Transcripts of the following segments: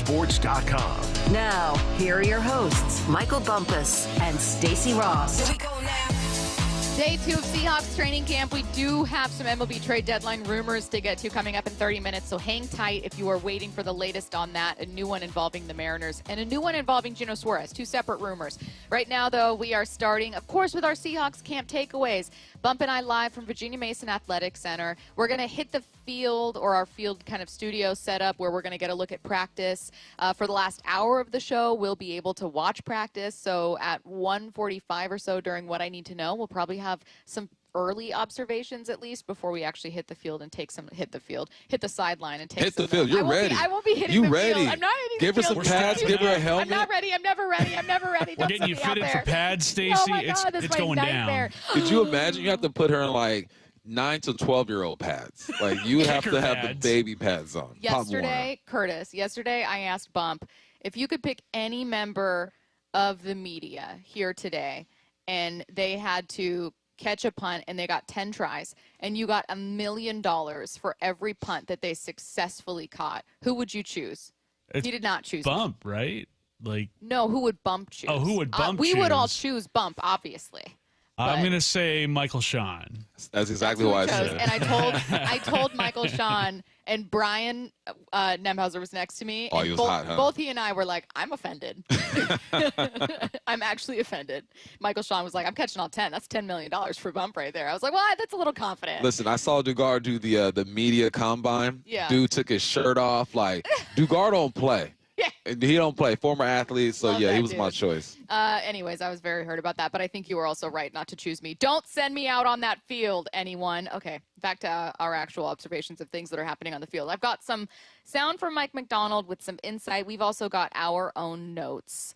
SeahawksSports.com. Now, here are your hosts, Michael Bumpus and Stacy Ross. Here we go now. Day 2 of Seahawks training camp. We do have some MLB trade deadline rumors to get to coming up in 30 minutes, so hang tight if you are waiting for the latest on that. A new one involving the Mariners and a new one involving Gino Suarez. Two separate rumors. Right now, though, we are starting, of course, with our Seahawks camp takeaways. Bump and I live from Virginia Mason Athletic Center. We're going to hit the field, or our field kind of studio setup, where we're going to get a look at practice. For the last hour of the show, we'll be able to watch practice. So at 1:45 or so during What I Need to Know, we'll probably have some early observations at least before we actually hit the field and take some hit the sideline and take hit some the field. You're ready. I won't be hitting you the ready. field. I'm not hitting Give the her field. some pads. Give her a helmet. I'm not ready. I'm never ready. I'm never ready. We're Don't getting you send me out fitted for there. pads, Stacy. Oh my God, it's going nightmare. down. Could you imagine? You have to put her in like 9 to 12-year-old pads. Like you have to have the baby pads on. Yesterday, Curtis, I asked Bump if you could pick any member of the media here today, and they had to catch a punt, and they got 10 tries, and you got $1 million for every punt that they successfully caught. Who would you choose? He did not choose Bump, right? Like no, who would Bump choose? Oh, who would Bump We choose? would all choose Bump, obviously. I'm going to say Michael Sean. That's exactly what I said. And I told Michael Sean, and Bryan Nemhauser was next to me. Oh, and he was hot, huh? Both he and I were like, I'm offended. I'm actually offended. Michael Sean was like, I'm catching all 10. That's $10 million for Bump right there. I was like, well, that's a little confident. Listen, I saw Dugard do the media combine. Yeah. Dude took his shirt off. Like, Dugard don't play. Yeah. And he don't play. Former athlete. So, Love yeah, that he was dude. my choice. Anyways, I was very hurt about that, but I think you were also right not to choose me. Don't send me out on that field, anyone. Okay, back to our actual observations of things that are happening on the field. I've got some sound from Mike McDonald with some insight. We've also got our own notes.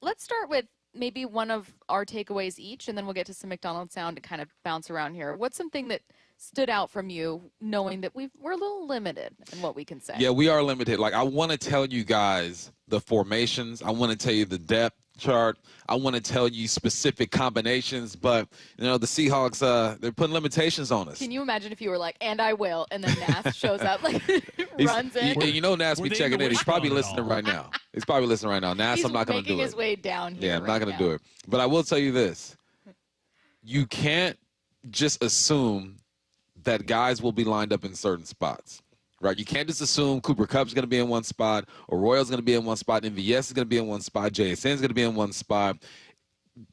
Let's start with maybe one of our takeaways each, and then we'll get to some McDonald sound to kind of bounce around here. What's something that stood out from you, knowing that we're a little limited in what we can say? Yeah, we are limited. Like, I want to tell you guys the formations. I want to tell you the depth chart. I want to tell you specific combinations, but, you know, the Seahawks, they're putting limitations on us. Can you imagine if you were like, and I will, and then Nath shows up, like, runs in? You know Nath be checking in. He's probably listening right now. He's probably listening right now. Nath, I'm not going to do it. He's making his way down here. Yeah, I'm not going to do it. But I will tell you this. You can't just assume that guys will be lined up in certain spots, right? You can't just assume Cooper Kupp's going to be in one spot, or Royal's going to be in one spot, MVS is going to be in one spot, JSN's going to be in one spot.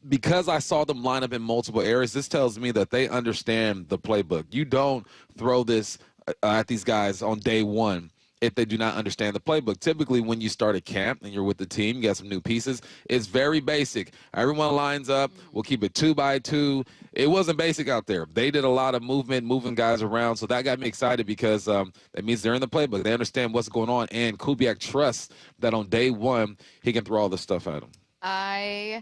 Because I saw them line up in multiple areas, this tells me that they understand the playbook. You don't throw this at these guys on day one if they do not understand the playbook. Typically, when you start a camp and you're with the team, you got some new pieces, it's very basic. Everyone lines up. We'll keep it 2 by 2. It wasn't basic out there. They did a lot of movement, moving guys around, so that got me excited because that means they're in the playbook. They understand what's going on, and Kubiak trusts that on day one, he can throw all this stuff at him. I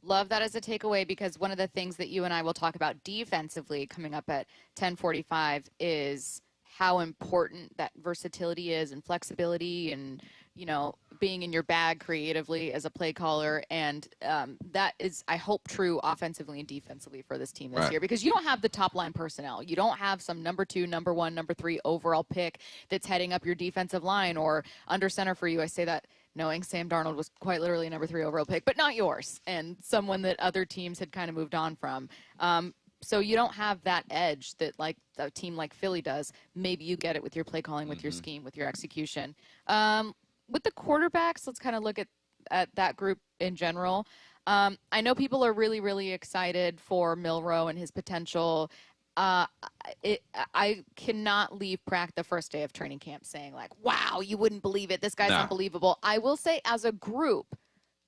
love that as a takeaway, because one of the things that you and I will talk about defensively coming up at 10:45 is how important that versatility is, and flexibility, and, you know, being in your bag creatively as a play caller. And that is, I hope, true offensively and defensively for this team this year, because you don't have the top line personnel. You don't have some number 2, number 1, number 3 overall pick that's heading up your defensive line or under center for you. I say that knowing Sam Darnold was quite literally a number 3 overall pick, but not yours, and someone that other teams had kind of moved on from. So you don't have that edge that, like, a team like Philly does. Maybe you get it with your play calling, with your scheme, with your execution. With the quarterbacks, let's kind of look at that group in general. I know people are really, really excited for Milroe and his potential. I cannot leave the first day of training camp saying, like, wow, you wouldn't believe it. This guy's unbelievable. I will say, as a group,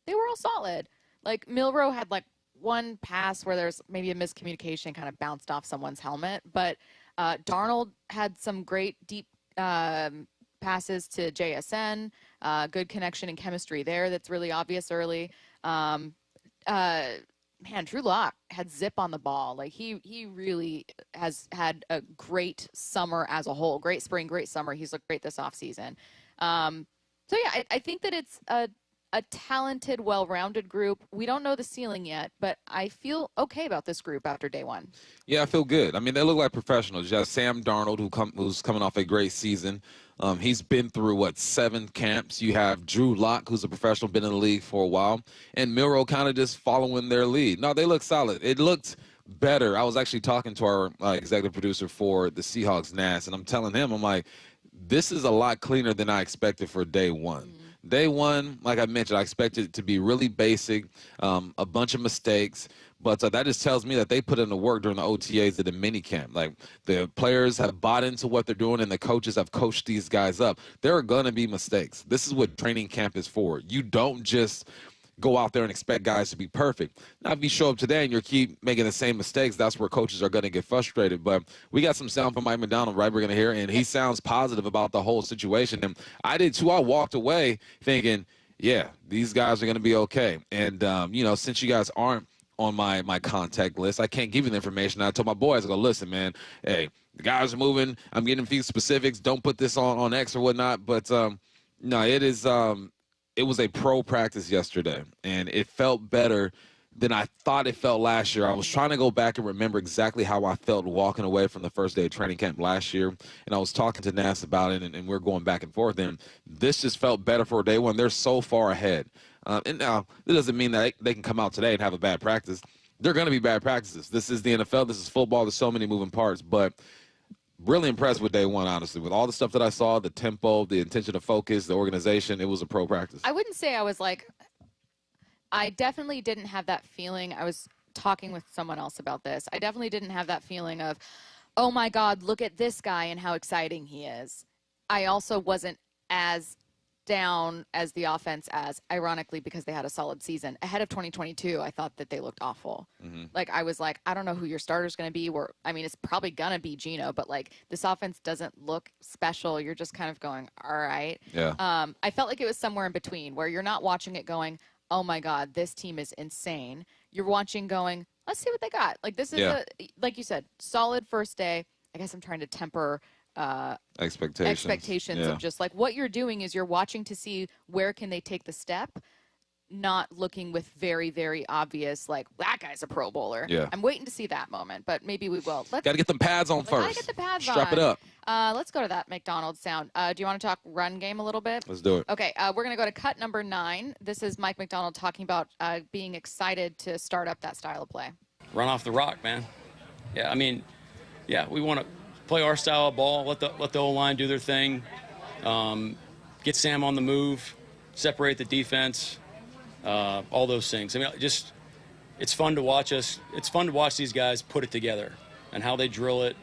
they were all solid. Like, Milroe had, like, one pass where there's maybe a miscommunication, kind of bounced off someone's helmet. But Darnold had some great deep passes to JSN, good connection and chemistry there that's really obvious early. Man, Drew Lock had zip on the ball. Like, he really has had a great summer as a whole. Great spring, great summer. He's looked great this offseason. So, yeah, I think that it's a a talented, well-rounded group. We don't know the ceiling yet, but I feel okay about this group after day one. Yeah, I feel good. I mean, they look like professionals. You have Sam Darnold, who's coming off a great season. He's been through, 7 camps. You have Drew Lock, who's a professional, been in the league for a while. And Miro kind of just following their lead. No, they look solid. It looked better. I was actually talking to our executive producer for the Seahawks, Nas, and I'm telling him, I'm like, this is a lot cleaner than I expected for day one. Mm-hmm. Day one, like I mentioned, I expected it to be really basic, a bunch of mistakes. But that just tells me that they put in the work during the OTAs at the mini camp. Like, the players have bought into what they're doing, and the coaches have coached these guys up. There are going to be mistakes. This is what training camp is for. You don't just go out there and expect guys to be perfect. Now, if you show up today and you keep making the same mistakes, that's where coaches are going to get frustrated. But we got some sound from Mike McDonald, right, we're going to hear, and he sounds positive about the whole situation. And I did, too. I walked away thinking, yeah, these guys are going to be okay. And, since you guys aren't on my contact list, I can't give you the information. I told my boys, I go, listen, man, hey, the guys are moving. I'm getting a few specifics. Don't put this on X or whatnot. But, no, it is it was a pro practice yesterday, and it felt better than I thought it felt last year. I was trying to go back and remember exactly how I felt walking away from the first day of training camp last year, and I was talking to Nas about it, and we're going back and forth, and this just felt better for day one. They're so far ahead. And now, it doesn't mean that they can come out today and have a bad practice. They're going to be bad practices. This is the NFL. This is football. There's so many moving parts, but really impressed with day one, honestly. With all the stuff that I saw, the tempo, the intention to focus, the organization, it was a pro practice. I wouldn't say I was like, I definitely didn't have that feeling. I was talking with someone else about this. I definitely didn't have that feeling of, oh my God, look at this guy and how exciting he is. I also wasn't as down as the offense as, ironically, because they had a solid season. Ahead of 2022, I thought that they looked awful. Mm-hmm. Like, I was like, I don't know who your starter's going to be. It's probably going to be Geno, but, like, this offense doesn't look special. You're just kind of going, all right. Yeah. I felt like it was somewhere in between where you're not watching it going, oh, my God, this team is insane. You're watching going, let's see what they got. Like, this is, like you said, solid first day. I guess I'm trying to temper expectations of just like what you're doing is you're watching to see where can they take the step, not looking with very, very obvious, like, that guy's a Pro Bowler. Yeah. I'm waiting to see that moment, but maybe we will. Got to get them pads on first. Gotta get the pads Strap it up. Let's go to that McDonald's sound. Do you want to talk run game a little bit? Let's do it. Okay, we're going to go to cut number 9. This is Mike McDonald talking about being excited to start up that style of play. Run off the rock, man. Yeah, we want to play our style of ball, let the O-line do their thing, get Sam on the move, separate the defense, all those things. It's fun to watch us. It's fun to watch these guys put it together and how they drill it,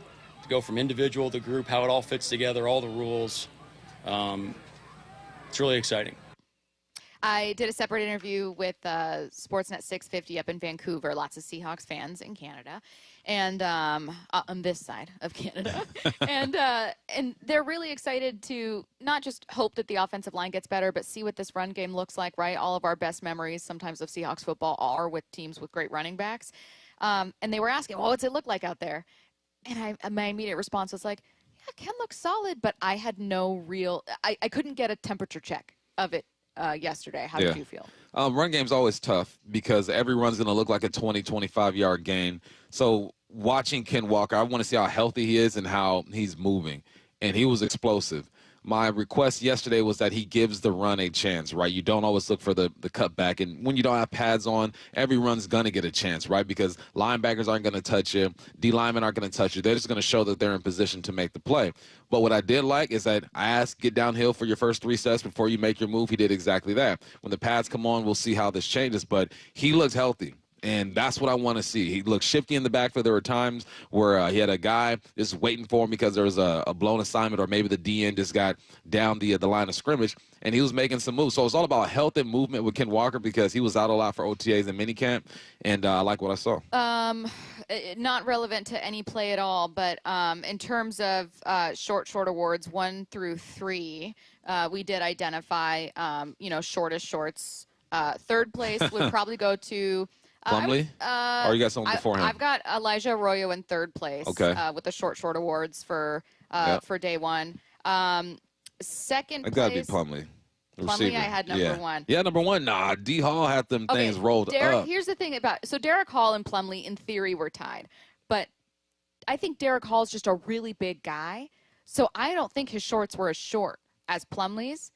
to go from individual to group, how it all fits together, all the rules. It's really exciting. I did a separate interview with Sportsnet 650 up in Vancouver. Lots of Seahawks fans in Canada, and on this side of Canada, and they're really excited to not just hope that the offensive line gets better, but see what this run game looks like. Right, all of our best memories sometimes of Seahawks football are with teams with great running backs, and they were asking, "Well, what's it look like out there?" And my immediate response was like, "Yeah, it can look solid," but I had no real. I couldn't get a temperature check of it. Yesterday. How did you feel? Run game's always tough because every run's going to look like a 20, 25-yard gain. So watching Ken Walker, I want to see how healthy he is and how he's moving. And he was explosive. My request yesterday was that he gives the run a chance, right? You don't always look for the cutback. And when you don't have pads on, every run's going to get a chance, right? Because linebackers aren't going to touch you. D-linemen aren't going to touch you. They're just going to show that they're in position to make the play. But what I did like is that I asked, get downhill for your first 3 steps before you make your move. He did exactly that. When the pads come on, we'll see how this changes. But he looks healthy. And that's what I want to see. He looked shifty in the backfield. There were times where he had a guy just waiting for him because there was a blown assignment, or maybe the DN just got down the line of scrimmage, and he was making some moves. So it's all about health and movement with Ken Walker because he was out a lot for OTAs and minicamp, and I like what I saw. Not relevant to any play at all, but in terms of short awards 1 through 3, we did identify, shortest shorts. Third place would probably go to Plumlee? Or you got someone before him? I've got Elijah Arroyo in third place. Okay. With the short awards for day one. Second It place. got to be Plumlee. Plumlee, I had number one. Yeah, number one. Nah, D Hall had them things rolled up. Here's the thing so Derick Hall and Plumlee, in theory, were tied. But I think Derick Hall is just a really big guy. So I don't think his shorts were as short as Plumlee's.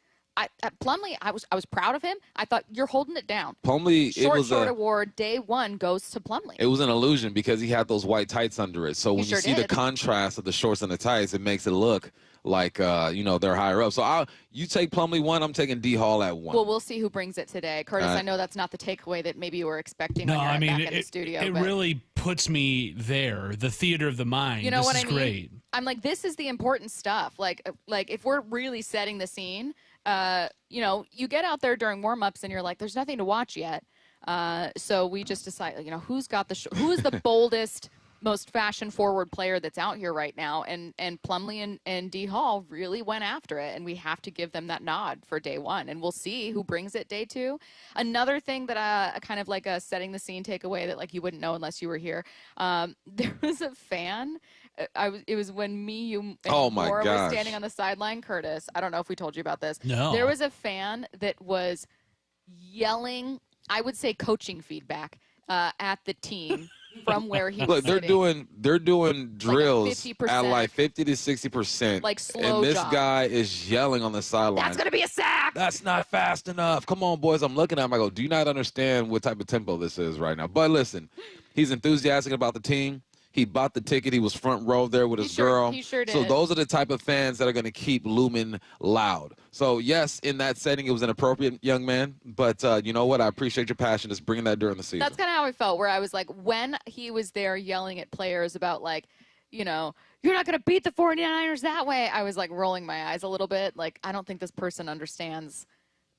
Plumlee, I was proud of him. I thought, you're holding it down. Plumlee, short award, day one goes to Plumlee. It was an illusion because he had those white tights under it. So when you see the contrast of the shorts and the tights, it makes it look like, they're higher up. So you take Plumlee 1, I'm taking D Hall at 1. Well, we'll see who brings it today. Curtis, I know that's not the takeaway that maybe you were expecting when you're back in the studio. It really puts me there, the theater of the mind. You know what I mean? Great. I'm like, this is the important stuff. Like if we're really setting the scene, you get out there during warm-ups and you're like, there's nothing to watch yet. So we just decide, who is the boldest, most fashion-forward player that's out here right now? And Plumlee and D Hall really went after it, and we have to give them that nod for day one. And we'll see who brings it day two. Another thing that kind of like a setting the scene takeaway that you wouldn't know unless you were here. There was a fan. It was when you and Laura were standing on the sideline, Curtis. I don't know if we told you about this. No. There was a fan that was yelling, I would say coaching feedback, at the team from where he was sitting. They're doing drills at 50% to 60%. Like slow And this jog. guy is yelling on the sideline. That's gonna be a sack. That's not fast enough. Come on, boys. I'm looking at him. I go, do you not understand what type of tempo this is right now? But listen, he's enthusiastic about the team. He bought the ticket. He was front row there with his girl. He sure did. So those are the type of fans that are going to keep looming loud. So, yes, in that setting, it was inappropriate, young man. But you know what? I appreciate your passion. Just bringing that during the season. That's kind of how I felt, where I was like, when he was there yelling at players about, you're not going to beat the 49ers that way. I was, rolling my eyes a little bit. I don't think this person understands,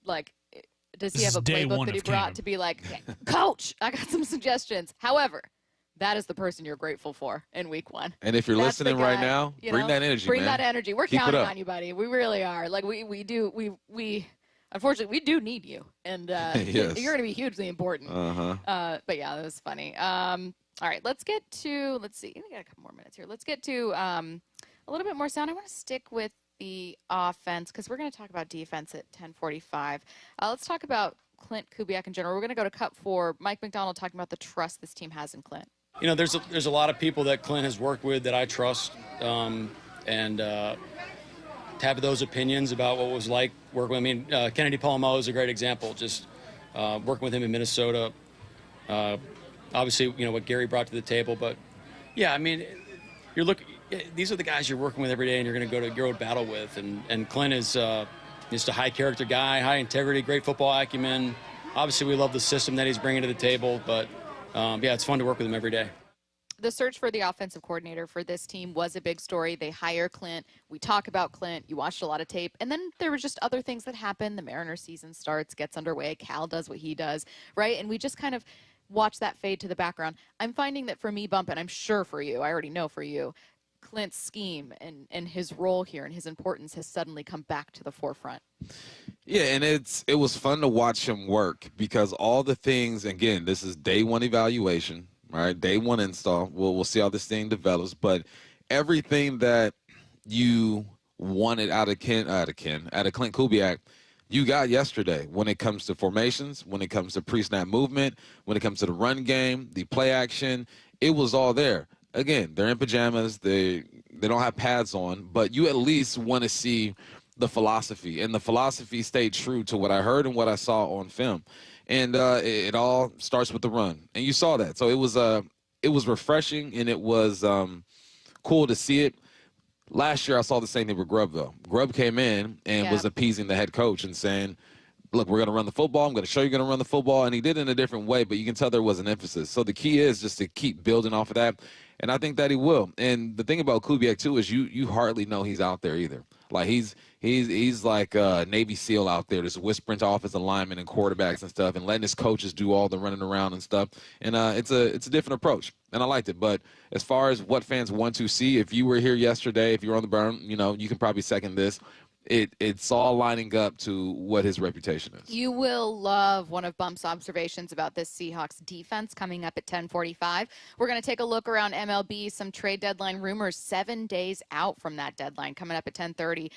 does he have a playbook that he brought to be like, hey, Coach, I got some suggestions. However, that is the person you're grateful for in week one. And if you're listening right now, bring that energy, Bring man. that energy. We're counting on you, buddy. We really are. We unfortunately, we do need you. And yes. You're going to be hugely important. Uh-huh. But yeah, that was funny. All right, let's see. We got a couple more minutes here. Let's get to a little bit more sound. I want to stick with the offense because we're going to talk about defense at 10:45. Let's talk about Clint Kubiak in general. We're going to go to Cup 4. Mike McDonald talking about the trust this team has in Clint. There's a lot of people that Clint has worked with that I trust, and to have those opinions about what it was like working with. Kennedy Palumalo is a great example. Just working with him in Minnesota. Obviously, what Gary brought to the table, but yeah, these are the guys you're working with every day, and you're going to go to your road battle with. And Clint is just a high character guy, high integrity, great football acumen. Obviously, we love the system that he's bringing to the table, but. It's fun to work with him every day. The search for the offensive coordinator for this team was a big story. They hire Clint. We talk about Clint. You watched a lot of tape. And then there were just other things that happen. The Mariners season starts, gets underway. Cal does what he does, right? And we just kind of watch that fade to the background. I'm finding that for me, Bump, and I'm sure for you, I already know for you, Clint's scheme and his role here and his importance has suddenly come back to the forefront. Yeah, and it was fun to watch him work because all the things, again, this is day one evaluation, right? Day one install. We'll see how this thing develops, but everything that you wanted out of Clint Kubiak, you got yesterday when it comes to formations, when it comes to pre-snap movement, when it comes to the run game, the play action, it was all there. Again, they're in pajamas. They don't have pads on, but you at least want to see the philosophy. And the philosophy stayed true to what I heard and what I saw on film. And it all starts with the run. And you saw that. So it was refreshing, and it was cool to see it. Last year I saw the same thing with Grubb, though. Grubb came in and was appeasing the head coach and saying, look, we're going to run the football. I'm going to show you going to run the football. And he did it in a different way, but you can tell there was an emphasis. So the key is just to keep building off of that. And I think that he will. And the thing about Kubiak, too, is you hardly know he's out there either. Like, he's like a Navy SEAL out there, just whispering to offensive linemen and quarterbacks and stuff and letting his coaches do all the running around and stuff. And it's a different approach, and I liked it. But as far as what fans want to see, if you were here yesterday, if you were on the burn, you can probably second this. It's all lining up to what his reputation is. You will love one of Bump's observations about this Seahawks defense coming up at 10:45. We're going to take a look around MLB, some trade deadline rumors 7 days out from that deadline coming up at 10:30.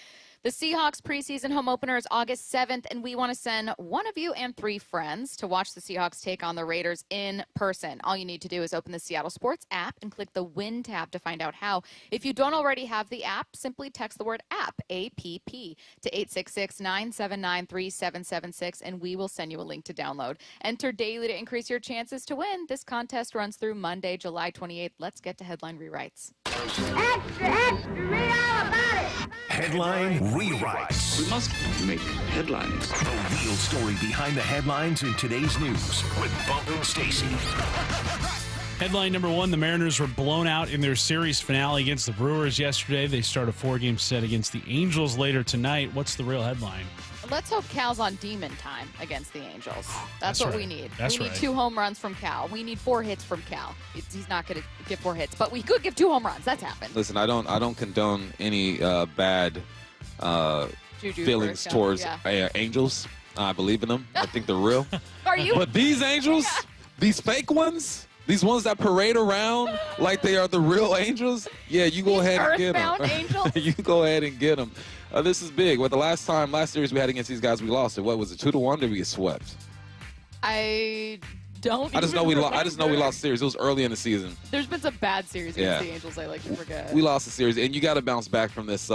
The Seahawks preseason home opener is August 7th, and we want to send one of you and 3 friends to watch the Seahawks take on the Raiders in person. All you need to do is open the Seattle Sports app and click the Win tab to find out how. If you don't already have the app, simply text the word app, A-P-P, to 866-979-3776, and we will send you a link to download. Enter daily to increase your chances to win. This contest runs through Monday, July 28th. Let's get to headline rewrites. Extra, extra, read all about it. Headline rewrites. We must make headlines. The real story behind the headlines in today's news with Bump and Stacy. Headline number 1, the Mariners were blown out in their series finale against the Brewers yesterday. They start a 4-game set against the Angels later tonight. What's the real headline? Let's hope Cal's on demon time against the Angels. That's what right. we need. That's we need right. 2 home runs from Cal. We need 4 hits from Cal. He's not going to give 4 hits, but we could give 2 home runs. That's happened. Listen, I don't condone any bad Juju feelings first, towards yeah. angels. I believe in them. I think they're real. Are you? But these angels, these fake ones, these ones that parade around like they are the real angels, yeah, you go ahead and get them. Earthbound angels? You go ahead and get them. This is big. Well, the last series we had against these guys, we lost it. What was it, 2-1? Did we get swept? I don't. I just know we remember. lost series. It was early in the season. There's been some bad series against Yeah. the Angels. I like to forget. We lost the series, and you got to bounce back from this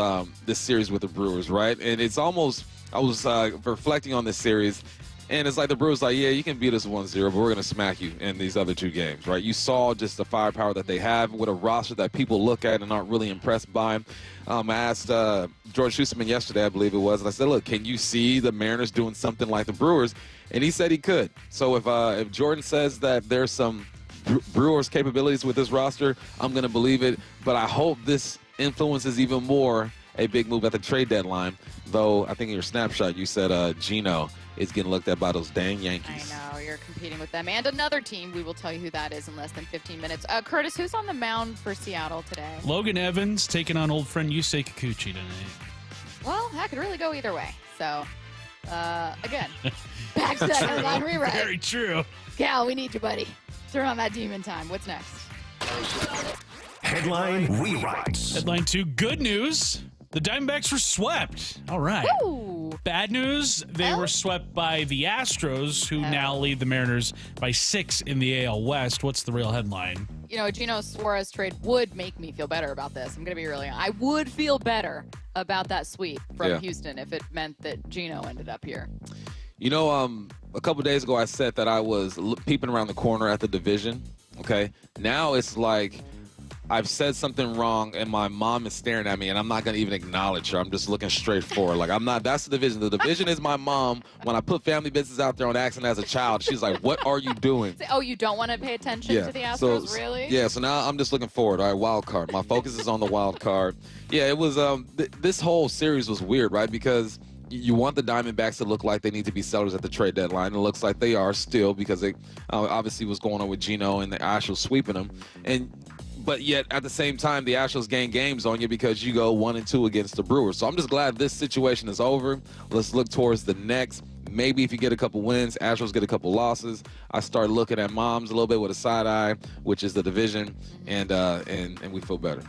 this series with the Brewers, right? And it's almost, I was reflecting on this series, and it's like the Brewers like, yeah, you can beat us 1-0, but we're going to smack you in these other 2 games, right? You saw just the firepower that they have with a roster that people look at and aren't really impressed by. I asked George Schusterman yesterday, I believe it was, and I said, look, can you see the Mariners doing something like the Brewers? And he said he could. So if Jordan says that there's some Brewers capabilities with this roster, I'm going to believe it. But I hope this influences even more a big move at the trade deadline. Though I think in your snapshot you said Gino is getting looked at by those dang Yankees. I know, you're competing with them. And another team, we will tell you who that is in less than 15 minutes. Curtis, who's on the mound for Seattle today? Logan Evans taking on old friend Yusei Kikuchi tonight. Well, that could really go either way. So, again, back to that headline rewrite. Very true. Cal, we need you, buddy. Turn on that demon time. What's next? Headline rewrites. Headline 2, good news. The Diamondbacks were swept. All right. Ooh. Bad news, they Oh. were swept by the Astros, who now lead the Mariners by 6 in the AL West. What's the real headline? You know, a Gino Suarez trade would make me feel better about this. I'm going to be really honest. I would feel better about that sweep from Yeah. Houston if it meant that Gino ended up here. You know, a couple days ago I said that I was peeping around the corner at the division, okay? Now it's like I've said something wrong and my mom is staring at me and I'm not going to even acknowledge her. I'm just looking straight forward. Like, I'm not, that's the division. The division is my mom. When I put family business out there on accident as a child, she's like, what are you doing? Oh, you don't want to pay attention to the Astros, really? Yeah, so now I'm just looking forward. All right, wild card. My focus is on the wild card. Yeah, it was, this whole series was weird, right? Because you want the Diamondbacks to look like they need to be sellers at the trade deadline. It looks like they are still because they obviously was going on with Gino and the Astros sweeping them. But yet, at the same time, the Astros gain games on you because you go 1-2 against the Brewers. So I'm just glad this situation is over. Let's look towards the next. Maybe if you get a couple wins, Astros get a couple losses. I start looking at moms a little bit with a side eye, which is the division, and we feel better.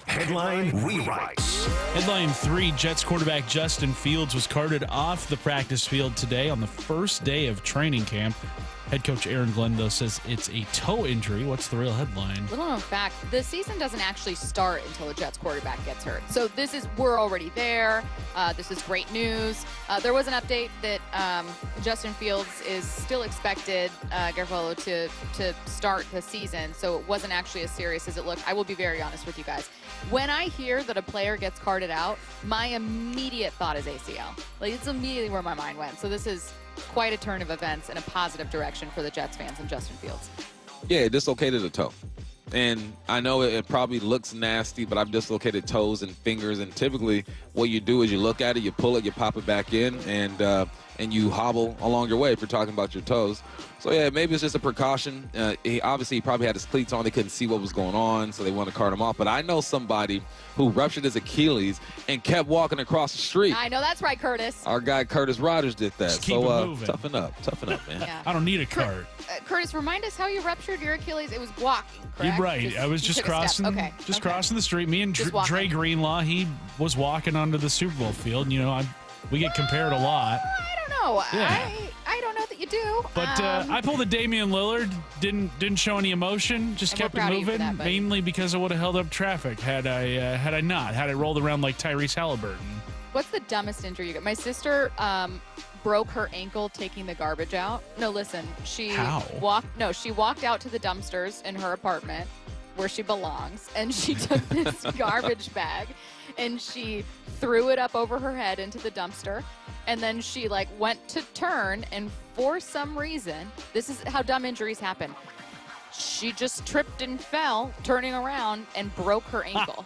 Headline rewrites. Headline 3, Jets quarterback Justin Fields was carted off the practice field today on the first day of training camp. Head coach Aaron Glenn, though, says it's a toe injury. What's the real headline? Little known fact, the season doesn't actually start until the Jets quarterback gets hurt. So we're already there. This is great news. There was an update that Justin Fields is still expected, Garofalo, to start the season. So it wasn't actually as serious as it looked. I will be very honest with you guys. When I hear that a player gets carted out, my immediate thought is ACL. Like, it's immediately where my mind went. So this is quite a turn of events in a positive direction for the Jets fans and Justin Fields. Yeah, it dislocated a toe. And I know it probably looks nasty, but I've dislocated toes and fingers. And typically what you do is you look at it, you pull it, you pop it back in, and you hobble along your way if you're talking about your toes. So, yeah, maybe it's just a precaution. He probably had his cleats on. They couldn't see what was going on, so they wanted to cart him off. But I know somebody who ruptured his Achilles and kept walking across the street. I know that's right, Curtis. Our guy Curtis Rogers did that. Just keep it moving. Toughen up, man. Yeah. I don't need a cart. Curtis, remind us how you ruptured your Achilles. It was walking, correct? He Right. I was just took a step. crossing, Okay. crossing the street. Me and Just walking. Dre Greenlaw, he was walking onto the Super Bowl field. You know, we get compared a lot. I don't know. Yeah. I don't know that you do. But I pulled a Damian Lillard. Didn't show any emotion. Just And we're kept it proud of you for moving. that, buddy. Mainly because I would have held up traffic had I not. Had I rolled around like Tyrese Halliburton. What's the dumbest injury you got? My sister broke her ankle taking the garbage out. No, listen. She How? She walked out to the dumpsters in her apartment where she belongs, and she took this garbage bag and she threw it up over her head into the dumpster. And then she went to turn, and for some reason, this is how dumb injuries happen. She just tripped and fell, turning around, and broke her ankle.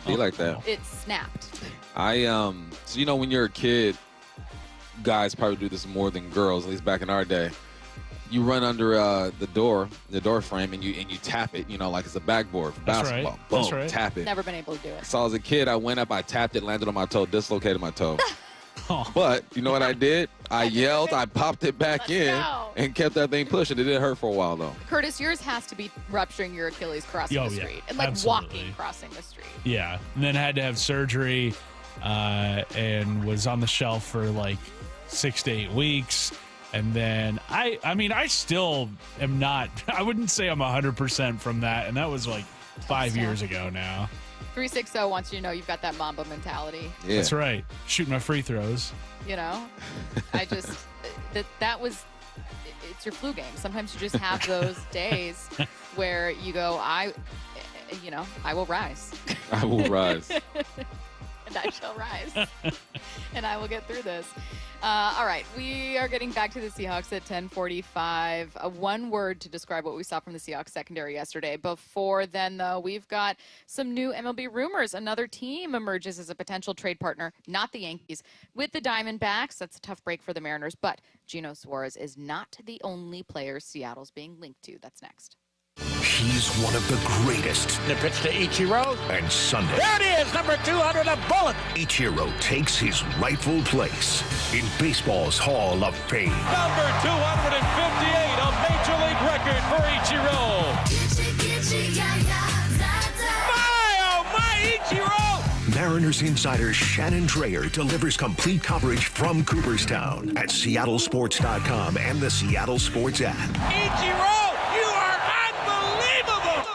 Be like that. It snapped. So when you're a kid, guys probably do this more than girls, at least back in our day. You run under the door frame, and you tap it, like it's a backboard for basketball. Right. Boom, That's right. tap it. Never been able to do it. So as a kid, I went up, I tapped it, landed on my toe, dislocated my toe. Oh. But you know what I did? I yelled, I popped it back Let's in, go. and kept that thing pushing. It didn't hurt for a while, though. Curtis, yours has to be rupturing your Achilles crossing Oh, the yeah. street. And Absolutely. walking crossing the street. Yeah, and then had to have surgery, and was on the shelf for 6 to 8 weeks. And then I still am not. I wouldn't say I'm 100% from that, and that was 5 years ago now. 360 wants you to know you've got that Mamba mentality. Yeah. That's right. Shooting my free throws. I just that was it's your flu game. Sometimes you just have those days where you go, I will rise. I will rise. And I shall rise. And I will get through this. All right. We are getting back to the Seahawks at 10:45. One word to describe what we saw from the Seahawks secondary yesterday. Before then, though, we've got some new MLB rumors. Another team emerges as a potential trade partner, not the Yankees, with the Diamondbacks. That's a tough break for the Mariners. But Geno Suarez is not the only player Seattle's being linked to. That's next. He's one of the greatest. The pitch to Ichiro. And Sunday, There it is, number 200, a bullet. Ichiro takes his rightful place in baseball's Hall of Fame. Number 258, a major league record for Ichiro. My, oh my, Ichiro. Mariners insider Shannon Drayer delivers complete coverage from Cooperstown at SeattleSports.com and the Seattle Sports app. Ichiro, you are unbelievable.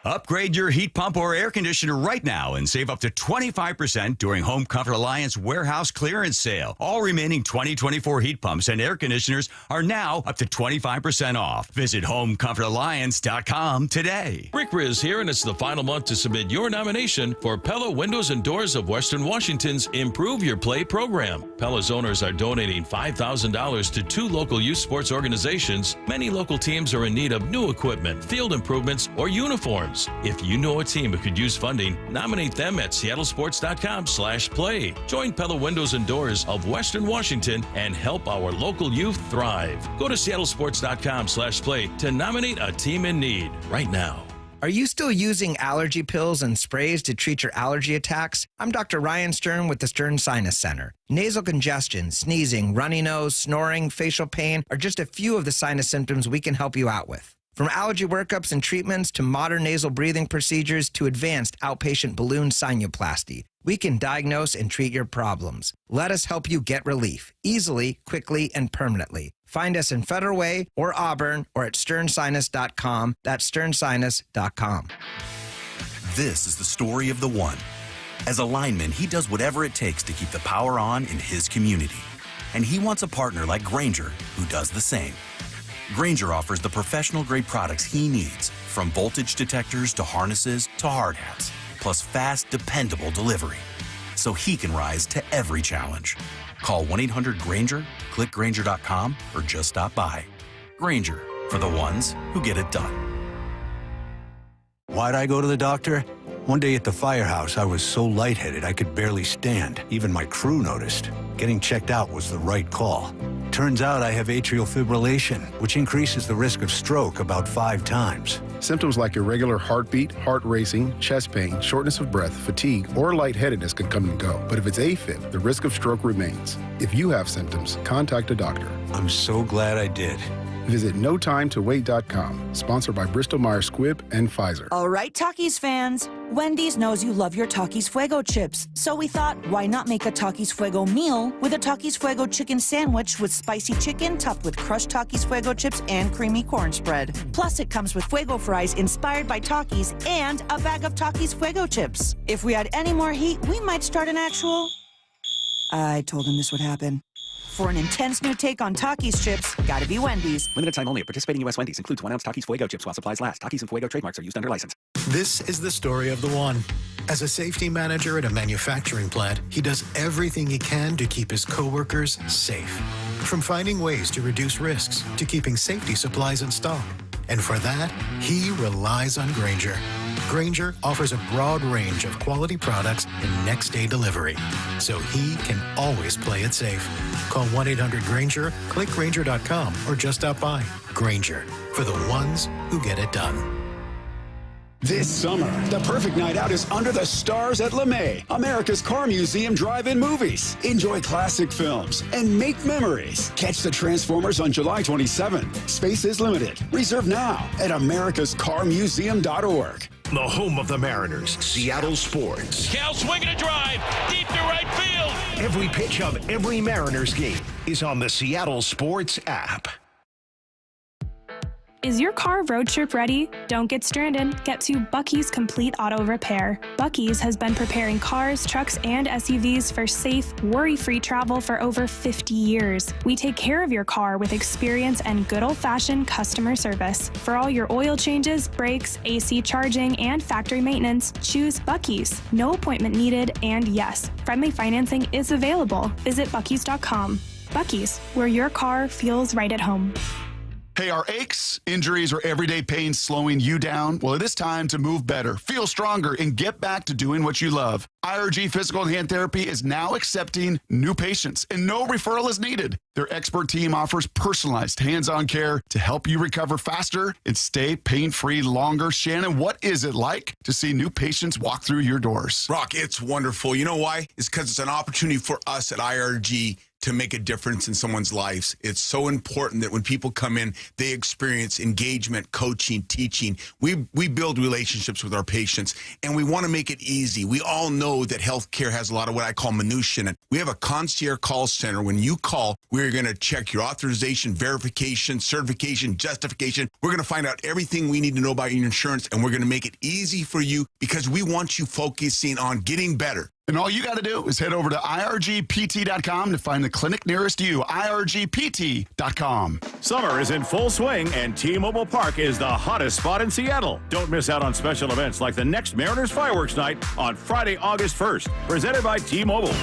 Upgrade your heat pump or air conditioner right now and save up to 25% during Home Comfort Alliance warehouse clearance sale. All remaining 2024 heat pumps and air conditioners are now up to 25% off. Visit HomeComfortAlliance.com today. Rick Riz here, and it's the final month to submit your nomination for Pella Windows and Doors of Western Washington's Improve Your Play program. Pella's owners are donating $5,000 to 2 local youth sports organizations. Many local teams are in need of new equipment, field improvements, or uniforms. If you know a team who could use funding, nominate them at seattlesports.com/play. Join Pella Windows and Doors of Western Washington and help our local youth thrive. Go to seattlesports.com/play to nominate a team in need right now. Are you still using allergy pills and sprays to treat your allergy attacks? I'm Dr. Ryan Stern with the Stern Sinus Center. Nasal congestion, sneezing, runny nose, snoring, facial pain are just a few of the sinus symptoms we can help you out with. From allergy workups and treatments to modern nasal breathing procedures to advanced outpatient balloon sinuplasty, we can diagnose and treat your problems. Let us help you get relief easily, quickly, and permanently. Find us in Federal Way or Auburn or at sternsinus.com. That's sternsinus.com. This is the story of the one. As a lineman, he does whatever it takes to keep the power on in his community. And he wants a partner like Grainger who does the same. Grainger offers the professional-grade products he needs, from voltage detectors to harnesses to hard hats, plus fast, dependable delivery, so he can rise to every challenge. Call 1-800-GRAINGER, click Grainger.com, or just stop by. Grainger, for the ones who get it done. Why'd I go to the doctor? One day at the firehouse, I was so lightheaded I could barely stand. Even my crew noticed. Getting checked out was the right call. Turns out I have atrial fibrillation, which increases the risk of stroke about 5 times. Symptoms like irregular heartbeat, heart racing, chest pain, shortness of breath, fatigue, or lightheadedness can come and go. But if it's AFib, the risk of stroke remains. If you have symptoms, contact a doctor. I'm so glad I did. Visit NoTimeToWait.com. Sponsored by Bristol-Myers Squibb and Pfizer. All right, Takis fans. Wendy's knows you love your Takis Fuego chips. So we thought, why not make a Takis Fuego meal with a Takis Fuego chicken sandwich with spicy chicken topped with crushed Takis Fuego chips and creamy corn spread. Plus, it comes with Fuego fries inspired by Takis and a bag of Takis Fuego chips. If we had any more heat, we might start an actual... I told him this would happen. For an intense new take on Takis chips, gotta be Wendy's. Limited time only at participating U.S. Wendy's. Includes 1 ounce Takis Fuego chips while supplies last. Takis and Fuego trademarks are used under license. This is the story of the one. As a safety manager at a manufacturing plant, he does everything he can to keep his coworkers safe. From finding ways to reduce risks to keeping safety supplies in stock. And for that, he relies on Grainger. Grainger offers a broad range of quality products and next-day delivery, so he can always play it safe. Call 1-800-GRAINGER, click Grainger.com, or just stop by. Grainger, for the ones who get it done. This summer, the perfect night out is under the stars at LeMay, America's Car Museum drive-in movies. Enjoy classic films and make memories. Catch the Transformers on July 27th. Space is limited. Reserve now at americascarmuseum.org. The home of the Mariners, Seattle Sports. Cal swinging a drive, deep to right field. Every pitch of every Mariners game is on the Seattle Sports app. Is your car road trip ready? Don't get stranded. Get to Bucky's Complete Auto Repair. Bucky's has been preparing cars, trucks, and SUVs for safe, worry-free travel for over 50 years. We take care of your car with experience and good old-fashioned customer service. For all your oil changes, brakes, AC charging, and factory maintenance, choose Bucky's. No appointment needed, and yes, friendly financing is available. Visit Bucky's.com. Bucky's, where your car feels right at home. Hey, are aches, injuries, or everyday pain slowing you down? Well, it is time to move better, feel stronger, and get back to doing what you love. IRG Physical and Hand Therapy is now accepting new patients, and no referral is needed. Their expert team offers personalized, hands-on care to help you recover faster and stay pain-free longer. Shannon, what is it like to see new patients walk through your doors? Rock, it's wonderful. You know why? It's because it's an opportunity for us at IRG to make a difference in someone's lives. It's so important that when people come in, they experience engagement, coaching, teaching. We build relationships with our patients, and we want to make it easy. We all know that healthcare has a lot of what I call minutia in it. We have a concierge call center. When you call, we're going to check your authorization, verification, certification, justification. We're going to find out everything we need to know about your insurance, and we're going to make it easy for you because we want you focusing on getting better. And all you got to do is head over to irgpt.com to find the clinic nearest you. irgpt.com. Summer is in full swing, and T-Mobile Park is the hottest spot in Seattle. Don't miss out on special events like the next Mariners Fireworks Night on Friday, August 1st, presented by T-Mobile.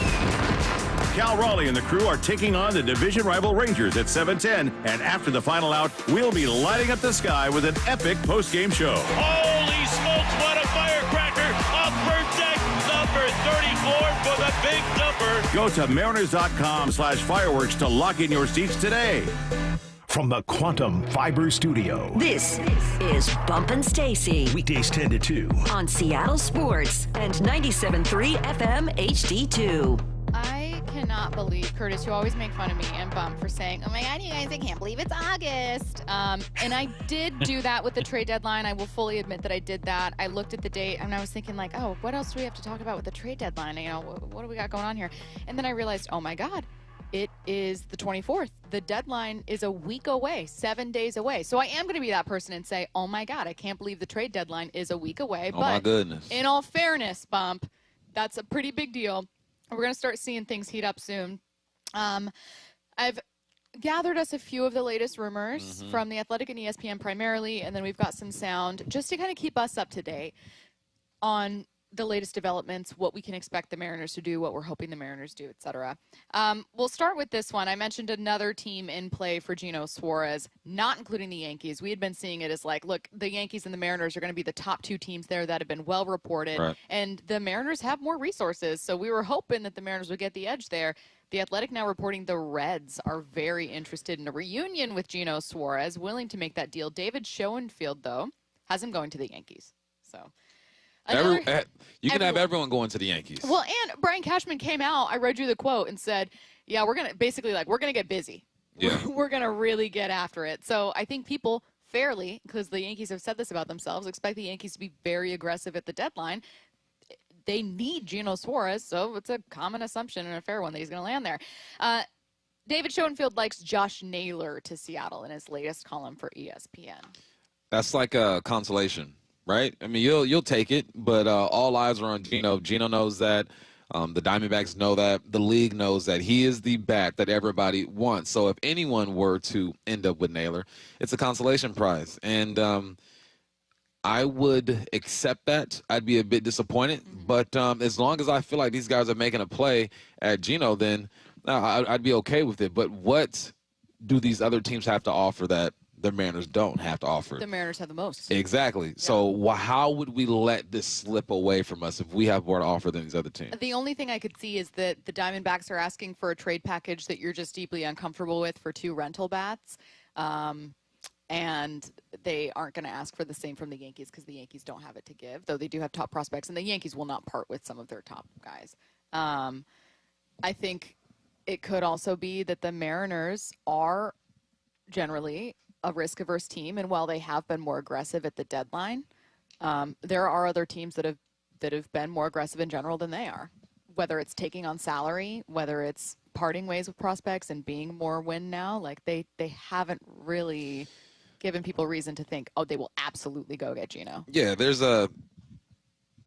Cal Raleigh and the crew are taking on the division rival Rangers at 7:10, and after the final out, we'll be lighting up the sky with an epic post-game show. Holy smokes, what a firecracker! Upper deck number 34 for the big number. Go to mariners.com/fireworks to lock in your seats today. From the Quantum Fiber Studio. This is Bumpin' Stacy. Weekdays 10 to 2. On Seattle Sports and 97.3 FM HD2. I cannot believe, Curtis, you always make fun of me and Bump for saying, oh my God, you guys, I can't believe it's August. And I did do that with the trade deadline. I will fully admit that I did that. I looked at the date and I was thinking like, oh, what else do we have to talk about with the trade deadline? You know, what do we got going on here? And then I realized, oh my God, it is the 24th. The deadline is a week away, 7 days away. So I am going to be that person and say, oh my God, I can't believe the trade deadline is a week away. Oh my goodness. In all fairness, Bump, that's a pretty big deal. We're going to start seeing things heat up soon. I've gathered us a few of the latest rumors from The Athletic and ESPN primarily, and then we've got some sound just to kind of keep us up to date on the latest developments, what we can expect the Mariners to do, what we're hoping the Mariners do, etc. We'll start with this one. I mentioned another team in play for Geno Suarez, not including the Yankees. We had been seeing it as like, look, the Yankees and the Mariners are going to be the top two teams there that have been well reported, right. And the Mariners have more resources, so we were hoping that the Mariners would get the edge there. The Athletic now reporting the Reds are very interested in a reunion with Geno Suarez, willing to make that deal. David Schoenfield, though, has him going to the Yankees. So... you can have everyone going to the Yankees. Well, and Brian Cashman came out. I read you the quote and said, "Yeah, we're gonna basically we're gonna get busy." Yeah. we're going to really get after it. So I think people fairly, because the Yankees have said this about themselves, expect the Yankees to be very aggressive at the deadline. They need Gino Suarez, so it's a common assumption and a fair one that he's going to land there. David Schoenfield likes Josh Naylor to Seattle in his latest column for ESPN. That's like a consolation, right? I mean, you'll take it, but all eyes are on Gino. Gino knows that. The Diamondbacks know that. The league knows that he is the bat that everybody wants. So if anyone were to end up with Naylor, it's a consolation prize. And I would accept that. I'd be a bit disappointed. But as long as I feel like these guys are making a play at Gino, then I'd be okay with it. But what do these other teams have to offer that the Mariners don't have to offer? The Mariners have the most. Exactly. Yeah. So how would we let this slip away from us if we have more to offer than these other teams? The only thing I could see is that the Diamondbacks are asking for a trade package that you're just deeply uncomfortable with for 2 rental bats. And they aren't going to ask for the same from the Yankees because the Yankees don't have it to give, though they do have top prospects, and the Yankees will not part with some of their top guys. I think it could also be that the Mariners are generally a risk-averse team, and while they have been more aggressive at the deadline, there are other teams that have been more aggressive in general than they are. Whether it's taking on salary, whether it's parting ways with prospects and being more win now, like they haven't really given people reason to think, oh, they will absolutely go get Gino. Yeah,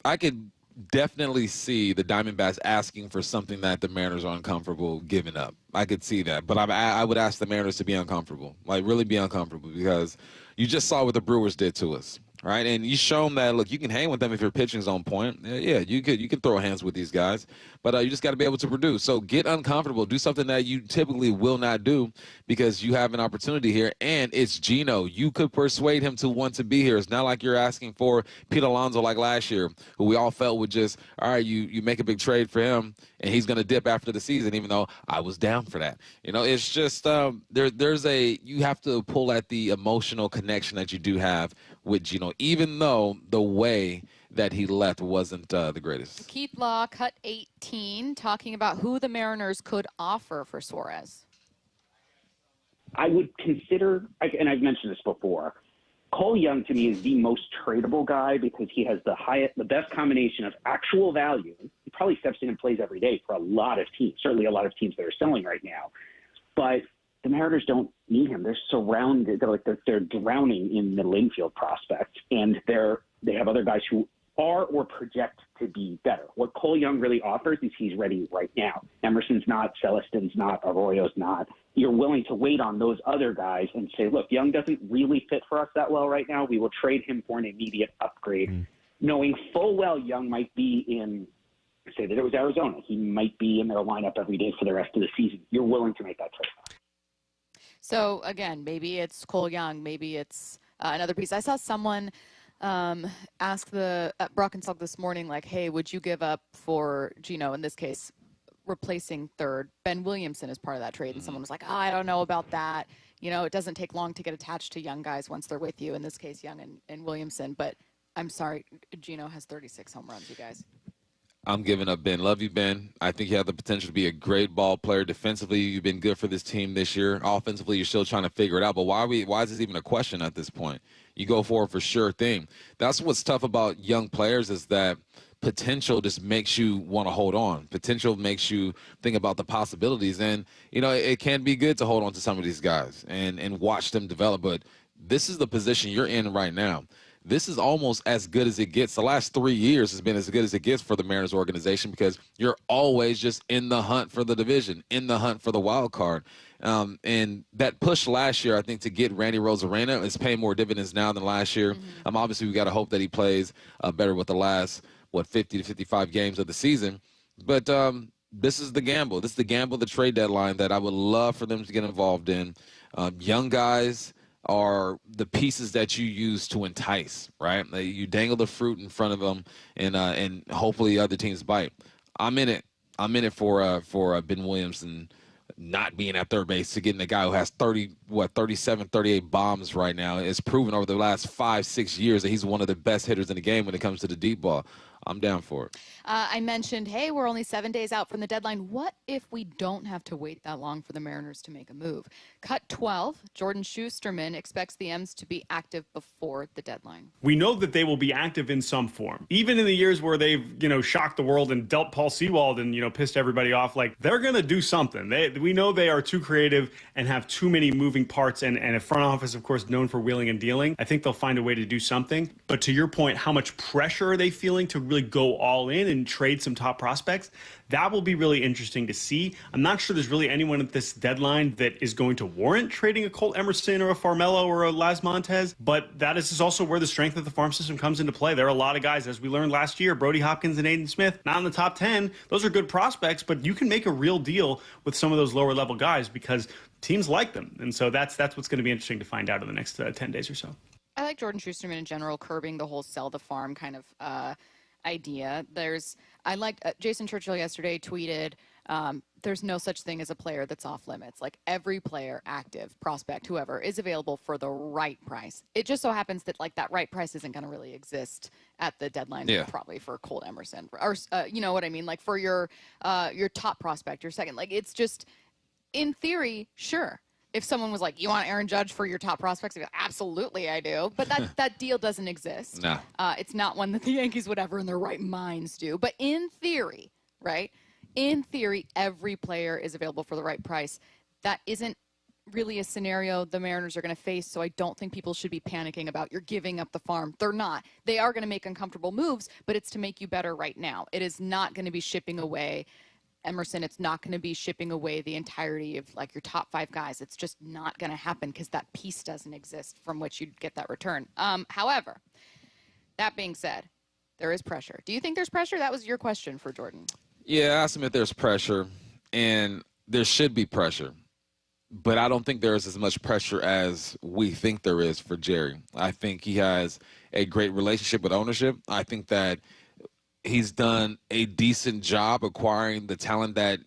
I could definitely see the Diamondbacks asking for something that the Mariners are uncomfortable giving up. I could see that, but I would ask the Mariners to be uncomfortable, like really be uncomfortable, because you just saw what the Brewers did to us, right? And you show them that, look, you can hang with them if your pitching's on point. Yeah, you can throw hands with these guys, but you just got to be able to produce. So get uncomfortable, do something that you typically will not do, because you have an opportunity here, and it's Gino. You could persuade him to want to be here. It's not like you're asking for Pete Alonso like last year, who we all felt would just, all right, you make a big trade for him, and he's going to dip after the season, even though I was down for that. You know, it's just you have to pull at the emotional connection that you do have with Gino, even though the way that he left wasn't the greatest. Keith Law, cut 18, talking about who the Mariners could offer for Suarez. I would consider, and I've mentioned this before, Cole Young to me is the most tradable guy because he has the best combination of actual value. He probably steps in and plays every day for a lot of teams, certainly a lot of teams that are selling right now. But the Mariners don't need him. They're surrounded. They're drowning in middle infield prospects, and they have other guys who are or project to be better. What Cole Young really offers is he's ready right now. Emerson's not, Celestin's not, Arroyo's not. You're willing to wait on those other guys and say, look, Young doesn't really fit for us that well right now. We will trade him for an immediate upgrade, knowing full well Young might be in, say that it was Arizona. He might be in their lineup every day for the rest of the season. You're willing to make that trade. So, again, maybe it's Cole Young. Maybe it's another piece. I saw someone ask Brock and Salk this morning, like, hey, would you give up for Gino, in this case, replacing third? Ben Williamson is part of that trade. And someone was like, oh, I don't know about that. You know, it doesn't take long to get attached to young guys once they're with you, in this case, Young and Williamson. But I'm sorry, Gino has 36 home runs, you guys. I'm giving up Ben. Love you, Ben. I think you have the potential to be a great ball player. Defensively, you've been good for this team this year. Offensively, you're still trying to figure it out. But why is this even a question at this point? You go for it for sure thing. That's what's tough about young players, is that potential just makes you want to hold on. Potential makes you think about the possibilities. And, you know, it can be good to hold on to some of these guys and watch them develop. But this is the position you're in right now. This is almost as good as it gets. The last 3 years has been as good as it gets for the Mariners organization, because you're always just in the hunt for the division, in the hunt for the wild card. And that push last year, I think, to get Randy Rosarena is paying more dividends now than last year. Obviously, we got to hope that he plays better with the last, 50 to 55 games of the season. But this is the gamble. This is the gamble, the trade deadline, that I would love for them to get involved in. Young guys are the pieces that you use to entice, right? You dangle the fruit in front of them, and hopefully other teams bite. I'm in it. I'm in it for Ben Williamson not being at third base, to getting a guy who has 37, 38 bombs right now. It's proven over the last 5-6 years that he's one of the best hitters in the game when it comes to the deep ball. I'm down for it. I mentioned, hey, we're only 7 days out from the deadline. What if we don't have to wait that long for the Mariners to make a move? Cut 12, Jordan Schusterman expects the M's to be active before the deadline. We know that they will be active in some form. Even in the years where they've, shocked the world and dealt Paul Sewald and, pissed everybody off, like, they're going to do something. We know they are too creative and have too many moving parts and a front office, of course, known for wheeling and dealing. I think they'll find a way to do something. But to your point, how much pressure are they feeling to really go all in and trade some top prospects? That will be really interesting to see. I'm not sure there's really anyone at this deadline that is going to warrant trading a Colt Emerson or a Farmelo or a Las Montez, but that is also where the strength of the farm system comes into play. There are a lot of guys, as we learned last year, Brody Hopkins and Aiden Smith, not in the top 10. Those are good prospects, but you can make a real deal with some of those lower level guys because teams like them. And so that's what's going to be interesting to find out in the next 10 days or so. I like Jordan Schusterman in general, curbing the whole sell the farm kind of idea. I liked Jason Churchill yesterday tweeted, there's no such thing as a player that's off limits. Like every player, active, prospect, whoever, is available for the right price. It just so happens that like that right price isn't going to really exist at the deadline, probably for Colt Emerson or you know what I mean? Like for your top prospect, your second, like it's just in theory, sure. If someone was like, you want Aaron Judge for your top prospects? I'd be like, absolutely, I do. But that deal doesn't exist. No. It's not one that the Yankees would ever in their right minds do. But in theory, right? In theory, every player is available for the right price. That isn't really a scenario the Mariners are going to face, so I don't think people should be panicking about you're giving up the farm. They're not. They are going to make uncomfortable moves, but it's to make you better right now. It is not going to be shipping away Emerson. It's not going to be shipping away the entirety of like your top 5 guys. It's just not going to happen because that piece doesn't exist from which you'd get that return. However, that being said, there is pressure. Do you think there's pressure? That was your question for Jordan. Yeah, I submit there's pressure, and there should be pressure. But I don't think there is as much pressure as we think there is for Jerry. I think he has a great relationship with ownership. I think that he's done a decent job acquiring the talent that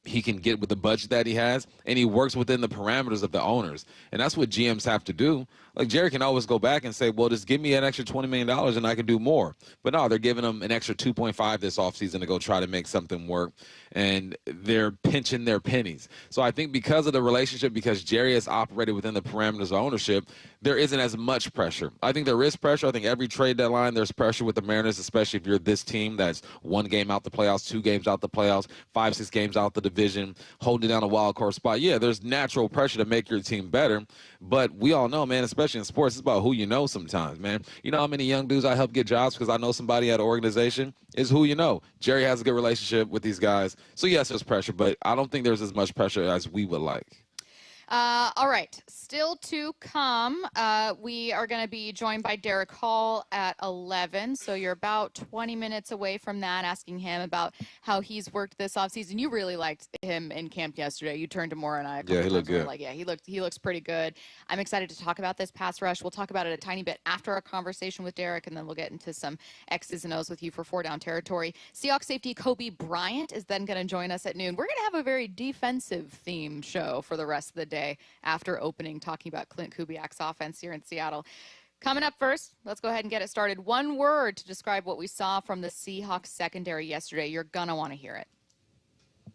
he can get with the budget that he has, and he works within the parameters of the owners. And that's what GMs have to do. Like, Jerry can always go back and say, well, just give me an extra $20 million and I can do more. But no, they're giving him an extra 2.5 this offseason to go try to make something work, and they're pinching their pennies. So I think because of the relationship, because Jerry has operated within the parameters of ownership, there isn't as much pressure. I think there is pressure. I think every trade deadline there's pressure with the Mariners, especially if you're this team that's 1 game out the playoffs, 2 games out the playoffs, 5-6 games out the division, holding down a wild card spot. Yeah, there's natural pressure to make your team better, but we all know, man, especially in sports, it's about who you know sometimes, man. You know how many young dudes I help get jobs because I know somebody at an organization? Is who you know. Jerry has a good relationship with these guys. So, yes, there's pressure, but I don't think there's as much pressure as we would like. All right. Still to come, we are going to be joined by Derick Hall at 11. So you're about 20 minutes away from that, asking him about how he's worked this offseason. You really liked him in camp yesterday. You turned to Maura and I a couple he looked times. good. Like, yeah, he looks pretty good. I'm excited to talk about this pass rush. We'll talk about it a tiny bit after our conversation with Derick, and then we'll get into some X's and O's with you for 4-down territory. Seahawks safety Coby Bryant is then going to join us at noon. We're going to have a very defensive-themed show for the rest of the day after opening, talking about Clint Kubiak's offense here in Seattle. Coming up first, let's go ahead and get it started. One word to describe what we saw from the Seahawks secondary yesterday. You're going to want to hear it.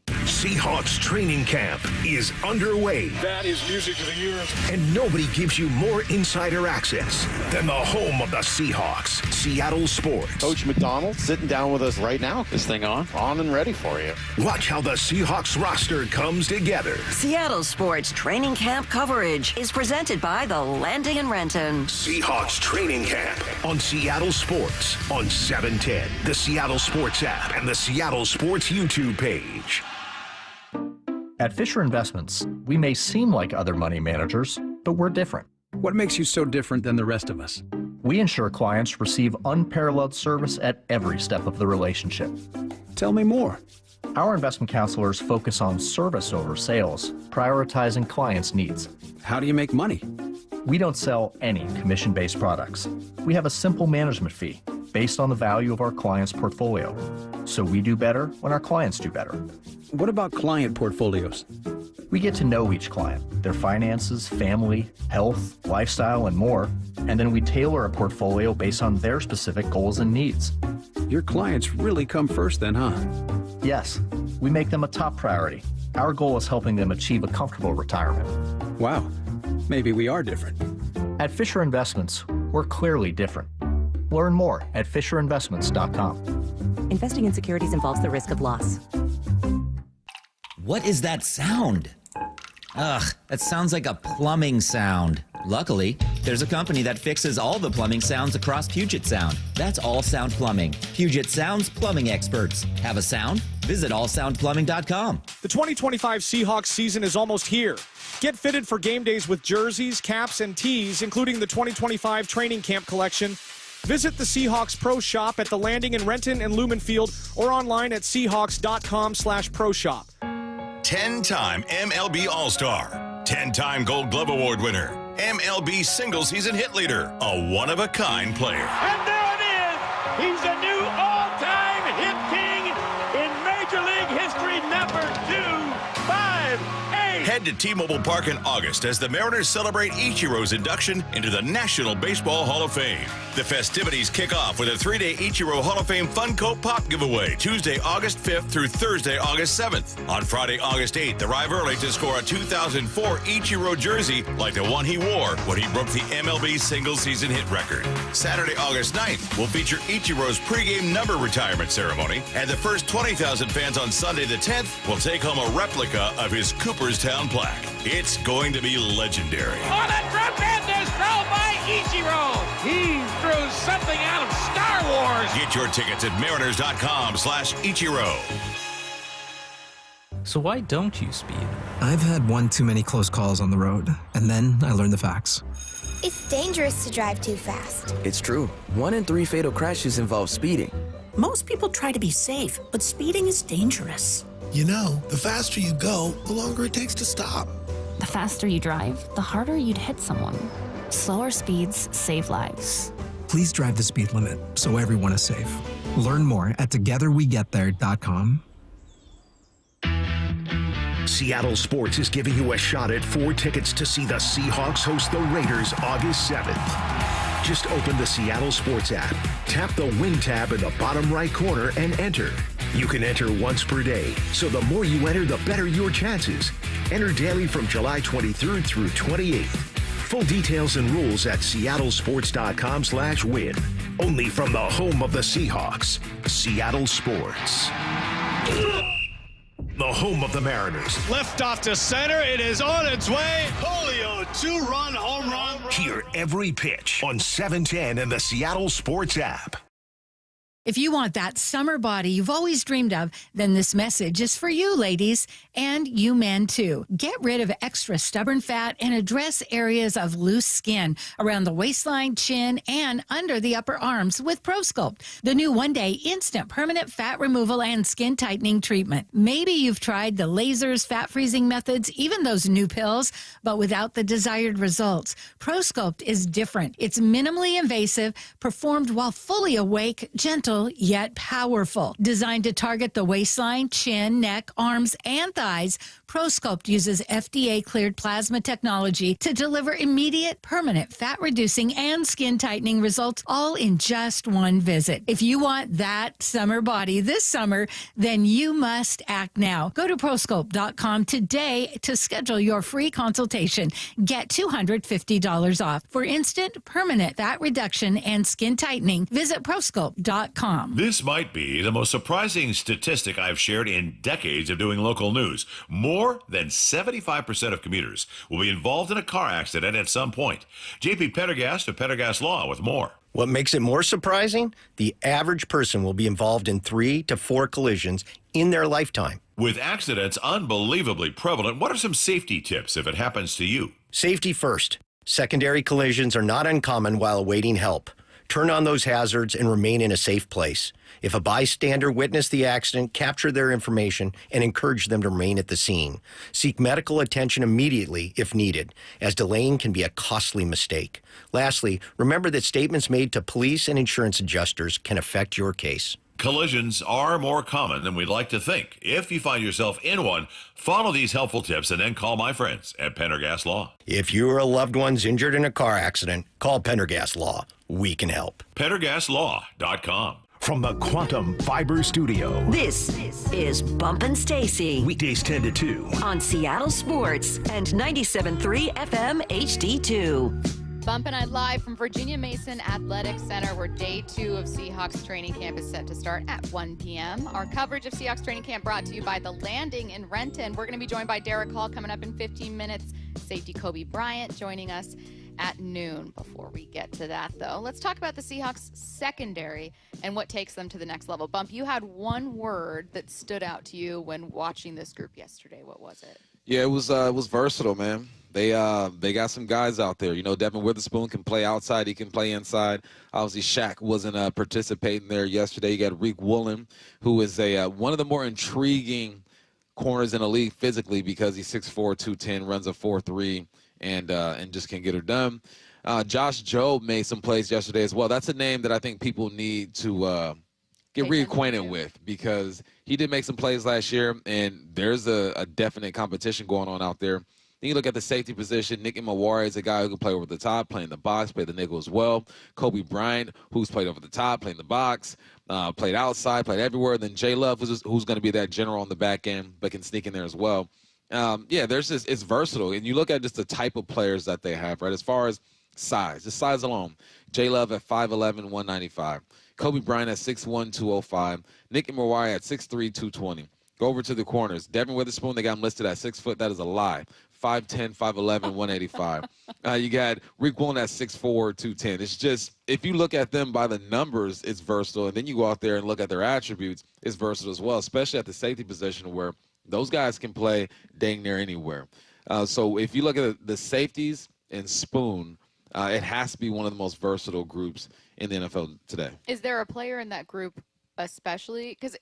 Seahawks training camp is underway. That is music to the ears. And nobody gives you more insider access than the home of the Seahawks, Seattle Sports. Coach McDonald sitting down with us right now. This thing on and ready for you. Watch how the Seahawks roster comes together. Seattle Sports training camp coverage is presented by the Landing in Renton. Seahawks training camp on Seattle Sports on 710, the Seattle Sports app, and the Seattle Sports YouTube page. At Fisher Investments, we may seem like other money managers, but we're different. What makes you so different than the rest of us? We ensure clients receive unparalleled service at every step of the relationship. Tell me more. Our investment counselors focus on service over sales, prioritizing clients' needs. How do you make money? We don't sell any commission-based products. We have a simple management fee based on the value of our client's portfolio. So we do better when our clients do better. What about client portfolios? We get to know each client, their finances, family, health, lifestyle, and more, and then we tailor a portfolio based on their specific goals and needs. Your clients really come first then, huh? Yes, we make them a top priority. Our goal is helping them achieve a comfortable retirement. Wow, maybe we are different. At Fisher Investments, we're clearly different. Learn more at FisherInvestments.com. Investing in securities involves the risk of loss. What is that sound? Ugh, that sounds like a plumbing sound. Luckily, there's a company that fixes all the plumbing sounds across Puget Sound. That's All Sound Plumbing. Puget Sound's plumbing experts. Have a sound? Visit allsoundplumbing.com. The 2025 Seahawks season is almost here. Get fitted for game days with jerseys, caps, and tees, including the 2025 training camp collection. Visit the Seahawks Pro Shop at the Landing in Renton and Lumen Field or online at seahawks.com/pro shop. 10-time MLB All-Star, 10-time Gold Glove Award winner, MLB single-season hit leader, a one-of-a-kind player. And there it is! He's a new all-time hit king in Major League history, number 258. Head to T-Mobile Park in August as the Mariners celebrate Ichiro's induction into the National Baseball Hall of Fame. The festivities kick off with a 3-day Ichiro Hall of Fame Funko Pop giveaway, Tuesday, August 5th through Thursday, August 7th. On Friday, August 8th, arrive early to score a 2004 Ichiro jersey like the one he wore when he broke the MLB single-season hit record. Saturday, August 9th will feature Ichiro's pregame number retirement ceremony, and the first 20,000 fans on Sunday the 10th will take home a replica of his Cooperstown plaque. It's going to be legendary. On a tremendous throw by Ichiro. He threw something out of Star Wars. Get your tickets at mariners.com/Ichiro. So why don't you speed? I've had one too many close calls on the road, and then I learned the facts. It's dangerous to drive too fast. It's true. 1 in 3 fatal crashes involve speeding. Most people try to be safe, but speeding is dangerous. You know, the faster you go, the longer it takes to stop. The faster you drive, the harder you'd hit someone. Slower speeds save lives. Please drive the speed limit so everyone is safe. Learn more at togetherwegetthere.com. Seattle Sports is giving you a shot at 4 tickets to see the Seahawks host the Raiders August 7th. Just open the Seattle Sports app, tap the Win tab in the bottom right corner, and enter. You can enter once per day, so the more you enter, the better your chances. Enter daily from July 23rd through 28th. Full details and rules at seattlesports.com/win. Only from the home of the Seahawks, Seattle Sports. The home of the Mariners. Left off to center. It is on its way. Julio, 2-run home run. Hear every pitch on 710 and the Seattle Sports app. If you want that summer body you've always dreamed of, then this message is for you, ladies, and you men, too. Get rid of extra stubborn fat and address areas of loose skin around the waistline, chin, and under the upper arms with ProSculpt, the new one-day instant permanent fat removal and skin tightening treatment. Maybe you've tried the lasers, fat-freezing methods, even those new pills, but without the desired results. ProSculpt is different. It's minimally invasive, performed while fully awake, gentle, yet powerful. Designed to target the waistline, chin, neck, arms, and thighs, ProSculpt uses FDA-cleared plasma technology to deliver immediate, permanent fat-reducing and skin-tightening results, all in just one visit. If you want that summer body this summer, then you must act now. Go to ProSculpt.com today to schedule your free consultation. Get $250 off. For instant, permanent fat reduction and skin tightening, visit ProSculpt.com. This might be the most surprising statistic I've shared in decades of doing local news. More than 75% of commuters will be involved in a car accident at some point. JP Pendergast of Pendergast Law with more. What makes it more surprising? The average person will be involved in 3 to 4 collisions in their lifetime. With accidents unbelievably prevalent, what are some safety tips if it happens to you? Safety first. Secondary collisions are not uncommon while awaiting help. Turn on those hazards and remain in a safe place. If a bystander witnessed the accident, capture their information and encourage them to remain at the scene. Seek medical attention immediately if needed, as delaying can be a costly mistake. Lastly, remember that statements made to police and insurance adjusters can affect your case. Collisions are more common than we'd like to think. If you find yourself in one, follow these helpful tips and then call my friends at Pendergast Law. If you or a loved one's injured in a car accident, call Pendergast Law. We can help. PendergastLaw.com. from the Quantum Fiber Studio. This is Bumpin' Stacy Weekdays 10 to 2 on Seattle Sports and 97.3 FM HD2. Bumpin' I live from Virginia Mason Athletic Center, where day 2 of Seahawks training camp is set to start at 1 p.m. Our coverage of Seahawks training camp brought to you by The Landing in Renton. We're going to be joined by Derick Hall coming up in 15 minutes. Safety Coby Bryant joining us at noon. Before we get to that, though, let's talk about the Seahawks secondary and what takes them to the next level. Bump, you had one word that stood out to you when watching this group yesterday. What was it? Yeah, it was versatile, man. They got some guys out there. You know, Devin Witherspoon can play outside. He can play inside. Obviously, Shaq wasn't participating there yesterday. You got Reek Woolen, who is one of the more intriguing corners in the league physically because he's 6'4", 210, runs a 4.3, and just can't get her done. Josh Jobe made some plays yesterday as well. That's a name that I think people need to get reacquainted with because he did make some plays last year, and there's a definite competition going on out there. Then you look at the safety position. Nick Imawari is a guy who can play over the top, play in the box, play the nickel as well. Coby Bryant, who's played over the top, played in the box, played outside, played everywhere. Then Jay Love, who's going to be that general on the back end, but can sneak in there as well. It's versatile. And you look at just the type of players that they have, right? As far as size, just size alone. Jay Love at 5'11", 195. Coby Bryant at 6'1", 205. Nick Imawari at 6'3", 220. Go over to the corners. Devin Witherspoon, they got him listed at 6 foot. That is a lie. 5'10", 5'11", 185. You got Reek Woolen at 6'4", 210. It's just, if you look at them by the numbers, it's versatile. And then you go out there and look at their attributes, it's versatile as well, especially at the safety position where those guys can play dang near anywhere. So if you look at the safeties and Spoon, it has to be one of the most versatile groups in the NFL today. Is there a player in that group especially? Because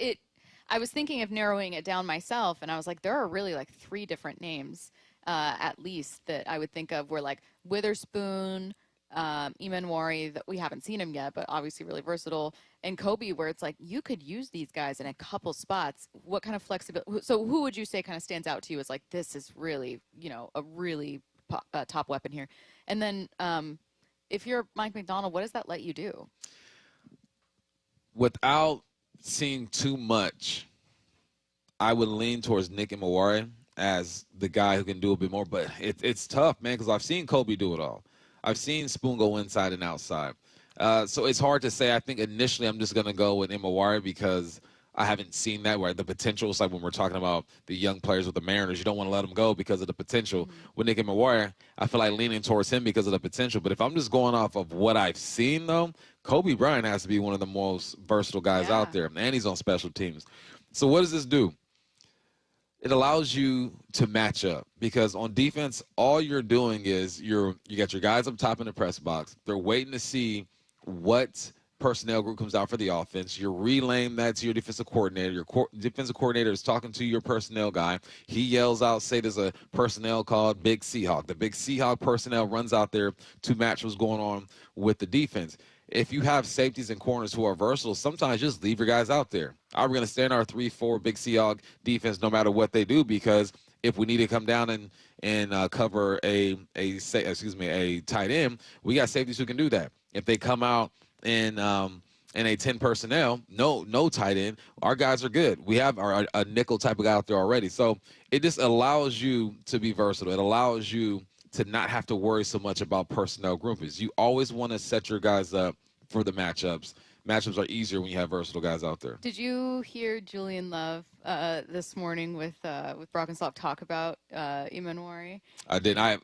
I was thinking of narrowing it down myself, and I was like, there are really like 3 different names at least that I would think of where like Witherspoon, Imawari, that we haven't seen him yet, but obviously really versatile, and Coby, where it's like you could use these guys in a couple spots. What kind of flexibility? So who would you say kind of stands out to you as like, this is really, a really top weapon here? And then if you're Mike McDonald, what does that let you do? Without seeing too much, I would lean towards Nick Imawari as the guy who can do a bit more. But it's tough, man, because I've seen Coby do it all. I've seen Spoon go inside and outside. So it's hard to say. I think initially I'm just going to go with Imawari because I haven't seen that, where the potential is like when we're talking about the young players with the Mariners, you don't want to let them go because of the potential. With Nick Imawari, I feel like leaning towards him because of the potential. But if I'm just going off of what I've seen, though, Coby Bryant has to be one of the most versatile guys out there, and he's on special teams. So what does this do? It allows you to match up because on defense, all you're doing is you got your guys up top in the press box. They're waiting to see what personnel group comes out for the offense. You're relaying that to your defensive coordinator. Your defensive coordinator is talking to your personnel guy. He yells out, say there's a personnel called Big Seahawk. The Big Seahawk personnel runs out there to match what's going on with the defense. If you have safeties and corners who are versatile, sometimes just leave your guys out there. We're going to stand our 3-4 Big Seahawk defense no matter what they do, because if we need to come down and cover a tight end, we got safeties who can do that. If they come out in a 10 personnel, no tight end, our guys are good. We have a nickel type of guy out there already. So it just allows you to be versatile. It allows you to not have to worry so much about personnel groupings. You always want to set your guys up for the matchups. Matchups are easier when you have versatile guys out there. Did you hear Julian Love this morning with Brock and Slop talk about Imawari? I did. I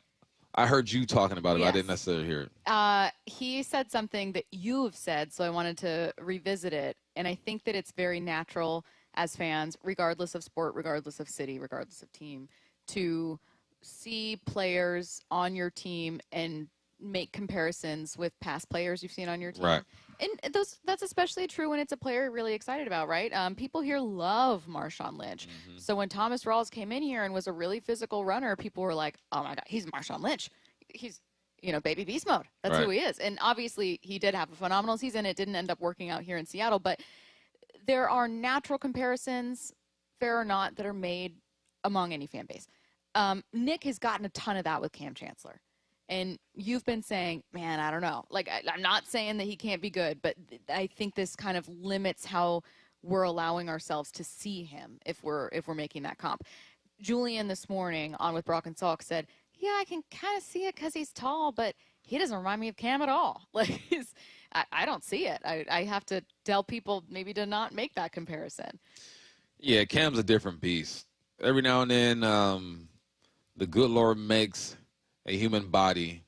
heard you talking about it. Yes. But I didn't necessarily hear it. He said something that you have said, so I wanted to revisit it. And I think that it's very natural as fans, regardless of sport, regardless of city, regardless of team, to see players on your team and make comparisons with past players you've seen on your team. Right. And that's especially true when it's a player you're really excited about, right? People here love Marshawn Lynch. Mm-hmm. So when Thomas Rawls came in here and was a really physical runner, people were like, oh, my God, he's Marshawn Lynch. He's, baby beast mode. That's who he is. And obviously he did have a phenomenal season. It didn't end up working out here in Seattle. But there are natural comparisons, fair or not, that are made among any fan base. Nick has gotten a ton of that with Cam Chancellor. And you've been saying, man, I don't know. Like, I'm not saying that he can't be good, but I think this kind of limits how we're allowing ourselves to see him if we're making that comp. Julian this morning on with Brock and Salk said, yeah, I can kind of see it because he's tall, but he doesn't remind me of Cam at all. Like, I don't see it. I have to tell people maybe to not make that comparison. Yeah, Cam's a different beast. Every now and then, the good Lord makes a human body,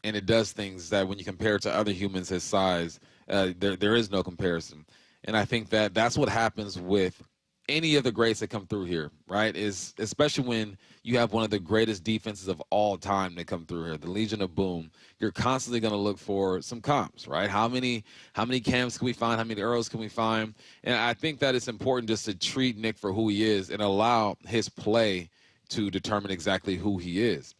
and it does things that when you compare it to other humans his size, there is no comparison. And I think that that's what happens with any of the greats that come through here, right? Is especially when you have one of the greatest defenses of all time that come through here, the Legion of Boom. You're constantly going to look for some comps, right? How many Cams can we find? How many Earls can we find? And I think that it's important just to treat Nick for who he is and allow his play to determine exactly who he is.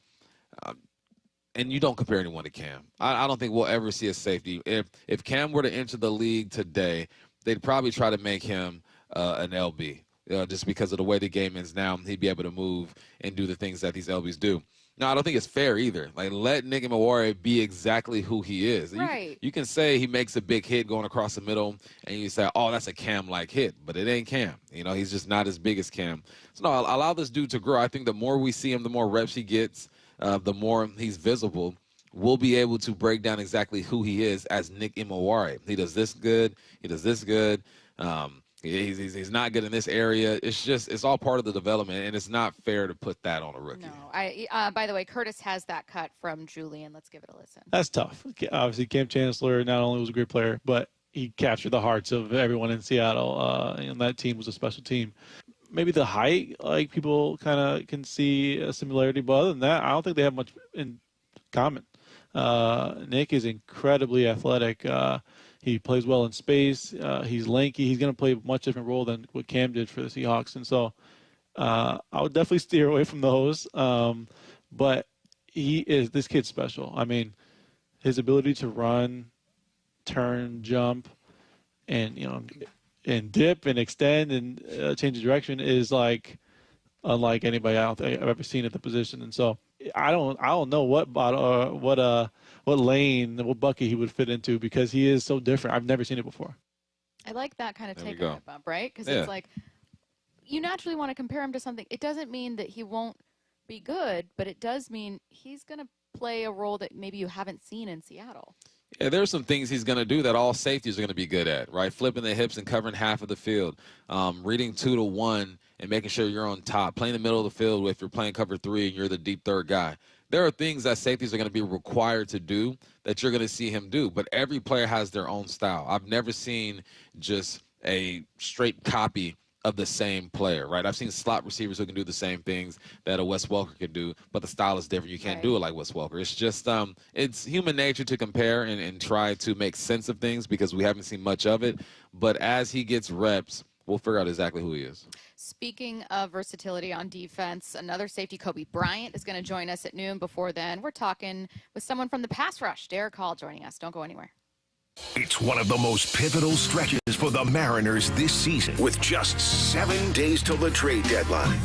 And you don't compare anyone to Cam. I don't think we'll ever see a safety. If Cam were to enter the league today, they'd probably try to make him an LB. Just because of the way the game is now, he'd be able to move and do the things that these LBs do. No, I don't think it's fair either. Like, let Nick Imawari be exactly who he is. Right. You can say he makes a big hit going across the middle, and you say, oh, that's a Cam-like hit, but it ain't Cam. You know, he's just not as big as Cam. So, no, allow this dude to grow. I think the more we see him, the more reps he gets, the more he's visible. We'll be able to break down exactly who he is as Nick Imawari. He does this good. He does this good. He's not good in this area. It's all part of the development, and it's not fair to put that on a rookie. No, by the way, Curtis has that cut from Julian. Let's give it a listen. That's tough. Obviously, Cam Chancellor not only was a great player, but he captured the hearts of everyone in Seattle, and that team was a special team. Maybe the height, like, people kind of can see a similarity, but other than that, I don't think they have much in common. Nick is incredibly athletic. He plays well in space. He's lanky. He's going to play a much different role than what Cam did for the Seahawks. And so I would definitely steer away from those. But this kid's special. I mean, his ability to run, turn, jump, and dip and extend and change of direction is like unlike anybody I've ever seen at the position. And so I don't know what lane, what bucket he would fit into because he is so different. I've never seen it before. I like that kind of take on it, bump, right? Because it's like you naturally want to compare him to something. It doesn't mean that he won't be good, but it does mean he's going to play a role that maybe you haven't seen in Seattle. Yeah, there's some things he's going to do that all safeties are going to be good at, right? Flipping the hips and covering half of the field, reading 2-to-1 and making sure you're on top, playing the middle of the field if you're playing cover 3 and you're the deep third guy. There are things that safeties are going to be required to do that you're going to see him do, but every player has their own style. I've never seen just a straight copy of the same player, right? I've seen slot receivers who can do the same things that a Wes Welker can do, but the style is different. You can't do it like Wes Welker. It's just, it's human nature to compare and try to make sense of things because we haven't seen much of it. But as he gets reps, we'll figure out exactly who he is. Speaking of versatility on defense, another safety, Coby Bryant, is going to join us at noon. Before then, we're talking with someone from the pass rush, Derick Hall, joining us. Don't go anywhere. It's one of the most pivotal stretches for the Mariners this season, with just 7 days till the trade deadline.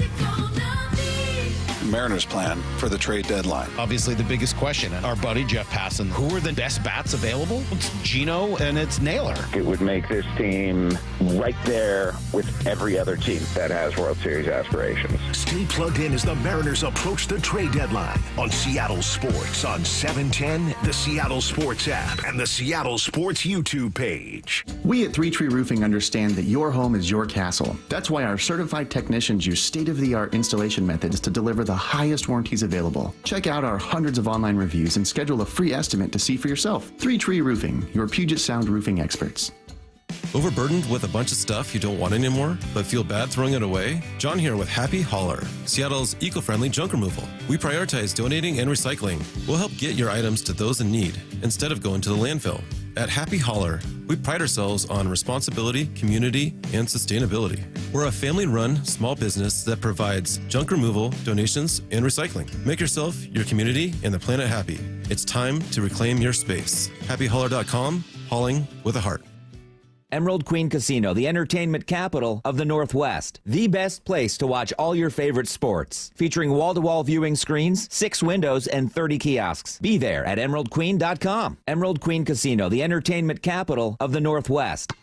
Mariners plan for the trade deadline. Obviously, the biggest question, our buddy Jeff Passan, who are the best bats available? It's Gino and it's Naylor. It would make this team right there with every other team that has World Series aspirations. Stay plugged in as the Mariners approach the trade deadline on Seattle Sports on 710, the Seattle Sports app, and the Seattle Sports YouTube page. We at 3 Tree Roofing understand that your home is your castle. That's why our certified technicians use state-of-the-art installation methods to deliver the highest warranties available. Check out our hundreds of online reviews and schedule a free estimate to see for yourself. 3 Tree Roofing, your Puget Sound roofing experts. Overburdened with a bunch of stuff you don't want anymore, but feel bad throwing it away? John here with Happy Hauler, Seattle's eco-friendly junk removal. We prioritize donating and recycling. We'll help get your items to those in need instead of going to the landfill. At Happy Hauler, we pride ourselves on responsibility, community, and sustainability. We're a family-run small business that provides junk removal, donations, and recycling. Make yourself, your community, and the planet happy. It's time to reclaim your space. HappyHauler.com, hauling with a heart. Emerald Queen Casino, the entertainment capital of the Northwest. The best place to watch all your favorite sports. Featuring wall-to-wall viewing screens, 6 windows, and 30 kiosks. Be there at emeraldqueen.com. Emerald Queen Casino, the entertainment capital of the Northwest.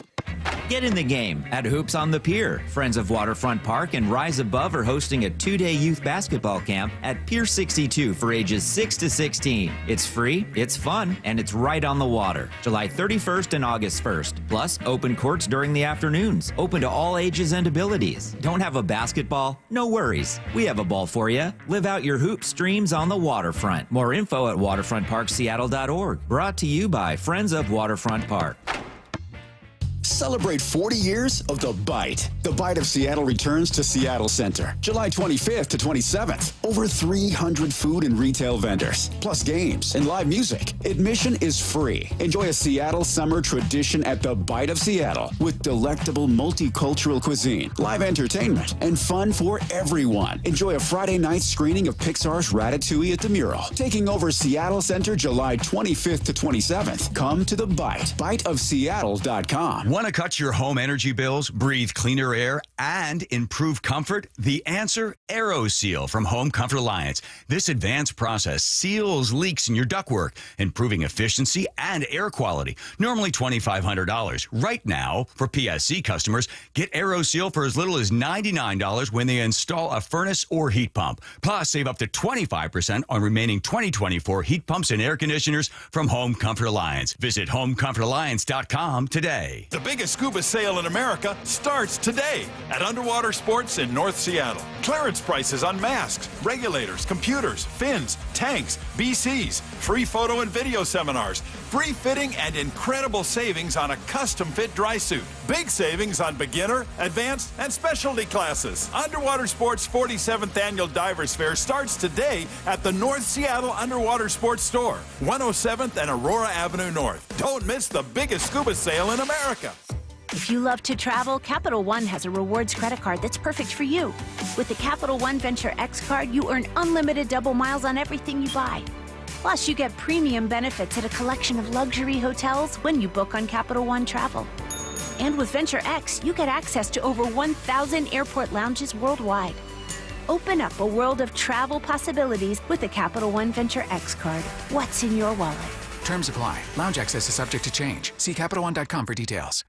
Get in the game at Hoops on the Pier. Friends of Waterfront Park and Rise Above are hosting a 2-day youth basketball camp at Pier 62 for ages 6 to 16. It's free, it's fun, and it's right on the water. July 31st and August 1st. Plus, open courts during the afternoons. Open to all ages and abilities. Don't have a basketball? No worries. We have a ball for you. Live out your hoops dreams on the waterfront. More info at waterfrontparkseattle.org. Brought to you by Friends of Waterfront Park. Celebrate 40 years of The Bite. The Bite of Seattle returns to Seattle Center, July 25th to 27th. Over 300 food and retail vendors, plus games and live music. Admission is free. Enjoy a Seattle summer tradition at The Bite of Seattle with delectable multicultural cuisine, live entertainment, and fun for everyone. Enjoy a Friday night screening of Pixar's Ratatouille at the Mural. Taking over Seattle Center July 25th to 27th. Come to The Bite, biteofseattle.com. Want to cut your home energy bills, breathe cleaner air, and improve comfort? The answer, AeroSeal from Home Comfort Alliance. This advanced process seals leaks in your ductwork, improving efficiency and air quality. Normally $2,500. Right now, for PSC customers, get AeroSeal for as little as $99 when they install a furnace or heat pump. Plus, save up to 25% on remaining 2024 heat pumps and air conditioners from Home Comfort Alliance. Visit homecomfortalliance.com today. The biggest scuba sale in America starts today at Underwater Sports in North Seattle. Clearance prices on masks, regulators, computers, fins, tanks, BCs, free photo and video seminars, free fitting, and incredible savings on a custom fit dry suit. Big savings on beginner, advanced, and specialty classes. Underwater Sports 47th Annual Divers Fair starts today at the North Seattle Underwater Sports Store, 107th and Aurora Avenue North. Don't miss the biggest scuba sale in America. If you love to travel, Capital One has a rewards credit card that's perfect for you. With the Capital One Venture X card, you earn unlimited double miles on everything you buy. Plus, you get premium benefits at a collection of luxury hotels when you book on Capital One Travel. And with Venture X, you get access to over 1,000 airport lounges worldwide. Open up a world of travel possibilities with the Capital One Venture X card. What's in your wallet? Terms apply. Lounge access is subject to change. See CapitalOne.com for details.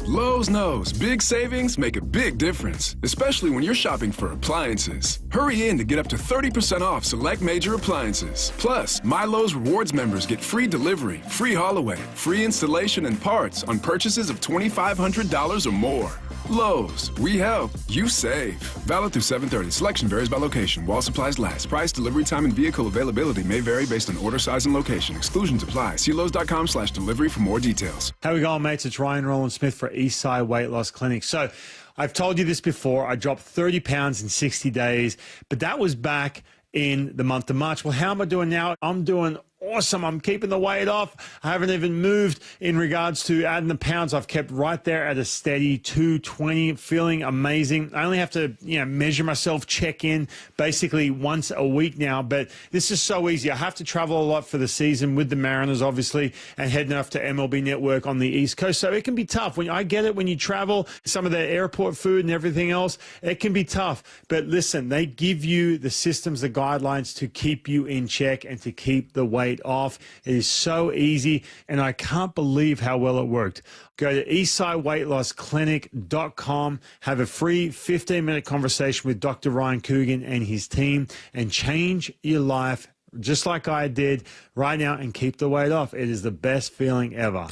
Lowe's knows big savings make a big difference, especially when you're shopping for appliances. Hurry in to get up to 30% off select major appliances. Plus, My Lowe's Rewards members get free delivery, free haul away, free installation and parts on purchases of $2,500 or more. Lowe's, we help, you save. Valid through 7/30. Selection varies by location. While supplies last. Price, delivery time, and vehicle availability may vary based on order size and location. Exclusions apply. See Lowes.com/delivery for more details. How we going, mates? It's Ryan Rowland-Smith for Eastside Weight Loss Clinic. So I've told you this before. I dropped 30 pounds in 60 days, but that was back in the month of March. Well, how am I doing now? I'm doing awesome. I'm keeping the weight off. I haven't even moved in regards to adding the pounds. I've kept right there at a steady 220, feeling amazing. I only have to, measure myself, check in basically once a week now, but this is so easy. I have to travel a lot for the season with the Mariners, obviously, and heading off to MLB Network on the East Coast. So it can be tough. When I get it, when you travel, some of the airport food and everything else, it can be tough. But listen, they give you the systems, the guidelines to keep you in check and to keep the weight off. It is so easy, and I can't believe how well it worked. Go to eastsideweightlossclinic.com, have a free 15-minute conversation with Dr. Ryan Coogan and his team, and change your life just like I did right now and keep the weight off. It is the best feeling ever.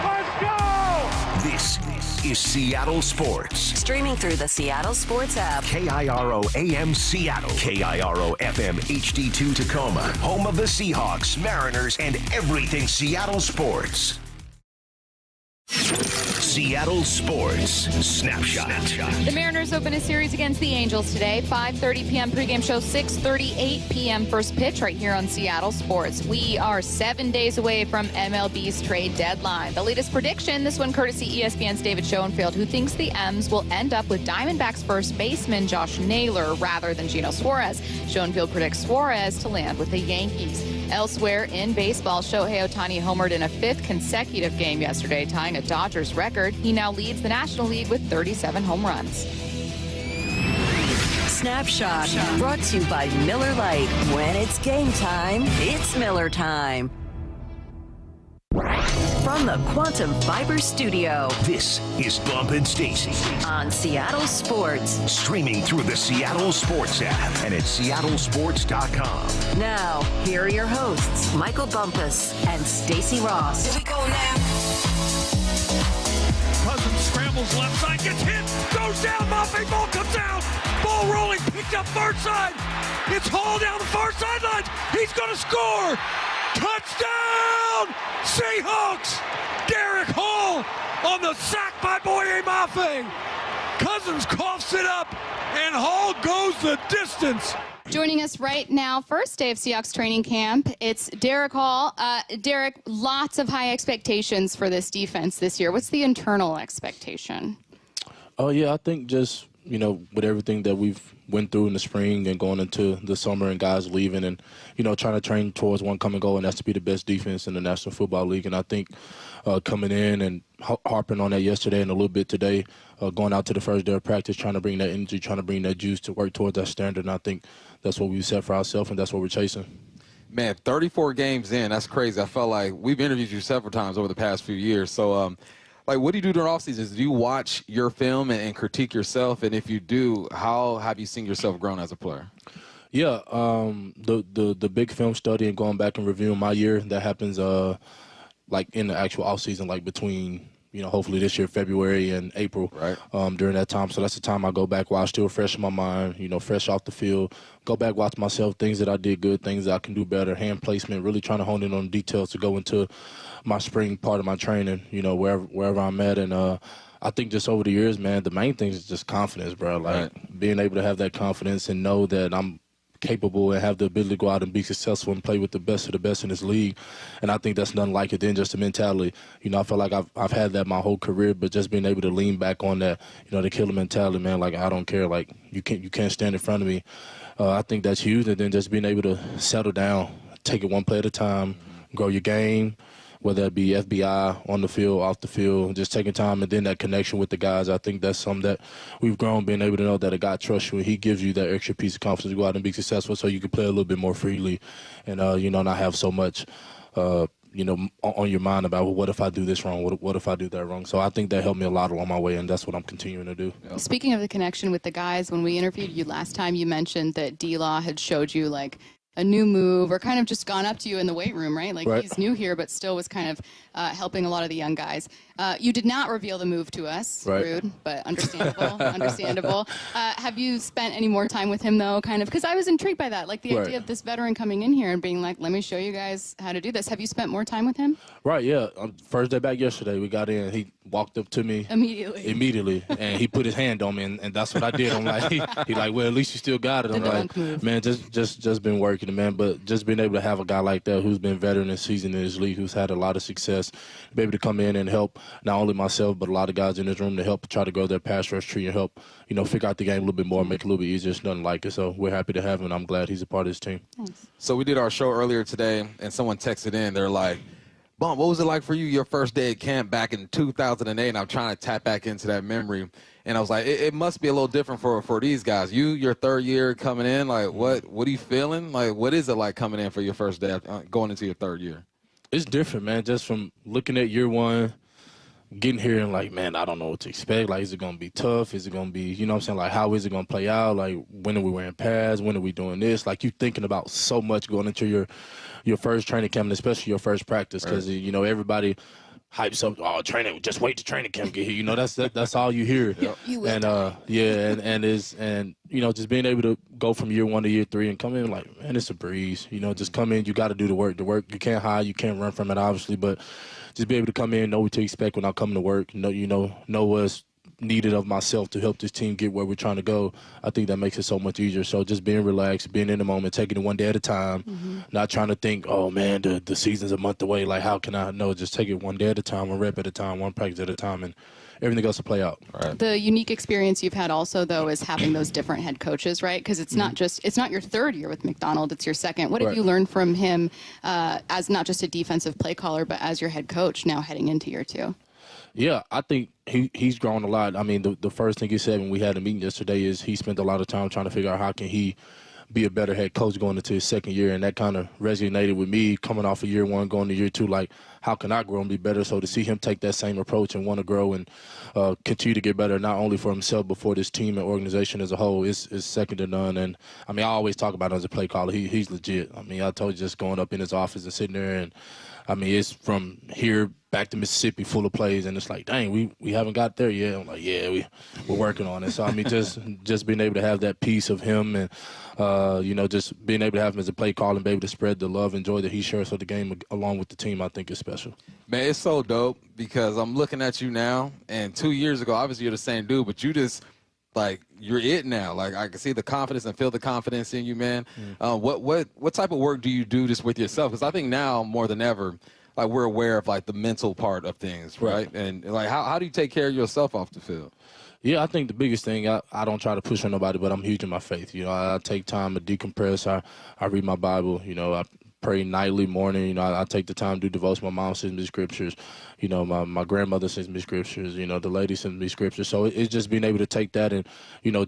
Let's go! This is Seattle Sports. Streaming through the Seattle Sports app. KIRO AM Seattle. KIRO FM HD2 Tacoma. Home of the Seahawks, Mariners, and everything Seattle sports. Seattle Sports Snapshot. The Mariners open a series against the Angels today. 5:30 p.m. pregame show, 6:38 p.m. first pitch right here on Seattle Sports. We are 7 days away from MLB's trade deadline. The latest prediction, this one courtesy ESPN's David Schoenfield, who thinks the M's will end up with Diamondbacks first baseman Josh Naylor rather than Gino Suarez. Schoenfield predicts Suarez to land with the Yankees. Elsewhere in baseball, Shohei Ohtani homered in a 5th consecutive game yesterday, tying a Dodgers record. He now leads the National League with 37 home runs. Snapshot, brought to you by Miller Lite. When it's game time, it's Miller time. From the Quantum Fiber Studio, this is Bump and Stacy on Seattle Sports. Streaming through the Seattle Sports app and at seattlesports.com. Now, here are your hosts, Michael Bumpus and Stacy Ross. Here we go now. Cousins scrambles left side, gets hit, goes down, Mafe, ball comes out. Ball rolling, picked up far side. It's Hall down the far sideline. He's going to score. Touchdown! Seahawks! Derick Hall on the sack by Boye Mafe. Cousins coughs it up, and Hall goes the distance. Joining us right now, first day of Seahawks training camp, it's Derick Hall. Derick, lots of high expectations for this defense this year. What's the internal expectation? Oh, yeah, I think just, with everything that we've went through in the spring and going into the summer and guys leaving and, trying to train towards one common goal, and that's to be the best defense in the National Football League. And I think coming in and harping on that yesterday and a little bit today, going out to the first day of practice, trying to bring that energy, trying to bring that juice to work towards that standard. And I think that's what we set for ourselves, and that's what we're chasing. Man, 34 games in, that's crazy. I felt like we've interviewed you several times over the past few years. So, what do you do during off seasons? Do you watch your film and critique yourself? And if you do, how have you seen yourself grown as a player? Yeah, the big film study and going back and reviewing my year, that happens in the actual off season, between hopefully this year, February and April, right? During that time. So that's the time I go back while I'm still fresh in my mind, fresh off the field. Go back, watch myself, things that I did good, things that I can do better, hand placement, really trying to hone in on details to go into my spring part of my training, wherever I'm at. And I think just over the years, man, the main thing is just confidence, bro. Being able to have that confidence and know that I'm capable and have the ability to go out and be successful and play with the best of the best in this league. And I think that's nothing like it than just a mentality. I feel like I've had that my whole career, but just being able to lean back on that, the killer mentality, man, I don't care, you can't stand in front of me. I think that's huge. And then just being able to settle down, take it one play at a time, grow your game, whether it be FBI, on the field, off the field, just taking time, and then that connection with the guys. I think that's something that we've grown, being able to know that a guy trusts you and he gives you that extra piece of confidence to go out and be successful so you can play a little bit more freely and, not have so much, on your mind about, well, what if I do this wrong? What if I do that wrong? So I think that helped me a lot along my way, and that's what I'm continuing to do. Yep. Speaking of the connection with the guys, when we interviewed you last time, you mentioned that D-Law had showed you, a new move or kind of just gone up to you in the weight room, right? Right. He's new here, but still was kind of helping a lot of the young guys. You did not reveal the move to us. Right. Rude, but understandable. Have you spent any more time with him, though, kind of? Because I was intrigued by that, the idea of this veteran coming in here and being like, let me show you guys how to do this. Have you spent more time with him? Right, yeah. First day back yesterday, we got in. He walked up to me. Immediately. And he put his hand on me, and that's what I did. I'm like, he like, well, at least you still got it. I'm like, man, just been working, man. But just being able to have a guy like that who's been veteran and seasoned in this league, who's had a lot of success, be able to come in and help not only myself, but a lot of guys in this room to help try to grow their pass rush tree and help, figure out the game a little bit more, make it a little bit easier. It's nothing like it. So we're happy to have him, and I'm glad he's a part of this team. Thanks. So we did our show earlier today, and someone texted in. They're like, Bump, what was it like for you your first day at camp back in 2008? And I'm trying to tap back into that memory. And I was like, it must be a little different for these guys. Your third year coming in, what are you feeling? What is it like coming in for your first day going into your third year? It's different, man. Just from looking at year one, getting here and man, I don't know what to expect. Is it going to be tough? Is it going to be, how is it going to play out? When are we wearing pads? When are we doing this? You thinking about so much going into your first training camp, and especially your first practice, because, everybody hypes up. Oh, training! Just wait till training camp get here. You know, that's all you hear. And just being able to go from year 1 to year 3 and come in like, man, it's a breeze. You know, just come in. You got to do the work. The work you can't hide. You can't run from it, obviously, but just be able to come in, know what to expect when I come to work. Know what's needed of myself to help this team get where we're trying to go. I think that makes it so much easier. So just being relaxed, being in the moment, taking it one day at a time, not trying to think, oh man, the season's a month away. Like, how can I know? Just take it one day at a time, one rep at a time, one practice at a time, and everything else will play out. Right. The unique experience you've had also, though, is having those different head coaches, right? Because it's not your third year with McDonald, it's your second. What have you learned from him as not just a defensive play caller, but as your head coach now heading into year 2? Yeah, I think he's grown a lot. I mean, the first thing he said when we had a meeting yesterday is he spent a lot of time trying to figure out how can he be a better head coach going into his second year, and that kind of resonated with me coming off of year 1, going to year 2, like, how can I grow and be better? So to see him take that same approach and want to grow and continue to get better, not only for himself, but for this team and organization as a whole, is second to none. And, I mean, I always talk about him as a play caller. He's legit. I mean, I told you, just going up in his office and sitting there, and, I mean, it's from here back to Mississippi full of plays, and it's like, dang, we haven't got there yet. I'm like, yeah, we're working on it. So, I mean, just being able to have that piece of him and, just being able to have him as a play caller and be able to spread the love and joy that he shares for the game along with the team, I think is special. Man, it's so dope because I'm looking at you now, and 2 years ago, obviously you're the same dude, but you just – like, you're it now. Like, I can see the confidence and feel the confidence in you, man. What type of work do you do just with yourself? Because I think now more than ever, like, we're aware of, like, the mental part of things, right? And, like, how do you take care of yourself off the field? Yeah, I think the biggest thing, I don't try to push on nobody, but I'm huge in my faith. You know, I take time to decompress. I read my Bible. You know, I pray nightly, morning. You know, I take the time to do devotion. My mom sends me scriptures. You know, my grandmother sends me scriptures. You know, the lady sends me scriptures. So it's just being able to take that and,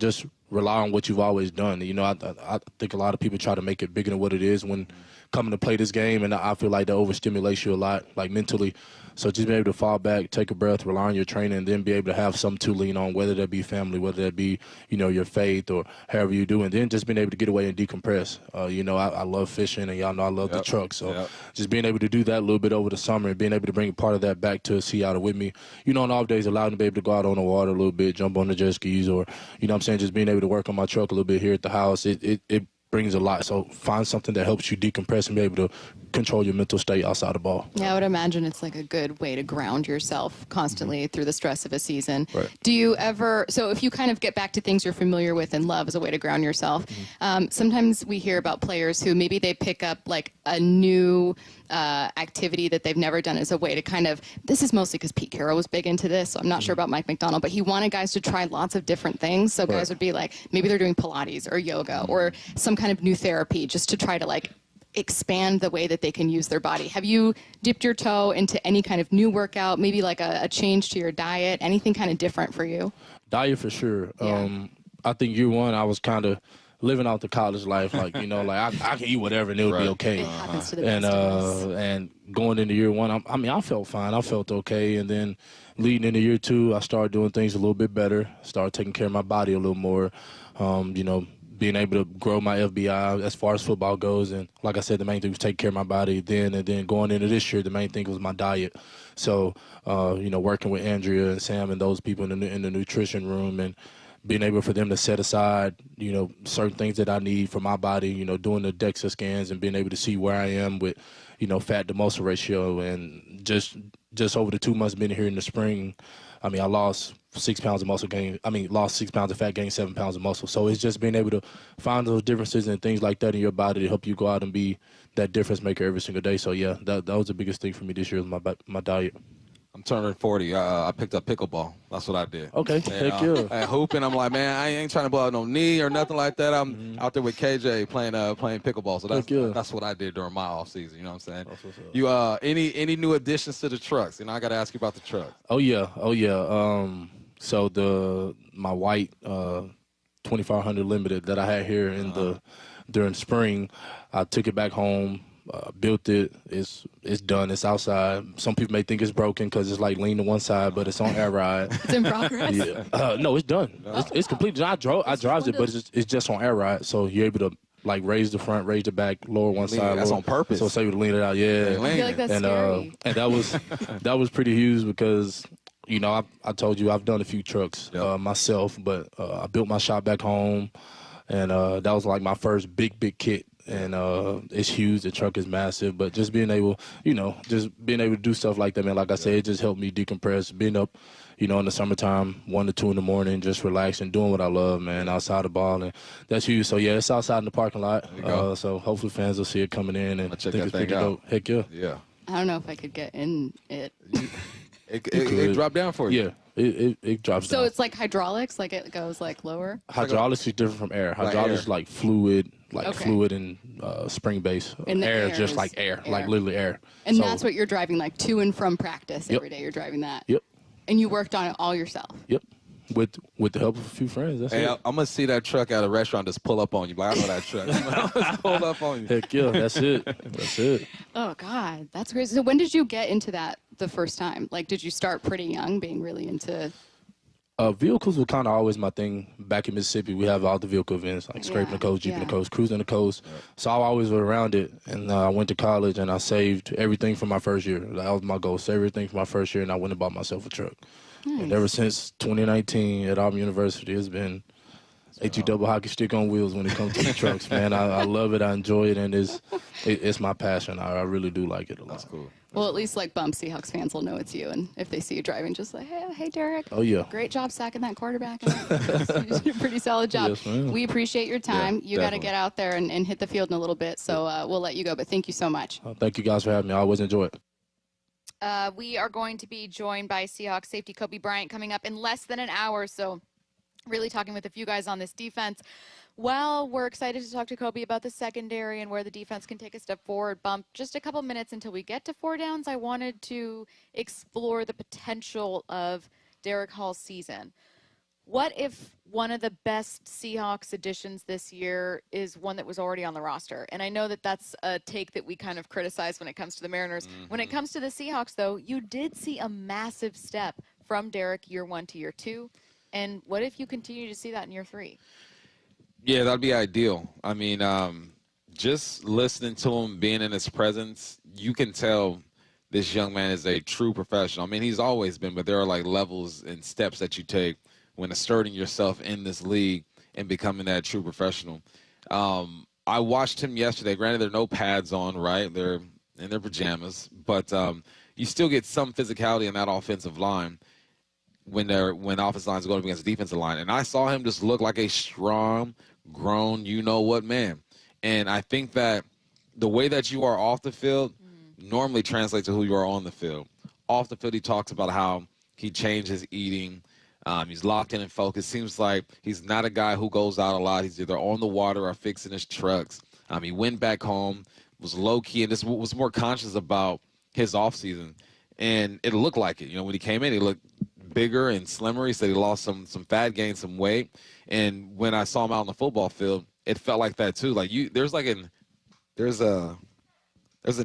just rely on what you've always done. You know, I think a lot of people try to make it bigger than what it is when coming to play this game, and I feel like that overstimulates you a lot, like mentally. So just being able to fall back, take a breath, rely on your training, and then be able to have something to lean on, whether that be family, whether that be, your faith or however you do, and then just being able to get away and decompress. I love fishing, and y'all know I love the truck. So just being able to do that a little bit over the summer and being able to bring part of that back to Seattle with me. On off days, allowing me to be able to go out on the water a little bit, jump on the jet skis, or, just being able to work on my truck a little bit here at the house. It brings a lot. So find something that helps you decompress and be able to control your mental state outside the ball. Yeah, I would imagine it's like a good way to ground yourself constantly through the stress of a season. Right. Do you ever, so if you kind of get back to things you're familiar with and love as a way to ground yourself, sometimes we hear about players who maybe they pick up like a new activity that they've never done as a way to kind of, this is mostly because Pete Carroll was big into this, so I'm not sure about Mike McDonald, but he wanted guys to try lots of different things. So guys would be like, maybe they're doing Pilates or yoga or some kind of new therapy just to try to like expand the way that they can use their body. Have you dipped your toe into any kind of new workout, maybe like a change to your diet, anything kind of different for you? Diet for sure. Yeah. I think year 1, I was kind of living out the college life, like, I can eat whatever and it'll be okay. It happens to the best of us. And going into year 1, I felt fine. I felt okay. And then leading into year 2, I started doing things a little bit better, started taking care of my body a little more, being able to grow my FBI as far as football goes. And like I said, the main thing was take care of my body then. And then going into this year, the main thing was my diet. So, working with Andrea and Sam and those people in the nutrition room and being able for them to set aside, certain things that I need for my body, doing the DEXA scans and being able to see where I am with, fat to muscle ratio. And just over the 2 months being here in the spring, I lost 6 pounds of muscle gain. Lost 6 pounds of fat, gained 7 pounds of muscle. So it's just being able to find those differences and things like that in your body to help you go out and be that difference maker every single day. So, yeah, that was the biggest thing for me this year was my diet. I'm turning 40. I picked up pickleball. That's what I did. Okay, heck yeah. I hoop, and I'm like, man, I ain't trying to blow out no knee or nothing like that. I'm out there with KJ playing pickleball. So that's what I did during my off season. You know what I'm saying? You any new additions to the trucks? I got to ask you about the trucks. Oh yeah. So my white 2500 Limited that I had here during spring, I took it back home. Built it. It's done. It's outside. Some people may think it's broken because it's like lean to one side, but it's on air ride. It's in progress. Yeah. No, it's done. It's complete. I drive it, but it's just on air ride. So you're able to like raise the front, raise the back, lower one side. That's lower. on purpose. So say you lean it out, yeah. I feel like that's scary. And that was pretty huge because, you know, I told you I've done a few trucks myself, but I built my shop back home, and that was like my first big kit. And it's huge. The truck is massive, but just being able, you know, to do stuff like that, man. Like I said, it just helped me decompress. Being up, you know, in the summertime, 1 to 2 in the morning, just relaxing, doing what I love, man, outside the ball, and that's huge. So yeah, it's outside in the parking lot. So hopefully fans will see it coming in and think it's pretty dope. Heck yeah. Yeah. I don't know if I could get in it. It dropped down for you. Yeah, it drops down. So it's like hydraulics, like it goes like lower? Hydraulics is different from air. Hydraulics is like fluid, fluid and spring base. And the air air is just is like air, like literally air. And So- that's what you're driving like to and from practice every day. You're driving that. Yep. And you worked on it all yourself. Yep. With the help of a few friends. That's Hey, it. I'm gonna see that truck at a restaurant just pull up on you. Like, I know that truck. Just pull up on you. Heck yeah, that's it. That's it. Oh God, that's crazy. So when did you get into that the first time? Like, did you start pretty young, being really into? Vehicles were kind of always my thing. Back in Mississippi, we have all the vehicle events, like scraping the coast, jeeping the coast, cruising the coast. So I always was around it. And I went to college, and I saved everything from my first year. That was my goal, save everything from my first year, and I went and bought myself a truck. And ever since 2019 at Auburn University, it's been HE double hockey stick on wheels when it comes to the trucks, man. I love it. I enjoy it, and it's my passion. I really do like it a lot. That's cool. Well, at least like bump Seahawks fans will know it's you, and if they see you driving, just like, hey, Derick. Oh yeah. Great job sacking that quarterback. You did a pretty solid job. Yes, ma'am. We appreciate your time. Yeah, you got to definitely. get out there and hit the field in a little bit, so we'll let you go. But thank you so much. Thank you guys for having me. I always enjoy it. We are going to be joined by Seahawks safety Coby Bryant coming up in less than an hour. So really talking with a few guys on this defense. Well, we're excited to talk to Coby about the secondary and where the defense can take a step forward. Bump just a couple minutes until we get to 4 downs. I wanted to explore the potential of Derick Hall's season. What if one of the best Seahawks additions this year is one that was already on the roster? And I know that that's a take that we kind of criticize when it comes to the Mariners. When it comes to the Seahawks, though, you did see a massive step from Derick year 1 to year 2. And what if you continue to see that in year 3? Yeah, that'd be ideal. I mean, just listening to him, being in his presence, you can tell this young man is a true professional. I mean, he's always been, but there are like levels and steps that you take when asserting yourself in this league and becoming that true professional. I watched him yesterday. Granted, there are no pads on, right? They're in their pajamas, but you still get some physicality in that offensive line when the offensive lines are going up against the defensive line. And I saw him just look like a strong, grown, you-know-what man. And I think that the way that you are off the field normally translates to who you are on the field. Off the field, he talks about how he changed his eating. He's locked in and focused. Seems like he's not a guy who goes out a lot. He's either on the water or fixing his trucks. He went back home, was low-key, and just was more conscious about his offseason. And it looked like it. You know, when he came in, he looked bigger and slimmer. He said he lost some fat, gained some weight. And when I saw him out on the football field, it felt like that too. Like there's an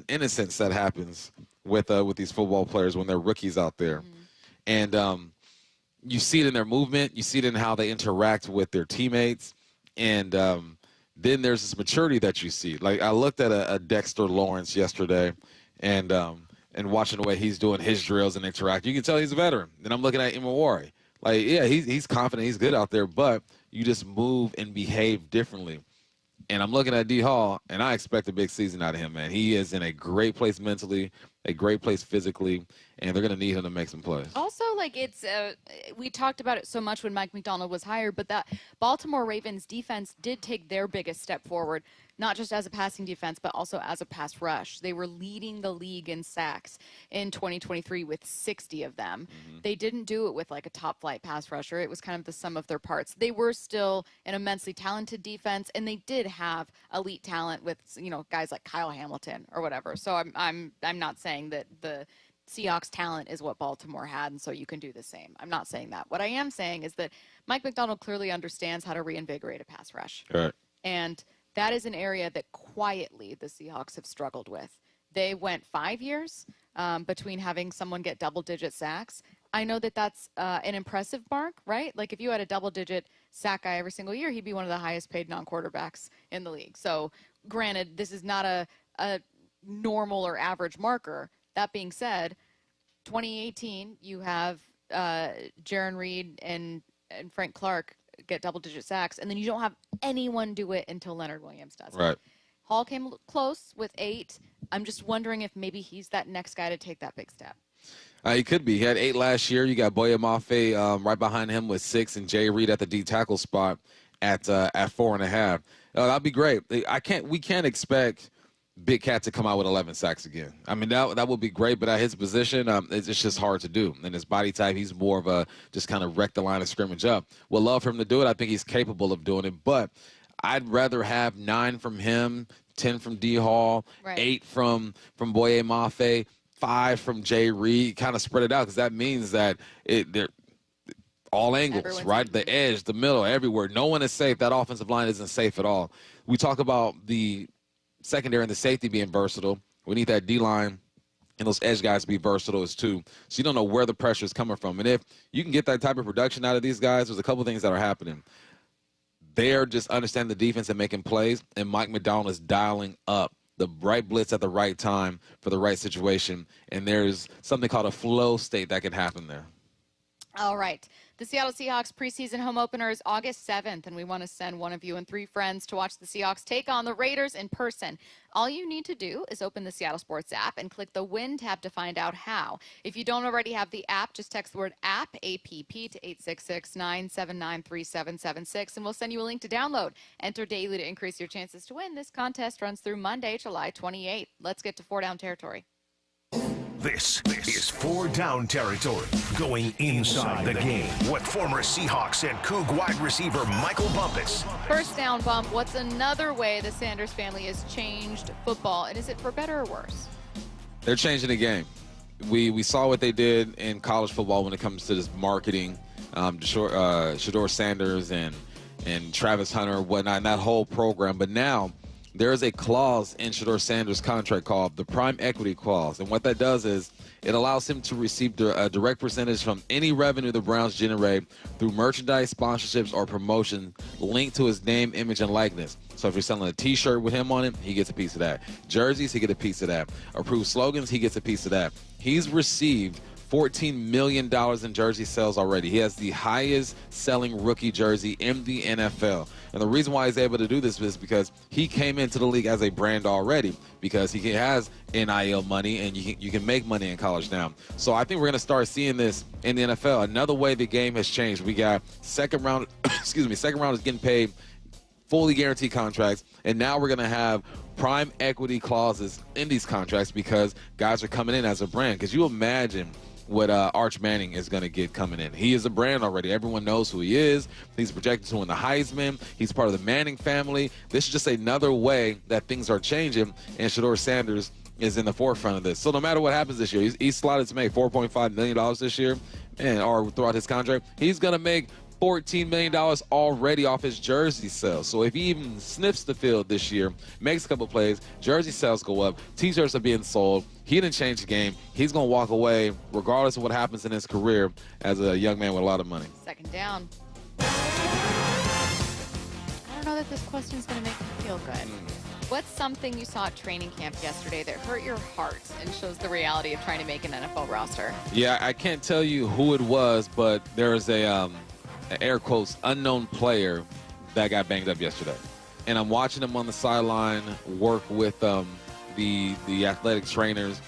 innocence that happens with these football players when they're rookies out there. And you see it in their movement. You see it in how they interact with their teammates. And then there's this maturity that you see. Like I looked at a Dexter Lawrence yesterday and watching the way he's doing his drills and interact. You can tell he's a veteran. Then I'm looking at Imawari. Like, yeah, he's confident. He's good out there. But you just move and behave differently. And I'm looking at D. Hall, and I expect a big season out of him, man. He is in a great place mentally, a great place physically, and they're going to need him to make some plays. Also, like we talked about it so much when Mike McDonald was hired, but that Baltimore Ravens defense did take their biggest step forward, not just as a passing defense, but also as a pass rush. They were leading the league in sacks in 2023 with 60 of them. They didn't do it with like a top-flight pass rusher. It was kind of the sum of their parts. They were still an immensely talented defense, and they did have elite talent with, guys like Kyle Hamilton or whatever. So I'm not saying that the Seahawks talent is what Baltimore had, and so you can do the same. I'm not saying that. What I am saying is that Mike McDonald clearly understands how to reinvigorate a pass rush. Right. And that is an area that quietly the Seahawks have struggled with. They went 5 years between having someone get double-digit sacks I know that that's an impressive mark, right? Like if you had a double-digit sack guy every single year, he'd be one of the highest-paid non-quarterbacks in the league. So, granted, this is not a normal or average marker. That being said, 2018, you have Jaron Reed and Frank Clark get double-digit sacks, and then you don't have anyone do it until Leonard Williams does. Right. Hall came close with 8. I'm just wondering if maybe he's that next guy to take that big step. He could be. He had 8 last year. You got Boye Mafe right behind him with 6, and Jay Reed at the D tackle spot at 4.5. That'd be great. We can't expect Big Cat to come out with 11 sacks again. I mean, that would be great, but at his position, it's just hard to do. And his body type, he's more of a just kind of wreck the line of scrimmage up. We'll love for him to do it. I think he's capable of doing it, but I'd rather have 9 from him, 10 from D Hall, 8 from Boye Mafe, 5 from Jay Reed, kind of spread it out, because that means that they're all angles, right? The edge, the middle, everywhere. No one is safe. That offensive line isn't safe at all. We talk about the secondary and the safety being versatile. We need that D-line and those edge guys to be versatile as too. So you don't know where the pressure is coming from. And if you can get that type of production out of these guys, there's a couple things that are happening. They're just understanding the defense and making plays, and Mike McDonald is dialing up the right blitz at the right time for the right situation, and there's something called a flow state that can happen there. All right. The Seattle Seahawks preseason home opener is August 7th, and we want to send one of you and 3 friends to watch the Seahawks take on the Raiders in person. All you need to do is open the Seattle Sports app and click the Win tab to find out how. If you don't already have the app, just text the word app, APP, to 866-979-3776, and we'll send you a link to download. Enter daily to increase your chances to win. This contest runs through Monday, July 28th. Let's get to 4 Down territory. This is 4 Down territory, going inside the game with former Seahawks and Coug wide receiver Michael Bumpus. First down, Bump. What's another way the Sanders family has changed football, and is it for better or worse? They're changing the game. We saw what they did in college football when it comes to this marketing. Shedeur Sanders and Travis Hunter and whatnot, and that whole program. But now there is a clause in Shedeur Sanders' contract called the Prime Equity Clause. And what that does is it allows him to receive a direct percentage from any revenue the Browns generate through merchandise, sponsorships, or promotion linked to his name, image, and likeness. So if you're selling a T-shirt with him on it, he gets a piece of that. Jerseys, he gets a piece of that. Approved slogans, he gets a piece of that. He's received $14 million in jersey sales already. He has the highest selling rookie jersey in the NFL. And the reason why he's able to do this is because he came into the league as a brand already, because he has NIL money, and you can make money in college now. So I think we're going to start seeing this in the NFL. Another way the game has changed. We got second round is getting paid fully guaranteed contracts, and now we're going to have prime equity clauses in these contracts because guys are coming in as a brand. Because you imagine what Arch Manning is going to get coming in. He is a brand already. Everyone knows who he is. He's projected to win the Heisman. He's part of the Manning family. This is just another way that things are changing, and Shedeur Sanders is in the forefront of this. So no matter what happens this year, he's slotted to make $4.5 million this year, or throughout his contract. He's going to make $14 million already off his jersey sales. So if he even sniffs the field this year, makes a couple plays, jersey sales go up, T-shirts are being sold, he didn't change the game. He's going to walk away regardless of what happens in his career as a young man with a lot of money. Second down. I don't know that this question is going to make you feel good. What's something you saw at training camp yesterday that hurt your heart and shows the reality of trying to make an NFL roster? Yeah, I can't tell you who it was, but there's an air quotes unknown player that got banged up yesterday, and I'm watching him on the sideline work with the athletic trainers,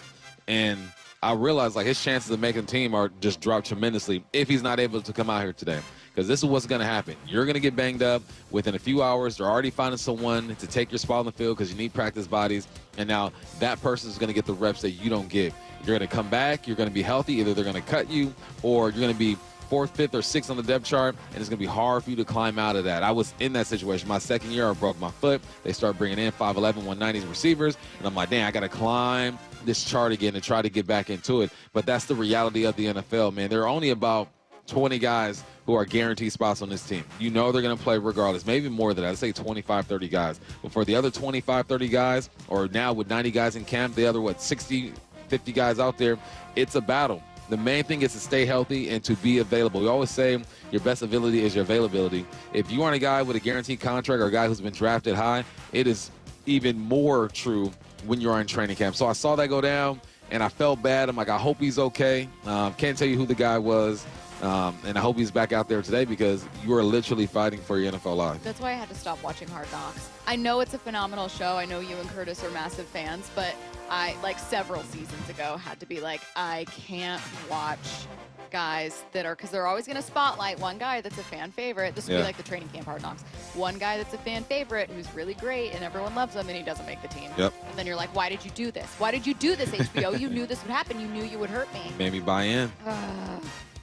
and I realized like his chances of making the team are just dropped tremendously if he's not able to come out here today. Because this is what's going to happen. You're going to get banged up within a few hours. They're already finding someone to take your spot on the field because you need practice bodies, and now that person is going to get the reps that you don't get. You're going to come back. You're going to be healthy. Either they're going to cut you, or you're going to be 4th, 5th, or 6th on the depth chart, and it's going to be hard for you to climb out of that. I was in that situation. My second year, I broke my foot. They start bringing in 5'11", 190s receivers, and I'm like, dang, I got to climb this chart again and try to get back into it. But that's the reality of the NFL, man. There are only about 20 guys who are guaranteed spots on this team. You know they're going to play regardless, maybe more than that. I'd say 25, 30 guys. But for the other 25, 30 guys, or now with 90 guys in camp, the other, 60, 50 guys out there, it's a battle. The main thing is to stay healthy and to be available. We always say your best ability is your availability. If you aren't a guy with a guaranteed contract or a guy who's been drafted high, it is even more true when you're in training camp. So I saw that go down, and I felt bad. I'm like, I hope he's okay. Can't tell you who the guy was. And I hope he's back out there today because you are literally fighting for your NFL life. That's why I had to stop watching Hard Knocks. I know it's a phenomenal show. I know you and Curtis are massive fans, but I, like several seasons ago, had to be like, I can't watch guys that are, because they're always going to spotlight one guy that's a fan favorite. This would be like the training camp Hard Knocks. One guy that's a fan favorite who's really great and everyone loves him and he doesn't make the team. Yep. And then you're like, why did you do this? Why did you do this, HBO? You knew this would happen. You knew you would hurt me. Made me buy in.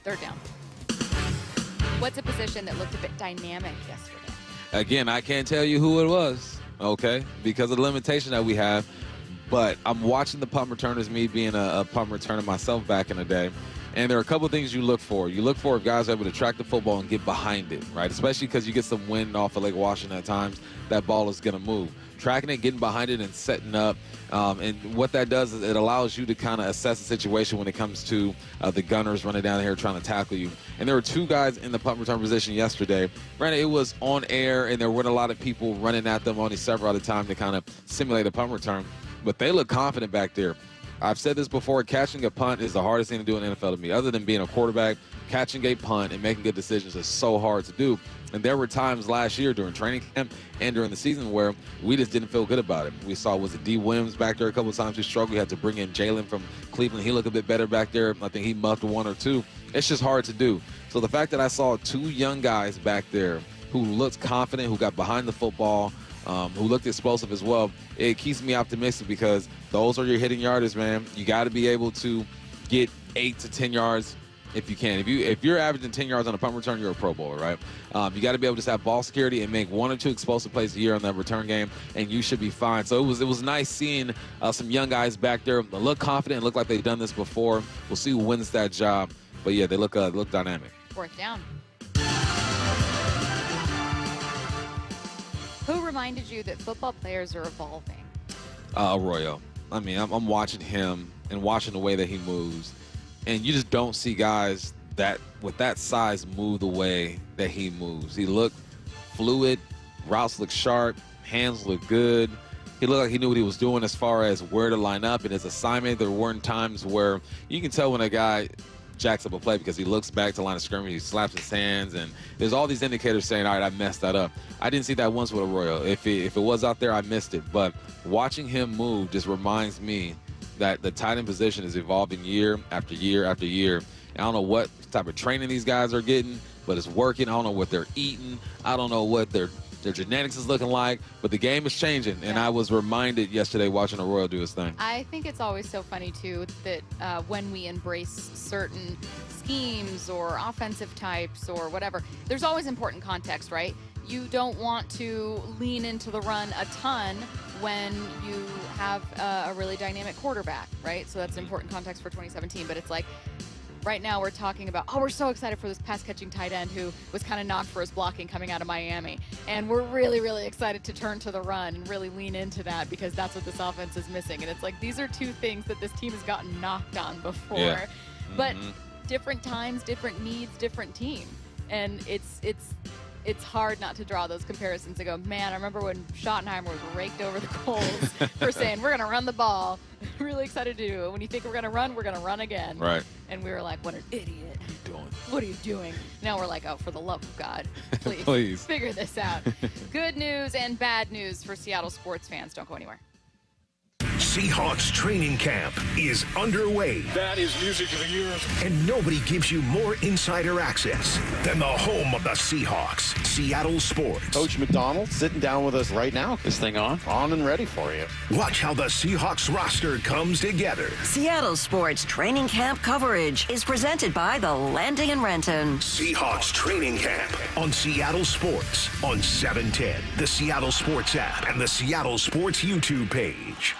Third down. What's a position that looked a bit dynamic yesterday? Again, I can't tell you who it was, okay, because of the limitation that we have. But I'm watching the punt returners, me being a punt returner myself back in the day. And there are a couple of things you look for. You look for if guys are able to track the football and get behind it, right? Especially because you get some wind off of Lake Washington at times, that ball is going to move. Tracking it, getting behind it, and setting up. And what that does is it allows you to kind of assess the situation when it comes to the gunners running down here trying to tackle you. And there were two guys in the punt return position yesterday. Granted, it was on air, and there weren't a lot of people running at them only several at a time to kind of simulate a punt return. But they look confident back there. I've said this before, catching a punt is the hardest thing to do in the NFL to me. Other than being a quarterback, catching a punt and making good decisions is so hard to do. And there were times last year during training camp and during the season where we just didn't feel good about it. We saw, was it D. Williams back there a couple of times who struggled. We had to bring in Jalen from Cleveland. He looked a bit better back there. I think he muffed one or two. It's just hard to do. So the fact that I saw two young guys back there who looked confident, who got behind the football, who looked explosive as well, it keeps me optimistic because those are your hitting yarders, man. You got to be able to get 8 to 10 yards if you can. If you're averaging 10 yards on a punt return, you're a Pro Bowler, right? You got to be able to just have ball security and make 1 or 2 explosive plays a year on that return game, and you should be fine. So it was nice seeing some young guys back there look confident, look like they've done this before. We'll see who wins that job. But yeah, they look dynamic. Fourth down. Who reminded you that football players are evolving? Arroyo. I mean, I'm watching him and watching the way that he moves, and you just don't see guys that with that size move the way that he moves. He looked fluid, routes look sharp, hands look good. He looked like he knew what he was doing as far as where to line up in his assignment. There weren't times where you can tell when a guy jacks up a play because he looks back to line of scrimmage, he slaps his hands, and there's all these indicators saying, all right, I messed that up. I didn't see that once with Arroyo. If it was out there, I missed it. But watching him move just reminds me that the tight end position is evolving year after year after year. And I don't know what type of training these guys are getting, but it's working. I don't know what they're eating. I don't know what their genetics is looking like, but the game is changing. And I was reminded yesterday watching Arroyo do his thing. I think it's always so funny, too, that when we embrace certain schemes or offensive types or whatever, there's always important context, right? You don't want to lean into the run a ton when you have a really dynamic quarterback, right? So that's important context for 2017, but it's like, right now we're talking about, we're so excited for this pass-catching tight end who was kind of knocked for his blocking coming out of Miami. And we're really, really excited to turn to the run and really lean into that because that's what this offense is missing. And it's like, these are two things that this team has gotten knocked on before. Yeah. But different times, different needs, different team. And it's hard not to draw those comparisons and go, man, I remember when Schottenheimer was raked over the coals for saying, we're going to run the ball. Really excited to do it. When you think we're going to run again. Right. And we were like, what an idiot. What are you doing? What are you doing? Now we're like, for the love of God, please, please figure this out. Good news and bad news for Seattle sports fans. Don't go anywhere. Seahawks training camp is underway. That is music to the ears. And nobody gives you more insider access than the home of the Seahawks, Seattle Sports. Coach McDonald sitting down with us right now. This thing on and ready for you. Watch how the Seahawks roster comes together. Seattle Sports training camp coverage is presented by the Landing in Renton. Seahawks training camp on Seattle Sports on 710, the Seattle Sports app, and the Seattle Sports YouTube page.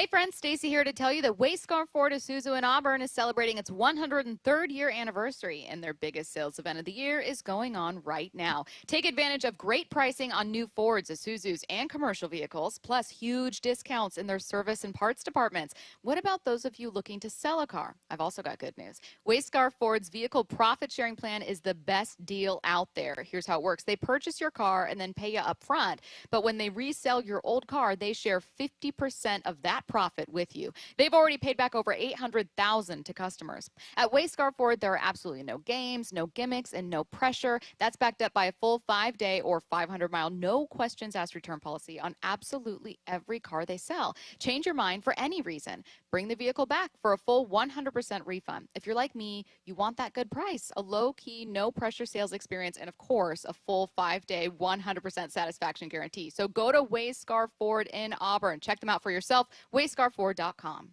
Hey friends, Stacy here to tell you that Wayscar Ford Isuzu in Auburn is celebrating its 103rd year anniversary, and their biggest sales event of the year is going on right now. Take advantage of great pricing on new Fords, Isuzus, and commercial vehicles, plus huge discounts in their service and parts departments. What about those of you looking to sell a car? I've also got good news. Wayscar Ford's vehicle profit sharing plan is the best deal out there. Here's how it works. They purchase your car and then pay you up front, but when they resell your old car, they share 50% of that profit with you. They've already paid back over $800,000 to customers. At Wayscar Ford, there are absolutely no games, no gimmicks, and no pressure. That's backed up by a full 5-day or 500-mile, no questions asked return policy on absolutely every car they sell. Change your mind for any reason. Bring the vehicle back for a full 100% refund. If you're like me, you want that good price, a low-key, no-pressure sales experience, and of course, a full 5-day, 100% satisfaction guarantee. So go to Wayscar Ford in Auburn. Check them out for yourself. wayscarford.com.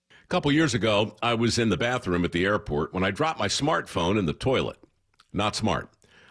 A couple years ago, I was in the bathroom at the airport when I dropped my smartphone in the toilet. Not smart.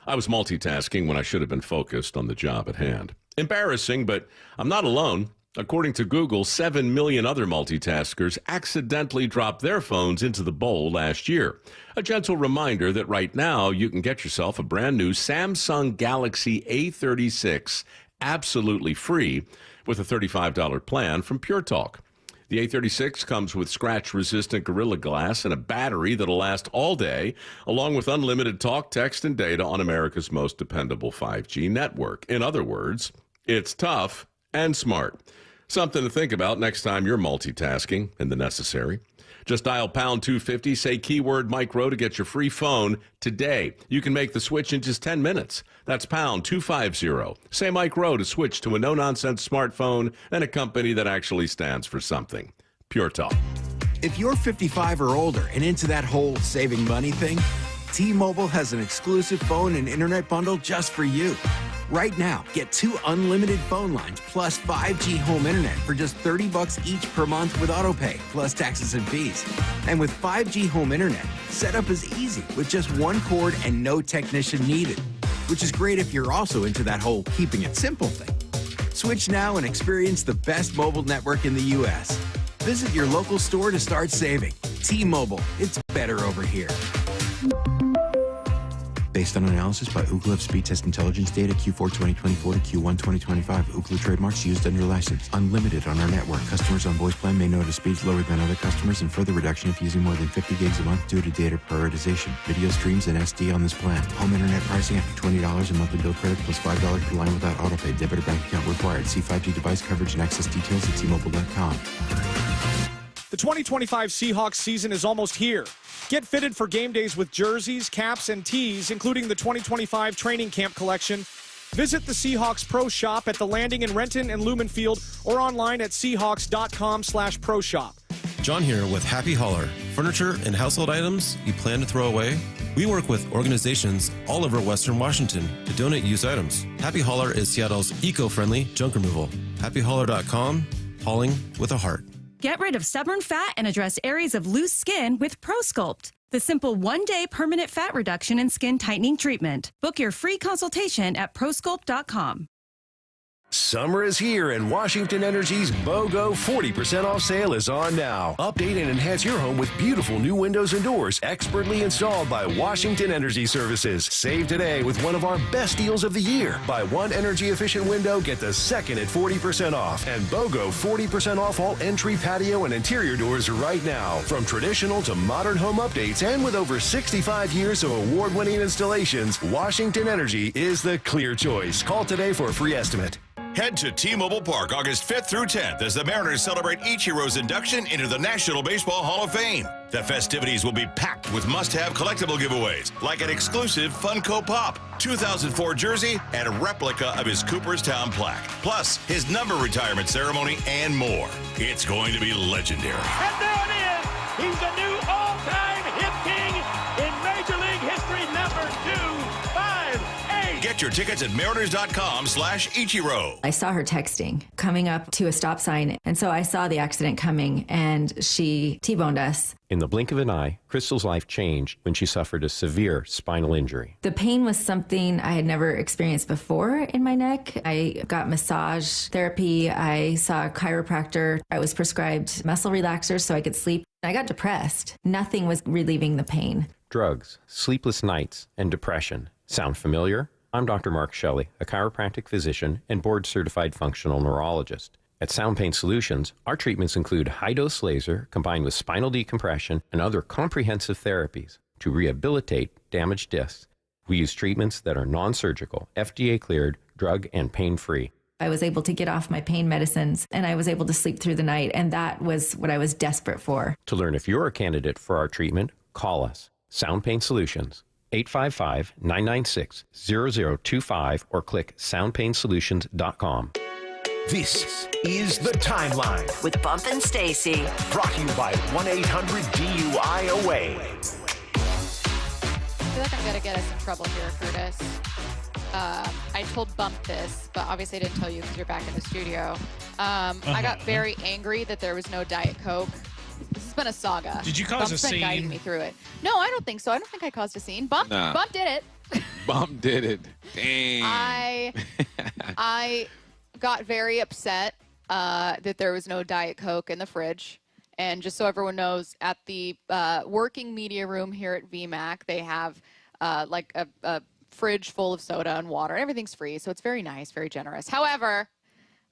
I was multitasking when I should have been focused on the job at hand. Embarrassing, but I'm not alone. According to Google, 7 million other multitaskers accidentally dropped their phones into the bowl last year. A gentle reminder that right now you can get yourself a brand new Samsung Galaxy A36 absolutely free with a $35 plan from Pure Talk. The A36 comes with scratch-resistant Gorilla Glass and a battery that'll last all day, along with unlimited talk, text, and data on America's most dependable 5G network. In other words, it's tough and smart. Something to think about next time you're multitasking in the necessary. Just dial pound 250, say keyword micro to get your free phone today. You can make the switch in just 10 minutes. That's pound 250. Say micro to switch to a no-nonsense smartphone and a company that actually stands for something. Pure Talk. If you're 55 or older and into that whole saving money thing, T-Mobile has an exclusive phone and internet bundle just for you. Right now, get 2 unlimited phone lines plus 5G home internet for just $30 each per month with autopay, plus taxes and fees. And with 5G home internet, setup is easy with just one cord and no technician needed, which is great if you're also into that whole keeping it simple thing. Switch now and experience the best mobile network in the U.S. Visit your local store to start saving. T-Mobile, it's better over here. Based on analysis by Ookla of speed test intelligence data Q4 2024 to Q1 2025. Ookla trademarks used under license. Unlimited on our network. Customers on voice plan may notice speeds lower than other customers and further reduction if using more than 50 gigs a month due to data prioritization. Video streams and SD on this plan. Home internet pricing after $20 a monthly bill credit plus $5 per line without autopay. Debit or bank account required. See 5G device coverage and access details at T-Mobile.com. The 2025 Seahawks season is almost here. Get fitted for game days with jerseys, caps, and tees, including the 2025 training camp collection. Visit the Seahawks Pro Shop at the Landing in Renton and Lumen Field or online at Seahawks.com/Pro Shop. John here with Happy Hauler. Furniture and household items you plan to throw away? We work with organizations all over Western Washington to donate used items. Happy Hauler is Seattle's eco-friendly junk removal. HappyHauler.com, hauling with a heart. Get rid of stubborn fat and address areas of loose skin with ProSculpt, the simple one-day permanent fat reduction and skin tightening treatment. Book your free consultation at ProSculpt.com. Summer is here and Washington Energy's BOGO 40% off sale is on now. Update and enhance your home with beautiful new windows and doors expertly installed by Washington Energy Services. Save today with one of our best deals of the year. Buy one energy efficient window, get the second at 40% off. And BOGO 40% off all entry, patio, and interior doors right now. From traditional to modern home updates and with over 65 years of award-winning installations, Washington Energy is the clear choice. Call today for a free estimate. Head to T-Mobile Park August 5th through 10th as the Mariners celebrate Ichiro's induction into the National Baseball Hall of Fame. The festivities will be packed with must-have collectible giveaways like an exclusive Funko Pop, 2004 jersey, and a replica of his Cooperstown plaque, plus his number retirement ceremony and more. It's going to be legendary. And there it is! He's the new all-time hit king in Major League history, number 258. Get Get your tickets at mariners.com/Ichiro. I saw her texting, coming up to a stop sign. And so I saw the accident coming, and she T-boned us. In the blink of an eye, Crystal's life changed when she suffered a severe spinal injury. The pain was something I had never experienced before in my neck. I got massage therapy. I saw a chiropractor. I was prescribed muscle relaxers so I could sleep. I got depressed. Nothing was relieving the pain. Drugs, sleepless nights, and depression. Sound familiar? I'm Dr. Mark Shelley, a chiropractic physician and board-certified functional neurologist. At Sound Pain Solutions, our treatments include high-dose laser combined with spinal decompression and other comprehensive therapies to rehabilitate damaged discs. We use treatments that are non-surgical, FDA-cleared, drug and pain-free. I was able to get off my pain medicines, and I was able to sleep through the night, and that was what I was desperate for. To learn if you're a candidate for our treatment, call us. Sound Pain Solutions, 855-996-0025, or click soundpainsolutions.com. This is The Timeline with Bump and Stacy. Brought to you by 1-800-DUI-AWAY. I feel like I'm going to get us in trouble here, Curtis. I told Bump this, but obviously I didn't tell you because you're back in the studio. I got very angry that there was no Diet Coke. This has been a saga. Did you cause Bump's a been scene? guiding me through it. No, I don't think so. I don't think I caused a scene. Bump did it. Bump did it. Dang. I got very upset that there was no Diet Coke in the fridge. And just so everyone knows, at the working media room here at VMAC, they have like a fridge full of soda and water. Everything's free, so it's very nice, very generous. However,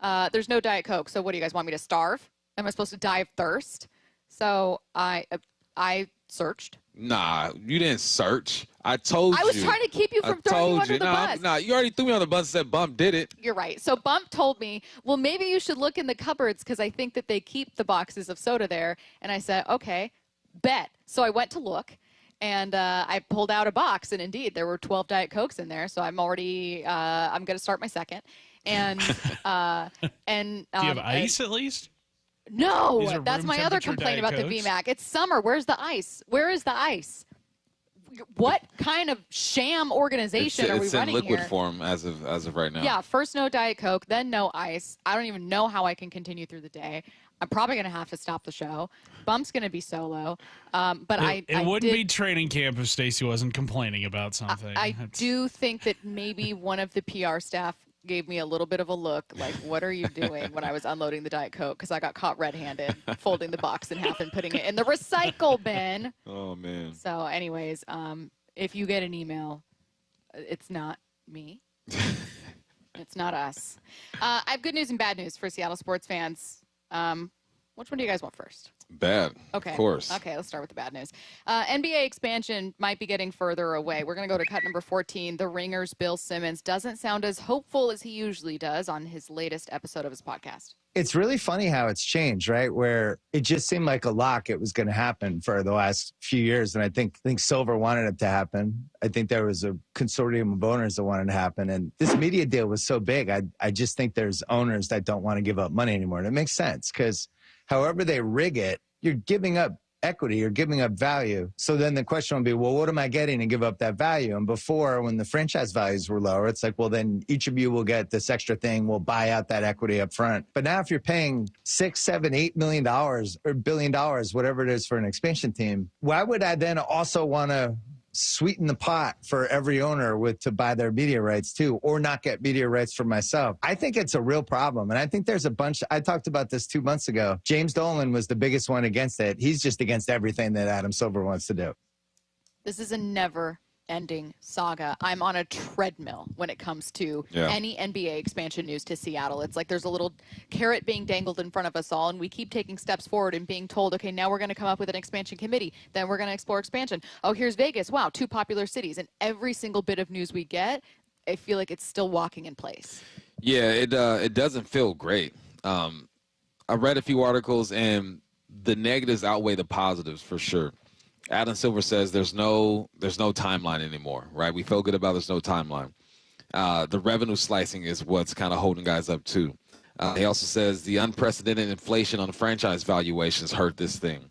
there's no Diet Coke. So what do you guys want me to starve? Am I supposed to die of thirst? So I searched. Nah, you didn't search. I told you. I was trying to keep you from throwing you under the bus. Nah, you already threw me on the bus and said Bump did it. You're right. So Bump told me, well, maybe you should look in the cupboards because I think that they keep the boxes of soda there. And I said, okay, bet. So I went to look, and I pulled out a box, and indeed, there were 12 Diet Cokes in there. So I'm already, I'm going to start my second. And, do you have ice at least? No, These are that's room my other temperature complaint Diet about the Cokes? VMAC. It's summer. Where's the ice? Where is the ice? What kind of sham organization are we running here? It's in liquid form as of right now. Yeah, first no Diet Coke, then no ice. I don't even know how I can continue through the day. I'm probably going to have to stop the show. Bump's going to be solo. But it wouldn't be training camp if Stacy wasn't complaining about something. I do think that maybe one of the PR staff gave me a little bit of a look like, what are you doing, when I was unloading the Diet Coke, because I got caught red-handed folding the box in half and putting it in the recycle bin. Oh, man. So anyways, if you get an email, it's not me. It's not us. I have good news and bad news for Seattle sports fans. Which one do you guys want first? Bad. Okay. Of course. Okay, let's start with the bad news. NBA expansion might be getting further away. We're going to go to cut number 14. The Ringer's Bill Simmons doesn't sound as hopeful as he usually does on his latest episode of his podcast. It's really funny how it's changed, right? Where it just seemed like a lock it was going to happen for the last few years. And I think Silver wanted it to happen. I think there was a consortium of owners that wanted it to happen. And this media deal was so big, I just think there's owners that don't want to give up money anymore. And it makes sense because however they rig it, you're giving up equity, you're giving up value. So then the question will be, well, what am I getting to give up that value? And before, when the franchise values were lower, it's like, well, then each of you will get this extra thing. We'll buy out that equity up front. But now if you're paying $6, $7, $8 million or $1 billion, whatever it is for an expansion team, why would I then also want to sweeten the pot for every owner to buy their media rights too, or not get media rights for myself? I think it's a real problem. And I think there's a bunch, I talked about this 2 months ago. James Dolan was the biggest one against it. He's just against everything that Adam Silver wants to do. This is a never-ending saga. I'm on a treadmill when it comes to any NBA expansion news to Seattle. It's like there's a little carrot being dangled in front of us all, and we keep taking steps forward and being told, okay, now we're going to come up with an expansion committee. Then we're going to explore expansion. Oh, here's Vegas. Wow, 2 popular cities. And every single bit of news we get, I feel like it's still walking in place. Yeah, it doesn't feel great. I read a few articles, and the negatives outweigh the positives for sure. Adam Silver says there's no timeline anymore, right? We feel good about there's no timeline. The revenue slicing is what's kind of holding guys up too. He also says the unprecedented inflation on franchise valuations hurt this thing.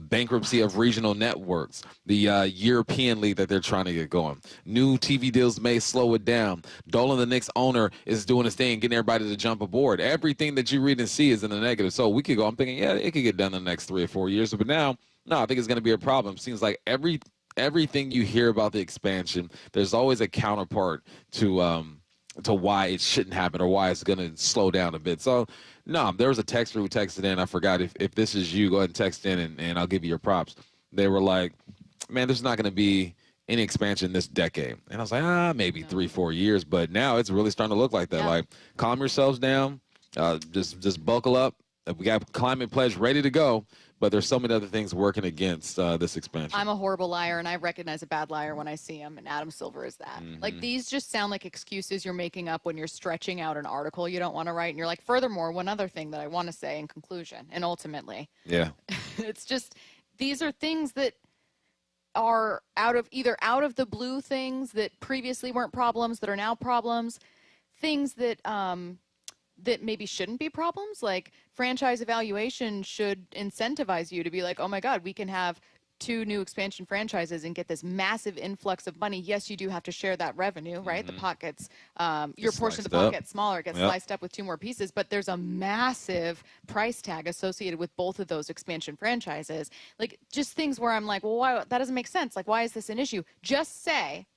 Bankruptcy of regional networks, the European league that they're trying to get going. New TV deals may slow it down. Dolan, the Knicks owner, is doing his thing, getting everybody to jump aboard. Everything that you read and see is in the negative. So we could go, I'm thinking, yeah, it could get done in the next 3 or 4 years. But now, no, I think it's going to be a problem. Seems like everything you hear about the expansion, there's always a counterpart to why it shouldn't happen or why it's going to slow down a bit. So, no, there was a texter who texted in. I forgot if this is you, go ahead and text in and I'll give you your props. They were like, man, there's not going to be any expansion this decade. And I was like, maybe 3-4 years. But now it's really starting to look like that. Yeah. Like, calm yourselves down. Just buckle up. We got Climate Pledge ready to go. But there's so many other things working against this expansion. I'm a horrible liar, and I recognize a bad liar when I see him, and Adam Silver is that. Like, these just sound like excuses you're making up when you're stretching out an article you don't want to write, and you're like, furthermore, one other thing that I want to say in conclusion, and ultimately. Yeah. It's just, these are things that are either out of the blue things that previously weren't problems that are now problems, things that that maybe shouldn't be problems. Like, franchise evaluation should incentivize you to be like, oh my God, we can have 2 new expansion franchises and get this massive influx of money. Yes, you do have to share that revenue, right? The pot gets, your portion of the pot gets smaller, it gets sliced up with 2 more pieces, but there's a massive price tag associated with both of those expansion franchises. Like, just things where I'm like, well, why, that doesn't make sense. Like, why is this an issue? Just say,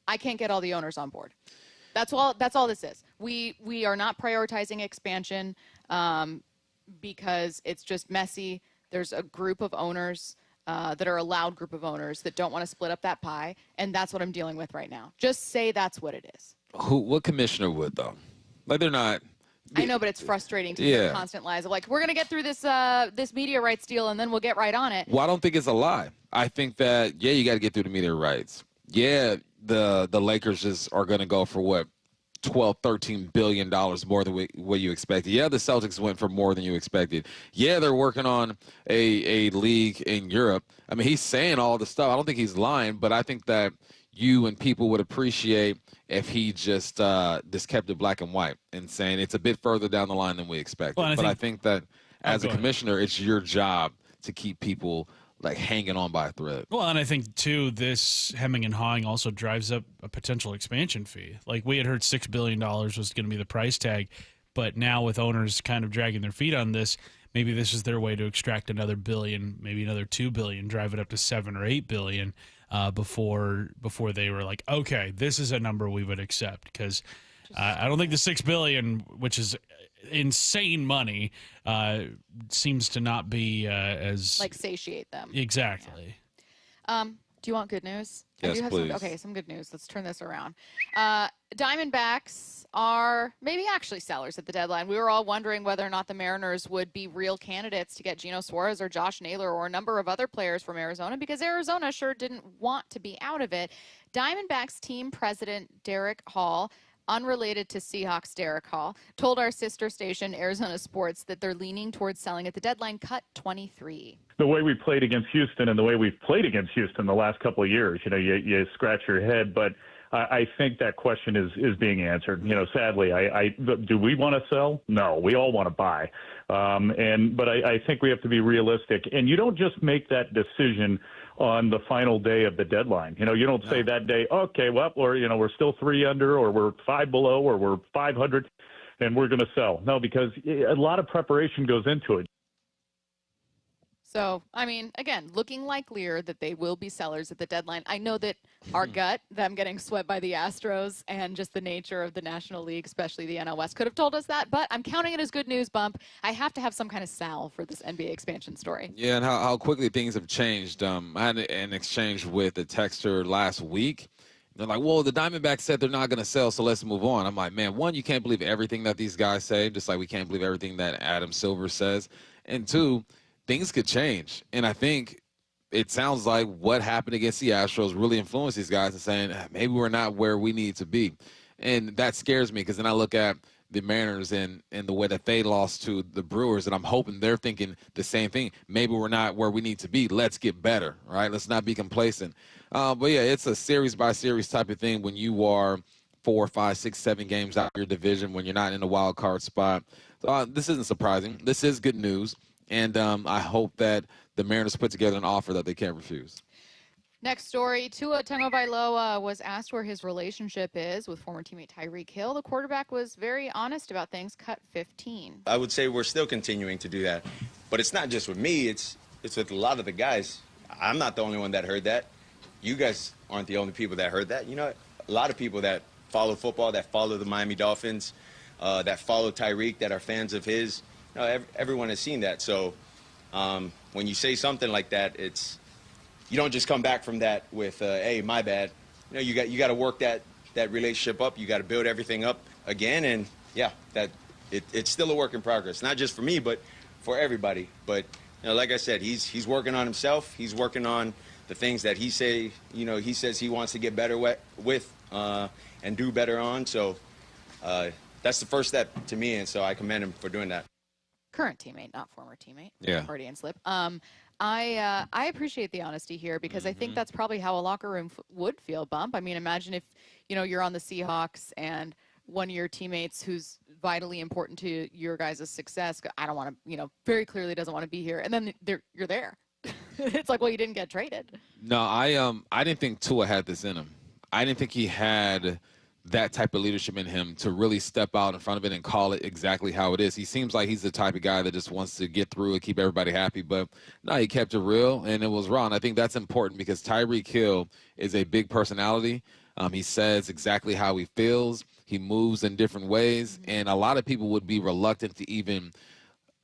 I can't get all the owners on board. That's all this is. We are not prioritizing expansion because it's just messy. There's a group of owners that are a loud group of owners that don't want to split up that pie, and that's what I'm dealing with right now. Just say that's what it is. What commissioner would, though? Like, they're not. I know, but it's frustrating to hear constant lies of like, we're going to get through this this media rights deal, and then we'll get right on it. Well, I don't think it's a lie. I think that, you got to get through the media rights. Yeah, the Lakers just are going to go for what, $12-13 billion more than what you expected. Yeah, the Celtics went for more than you expected. Yeah, they're working on a league in Europe. I mean, he's saying all the stuff. I don't think he's lying, but I think that you and people would appreciate if he just kept it black and white and saying it's a bit further down the line than we expected. Well, I think that as a commissioner, it's your job to keep people like hanging on by a thread. Well, and I think too, this hemming and hawing also drives up a potential expansion fee. Like, we had heard $6 billion was going to be the price tag, but now with owners kind of dragging their feet on this, maybe this is their way to extract another billion, maybe another $2 billion, drive it up to $7 or $8 billion before they were like, okay, this is a number we would accept. Because I don't think the $6 billion, which is insane money, seems to not be as like satiate them. Exactly. Yeah. Do you want good news? Yes, please. Some good news. Let's turn this around. Diamondbacks are maybe actually sellers at the deadline. We were all wondering whether or not the Mariners would be real candidates to get Geno Suarez or Josh Naylor or a number of other players from Arizona, because Arizona sure didn't want to be out of it. Diamondbacks team president Derick Hall, unrelated to Seahawks Derick Hall, told our sister station, Arizona Sports, that they're leaning towards selling at the deadline, cut 23. The way we played against Houston and the way we've played against Houston the last couple of years, you scratch your head, but I think that question is being answered. Sadly, do we want to sell? No, we all want to buy. But I think we have to be realistic. And you don't just make that decision on the final day of the deadline. You don't say that day, okay, well, or, we're still 3 under, or we're 5 below, or we're 500, and we're going to sell. No, because a lot of preparation goes into it. So, I mean, again, looking likelier that they will be sellers at the deadline. I know that our gut, them getting swept by the Astros and just the nature of the National League, especially the NL West, could have told us that, but I'm counting it as good news, Bump. I have to have some kind of salve for this NBA expansion story. Yeah, and how quickly things have changed. I had an exchange with a texter last week. They're like, well, the Diamondbacks said they're not going to sell, so let's move on. I'm like, man, one, you can't believe everything that these guys say, just like we can't believe everything that Adam Silver says. And two, things could change. And I think it sounds like what happened against the Astros really influenced these guys and saying, maybe we're not where we need to be. And that scares me, because then I look at the Mariners and the way that they lost to the Brewers, and I'm hoping they're thinking the same thing. Maybe we're not where we need to be. Let's get better, right? Let's not be complacent. But, yeah, it's a series-by-series type of thing when you are 4, 5, 6, 7 games out of your division when you're not in a wild card spot. So, this isn't surprising. This is good news, and I hope that the Mariners put together an offer that they can't refuse. Next story, Tua Tagovailoa was asked where his relationship is with former teammate Tyreek Hill. The quarterback was very honest about things, cut 15. I would say we're still continuing to do that. But it's not just with me, it's with a lot of the guys. I'm not the only one that heard that. You guys aren't the only people that heard that. You know, a lot of people that follow football, that follow the Miami Dolphins, that follow Tyreek, that are fans of his, you know, everyone has seen that. So when you say something like that, you don't just come back from that with, hey, my bad. You know, you got to work that relationship up. You got to build everything up again. And yeah, it's still a work in progress, not just for me, but for everybody. But you know, like I said, he's working on himself. He's working on the things that he says he wants to get better with and do better on. So that's the first step to me, and so I commend him for doing that. Current teammate, not former teammate. Yeah. Freudian slip. I appreciate the honesty here because I think that's probably how a locker room would feel, Bump. I mean, imagine if, you know, you're on the Seahawks and one of your teammates who's vitally important to your guys' success, I don't want to, you know, very clearly doesn't want to be here. And then you're there. It's like, well, you didn't get traded. No, I didn't think Tua had this in him. I didn't think he had that type of leadership in him to really step out in front of it and call it exactly how it is. He seems like he's the type of guy that just wants to get through and keep everybody happy. But no, he kept it real, and it was raw. And I think that's important because Tyreek Hill is a big personality. He says exactly how he feels. He moves in different ways. And a lot of people would be reluctant to even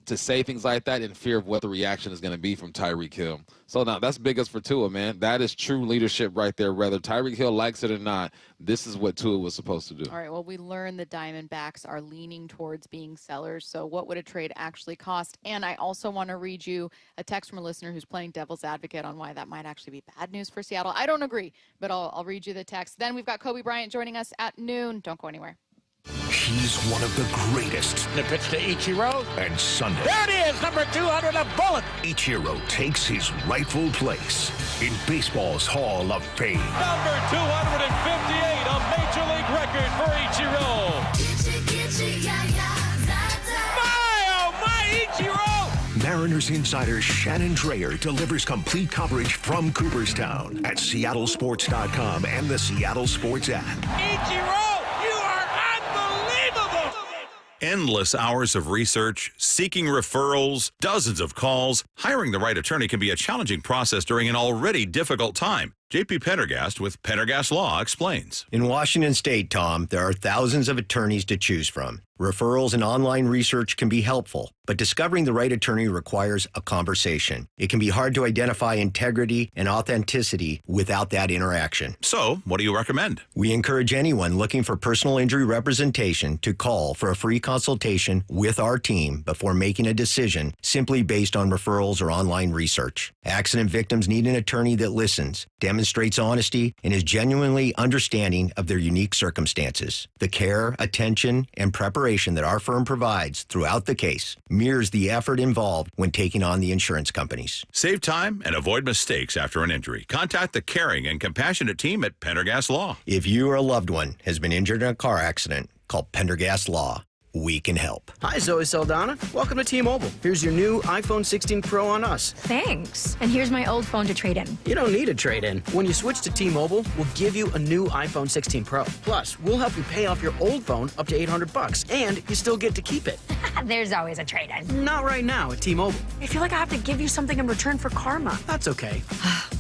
to say things like that in fear of what the reaction is going to be from Tyreek Hill. So now that's biggest for Tua, man. That is true leadership right there. Whether Tyreek Hill likes it or not, this is what Tua was supposed to do. All right, well, we learned the Diamondbacks are leaning towards being sellers. So what would a trade actually cost? And I also want to read you a text from a listener who's playing devil's advocate on why that might actually be bad news for Seattle. I don't agree, but I'll read you the text. Then we've got Coby Bryant joining us at noon. Don't go anywhere. He's one of the greatest. The pitch to Ichiro. And Sunday, There it is, number 200, a bullet. Ichiro takes his rightful place in baseball's Hall of Fame. Number 258, a major league record for Ichiro. My, oh my, Ichiro! Mariners insider Shannon Drayer delivers complete coverage from Cooperstown at SeattleSports.com and the Seattle Sports app. Ichiro! Endless hours of research, seeking referrals, dozens of calls. Hiring the right attorney can be a challenging process during an already difficult time. JP Pendergast with Pendergast Law explains. In Washington State, Tom, there are thousands of attorneys to choose from. Referrals and online research can be helpful, but discovering the right attorney requires a conversation. It can be hard to identify integrity and authenticity without that interaction. So, what do you recommend? We encourage anyone looking for personal injury representation to call for a free consultation with our team before making a decision simply based on referrals or online research. Accident victims need an attorney that listens, demonstrates honesty, and is genuinely understanding of their unique circumstances. The care, attention, and preparation that our firm provides throughout the case mirrors the effort involved when taking on the insurance companies. Save time and avoid mistakes after an injury. Contact the caring and compassionate team at Pendergast Law. If you or a loved one has been injured in a car accident, call Pendergast Law. We can help. Hi, Zoe Saldana. Welcome to T-Mobile. Here's your new iPhone 16 Pro on us. Thanks. And here's my old phone to trade in. You don't need a trade-in. When you switch to T-Mobile, we'll give you a new iPhone 16 Pro. Plus, we'll help you pay off your old phone up to $800, and you still get to keep it. There's always a trade-in. Not right now at T-Mobile. I feel like I have to give you something in return for karma. That's okay.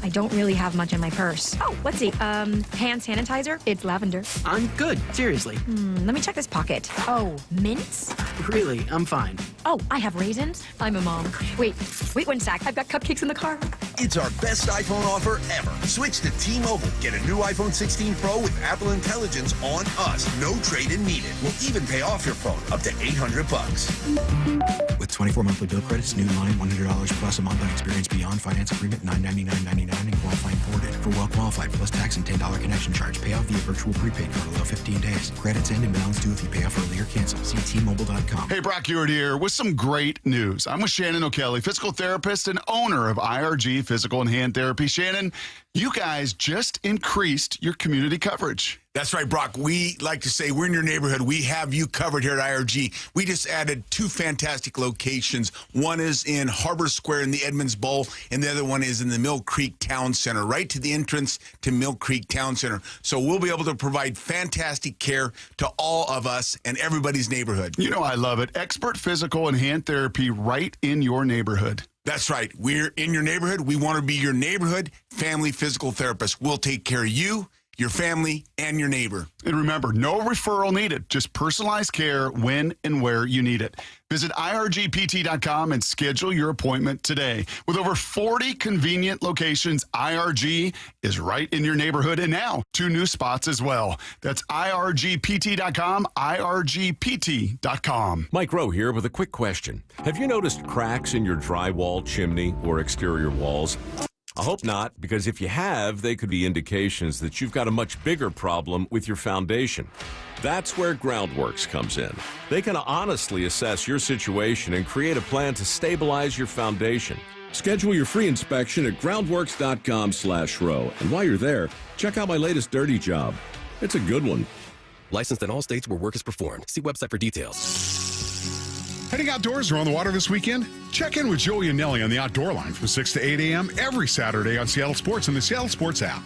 I don't really have much in my purse. Oh, let's see. Hand sanitizer. It's lavender. I'm good. Seriously. Let me check this pocket. Oh, mints? Really, I'm fine. Oh, I have raisins. I'm a mom. Wait 1 sec. I've got cupcakes in the car. It's our best iPhone offer ever. Switch to T-Mobile. Get a new iPhone 16 Pro with Apple Intelligence on us. No trade-in needed. We'll even pay off your phone up to $800. With 24 monthly bill credits, new line $100 plus a month on experience beyond finance agreement $999.99 and qualifying forwarded. For well qualified plus tax and $10 connection charge. Pay off via virtual prepaid card below 15 days. Credits end and balance due if you pay off early or cancel. See T-Mobile.com. Hey, Brock Ewart here with some great news. I'm with Shannon O'Kelly, physical therapist and owner of IRG Physical and Hand Therapy. Shannon, you guys just increased your community coverage. That's right, Brock. We like to say we're in your neighborhood. We have you covered here at IRG. We just added 2 fantastic locations. One is in Harbor Square in the Edmonds Bowl, and the other one is in the Mill Creek Town Center, right to the entrance to Mill Creek Town Center. So we'll be able to provide fantastic care to all of us and everybody's neighborhood. You know I love it. Expert physical and hand therapy right in your neighborhood. That's right. We're in your neighborhood. We want to be your neighborhood family physical therapist. We'll take care of you, your family, and your neighbor. And remember, no referral needed, just personalized care when and where you need it. Visit irgpt.com and schedule your appointment today. With over 40 convenient locations, IRG is right in your neighborhood, and now 2 new spots as well. That's irgpt.com, irgpt.com. Mike Rowe here with a quick question. Have you noticed cracks in your drywall, chimney, or exterior walls? I hope not, because if you have, they could be indications that you've got a much bigger problem with your foundation. That's where Groundworks comes in. They can honestly assess your situation and create a plan to stabilize your foundation. Schedule your free inspection at groundworks.com/row. And while you're there, check out my latest dirty job. It's a good one. Licensed in all states where work is performed. See website for details. Heading outdoors or on the water this weekend? Check in with Joey and Nelly on the Outdoor Line from 6 to 8 a.m. every Saturday on Seattle Sports and the Seattle Sports app.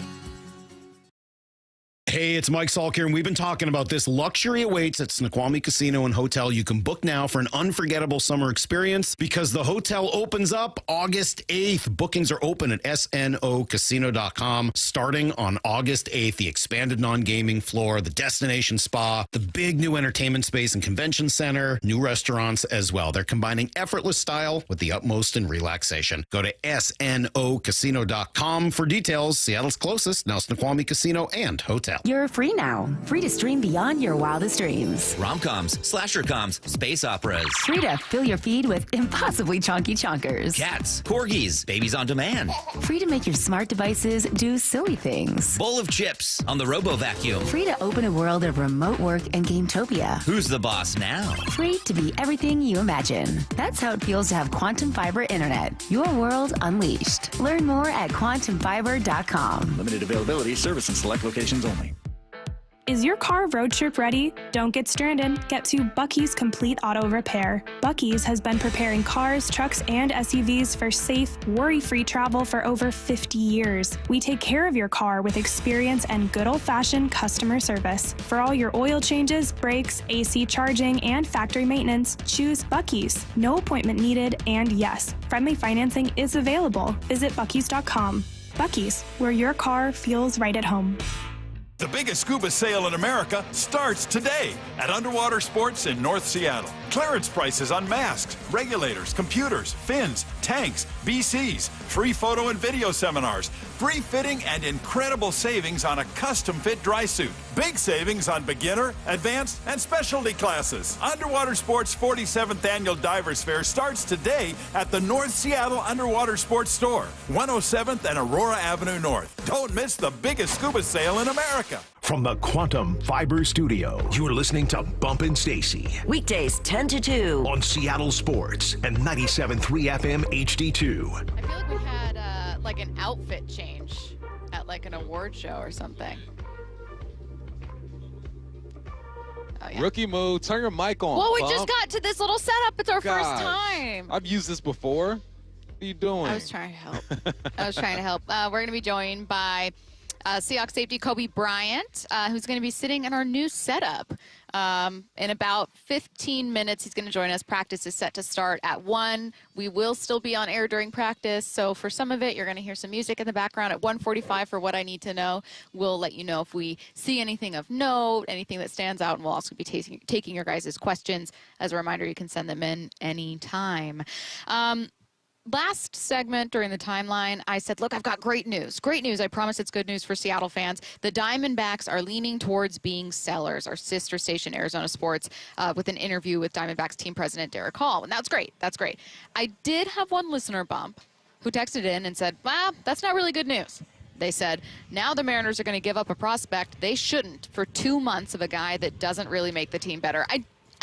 Hey, it's Mike Salk here, and we've been talking about this. Luxury awaits at Snoqualmie Casino and Hotel. You can book now for an unforgettable summer experience because the hotel opens up August 8th. Bookings are open at snocasino.com starting on August 8th. The expanded non-gaming floor, the destination spa, the big new entertainment space and convention center, new restaurants as well. They're combining effortless style with the utmost in relaxation. Go to snocasino.com for details. Seattle's closest, now Snoqualmie Casino and Hotel. You're free now. Free to stream beyond your wildest dreams. Rom-coms, slasher-coms, space operas. Free to fill your feed with impossibly chonky chonkers. Cats, corgis, babies on demand. Free to make your smart devices do silly things. Bowl of chips on the Robo-Vacuum. Free to open a world of remote work and Gametopia. Who's the boss now? Free to be everything you imagine. That's how it feels to have Quantum Fiber Internet. Your world unleashed. Learn more at quantumfiber.com. Limited availability, service in select locations only. Is your car road trip ready? Don't get stranded. Get to Bucky's Complete Auto Repair. Bucky's has been preparing cars, trucks, and SUVs for safe, worry-free travel for over 50 years. We take care of your car with experience and good old-fashioned customer service. For all your oil changes, brakes, AC charging, and factory maintenance, choose Bucky's. No appointment needed, and yes, friendly financing is available. Visit Bucky's.com. Bucky's, where your car feels right at home. The biggest scuba sale in America starts today at Underwater Sports in North Seattle. Clearance prices on masks, regulators, computers, fins, tanks, BCs, free photo and video seminars, free fitting and incredible savings on a custom-fit dry suit. Big savings on beginner, advanced, and specialty classes. Underwater Sports' 47th Annual Divers Fair starts today at the North Seattle Underwater Sports Store, 107th and Aurora Avenue North. Don't miss the biggest scuba sale in America. From the Quantum Fiber Studio, you're listening to Bumpin' Stacy. Weekdays 10 to 2 on Seattle Sports and 97.3 FM HD2. I feel like we had like an outfit change at like an award show or something. Oh, yeah. Rookie move. Turn your mic on. Well, we Bump. just got to this little setup. It's our first Gosh. time. I've used this before. What are you doing? I was trying to help. We're going to be joined by Seahawks safety Coby Bryant, who's going to be sitting in our new setup. In about 15 minutes, he's going to join us. Practice is set to start at 1. We will still be on air during practice, so for some of it, you're going to hear some music in the background. At 1:45 for What I Need to Know, we'll let you know if we see anything of note, anything that stands out, and we'll also be taking your guys' questions. As a reminder, you can send them in anytime. Last segment during the timeline, I said, look, I've got great news. Great news. I promise it's good news for Seattle fans. The Diamondbacks are leaning towards being sellers. Our sister station, Arizona Sports, with an interview with Diamondbacks team president Derick Hall. And that's great. That's great. I did have one listener bump who texted in and said, well, that's not really good news. They said, now the Mariners are going to give up a prospect they shouldn't for 2 months of a guy that doesn't really make the team better.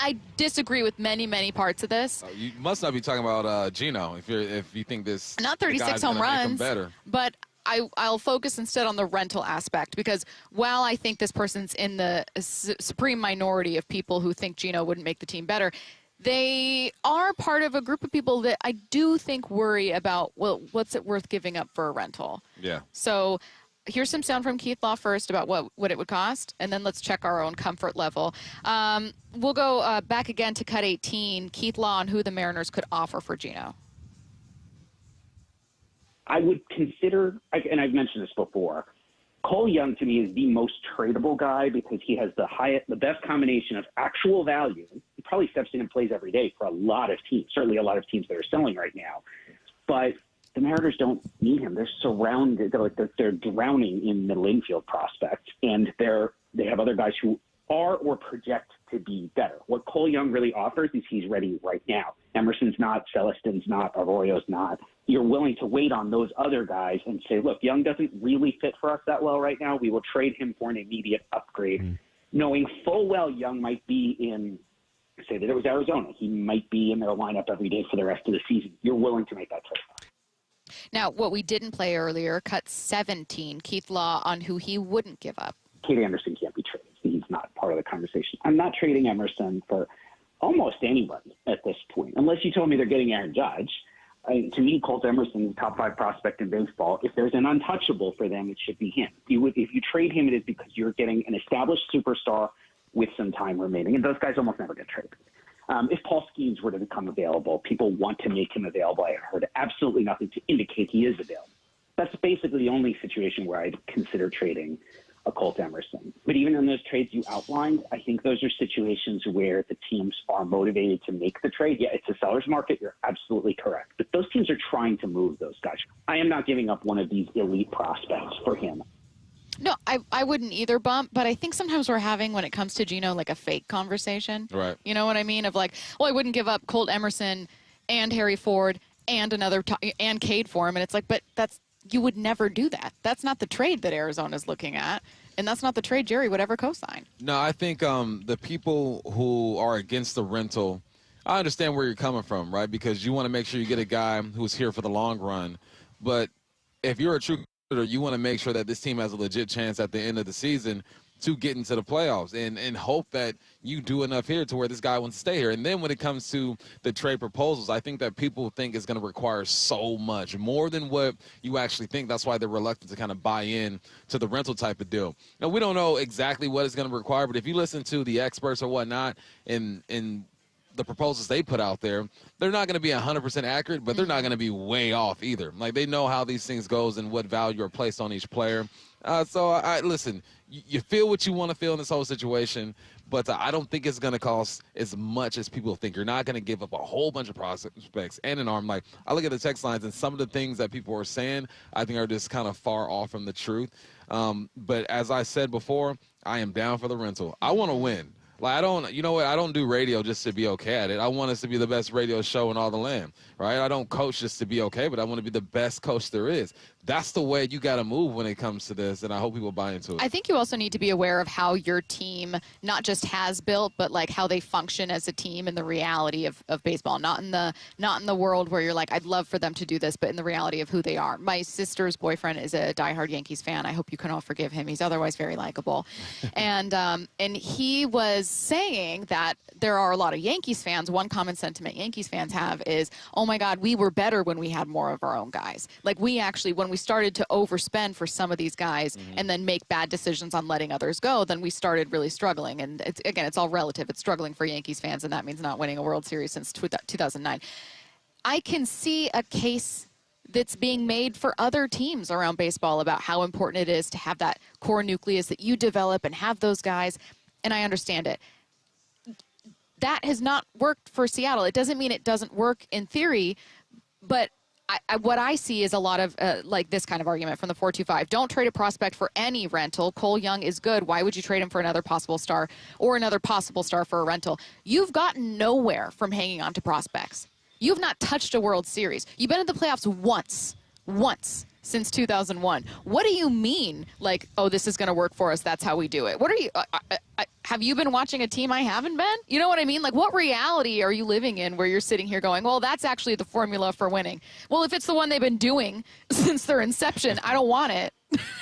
I disagree with many, many parts of this. You must not be talking about Gino if you think this not 36 home runs better. But I'll focus instead on the rental aspect, because while I think this person's in the supreme minority of people who think Gino wouldn't make the team better, they are part of a group of people that I do think worry about, well, what's it worth giving up for a rental? Yeah. So here's some sound from Keith Law first about what it would cost, and then let's check our own comfort level. We'll go back again to cut 18. Keith Law on who the Mariners could offer for Gino. I would consider, and I've mentioned this before, Cole Young to me is the most tradable guy because he has the best combination of actual value. He probably steps in and plays every day for a lot of teams, certainly a lot of teams that are selling right now. But the Mariners don't need him. They're surrounded, they're drowning in middle infield prospects, and they have other guys who are or project to be better. What Cole Young really offers is he's ready right now. Emerson's not, Celestin's not, Arroyo's not. You're willing to wait on those other guys and say, look, Young doesn't really fit for us that well right now. We will trade him for an immediate upgrade, knowing full well Young might be in, say that it was Arizona. He might be in their lineup every day for the rest of the season. You're willing to make that trade. Now, what we didn't play earlier, cut 17, Keith Law on who he wouldn't give up. Kate Anderson can't be traded. He's not part of the conversation. I'm not trading Emerson for almost anybody at this point, unless you told me they're getting Aaron Judge. To me, Colt Emerson is top 5 prospect in baseball. If there's an untouchable for them, it should be him. If you trade him, it is because you're getting an established superstar with some time remaining, and those guys almost never get traded. If Paul Skeens were to become available, people want to make him available. I heard absolutely nothing to indicate he is available. That's basically the only situation where I'd consider trading a Colt Emerson. But even in those trades you outlined, I think those are situations where the teams are motivated to make the trade. Yeah, it's a seller's market. You're absolutely correct. But those teams are trying to move those guys. I am not giving up one of these elite prospects for him. No, I wouldn't either, Bump, but I think sometimes we're having, when it comes to Gino, like a fake conversation. Right. You know what I mean? Of like, well, I wouldn't give up Colt Emerson and Harry Ford and and Cade for him. And it's like, but you would never do that. That's not the trade that Arizona's looking at, and that's not the trade Jerry would ever co-sign. No, I think the people who are against the rental, I understand where you're coming from, right? Because you want to make sure you get a guy who's here for the long run. But if you're a true competitor, you want to make sure that this team has a legit chance at the end of the season to get into the playoffs and hope that you do enough here to where this guy wants to stay here. And then when it comes to the trade proposals, I think that people think it's going to require so much more than what you actually think. That's why they're reluctant to kind of buy in to the rental type of deal. Now, we don't know exactly what it's going to require, but if you listen to the experts or whatnot in the proposals they put out there, they're not going to be 100% accurate, but they're not going to be way off either. Like, they know how these things goes and what value are placed on each player. So listen, you feel what you want to feel in this whole situation, but I don't think it's going to cost as much as people think. You're not going to give up a whole bunch of prospects and an arm. Like, I look at the text lines, and some of the things that people are saying, I think are just kind of far off from the truth. But as I said before, I am down for the rental. I want to win. Like, I don't do radio just to be okay at it. I want us to be the best radio show in all the land, right? I don't coach just to be okay, but I want to be the best coach there is. That's the way you got to move when it comes to this, and I hope people buy into it. I think you also need to be aware of how your team not just has built, but like how they function as a team in the reality of baseball. Not in the world where you're like, I'd love for them to do this, but in the reality of who they are. My sister's boyfriend is a diehard Yankees fan. I hope you can all forgive him. He's otherwise very likable. And he was saying that there are a lot of Yankees fans. One common sentiment Yankees fans have is, oh my God, we were better when we had more of our own guys. Like, we actually, when we started to overspend for some of these guys and then make bad decisions on letting others go, then we started really struggling. And it's all relative. It's struggling for Yankees fans, and that means not winning a World Series since 2009. I can see a case that's being made for other teams around baseball about how important it is to have that core nucleus that you develop and have those guys, and I understand it. That has not worked for Seattle. It doesn't mean it doesn't work in theory, but what I see is a lot of like this kind of argument from the 425. Don't trade a prospect for any rental. Cole Young is good. Why would you trade him for another possible star or another possible star for a rental? You've gotten nowhere from hanging on to prospects. You've not touched a World Series. You've been in the playoffs once once since 2001. What do you mean, like, oh, this is going to work for us, that's how we do it? What are you, have you been watching a team I haven't been? You know what I mean? Like, what reality are you living in where you're sitting here going, well, that's actually the formula for winning? Well, if it's the one they've been doing since their inception, I don't want it.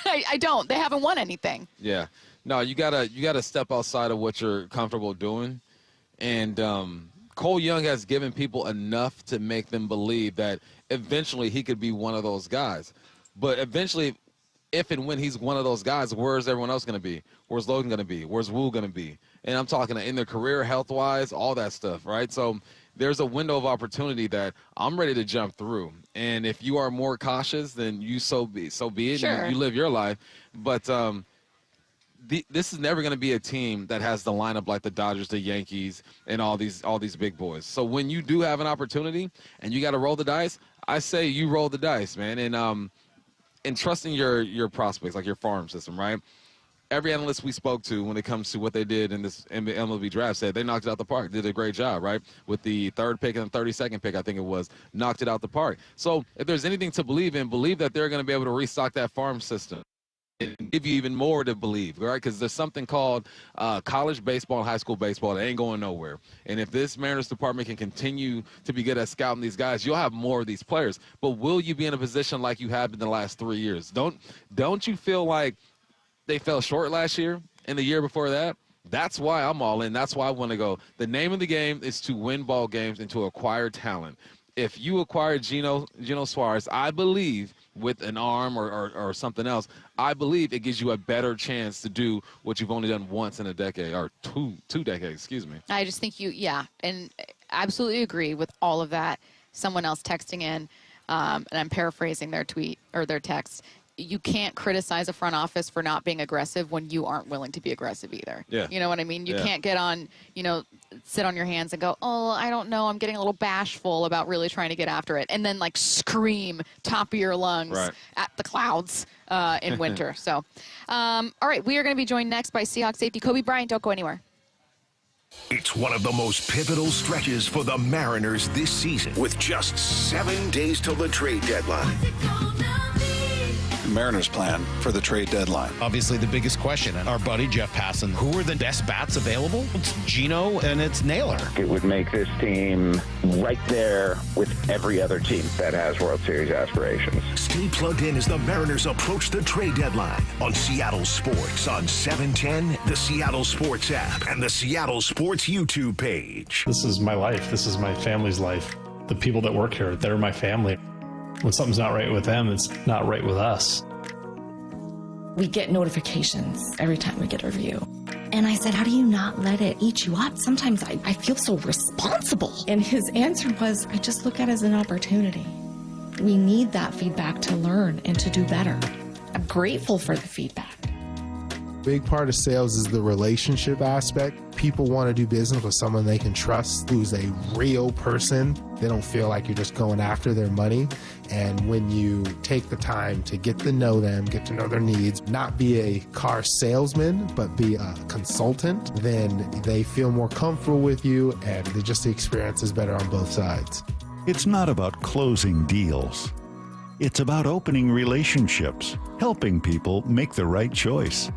I don't. They haven't won anything. Yeah. No, you gotta step outside of what you're comfortable doing. And Cole Young has given people enough to make them believe that eventually he could be one of those guys. But eventually, if and when he's one of those guys, where's everyone else going to be? Where's Logan going to be? Where's Wu going to be? And I'm talking in their career, health-wise, all that stuff, right? So there's a window of opportunity that I'm ready to jump through. And if you are more cautious, then so be it. Sure. You live your life. But this is never going to be a team that has the lineup like the Dodgers, the Yankees, and all these big boys. So when you do have an opportunity and you got to roll the dice, I say you roll the dice, man. And trusting your prospects, like your farm system, right? Every analyst we spoke to when it comes to what they did in this MLB draft said they knocked it out the park, did a great job, right? With the 3rd pick and the 32nd pick, I think it was, knocked it out the park. So if there's anything to believe in, believe that they're going to be able to restock that farm system and give you even more to believe, right? Because there's something called college baseball and high school baseball that ain't going nowhere. And if this Mariners department can continue to be good at scouting these guys, you'll have more of these players. But will you be in a position like you have in the last 3 years? Don't you feel like they fell short last year and the year before that? That's why I'm all in. That's why I want to go. The name of the game is to win ball games and to acquire talent. If you acquire Gino Suarez, I believe, with an arm or something else, I believe it gives you a better chance to do what you've only done once in a decade, or two decades, excuse me. I just think and absolutely agree with all of that. Someone else texting in, and I'm paraphrasing their tweet or their text. You can't criticize a front office for not being aggressive when you aren't willing to be aggressive either. Yeah. You know what I mean? You can't get on, sit on your hands and go, oh, I don't know, I'm getting a little bashful about really trying to get after it. And then, like, scream top of your lungs at the clouds in winter. So, all right, we are going to be joined next by Seahawks safety Coby Bryant. Don't go anywhere. It's one of the most pivotal stretches for the Mariners this season, with just 7 days till the trade deadline. Mariners plan for the trade deadline. Obviously, the biggest question, and our buddy Jeff Passan, who are the best bats available? It's Gino and it's Naylor. It would make this team right there with every other team that has World Series aspirations. Stay plugged in as the Mariners approach the trade deadline on Seattle Sports on 710, the Seattle Sports app, and the Seattle Sports YouTube page. This is my life. This is my family's life. The people that work here, they're my family. When something's not right with them, it's not right with us. We get notifications every time we get a review. And I said, how do you not let it eat you up? Sometimes I feel so responsible. And his answer was, I just look at it as an opportunity. We need that feedback to learn and to do better. I'm grateful for the feedback. Big part of sales is the relationship aspect. People want to do business with someone they can trust, who's a real person. They don't feel like you're just going after their money. And when you take the time to get to know them, get to know their needs, not be a car salesman, but be a consultant, then they feel more comfortable with you, and the experience is better on both sides. It's not about closing deals. It's about opening relationships, helping people make the right choice.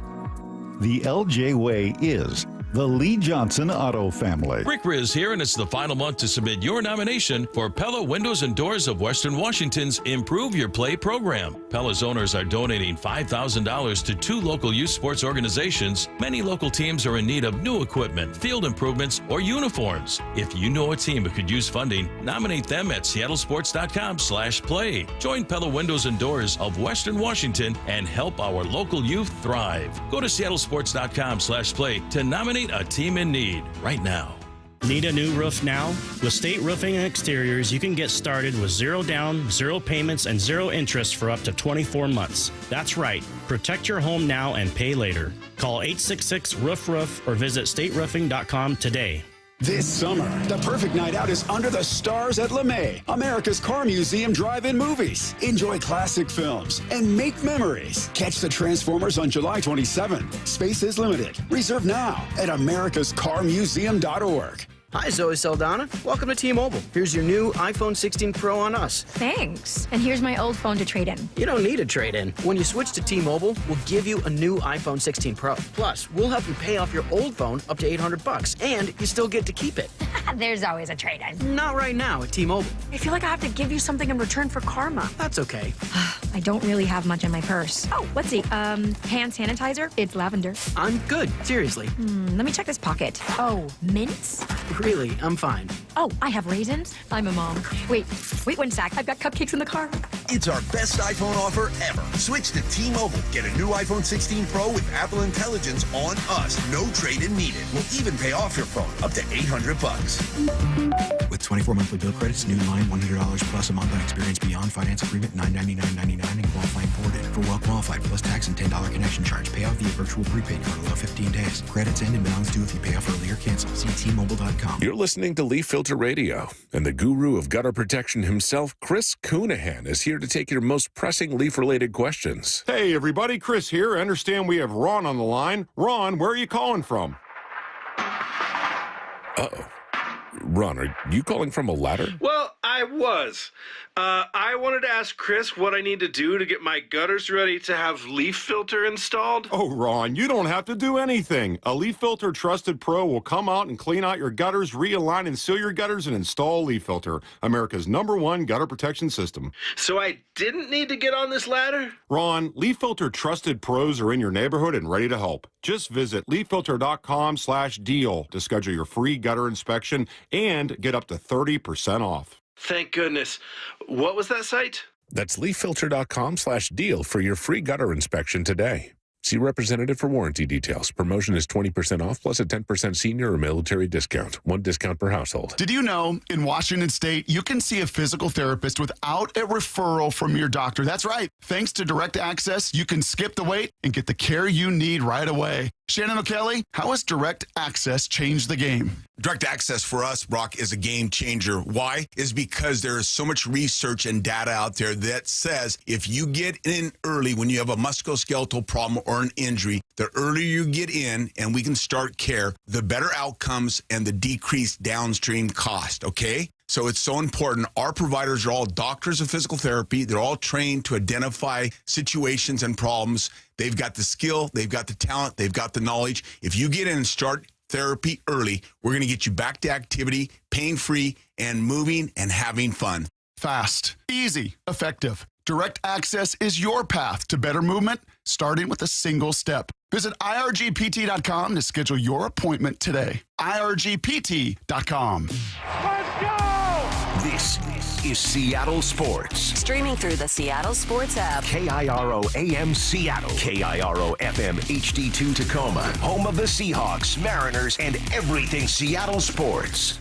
The LJ Way is the Lee Johnson Auto family. Rick Riz here, and it's the final month to submit your nomination for Pella Windows and Doors of Western Washington's Improve Your Play program. Pella's owners are donating $5,000 to 2 local youth sports organizations. Many local teams are in need of new equipment, field improvements, or uniforms. If you know a team who could use funding, nominate them at seattlesports.com/play. Join Pella Windows and Doors of Western Washington and help our local youth thrive. Go to seattlesports.com/play to nominate a team in need right now. Need a new roof now? With State Roofing and Exteriors, you can get started with 0 down, 0 payments, and 0 interest for up to 24 months. That's right. Protect your home now and pay later. Call 866-ROOF-ROOF or visit stateroofing.com today. This summer, the perfect night out is under the stars at LeMay, America's Car Museum drive-in movies. Enjoy classic films and make memories. Catch the Transformers on July 27th. Space is limited. Reserve now at americascarmuseum.org. Hi, Zoe Saldana. Welcome to T-Mobile. Here's your new iPhone 16 Pro on us. Thanks. And here's my old phone to trade in. You don't need a trade-in. When you switch to T-Mobile, we'll give you a new iPhone 16 Pro. Plus, we'll help you pay off your old phone up to $800, and you still get to keep it. There's always a trade-in. Not right now at T-Mobile. I feel like I have to give you something in return for karma. That's okay. I don't really have much in my purse. Oh, let's see. Hand sanitizer. It's lavender. I'm good. Seriously. Let me check this pocket. Oh, mints? Really, I'm fine. Oh, I have raisins. I'm a mom. Wait one sec. I've got cupcakes in the car. It's our best iPhone offer ever. Switch to T-Mobile. Get a new iPhone 16 Pro with Apple Intelligence on us. No trade-in needed. We'll even pay off your phone up to $800. With 24 monthly bill credits, new line $100 plus a month on experience beyond finance agreement $999.99 and qualifying ported. For well qualified plus tax and $10 connection charge. Pay off via virtual prepaid card. Allow 15 days. Credits end and balance due if you pay off early or cancel. See T-Mobile.com. You're listening to Leaf Filter Radio, and the guru of gutter protection himself, Chris Coonahan, is here to take your most pressing leaf-related questions. Hey, everybody. Chris here. I understand we have Ron on the line. Ron, where are you calling from? Uh-oh. Ron, are you calling from a ladder? Well, I was. I wanted to ask Chris what I need to do to get my gutters ready to have leaf filter installed. Oh, Ron, you don't have to do anything. A Leaf Filter Trusted Pro will come out and clean out your gutters, realign and seal your gutters, and install Leaf Filter, America's #1 gutter protection system. So I didn't need to get on this ladder? Ron, Leaf Filter Trusted Pros are in your neighborhood and ready to help. Just visit leaffilter.com/deal to schedule your free gutter inspection and get up to 30% off. Thank goodness. What was that site? That's leaffilter.com/deal for your free gutter inspection today. See representative for warranty details. Promotion is 20% off plus a 10% senior or military discount. One discount per household. Did you know in Washington State, you can see a physical therapist without a referral from your doctor? That's right. Thanks to Direct Access, you can skip the wait and get the care you need right away. Shannon O'Kelly, how has Direct Access changed the game? Direct Access for us, Brock, is a game changer. Why? Is because there is so much research and data out there that says if you get in early when you have a musculoskeletal problem or an injury, the earlier you get in and we can start care, the better outcomes and the decreased downstream cost, okay? So it's so important. Our providers are all doctors of physical therapy. They're all trained to identify situations and problems. They've got the skill, they've got the talent, they've got the knowledge. If you get in and start therapy early, we're going to get you back to activity, pain-free, and moving and having fun. Fast, easy, effective. Direct Access is your path to better movement, starting with a single step. Visit irgpt.com to schedule your appointment today. irgpt.com. Let's go! This is Seattle Sports. Streaming through the Seattle Sports app. KIRO AM Seattle. KIRO FM HD2 Tacoma. Home of the Seahawks, Mariners, and everything Seattle sports.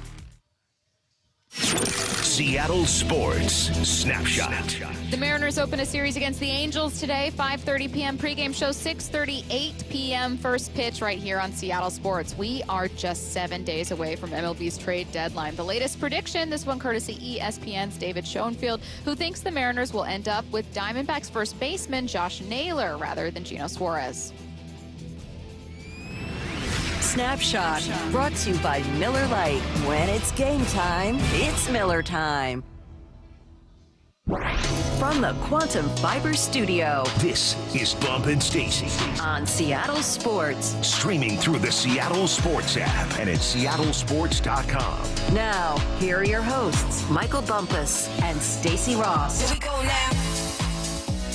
Seattle Sports Snapshot. The Mariners open a series against the Angels today. 5:30 p.m. pregame show, 6:38 p.m. first pitch right here on Seattle Sports. We are just 7 days away from MLB's trade deadline. The latest prediction, this one courtesy ESPN's David Schoenfield, who thinks the Mariners will end up with Diamondbacks first baseman Josh Naylor rather than Gino Suarez. Snapshot, brought to you by Miller Lite. When it's game time, it's Miller time. From the Quantum Fiber Studio, this is Bump and Stacy on Seattle Sports. Streaming through the Seattle Sports app and at seattlesports.com. Now, here are your hosts, Michael Bumpus and Stacy Ross. Here we go now.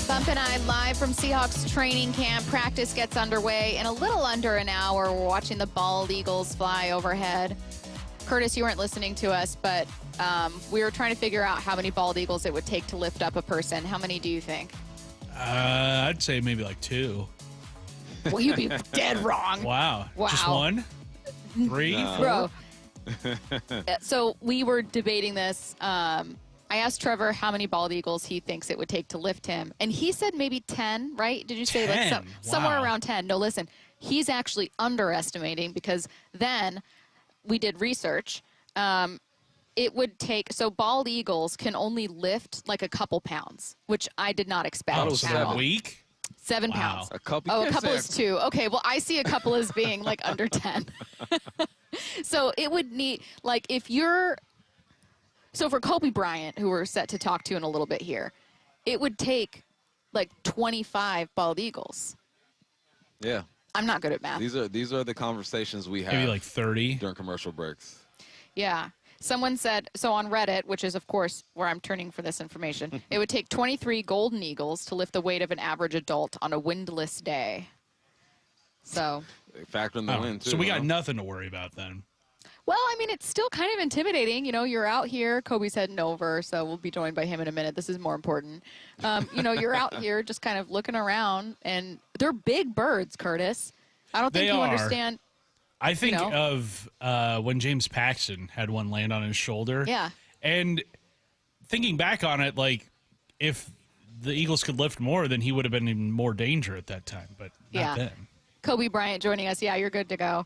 Bump and I live from Seahawks training camp. Practice gets underway in a little under an hour. We're watching the bald eagles fly overhead. Curtis, you weren't listening to us, but we were trying to figure out how many bald eagles it would take to lift up a person. How many do you think? I'd say maybe like 2. Well, you'd be dead wrong. Wow. Just 1? 3? Bro. So we were debating this. I asked Trevor how many bald eagles he thinks it would take to lift him, and he said maybe 10, right? Did you say 10? Like somewhere around 10? No, listen, he's actually underestimating because then we did research. It would take, so bald eagles can only lift like a couple pounds, which I did not expect. Oh, so that week? 7 pounds. A couple. Oh, a couple is 2. Okay, well, I see a couple as being like under 10. So it would need, like, if you're, so for Coby Bryant, who we're set to talk to in a little bit here, it would take like 25 bald eagles. Yeah. I'm not good at math. These are the conversations we have. Maybe like 30 during commercial breaks. Yeah. Someone said, so on Reddit, which is, of course, where I'm turning for this information, it would take 23 golden eagles to lift the weight of an average adult on a windless day. So. Factor in the wind, too. So we got nothing to worry about then. Well, I mean, it's still kind of intimidating. You know, you're out here. Coby's heading over, so we'll be joined by him in a minute. This is more important. You know, you're out here just kind of looking around, and they're big birds, Curtis. I don't think you understand. I think of when James Paxton had one land on his shoulder. Yeah. And thinking back on it, like, if the Eagles could lift more, then he would have been in more danger at that time, but not then. Coby Bryant joining us. Yeah, you're good to go.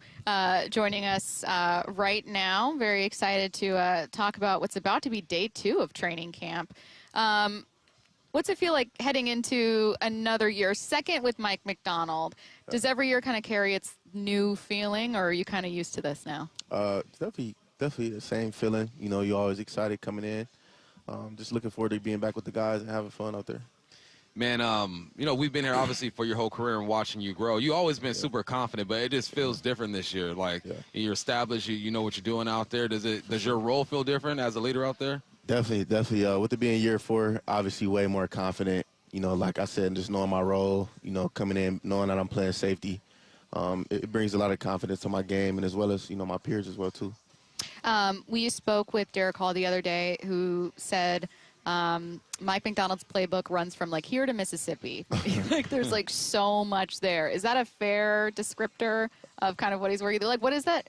Joining us right now. Very excited to talk about what's about to be day 2 of training camp. What's it feel like heading into another year? Second with Mike McDonald. Does every year kind of carry its new feeling, or are you kind of used to this now? Definitely the same feeling. You know, you're always excited coming in. Just looking forward to being back with the guys and having fun out there. Man, you know, we've been here obviously for your whole career and watching you grow. You've always been super confident, but it just feels different this year. Like, you're established, you know what you're doing out there. Does your role feel different as a leader out there? Definitely. With it being year 4, obviously way more confident. You know, like I said, just knowing my role, you know, coming in, knowing that I'm playing safety, it brings a lot of confidence to my game, and as well as, you know, my peers as well, too. We spoke with Derick Hall the other day, who said Mike McDonald's playbook runs from, like, here to Mississippi. Like, there's, like, so much there. Is that a fair descriptor of kind of what he's working? Like, what is that?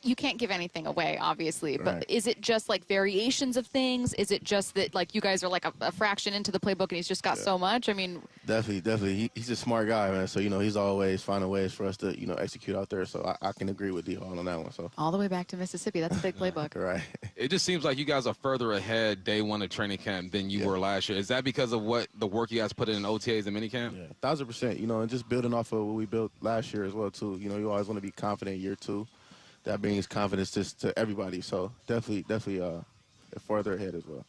You can't give anything away, obviously, but is it just like variations of things? Is it just that, like, you guys are like a fraction into the playbook and he's just got so much? I mean, definitely. He's a smart guy, man. So, you know, he's always finding ways for us to, you know, execute out there. So I can agree with D Hall on that one. So all the way back to Mississippi, that's a big playbook. Right. It just seems like you guys are further ahead day 1 of training camp than you were last year. Is that because of what the work you guys put in OTAs and minicamp? Yeah, 1000%. You know, and just building off of what we built last year as well, too. You know, you always want to be confident year 2. That brings confidence to everybody. So definitely further ahead as well.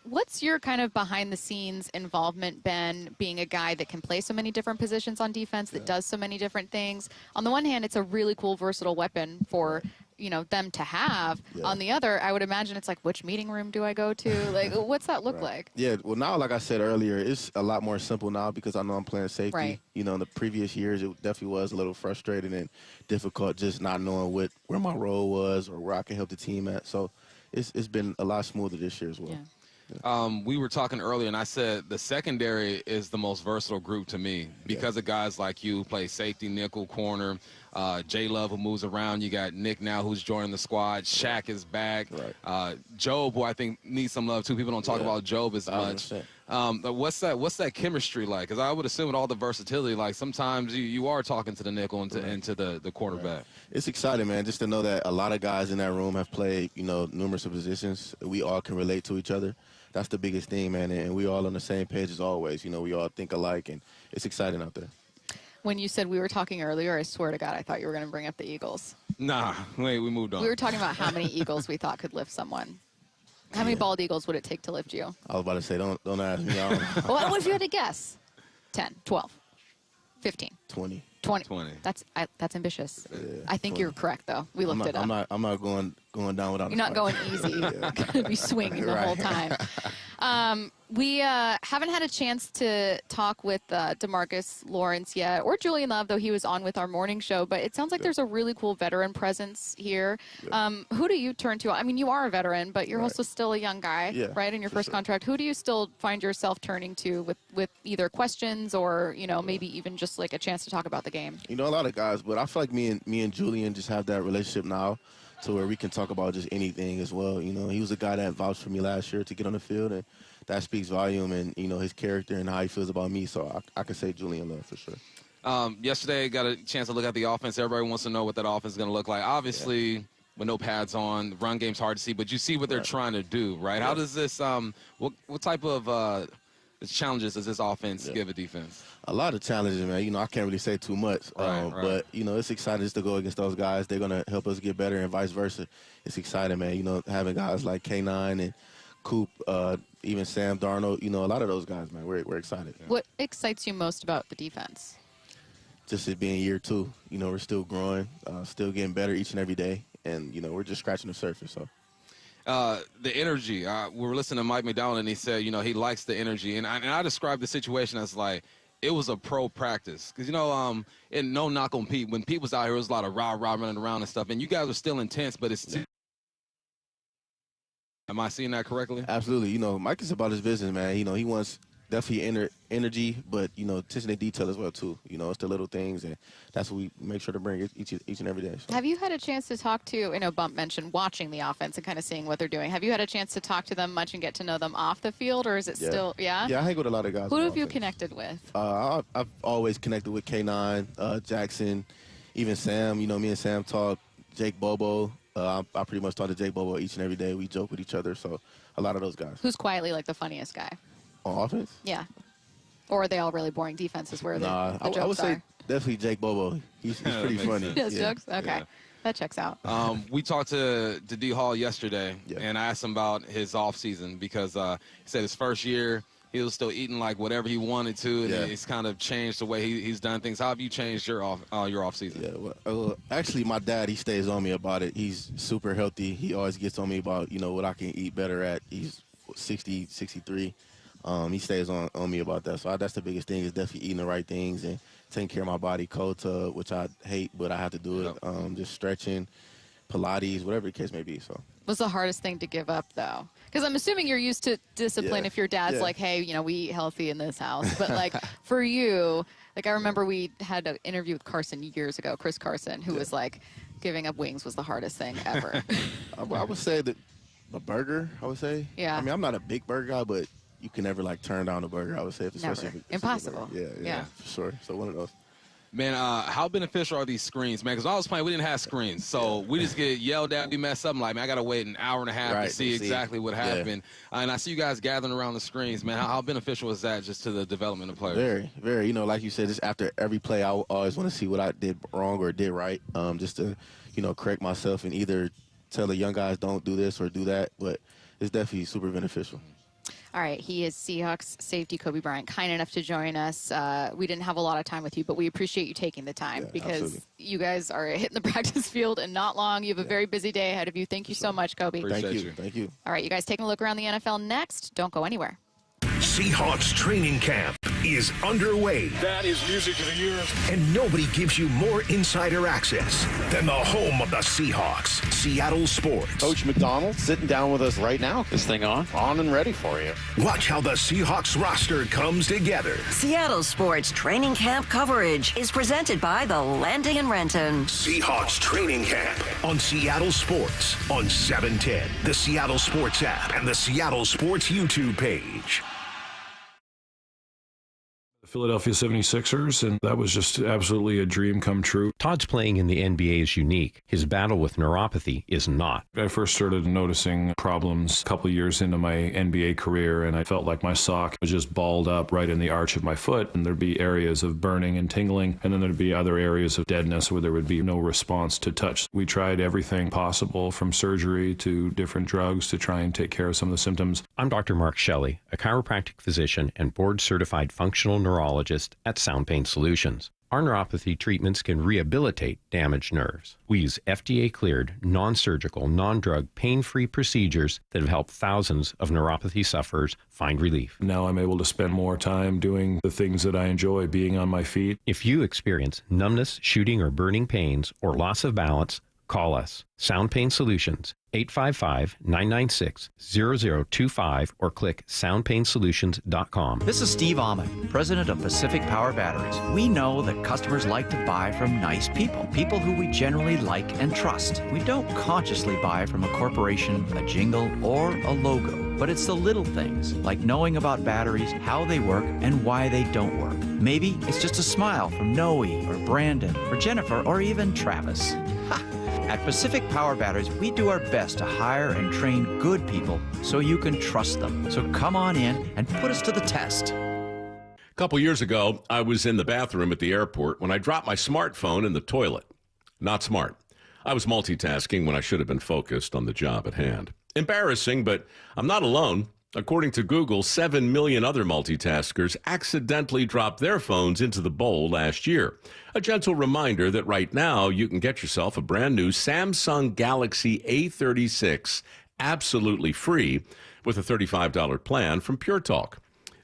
What's your kind of behind-the-scenes involvement been, being a guy that can play so many different positions on defense, that does so many different things? On the one hand, it's a really cool, versatile weapon for, you know, them to have. On the other, I would imagine it's like, which meeting room do I go to? Like, what's that look like? Yeah, well, now, like I said earlier, it's a lot more simple now because I know I'm playing safety. Right. You know, in the previous years, it definitely was a little frustrating and difficult just not knowing where my role was or where I can help the team at. So it's been a lot smoother this year as well. We were talking earlier, and I said the secondary is the most versatile group to me because of guys like you who play safety, nickel, corner. J Love, who moves around. You got Nick now, who's joining the squad. Shaq is back. Job, who I think needs some love too. People don't talk about Job as much. What's that chemistry like? Because I would assume with all the versatility, like sometimes you are talking to the nickel and to the quarterback. It's exciting, man, just to know that a lot of guys in that room have played, you know, numerous of positions. We all can relate to each other. That's the biggest thing, man, and we all on the same page as always. You know, we all think alike, and it's exciting out there. When you said we were talking earlier, I swear to God, I thought you were going to bring up the Eagles. Nah, wait, we moved on. We were talking about how many Eagles we thought could lift someone. How many bald eagles would it take to lift you? I was about to say, don't ask me. Well, what if you had to guess? 10, 12, 15. 20. 20. That's ambitious. Yeah, I think 20. you're correct, though. We looked it up. I'm not going down without. You're not going easy. You're going to be swinging the whole time. We haven't had a chance to talk with DeMarcus Lawrence yet, or Julian Love, though he was on with our morning show. But it sounds like there's a really cool veteran presence here. Who do you turn to? I mean, you are a veteran, but you're also still a young guy, right, in your first contract. Who do you still find yourself turning to with either questions or, you know, maybe even just like a chance to talk about the game? You know, a lot of guys, but I feel like me and Julian just have that relationship now to where we can talk about just anything as well. You know, he was a guy that vouched for me last year to get on the field, and that speaks volume and, you know, his character and how he feels about me. So I can say Julian Love for sure. Yesterday, got a chance to look at the offense. Everybody wants to know what that offense is going to look like. Obviously, with no pads on, the run game's hard to see, but you see what they're trying to do, right? How does this what type of challenges does this offense give a defense? A lot of challenges, man. You know, I can't really say too much. Right. But, you know, it's exciting just to go against those guys. They're going to help us get better and vice versa. It's exciting, man. You know, having guys like K9 and Coop, even Sam Darnold, you know, a lot of those guys, man, we're excited. What excites you most about the defense? Just it being year 2. You know, we're still growing, still getting better each and every day. And, you know, we're just scratching the surface, so. The energy. We were listening to Mike McDonald, and he said, you know, he likes the energy. And I described the situation as like, it was a pro practice. Because, you know, and no knock on Pete. When Pete was out here, it was a lot of rah-rah running around and stuff. And you guys are still intense, but it's still. Am I seeing that correctly? Absolutely. You know, Mike is about his business, man. You know, he wants definitely energy, but, you know, attention to detail as well, too. You know, it's the little things, and that's what we make sure to bring each and every day. So. Have you had a chance to talk to, I know Bump mentioned watching the offense and kind of seeing what they're doing. Have you had a chance to talk to them much and get to know them off the field, or is it still, Yeah, I hang with a lot of guys. Who have you connected with? I've always connected with K9, Jackson, even Sam. You know, me and Sam talk, Jake Bobo. I pretty much talk to Jake Bobo each and every day. We joke with each other, so a lot of those guys. Who's quietly like the funniest guy? On offense? Yeah. Or are they all really boring defenses where the jokes I would say are? definitely Jake Bobo. He's pretty funny. He does jokes? Okay. That checks out. We talked to D. Hall yesterday, and I asked him about his offseason because he said his first year he was still eating like whatever he wanted to, and it's kind of changed the way he's done things. How have you changed your offseason? Yeah, well, actually, my dad, he stays on me about it. He's super healthy. He always gets on me about, you know, what I can eat better at. He's 60, 63. He stays on me about that. So that's the biggest thing is definitely eating the right things and taking care of my body. Cold tub, which I hate, but I have to do it. Just stretching, Pilates, whatever the case may be. So. What's the hardest thing to give up, though? Because I'm assuming you're used to discipline if your dad's like, hey, you know, we eat healthy in this house. But, like, for you, like, I remember we had an interview with Carson years ago, Chris Carson, who was like, giving up wings was the hardest thing ever. I would say that a burger, I would say. Yeah. I mean, I'm not a big burger guy, but you can never, like, turn down a burger, I would say. Especially Never. If it's Impossible. Yeah, for sure. So one of those. Man, how beneficial are these screens, man? Because when I was playing, we didn't have screens. So we just get yelled at, we mess up. I'm like, man, I got to wait an hour and a half to see exactly what happened. And I see you guys gathering around the screens, man. How beneficial is that just to the development of players? Very, very. You know, like you said, just after every play, I always want to see what I did wrong or did right, just to, you know, correct myself and either tell the young guys don't do this or do that. But it's definitely super beneficial. All right, he is Seahawks safety Coby Bryant, kind enough to join us. We didn't have a lot of time with you, but we appreciate you taking the time because you guys are hitting the practice field and not long. You have a very busy day ahead of you. Thank you so much, Coby. Thank you. All right, you guys taking a look around the NFL next. Don't go anywhere. Seahawks training camp is underway. That is music to the ears. And nobody gives you more insider access than the home of the Seahawks, Seattle Sports. Coach McDonald sitting down with us right now. This thing on and ready for you. Watch how the Seahawks roster comes together. Seattle Sports training camp coverage is presented by the Landing in Renton. Seahawks training camp on Seattle Sports on 710, the Seattle Sports app, and the Seattle Sports YouTube page. Philadelphia 76ers, and that was just absolutely a dream come true. Todd's playing in the NBA is unique. His battle with neuropathy is not. I first started noticing problems a couple years into my NBA career, and I felt like my sock was just balled up right in the arch of my foot, and there'd be areas of burning and tingling, and then there'd be other areas of deadness where there would be no response to touch. We tried everything possible from surgery to different drugs to try and take care of some of the symptoms. I'm Dr. Mark Shelley, a chiropractic physician and board-certified functional neurologist at Sound Pain Solutions. Our neuropathy treatments can rehabilitate damaged nerves. We use FDA-cleared, non-surgical, non-drug, pain-free procedures that have helped thousands of neuropathy sufferers find relief. Now I'm able to spend more time doing the things that I enjoy, being on my feet. If you experience numbness, shooting, or burning pains, or loss of balance, call us. Sound Pain Solutions, 855-996-0025, or click soundpainsolutions.com. This is Steve Ahmed, president of Pacific Power Batteries. We know that customers like to buy from nice people, people who we generally like and trust. We don't consciously buy from a corporation, a jingle, or a logo, but it's the little things, like knowing about batteries, how they work, and why they don't work. Maybe it's just a smile from Noe, or Brandon, or Jennifer, or even Travis. Ha! At Pacific Power Batteries, we do our best to hire and train good people so you can trust them. So come on in and put us to the test. A couple years ago, I was in the bathroom at the airport when I dropped my smartphone in the toilet. Not smart. I was multitasking when I should have been focused on the job at hand. Embarrassing, but I'm not alone. According to Google, 7 million other multitaskers accidentally dropped their phones into the bowl last year. A gentle reminder that right now you can get yourself a brand new Samsung Galaxy A36 absolutely free with a $35 plan from Pure Talk.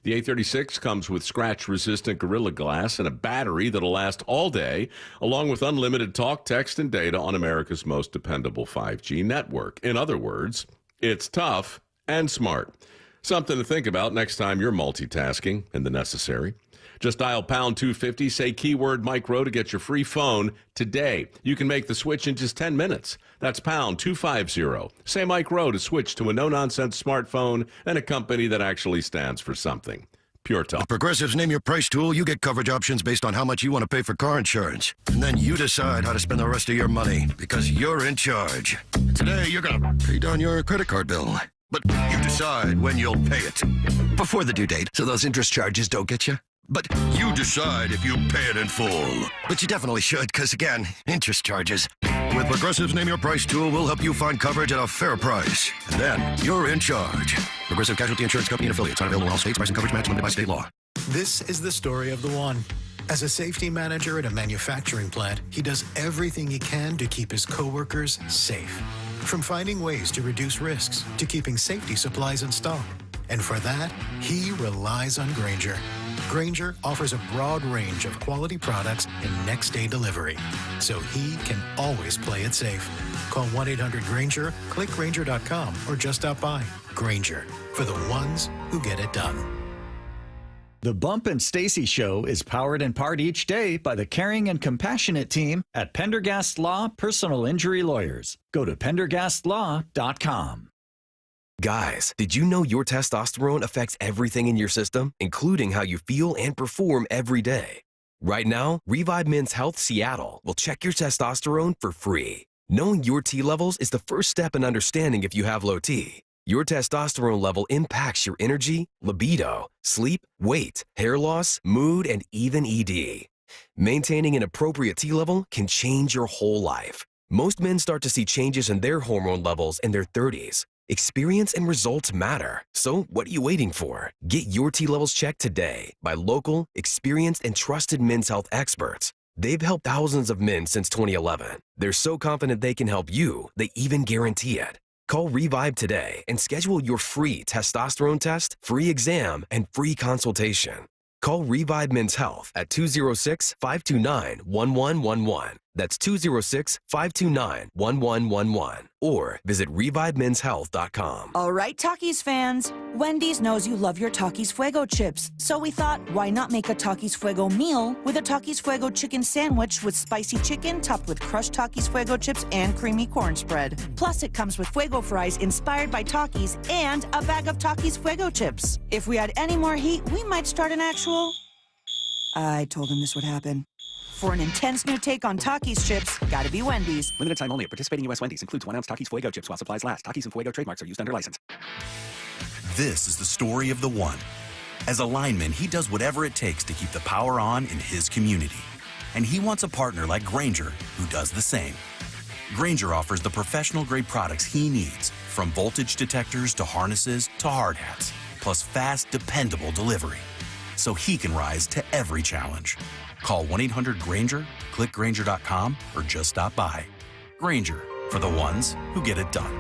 The A36 comes with scratch-resistant Gorilla Glass and a battery that'll last all day, along with unlimited talk, text, and data on America's most dependable 5G network. In other words, it's tough and smart. Something to think about next time you're multitasking in the necessary. Just dial pound 250, say keyword Mike Rowe to get your free phone today. You can make the switch in just 10 minutes. That's pound 250. Say Mike Rowe to switch to a no-nonsense smartphone and a company that actually stands for something. Pure Talk. With Progressive's Name Your Price tool, you get coverage options based on how much you want to pay for car insurance. And then you decide how to spend the rest of your money because you're in charge. Today, you're going to pay down your credit card bill. But you decide when you'll pay it. Before the due date, so those interest charges don't get you. But you decide if you pay it in full. But you definitely should, because again, interest charges. With Progressive's Name Your Price tool, we'll help you find coverage at a fair price. And then you're in charge. Progressive Casualty Insurance Company and affiliates. Not available in all states. Price and coverage match limited by state law. This is the story of the one. As a safety manager at a manufacturing plant, he does everything he can to keep his coworkers safe. From finding ways to reduce risks to keeping safety supplies in stock. And for that, he relies on Grainger. Grainger offers a broad range of quality products and next-day delivery, so he can always play it safe. Call 1-800-GRAINGER, click Grainger.com, or just stop by. Grainger, for the ones who get it done. The Bump and Stacy Show is powered in part each day by the caring and compassionate team at Pendergast Law Personal Injury Lawyers. Go to pendergastlaw.com. Guys, did you know your testosterone affects everything in your system, including how you feel and perform every day? Right now, Revive Men's Health Seattle will check your testosterone for free. Knowing your T levels is the first step in understanding if you have low T. Your testosterone level impacts your energy, libido, sleep, weight, hair loss, mood, and even ED. Maintaining an appropriate T level can change your whole life. Most men start to see changes in their hormone levels in their 30s. Experience and results matter. So what are you waiting for? Get your T levels checked today by local, experienced, and trusted men's health experts. They've helped thousands of men since 2011. They're so confident they can help you, they even guarantee it. Call Revive today and schedule your free testosterone test, free exam, and free consultation. Call Revive Men's Health at 206-529-1111. That's 206-529-1111. Or visit ReviveMen'sHealth.com. All right, Takis fans. Wendy's knows you love your Takis Fuego chips. So we thought, why not make a Takis Fuego meal with a Takis Fuego chicken sandwich with spicy chicken topped with crushed Takis Fuego chips and creamy corn spread. Plus, it comes with Fuego fries inspired by Takis and a bag of Takis Fuego chips. If we had any more heat, we might start an actual... I told him this would happen. For an intense new take on Takis chips, gotta be Wendy's. Limited time only at participating U.S. Wendy's. Includes 1-ounce Takis Fuego chips while supplies last. Takis and Fuego trademarks are used under license. This is the story of the one. As a lineman, he does whatever it takes to keep the power on in his community. And he wants a partner like Grainger who does the same. Grainger offers the professional-grade products he needs, from voltage detectors to harnesses to hard hats, plus fast, dependable delivery, so he can rise to every challenge. Call 1-800-GRAINGER, click Grainger.com, or just stop by. Grainger, for the ones who get it done.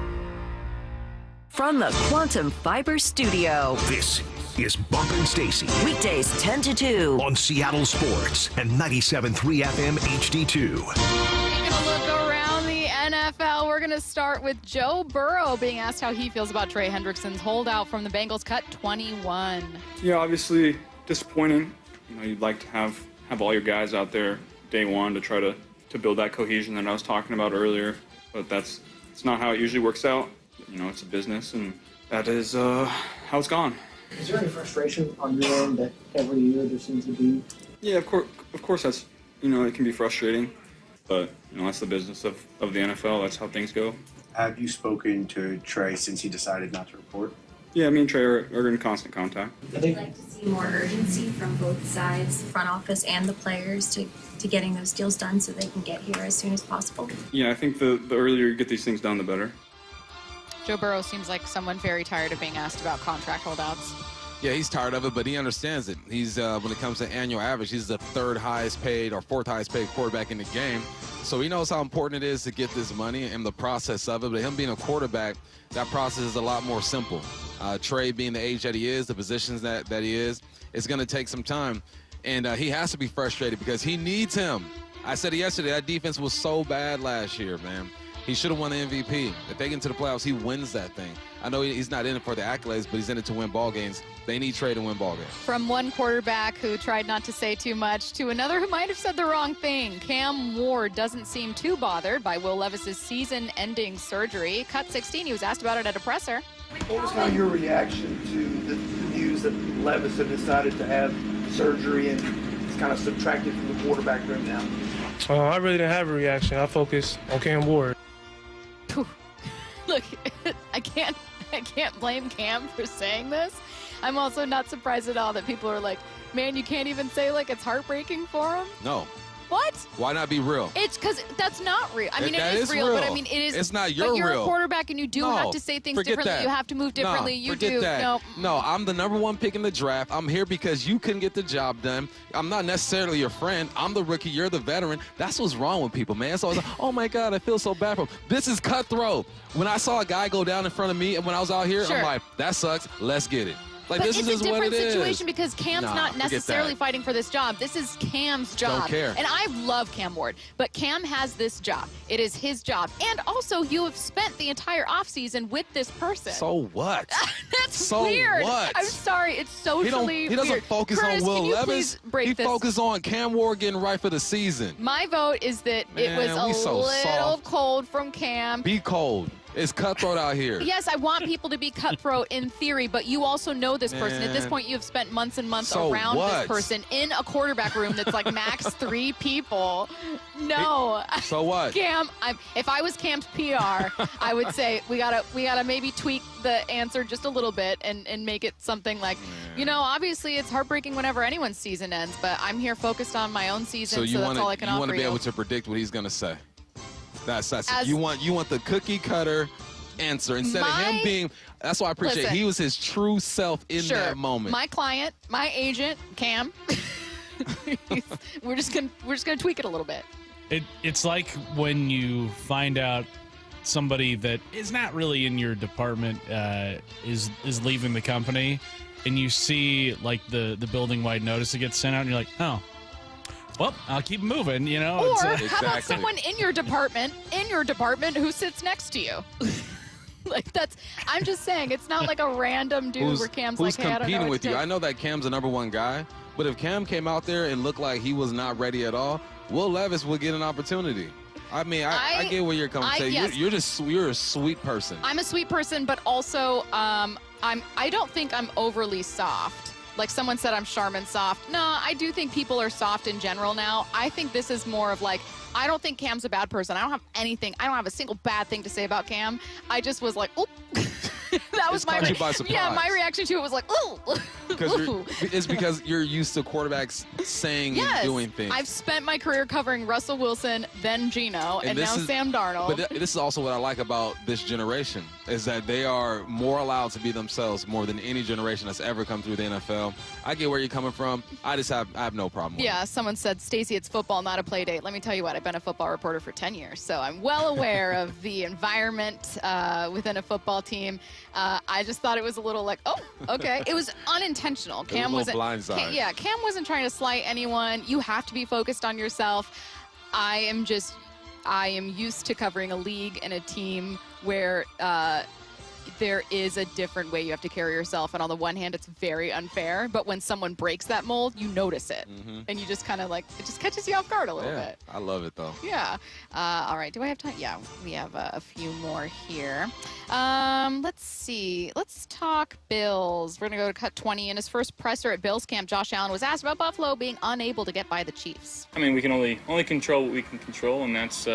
From the Quantum Fiber Studio. This is Bump and Stacy. Weekdays 10 to 2. On Seattle Sports and 97.3 FM HD2. Taking a look around the NFL, we're going to start with Joe Burrow being asked how he feels about Trey Hendrickson's holdout from the Bengals, cut 21. Yeah, obviously disappointing. You know, you'd like to have all your guys out there day one to try to build that cohesion that I was talking about earlier, but it's not how it usually works out. You know, it's a business, and that is how it's gone. Is there any frustration on your end that every year there seems to be? Yeah, of course that's, you know, it can be frustrating. But that's the business of the NFL. That's how things go. Have you spoken to Trey since he decided not to report? Yeah, me and Trey are in constant contact. I'd like to see more urgency from both sides, front office and the players, to getting those deals done so they can get here as soon as possible. Yeah, I think the earlier you get these things done, the better. Joe Burrow seems like someone very tired of being asked about contract holdouts. Yeah, he's tired of it, but he understands it. He's when it comes to annual average, he's the third highest paid or fourth highest paid quarterback in the game. So he knows how important it is to get this money and the process of it. But him being a quarterback, that process is a lot more simple. Trey being the age that he is, the positions that he is, it's going to take some time. And he has to be frustrated because he needs him. I said it yesterday, that defense was so bad last year, man. He should have won the MVP. If they get into the playoffs, he wins that thing. I know he's not in it for the accolades, but he's in it to win ball games. They need Trey to win ball games. From one quarterback who tried not to say too much to another who might have said the wrong thing, Cam Ward doesn't seem too bothered by Will Levis's season-ending surgery. Cut 16, he was asked about it at a presser. What was kind of your reaction to the news that Levis had decided to have surgery and it's kind of subtracted from the quarterback room now? I really didn't have a reaction. I focused on Cam Ward. Look, I can't blame Cam for saying this. I'm also not surprised at all that people are like, man, you can't even say like it's heartbreaking for him. No. What? Why not be real? It's because that's not real. I mean, it is real, but I mean, it is. It's not your real. But you're a quarterback, and you do have to say things differently. That. You have to move differently. You forget do. That. No, I'm the #1 pick in the draft. I'm here because you couldn't get the job done. I'm not necessarily your friend. I'm the rookie. You're the veteran. That's what's wrong with people, man. So I was like, oh my God, I feel so bad for him. This is cutthroat. When I saw a guy go down in front of me, and when I was out here, I'm like, that sucks. Let's get it. Like, but this it's is a different what it situation is. because Cam's not necessarily fighting for this job. This is Cam's job. Don't care. And I love Cam Ward, but Cam has this job. It is his job. And also, you have spent the entire offseason with this person. So what? That's so weird. What? I'm sorry. It's socially He doesn't weird. focus Curtis, on Will can you Levis. please break He this? focuses on Cam Ward getting right for the season. My vote is that it Man, was we a so little soft. cold from Cam. Be cold. It's cutthroat out here. Yes, I want people to be cutthroat in theory, but you also know this person. At this Man. point, you have spent months and months So around what? this person in a quarterback room that's like max 3 people. No. So what? Cam, if I was Cam's PR, I would say we gotta maybe tweak the answer just a little bit and make it something like, obviously it's heartbreaking whenever anyone's season ends, but I'm here focused on my own season, so that's all I can offer you. You want to be able to predict what he's going to say. That's you want the cookie cutter answer instead of him being. That's why I appreciate Listen. he was his true self in that moment. My client, my agent, Cam. we're just gonna tweak it a little bit. It's like when you find out somebody that is not really in your department is leaving the company, and you see like the building wide notice that gets sent out, and you're like, oh. Well, I'll keep moving, Or how about someone in your department who sits next to you? I'm just saying, it's not like a random dude where Cam's who's like, hey, I don't know competing what with to you. do. I know that Cam's the #1 guy, but if Cam came out there and looked like he was not ready at all, Will Levis would get an opportunity. I mean, I get where you're coming from. yes. You're a sweet person. I'm a sweet person, but also I don't think I'm overly soft. Like someone said, I'm Charmin soft. No, I do think people are soft in general now. I think this is more of like, I don't think Cam's a bad person. I don't have a single bad thing to say about Cam. I just was like, oop. That was my reaction. Yeah, my reaction to it was like, ooh. It's because you're used to quarterbacks saying and doing things. I've spent my career covering Russell Wilson, then Geno, and now Sam Darnold. But this is also what I like about this generation, is that they are more allowed to be themselves more than any generation that's ever come through the NFL. I get where you're coming from. I have no problem with it. Someone said, Stacy, it's football, not a play date. Let me tell you what, I've been a football reporter for 10 years, so I'm well aware of the environment within a football team. I just thought it was a little like, oh, okay. It was unintentional. Cam wasn't blindside. Cam wasn't trying to slight anyone. You have to be focused on yourself. I am used to covering a league and a team where there is a different way you have to carry yourself. And on the one hand, it's very unfair. But when someone breaks that mold, you notice it. And you just kind of like, it just catches you off guard a little bit. I love it, though. Yeah. All right. Do I have time? Yeah, we have a few more here. Let's see. Let's talk Bills. We're going to go to cut 20. In his first presser at Bills camp, Josh Allen was asked about Buffalo being unable to get by the Chiefs. I mean, we can only control what we can control, and that's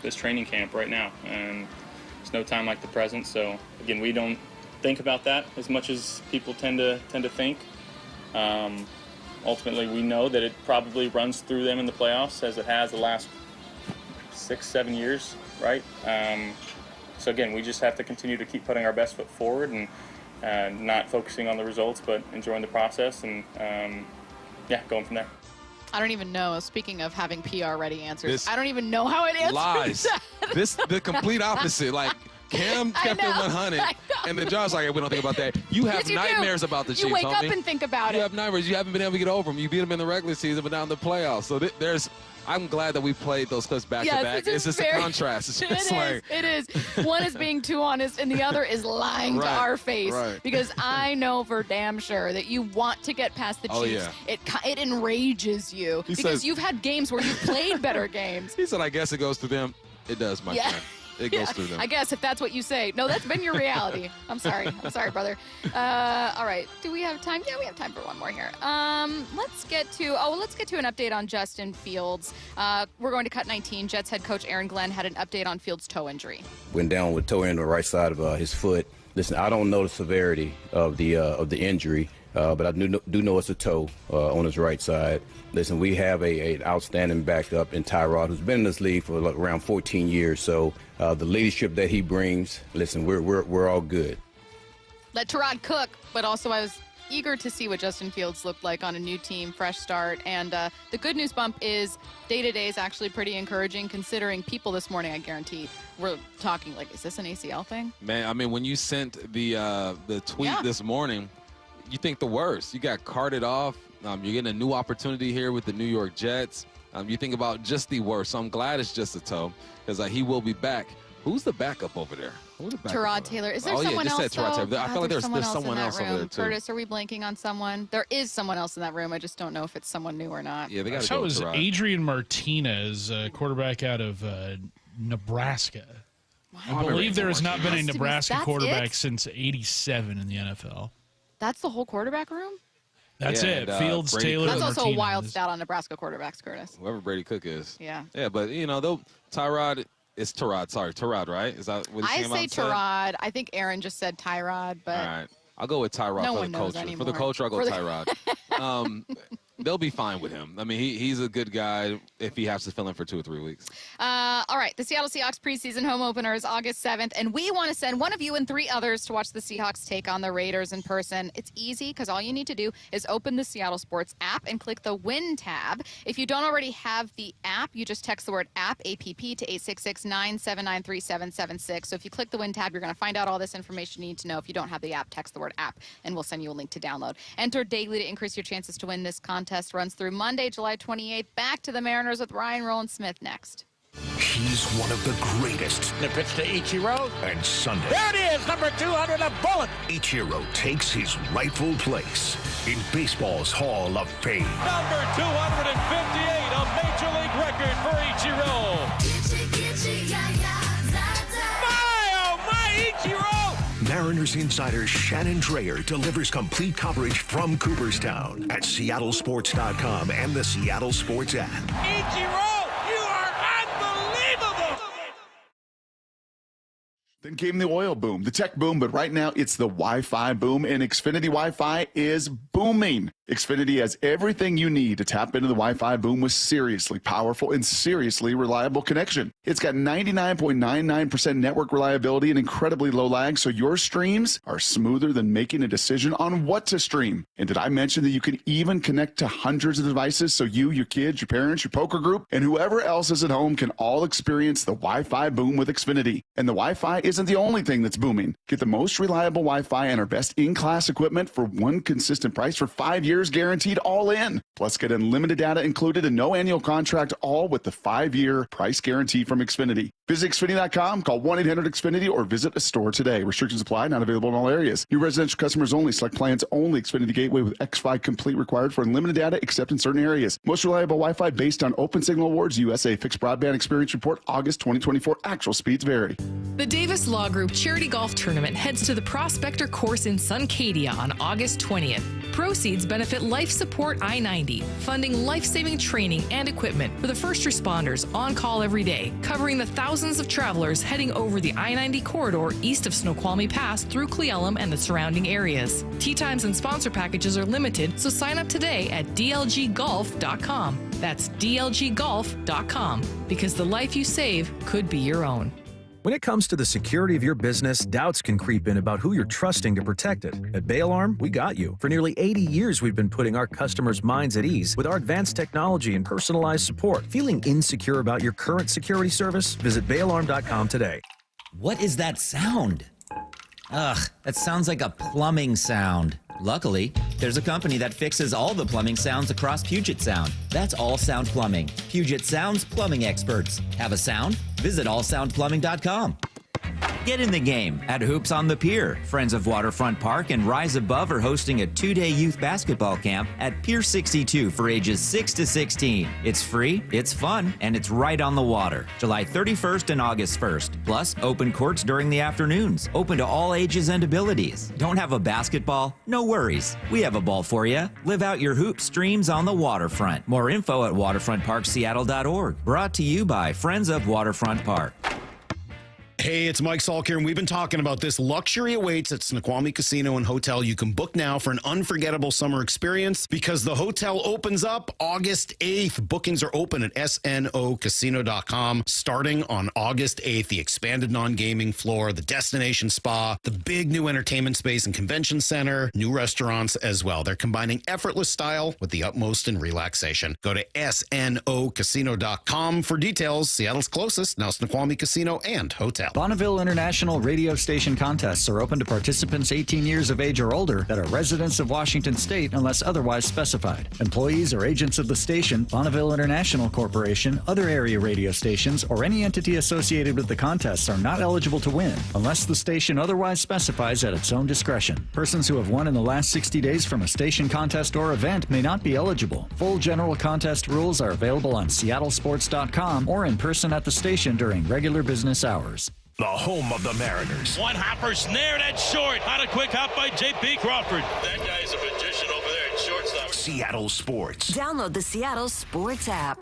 this training camp right now. And there's no time like the present. So, again, we don't think about that as much as people tend to think. Ultimately, we know that it probably runs through them in the playoffs as it has the last 6-7 years, right? So again, we just have to continue to keep putting our best foot forward and not focusing on the results, but enjoying the process and going from there. I don't even know. Speaking of having PR-ready answers, I don't even know how it answers lies. that. The complete opposite. Like, Cam kept it 100, and then Josh like, we don't think about that. You have nightmares about the Chiefs, You wake up and think about it. You have nightmares. You haven't been able to get over them. You beat them in the regular season, but now in the playoffs. So I'm glad that we played those clips back to back. It's just a contrast. It's just it is. One is being too honest, and the other is lying to our face. Right. Because I know for damn sure that you want to get past the Chiefs. It enrages you because you've had games where you've played better games. He said, I guess it goes through them. It does, my friend. It goes through them. I guess if that's what you say. No, that's been your reality. I'm sorry. I'm sorry, brother. All right. Do we have time? Yeah, we have time for one more here. Let's get to an update on Justin Fields. We're going to cut 19. Jets head coach Aaron Glenn had an update on Fields' toe injury. Went down with toe in the right side of his foot. Listen, I don't know the severity of the injury, but I do know it's a toe on his right side. Listen, we have an outstanding backup in Tyrod, who's been in this league for around 14 years. So the leadership that he brings, listen, we're all good. Let Tyrod cook, but also I was eager to see what Justin Fields looked like on a new team, fresh start. And the good news bump is day-to-day is actually pretty encouraging, considering people this morning, I guarantee, were talking like, is this an ACL thing? Man, I mean, when you sent the tweet this morning, you think the worst. You got carted off. You're getting a new opportunity here with the New York Jets. You think about just the worst. So I'm glad it's just a toe because he will be back. Who's the backup over there? Tyrod Taylor. Is there someone else? Said Tyrod Taylor. I feel like there's someone else over there too. Curtis, are we blanking on someone? There is someone else in that room. I just don't know if it's someone new or not. Yeah, they got to go. So it was Adrian Martinez, quarterback out of Nebraska. I believe there has not been a Nebraska quarterback since '87 in the NFL. That's the whole quarterback room? That's it. Fields, Brady Taylor, That's also Martinez. a wild stat on Nebraska quarterbacks, Curtis. Whoever Brady Cook is. Yeah. Yeah, but Tyrod. It's Tyrod. Sorry, Tyrod, right? Is that what I say Tyrod. I think Aaron just said Tyrod, but all right. I'll go with Tyrod for the culture. Anymore. For the culture, I'll go Tyrod. They'll be fine with him. I mean, he's a good guy if he has to fill in for 2 or 3 weeks. All right. The Seattle Seahawks preseason home opener is August 7th, and we want to send one of you and 3 others to watch the Seahawks take on the Raiders in person. It's easy because all you need to do is open the Seattle Sports app and click the Win tab. If you don't already have the app, you just text the word app, APP, to 866-979-3776. So if you click the Win tab, you're going to find out all this information you need to know. If you don't have the app, text the word app, and we'll send you a link to download. Enter daily to increase your chances to win. This contest runs through Monday, July 28th. Back to the Mariners with Ryan Rowland-Smith next. He's one of the greatest. The pitch to Ichiro. And Sunday, There it is, number 200, a bullet. Ichiro takes his rightful place in baseball's Hall of Fame. Number 258, a major league record for Ichiro. My, oh my, Ichiro! Mariners insider Shannon Drayer delivers complete coverage from Cooperstown at SeattleSports.com and the Seattle Sports app. Ichiro, you are unbelievable! Then came the oil boom, the tech boom, but right now it's the Wi-Fi boom, and Xfinity Wi-Fi is booming. Xfinity has everything you need to tap into the Wi-Fi boom with seriously powerful and seriously reliable connection. It's got 99.99% network reliability and incredibly low lag, so your streams are smoother than making a decision on what to stream. And did I mention that you can even connect to hundreds of devices so you, your kids, your parents, your poker group, and whoever else is at home can all experience the Wi-Fi boom with Xfinity. And the Wi-Fi isn't the only thing that's booming. Get the most reliable Wi-Fi and our best in-class equipment for one consistent price for 5 years guaranteed, all in. Plus, get unlimited data included and no annual contract, all with the 5-year price guarantee from Xfinity. Visit Xfinity.com, call 1-800-XFINITY, or visit a store today. Restrictions apply, not available in all areas. New residential customers only. Select plans only. Xfinity Gateway with X5 Complete required for unlimited data, except in certain areas. Most reliable Wi-Fi based on Open Signal Awards USA. Fixed Broadband Experience Report, August 2024. Actual speeds vary. The Davis Law Group Charity Golf Tournament heads to the Prospector Course in Suncadia on August 20th. Proceeds benefit Life Support I-90, funding life-saving training and equipment for the first responders on call every day, covering the thousands of travelers heading over the I-90 corridor east of Snoqualmie Pass through Cle Elum and the surrounding areas. Tee times and sponsor packages are limited, so sign up today at dlggolf.com. That's dlggolf.com, because the life you save could be your own. When it comes to the security of your business, doubts can creep in about who you're trusting to protect it. At Bail Arm, we got you. For nearly 80 years, we've been putting our customers' minds at ease with our advanced technology and personalized support. Feeling insecure about your current security service? Visit bailarm.com today. What is that sound? Ugh, that sounds like a plumbing sound. Luckily, there's a company that fixes all the plumbing sounds across Puget Sound. That's All Sound Plumbing. Puget Sound's plumbing experts. Have a sound? Visit allsoundplumbing.com. Get in the game at Hoops on the Pier. Friends of Waterfront Park and Rise Above are hosting a 2-day youth basketball camp at Pier 62 for ages 6 to 16. It's free, it's fun, and it's right on the water. July 31st and August 1st. Plus, open courts during the afternoons. Open to all ages and abilities. Don't have a basketball? No worries. We have a ball for you. Live out your Hoops dreams on the waterfront. More info at waterfrontparkseattle.org. Brought to you by Friends of Waterfront Park. Hey, it's Mike Salk here, and we've been talking about this. Luxury awaits at Snoqualmie Casino and Hotel. You can book now for an unforgettable summer experience because the hotel opens up August 8th. Bookings are open at snocasino.com starting on August 8th. The expanded non-gaming floor, the destination spa, the big new entertainment space and convention center, new restaurants as well. They're combining effortless style with the utmost in relaxation. Go to snocasino.com for details. Seattle's closest, now Snoqualmie Casino and Hotel. Bonneville International radio station contests are open to participants 18 years of age or older that are residents of Washington State unless otherwise specified. Employees or agents of the station, Bonneville International Corporation, other area radio stations, or any entity associated with the contests are not eligible to win unless the station otherwise specifies at its own discretion. Persons who have won in the last 60 days from a station contest or event may not be eligible. Full general contest rules are available on seattlesports.com or in person at the station during regular business hours. The home of the Mariners. One hopper snared at short. On a quick hop by J.P. Crawford. That guy's a magician over there at shortstop. Seattle Sports. Download the Seattle Sports app.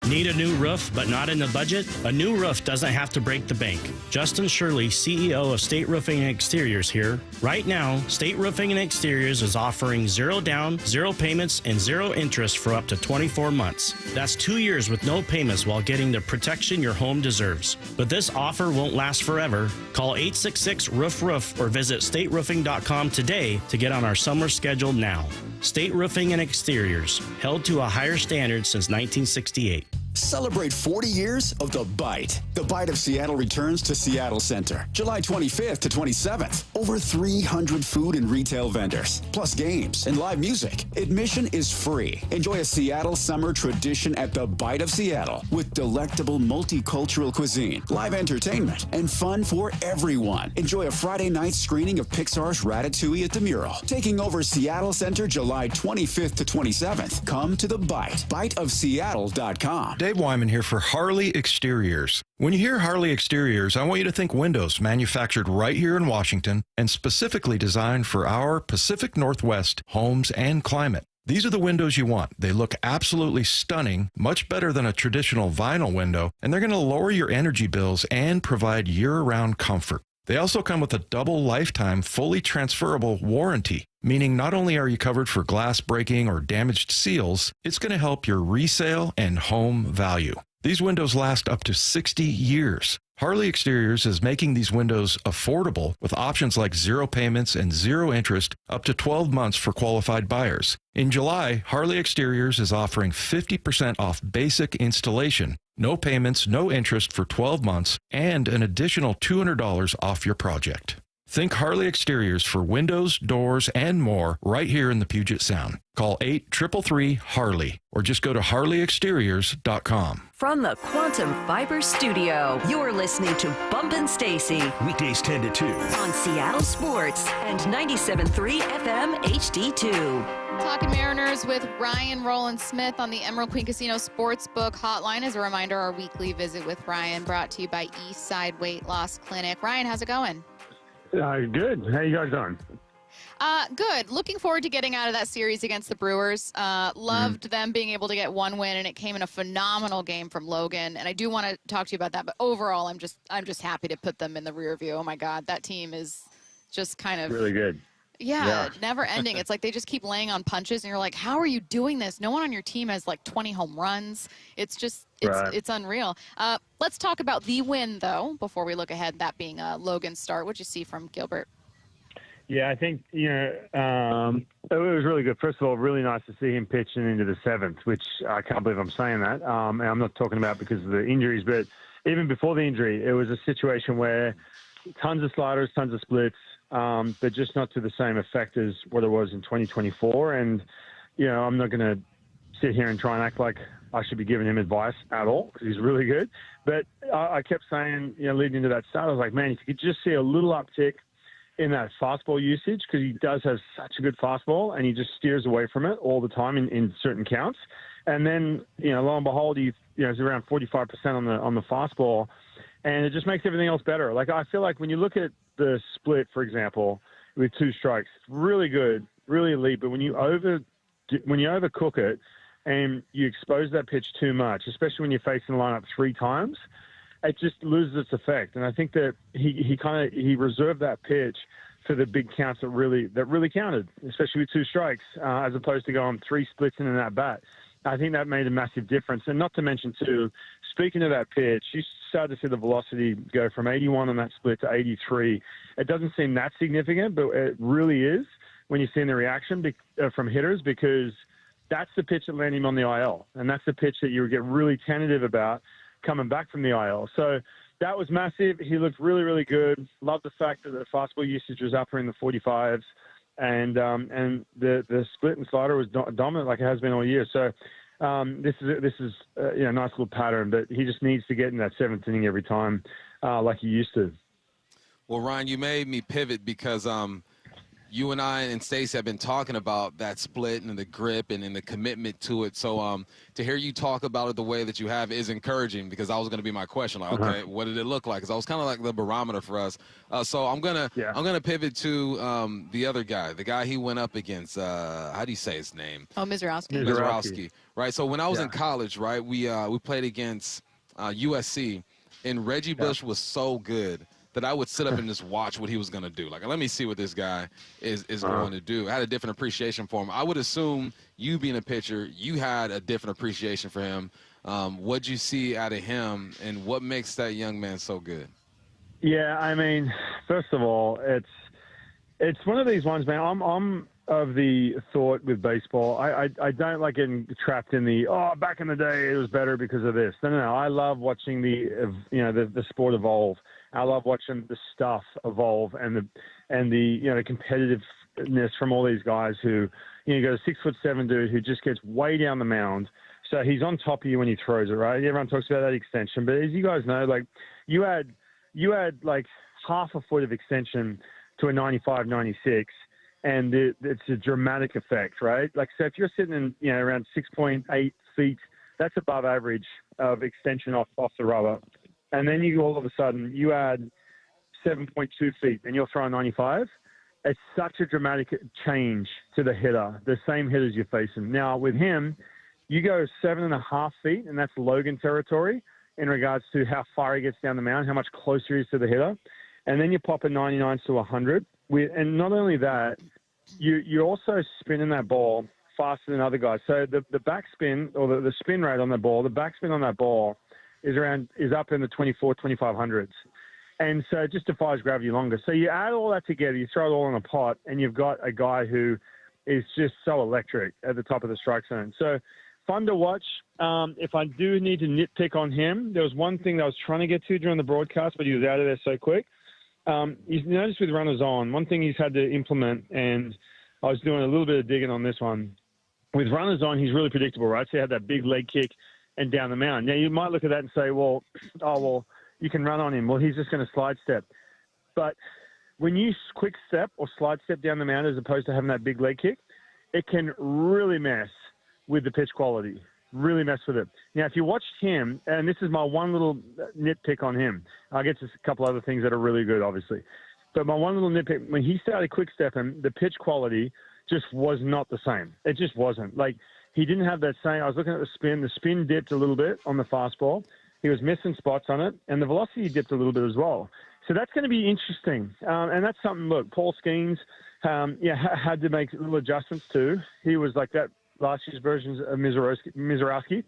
Need a new roof but not in the budget? A new roof doesn't have to break the bank. Justin Shirley, CEO of State Roofing and Exteriors here. Right now, State Roofing and Exteriors is offering 0 down, 0 payments, and 0 interest for up to 24 months. That's 2 years with no payments while getting the protection your home deserves. But this offer won't last forever. Call 866-ROOF-ROOF or visit stateroofing.com today to get on our summer schedule now. State Roofing and Exteriors, held to a higher standard since 1968. Celebrate 40 years of The Bite. The Bite of Seattle returns to Seattle Center, July 25th to 27th. Over 300 food and retail vendors, plus games and live music. Admission is free. Enjoy a Seattle summer tradition at The Bite of Seattle with delectable multicultural cuisine, live entertainment, and fun for everyone. Enjoy a Friday night screening of Pixar's Ratatouille at the Mural. Taking over Seattle Center July 25th to 27th. Come to The Bite, biteofseattle.com. Dave Wyman here for Harley Exteriors. When you hear Harley Exteriors, I want you to think windows manufactured right here in Washington and specifically designed for our Pacific Northwest homes and climate. These are the windows you want. They look absolutely stunning, much better than a traditional vinyl window, and they're going to lower your energy bills and provide year-round comfort. They also come with a double lifetime, fully transferable warranty, meaning not only are you covered for glass breaking or damaged seals, it's going to help your resale and home value. These windows last up to 60 years. Harley Exteriors is making these windows affordable with options like 0 payments and 0 interest up to 12 months for qualified buyers. In July, Harley Exteriors is offering 50% off basic installation, no payments, no interest for 12 months, and an additional $200 off your project. Think Harley Exteriors for windows, doors, and more right here in the Puget Sound. Call 833-HARLEY or just go to harleyexteriors.com. From the Quantum Fiber Studio, you're listening to Bumpin' Stacy. Weekdays 10 to 2. On Seattle Sports and 97.3 FM HD2. Talking Mariners with Ryan Rowland-Smith on the Emerald Queen Casino Sportsbook Hotline. As a reminder, our weekly visit with Ryan brought to you by Eastside Weight Loss Clinic. Ryan, how's it going? Good. How you guys doing? Good. Looking forward to getting out of that series against the Brewers. Loved them being able to get one win, and it came in a phenomenal game from Logan. And I do want to talk to you about that. But overall, I'm just happy to put them in the rear view. Oh my God, that team is just kind of really good. Yeah, never ending. It's like they just keep laying on punches, and you're like, how are you doing this? No one on your team has like 20 home runs. It's just, it's unreal. Let's talk about the win, though, before we look ahead, that being Logan's start. What'd you see from Gilbert? Yeah, I think, it was really good. First of all, really nice to see him pitching into the seventh, which I can't believe I'm saying that. And I'm not talking about because of the injuries, but even before the injury, it was a situation where tons of sliders, tons of splits, but just not to the same effect as what it was in 2024. And, I'm not going to sit here and try and act like I should be giving him advice at all because he's really good. But I kept saying, leading into that start, I was like, man, if you could just see a little uptick in that fastball usage, because he does have such a good fastball and he just steers away from it all the time in certain counts. And then, lo and behold, he's around 45% on the fastball, and it just makes everything else better. Like, I feel like when you look at the split, for example, with 2 strikes, it's really good, really elite. But when you overcook it and you expose that pitch too much, especially when you're facing the lineup 3 times, it just loses its effect. And I think that he reserved that pitch for the big counts that really counted, especially with 2 strikes, as opposed to going 3 splits in that bat. I think that made a massive difference. And not to mention, too, speaking of that pitch, you started to see the velocity go from 81 on that split to 83. It doesn't seem that significant, but it really is when you're seeing the reaction from hitters, because that's the pitch that landed him on the IL. And that's the pitch that you would get really tentative about coming back from the IL. So that was massive. He looked really, really good. Loved the fact that the fastball usage was up in the 45s, and the split and slider was dominant like it has been all year. So this is a nice little pattern, but he just needs to get in that 7th inning every time like he used to. Well, Ryan, you made me pivot because you and I and Stacy have been talking about that split and the grip and the commitment to it. So to hear you talk about it the way that you have is encouraging, because that was going to be my question. Like, okay, what did it look like? Because I was kind of like the barometer for us. So I'm gonna pivot to the other guy, the guy he went up against. How do you say his name? Oh, Mizorowski. Mizorowski. Right. So when I was in college, right, we played against USC, and Reggie Bush was so good that I would sit up and just watch what he was going to do. Like, let me see what this guy is going to do. I had a different appreciation for him. I would assume, you being a pitcher, you had a different appreciation for him. What'd you see out of him, and what makes that young man so good? Yeah, I mean, first of all, it's one of these ones, man. I'm of the thought with baseball, I don't like getting trapped in the, back in the day it was better because of this. No. I love watching the sport evolve. I love watching the stuff evolve and the competitiveness from all these guys who, you got a 6'7" dude who just gets way down the mound. So he's on top of you when he throws it, right? Everyone talks about that extension, but as you guys know, like you add like half a foot of extension to a 95, 96, and it's a dramatic effect, right? Like, so if you're sitting in, around 6.8 feet, that's above average of extension off the rubber. And then all of a sudden you add 7.2 feet and you're throwing 95. It's such a dramatic change to the hitter, the same hitters you're facing. Now with him, you go 7.5 feet, and that's Logan territory in regards to how far he gets down the mound, how much closer he is to the hitter. And then you pop a 99 to 100. And not only that, you're also spinning that ball faster than other guys. So the backspin, or the spin rate on the ball, the backspin on that ball is up in the 2500s. And so it just defies gravity longer. So you add all that together, you throw it all in a pot, and you've got a guy who is just so electric at the top of the strike zone. So fun to watch. If I do need to nitpick on him, there was one thing that I was trying to get to during the broadcast, but he was out of there so quick. You notice with runners on, one thing he's had to implement, and I was doing a little bit of digging on this one. With runners on, he's really predictable, right? So he had that big leg kick and down the mound. Now, you might look at that and say, well, you can run on him. Well, he's just going to slide step. But when you quick step or slide step down the mound as opposed to having that big leg kick, it can really mess with the pitch quality, really mess with it. Now, if you watched him, and this is my one little nitpick on him, I'll get to a couple other things that are really good, obviously. But my one little nitpick, when he started quick stepping, the pitch quality just was not the same. It just wasn't. Like, he didn't have that same. I was looking at the spin. The spin dipped a little bit on the fastball. He was missing spots on it, and the velocity dipped a little bit as well. So that's going to be interesting. And that's something, look, Paul Skeens had to make little adjustments too. He was like that last year's version of Mizorowski.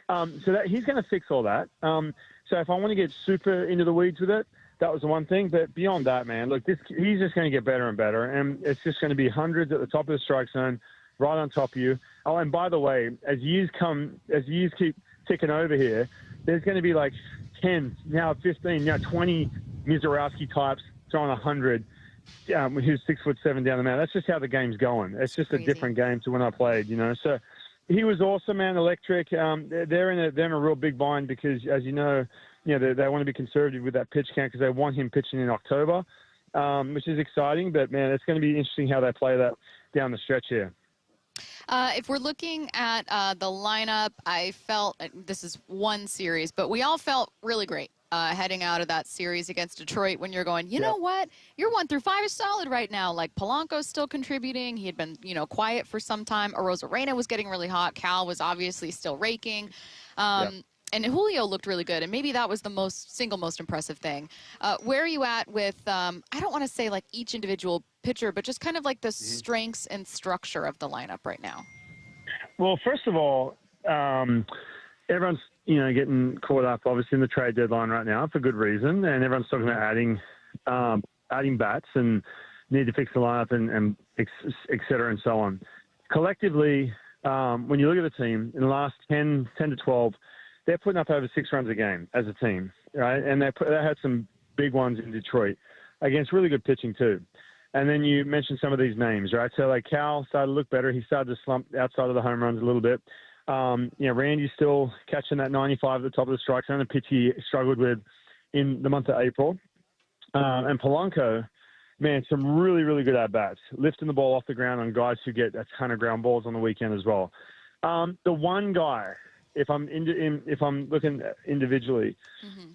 So that he's going to fix all that. So if I want to get super into the weeds with it, that was the one thing. But beyond that, man, look, he's just going to get better and better. And it's just going to be hundreds at the top of the strike zone, right on top of you. Oh, and by the way, as years keep ticking over here, there's going to be like 10, now 15, now 20 Mizorowski types throwing 100, who's 6'7" down the mound. That's just how the game's going. It's just a different game to when I played, you know. So he was awesome, man, electric. They're in a real big bind because, as you know, they want to be conservative with that pitch count because they want him pitching in October, which is exciting. But, man, it's going to be interesting how they play that down the stretch here. If we're looking at the lineup, I felt this is one series, but we all felt really great heading out of that series against Detroit when you're going, you know what? Your 1 through 5 is solid right now. Like, Polanco's still contributing. He had been, quiet for some time. Arozarena was getting really hot. Cal was obviously still raking. And Julio looked really good, and maybe that was the single most impressive thing. Where are you at with, I don't want to say like each individual pitcher, but just kind of like the strengths and structure of the lineup right now? Well, first of all, everyone's, getting caught up, obviously, in the trade deadline right now for good reason, and everyone's talking about adding bats and need to fix the lineup and et cetera and so on. Collectively, when you look at the team, in the last 10 to 12, they're putting up over 6 runs a game as a team, right? And they had some big ones in Detroit against really good pitching too. And then you mentioned some of these names, right? So like Cal started to look better. He started to slump outside of the home runs a little bit. Randy's still catching that 95 at the top of the strike zone, a pitch he struggled with in the month of April. And Polanco, man, some really, really good at-bats, lifting the ball off the ground on guys who get a ton of ground balls on the weekend as well. The one guy, if I'm looking individually,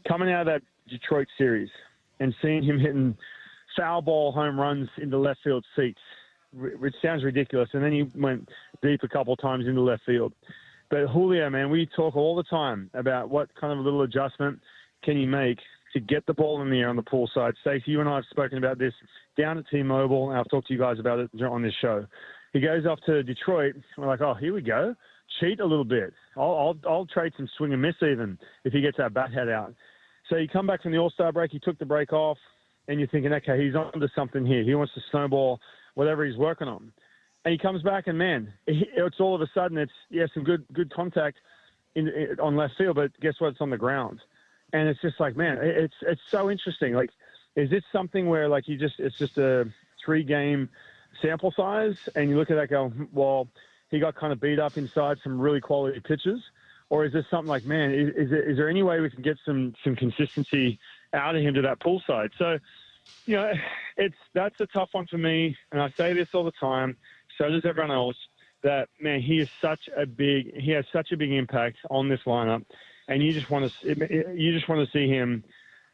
coming out of that Detroit series and seeing him hitting foul ball home runs into left field seats, which sounds ridiculous, and then he went deep a couple of times into left field. But Julio, man, we talk all the time about what kind of a little adjustment can he make to get the ball in the air on the pull side. Stacy, you and I have spoken about this down at T-Mobile, and I've talked to you guys about it on this show. He goes off to Detroit, and we're like, oh, here we go. Cheat a little bit. I'll trade some swing and miss even if he gets that bat head out. So you come back from the All-Star break, he took the break off, and you're thinking, okay, he's on to something here. He wants to snowball whatever he's working on. And he comes back, and, man, it's all of a sudden it's some good contact on left field, but guess what? It's on the ground. And it's just like, man, it's so interesting. Like, is this something where, like, it's just a 3-game sample size, and you look at that go, well, he got kind of beat up inside some really quality pitches? Or is this something like, man, is there any way we can get some consistency out of him to that pull side? So, that's a tough one for me. And I say this all the time, so does everyone else, that, man, he has such a big impact on this lineup. And you just want to see him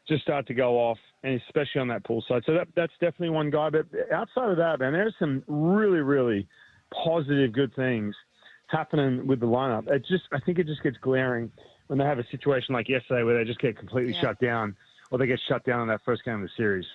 just start to go off, and especially on that pull side. So that's definitely one guy. But outside of that, man, there's some really, really positive, good things happening with the lineup. I think it just gets glaring when they have a situation like yesterday where they just get completely shut down, or they get shut down in that first game of the series.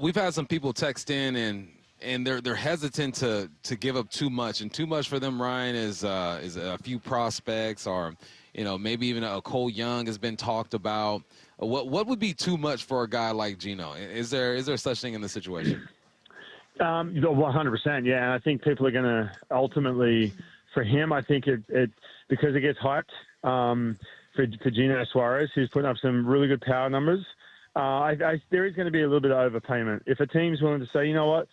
We've had some people text in and they're hesitant to give up too much, and too much for them, Ryan, is a few prospects, or maybe even a Cole Young has been talked about. What would be too much for a guy like Gino? Is there such thing in the situation? 100%, yeah. And I think people are going to ultimately, for him, I think it because it gets hyped for Gino Suarez, who's putting up some really good power numbers. there is going to be a little bit of overpayment. If a team's willing to say, you know what,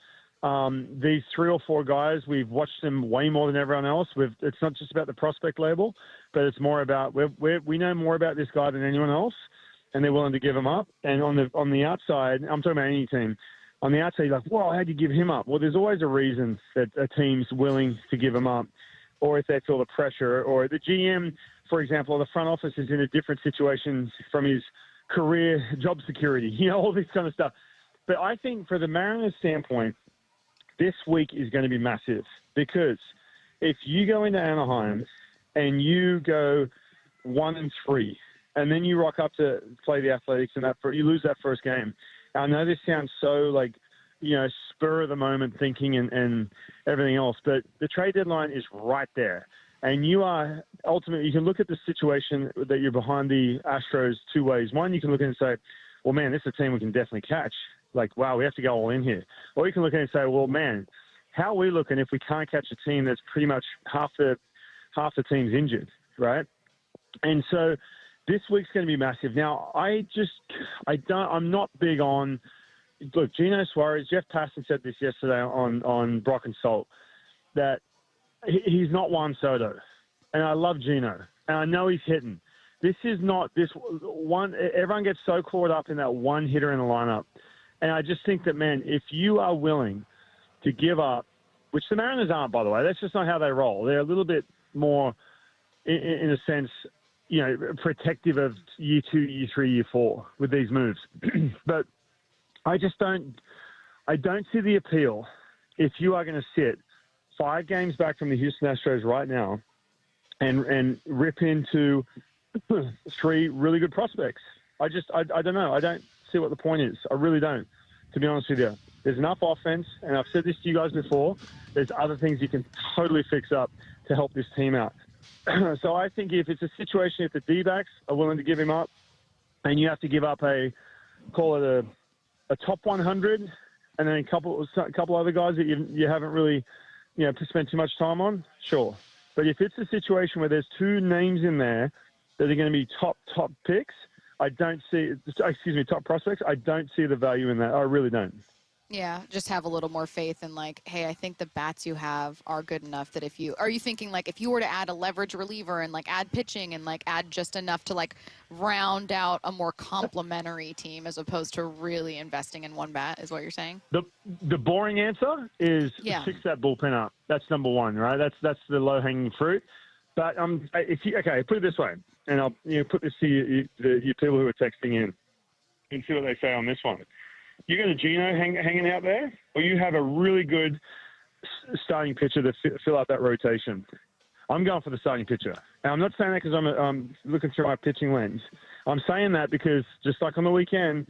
these 3 or 4 guys, we've watched them way more than everyone else. It's not just about the prospect label, but it's more about we know more about this guy than anyone else, and they're willing to give him up. And on the outside, I'm talking about any team. On the outside, you're like, whoa, how'd you give him up? Well, there's always a reason that a team's willing to give him up, or if they feel the pressure, or the GM, for example, the front office is in a different situation from his career job security, all this kind of stuff. But I think for the Mariners' standpoint, this week is going to be massive, because if you go into Anaheim and you go 1-3, and then you rock up to play the Athletics and you lose that first game. I know this sounds so spur of the moment thinking and everything else, but the trade deadline is right there. And you are ultimately, you can look at the situation that you're behind the Astros 2 ways. One, you can look at it and say, well, man, this is a team we can definitely catch. Like, wow, we have to go all in here. Or you can look at it and say, well, man, how are we looking if we can't catch a team that's pretty much half the team's injured, right? And so this week's going to be massive. Now, I'm not big on, look, Geno Suarez, Jeff Passan said this yesterday on Brock and Salt, that he's not Juan Soto. And I love Geno. And I know he's hitting. This is not this one. Everyone gets so caught up in that one hitter in the lineup. And I just think that, man, if you are willing to give up, which the Mariners aren't, by the way, that's just not how they roll. They're a little bit more, in a sense, protective of year 2, year 3, year 4 with these moves. But I don't see the appeal if you are going to sit 5 games back from the Houston Astros right now and rip into 3 really good prospects. I don't know. I don't see what the point is. I really don't, to be honest with you. There's enough offense, and I've said this to you guys before, there's other things you can totally fix up to help this team out. So I think if it's a situation, if the D-backs are willing to give him up, and you have to give up a top 100, and then a couple other guys that you haven't really spent too much time on, sure. But if it's a situation where there's 2 names in there that are going to be top picks, top prospects, I don't see the value in that. I really don't. Yeah, just have a little more faith in hey, I think the bats you have are good enough that if you thinking if you were to add a leverage reliever and add pitching and add just enough to round out a more complementary team as opposed to really investing in one bat is what you're saying? The boring answer is fix that bullpen up. That's number 1, right? That's the low hanging fruit. But put it this way, and I'll put this to you people who are texting in and see what they say on this one. You got a Geno hanging out there, or you have a really good starting pitcher to fill out that rotation. I'm going for the starting pitcher. And I'm not saying that because I'm looking through my pitching lens. I'm saying that because just like on the weekend,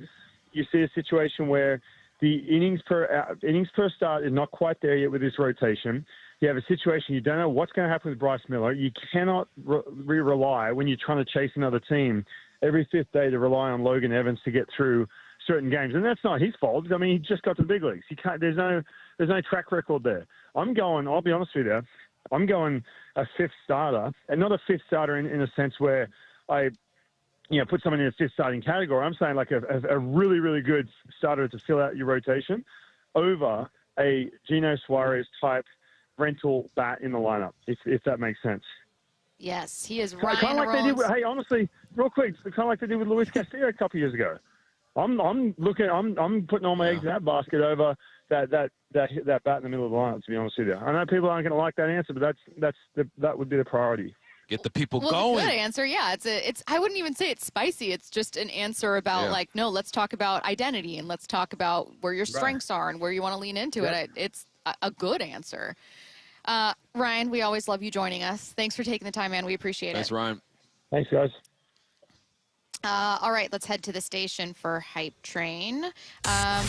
you see a situation where the innings per start is not quite there yet with this rotation. You have a situation you don't know what's going to happen with Bryce Miller. You cannot rely when you're trying to chase another team every 5th day to rely on Logan Evans to get through certain games, and that's not his fault. I mean, he just got to the big leagues. He can't. There's no track record there. I'll be honest with you. I'm going a 5th starter, and not a 5th starter in a sense where I, put someone in a 5th starting category. I'm saying a really, really good starter to fill out your rotation over a Geno Suarez type rental bat in the lineup, if that makes sense. Yes, he is right. Kind of like they did. Hey, honestly, real quick, kind of like they did with Luis Castillo a couple years ago. I'm putting all my eggs in that basket over that bat in the middle of the lineup, to be honest with you. I know people aren't going to like that answer, but that would be the priority. Get the people going. It's a good answer. Yeah, it's. I wouldn't even say it's spicy. It's just an answer about no, let's talk about identity and let's talk about where your strengths are and where you want to lean into it. It's a good answer. Ryan, we always love you joining us. Thanks for taking the time, man. We appreciate it. Thanks, Ryan. Thanks, guys. All right, let's head to the station for Hype Train. I'm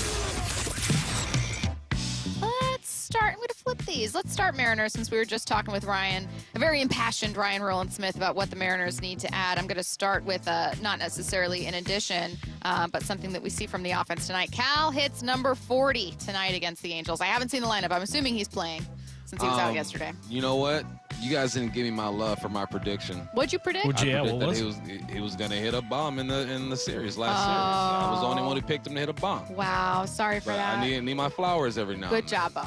going to flip these. Let's start Mariners, since we were just talking with Ryan, a very impassioned Ryan Rowland-Smith about what the Mariners need to add. I'm going to start with not necessarily an addition, but something that we see from the offense tonight. Cal hits number 40 tonight against the Angels. I haven't seen the lineup. I'm assuming he's playing since he was out yesterday. You know what? you guys didn't give me my love for my prediction. What'd you predict? I predicted that he was going to hit a bomb in the series last series. I was the only one who picked him to hit a bomb. Wow, sorry for that. I need my flowers every now and then. Good job, Bo.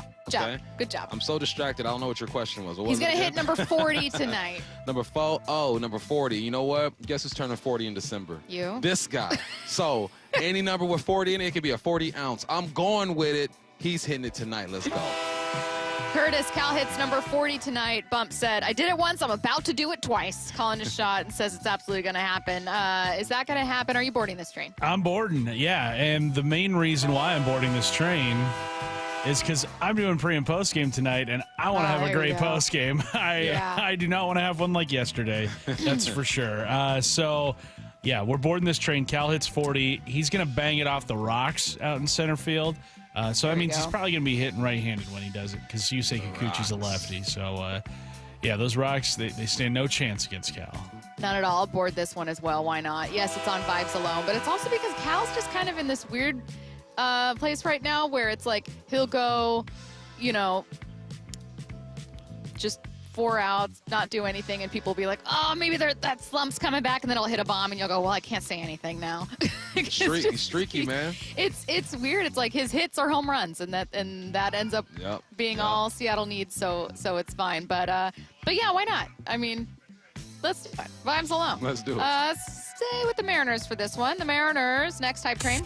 Good job. I'm so distracted. I don't know what your question was. He's going to hit number 40 tonight. Number 40. You know what? Guess who's turning 40 in December? You. This guy. So any number with 40 in it, it could be a 40 ounce. I'm going with it. He's hitting it tonight. Let's go. Curtis, Cal hits number 40 tonight. Bump said, I did it once. I'm about to do it twice. Calling a shot and says it's absolutely going to happen. Is that going to happen? Are you boarding this train? I'm boarding, yeah. And the main reason why I'm boarding this train is because I'm doing pre and post game tonight, and I want to have a great post game. I do not want to have one like yesterday. That's for sure. Yeah, we're boarding this train. Cal hits 40. He's going to bang it off the rocks out in center field. So that means he's probably going to be hitting right-handed when he does it because Yusei Kikuchi's a lefty. So, yeah, those rocks, they stand no chance against Cal. Not at all. I'll board this one as well. Why not? Yes, it's on vibes alone, but it's also because Cal's just kind of in this weird place right now where it's like he'll go, just 4 outs, not do anything, and people will be like, oh, maybe that slump's coming back, and then I'll hit a bomb, and you'll go, well, I can't say anything now. He's streaky, man. It's weird. It's like his hits are home runs, and that ends up being all Seattle needs, so it's fine. But yeah, why not? I mean, let's do it. Vibes alone. Let's do it. Stay with the Mariners for this one. The Mariners, next type train,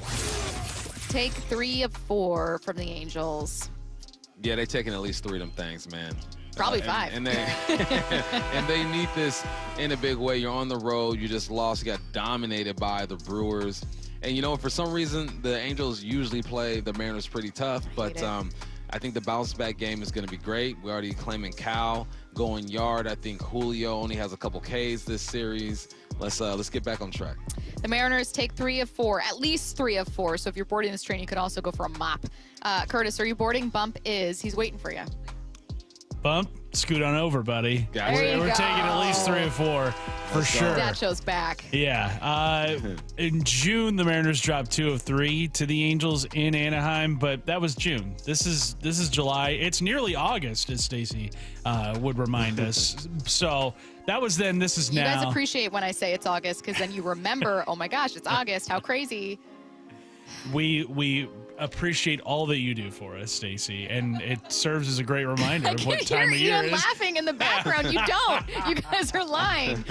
take 3 of 4 from the Angels. Yeah, they're taking at least 3 of them things, man. Probably 5. And they need this in a big way. You're on the road. You just lost. You got dominated by the Brewers. And, for some reason, the Angels usually play the Mariners pretty tough. But I think the bounce-back game is going to be great. We're already claiming Cal going yard. I think Julio only has a couple Ks this series. Let's get back on track. The Mariners take 3 of 4, at least 3 of 4. So if you're boarding this train, you could also go for a mop. Curtis, are you boarding? Bump is. He's waiting for you. Bump, scoot on over, buddy. We're taking at least 3 or 4 for sure. That show's back. Yeah. In June, the Mariners dropped 2 of 3 to the Angels in Anaheim, but that was June. This is July. It's nearly August, as Stacy would remind us. So that was then. This is now. You guys appreciate when I say it's August because then you remember, oh my gosh, it's August. How crazy. We appreciate all that you do for us, Stacy, and it serves as a great reminder of what time of year it is. You're laughing in the background. You don't. You guys are lying.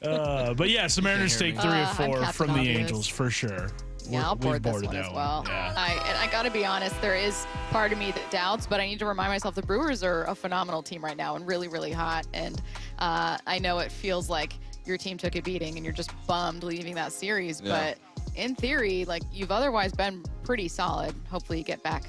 But yes, the Mariners take 3 of 4 from the Angels for sure. Yeah, I'll board this one as well. Yeah. I got to be honest, there is part of me that doubts, but I need to remind myself the Brewers are a phenomenal team right now and really, really hot. And I know it feels like your team took a beating and you're just bummed leaving that series, but in theory, you've otherwise been pretty solid. Hopefully you get back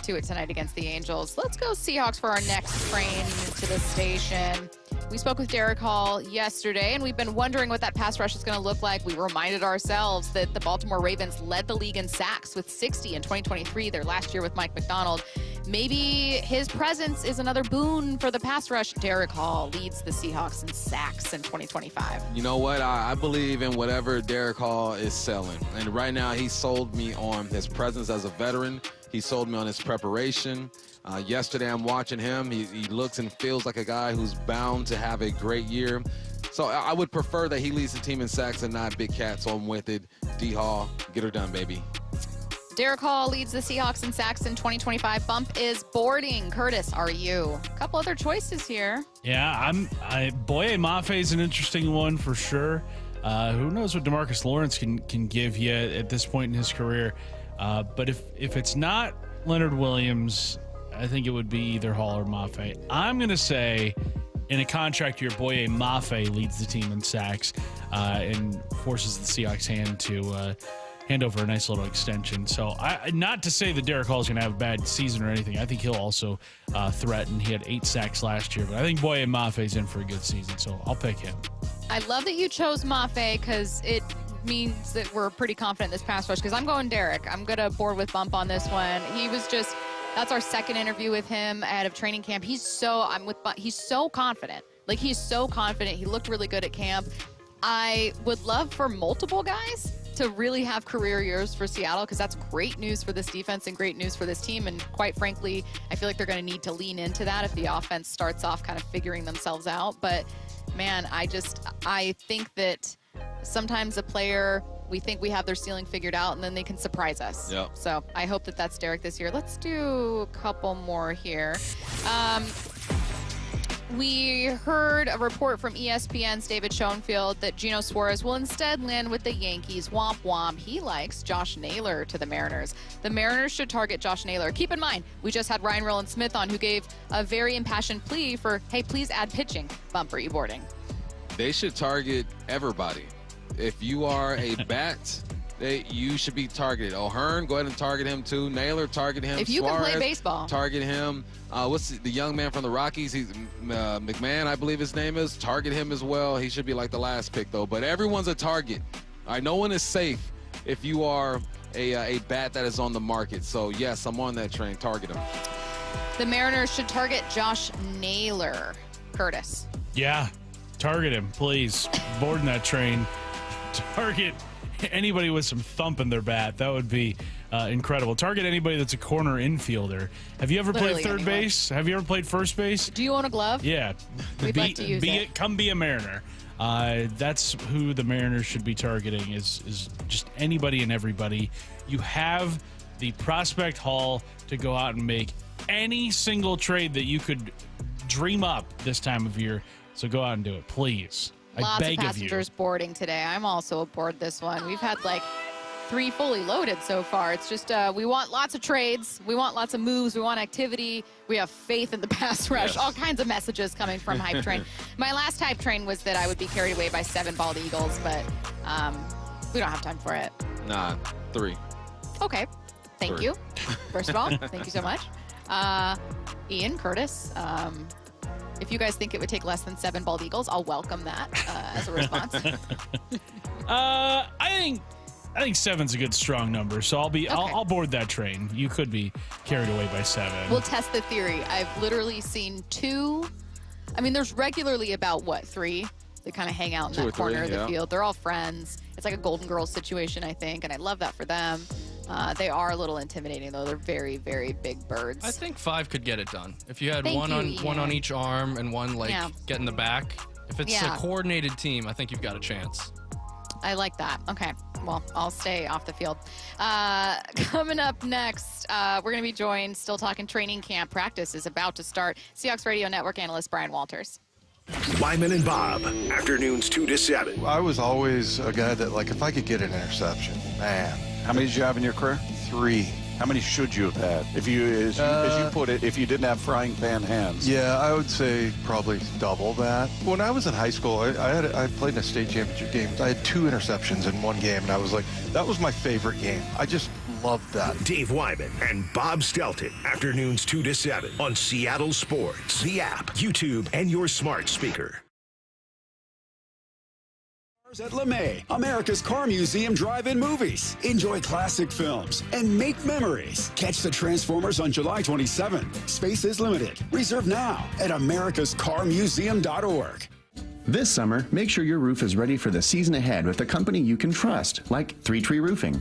to it tonight against the Angels. Let's go Seahawks for our next train to the station. We spoke with Derick Hall yesterday, and we've been wondering what that pass rush is going to look like. We reminded ourselves that the Baltimore Ravens led the league in sacks with 60 in 2023, their last year with Mike McDonald. Maybe his presence is another boon for the pass rush. Derick Hall leads the Seahawks in sacks in 2025. You know what? I believe in whatever Derick Hall is selling. And right now, he sold me on his presence as a veteran. He sold me on his preparation. Yesterday, I'm watching him. He looks and feels like a guy who's bound to have a great year. So I would prefer that he leads the team in sacks and not Big Cat, so I'm with it. D-Hall, get her done, baby. Derick Hall leads the Seahawks in sacks in 2025. Bump is boarding. Curtis, are you? A couple other choices here. Yeah, Boye Mafe is an interesting one for sure. Who knows what DeMarcus Lawrence can give you at this point in his career. But if it's not Leonard Williams, I think it would be either Hall or Mafe. I'm going to say in a contract year, Boye Mafe leads the team in sacks and forces the Seahawks hand to hand over a nice little extension. So not to say that Derick Hall is going to have a bad season or anything. I think he'll also threaten. He had 8 sacks last year, but I think Boye Mafe's in for a good season, so I'll pick him. I love that you chose Mafe because it means that we're pretty confident in this pass rush because I'm going Derick. I'm going to board with Bump on this one. He was just... That's our second interview with him ahead of training camp. He's so confident. He's so confident. He looked really good at camp. I would love for multiple guys to really have career years for Seattle, because that's great news for this defense and great news for this team. And quite frankly, I feel like they're going to need to lean into that if the offense starts off kind of figuring themselves out. But man, I think that sometimes a player, we think we have their ceiling figured out, and then they can surprise us. Yep. So I hope that that's Derick this year. Let's do a couple more here. We heard a report from ESPN's David Schoenfield that Geno Suarez will instead land with the Yankees. Womp womp. He likes Josh Naylor to the Mariners. The Mariners should target Josh Naylor. Keep in mind, we just had Ryan Rowland-Smith on, who gave a very impassioned plea for, hey, please add pitching. Bump, are you boarding? They should target everybody. If you are a bat, you should be targeted. O'Hearn, go ahead and target him too. Naylor, target him. If you Suarez, can play baseball, target him. What's the young man from the Rockies? He's McMahon, I believe his name is. Target him as well. He should be like the last pick though. But everyone's a target. All right, no one is safe if you are a bat that is on the market. So yes, I'm on that train. Target him. the Mariners should target Josh Naylor. Curtis. Yeah, target him, please. Boarding that train. Target anybody with some thump in their bat. That would be incredible. Target anybody that's a corner infielder. Have you ever played third base? Have you ever played first base? Do you own a glove? Yeah. We'd like to use it. Come be a Mariner. That's who the Mariners should be targeting is just anybody and everybody. You have the prospect haul to go out and make any single trade that you could dream up this time of year. So go out and do it, please. Lots I beg of passengers boarding today. I'm also aboard this one. We've had like 3 fully loaded so far. It's just we want lots of trades. We want lots of moves. We want activity. We have faith in the pass rush. Yes. All kinds of messages coming from Hype Train. My last Hype Train was that I would be carried away by 7 bald eagles, but we don't have time for it. Nah, 3. Okay. Thank you. First of all, thank you so much. Ian, Curtis, if you guys think it would take less than 7 bald eagles, I'll welcome that as a response. I think 7's a good strong number, so I'll board that train. You could be carried away by 7. We'll test the theory. I've literally seen 2. I mean, there's regularly about 3 that kind of hang out in that corner of the field. They're all friends. It's like a Golden Girls situation, I think, and I love that for them. They are a little intimidating, though. They're very, very big birds. I think 5 could get it done. If you had one on each arm and one get in the back. If it's a coordinated team, I think you've got a chance. I like that. Okay. Well, I'll stay off the field. Coming up next, we're going to be joined, still talking training camp. Practice is about to start. Seahawks Radio Network analyst Bryan Walters. Wyman and Bob, afternoons 2 to 7. I was always a guy that, if I could get an interception, man. How many did you have in your career? 3. How many should you have had? If you, as you put it, if you didn't have frying pan hands. Yeah, I would say probably double that. When I was in high school, I played in a state championship game. I had 2 interceptions in one game, and I was like, that was my favorite game. I just loved that. Dave Wyman and Bob Stelton, afternoons 2 to 7 on Seattle Sports, the app, YouTube, and your smart speaker. At LeMay, America's Car Museum drive-in movies. Enjoy classic films and make memories. Catch the Transformers on July 27th. Space is limited. Reserve now at americascarmuseum.org. This summer, make sure your roof is ready for the season ahead with a company you can trust, like 3 Tree Roofing.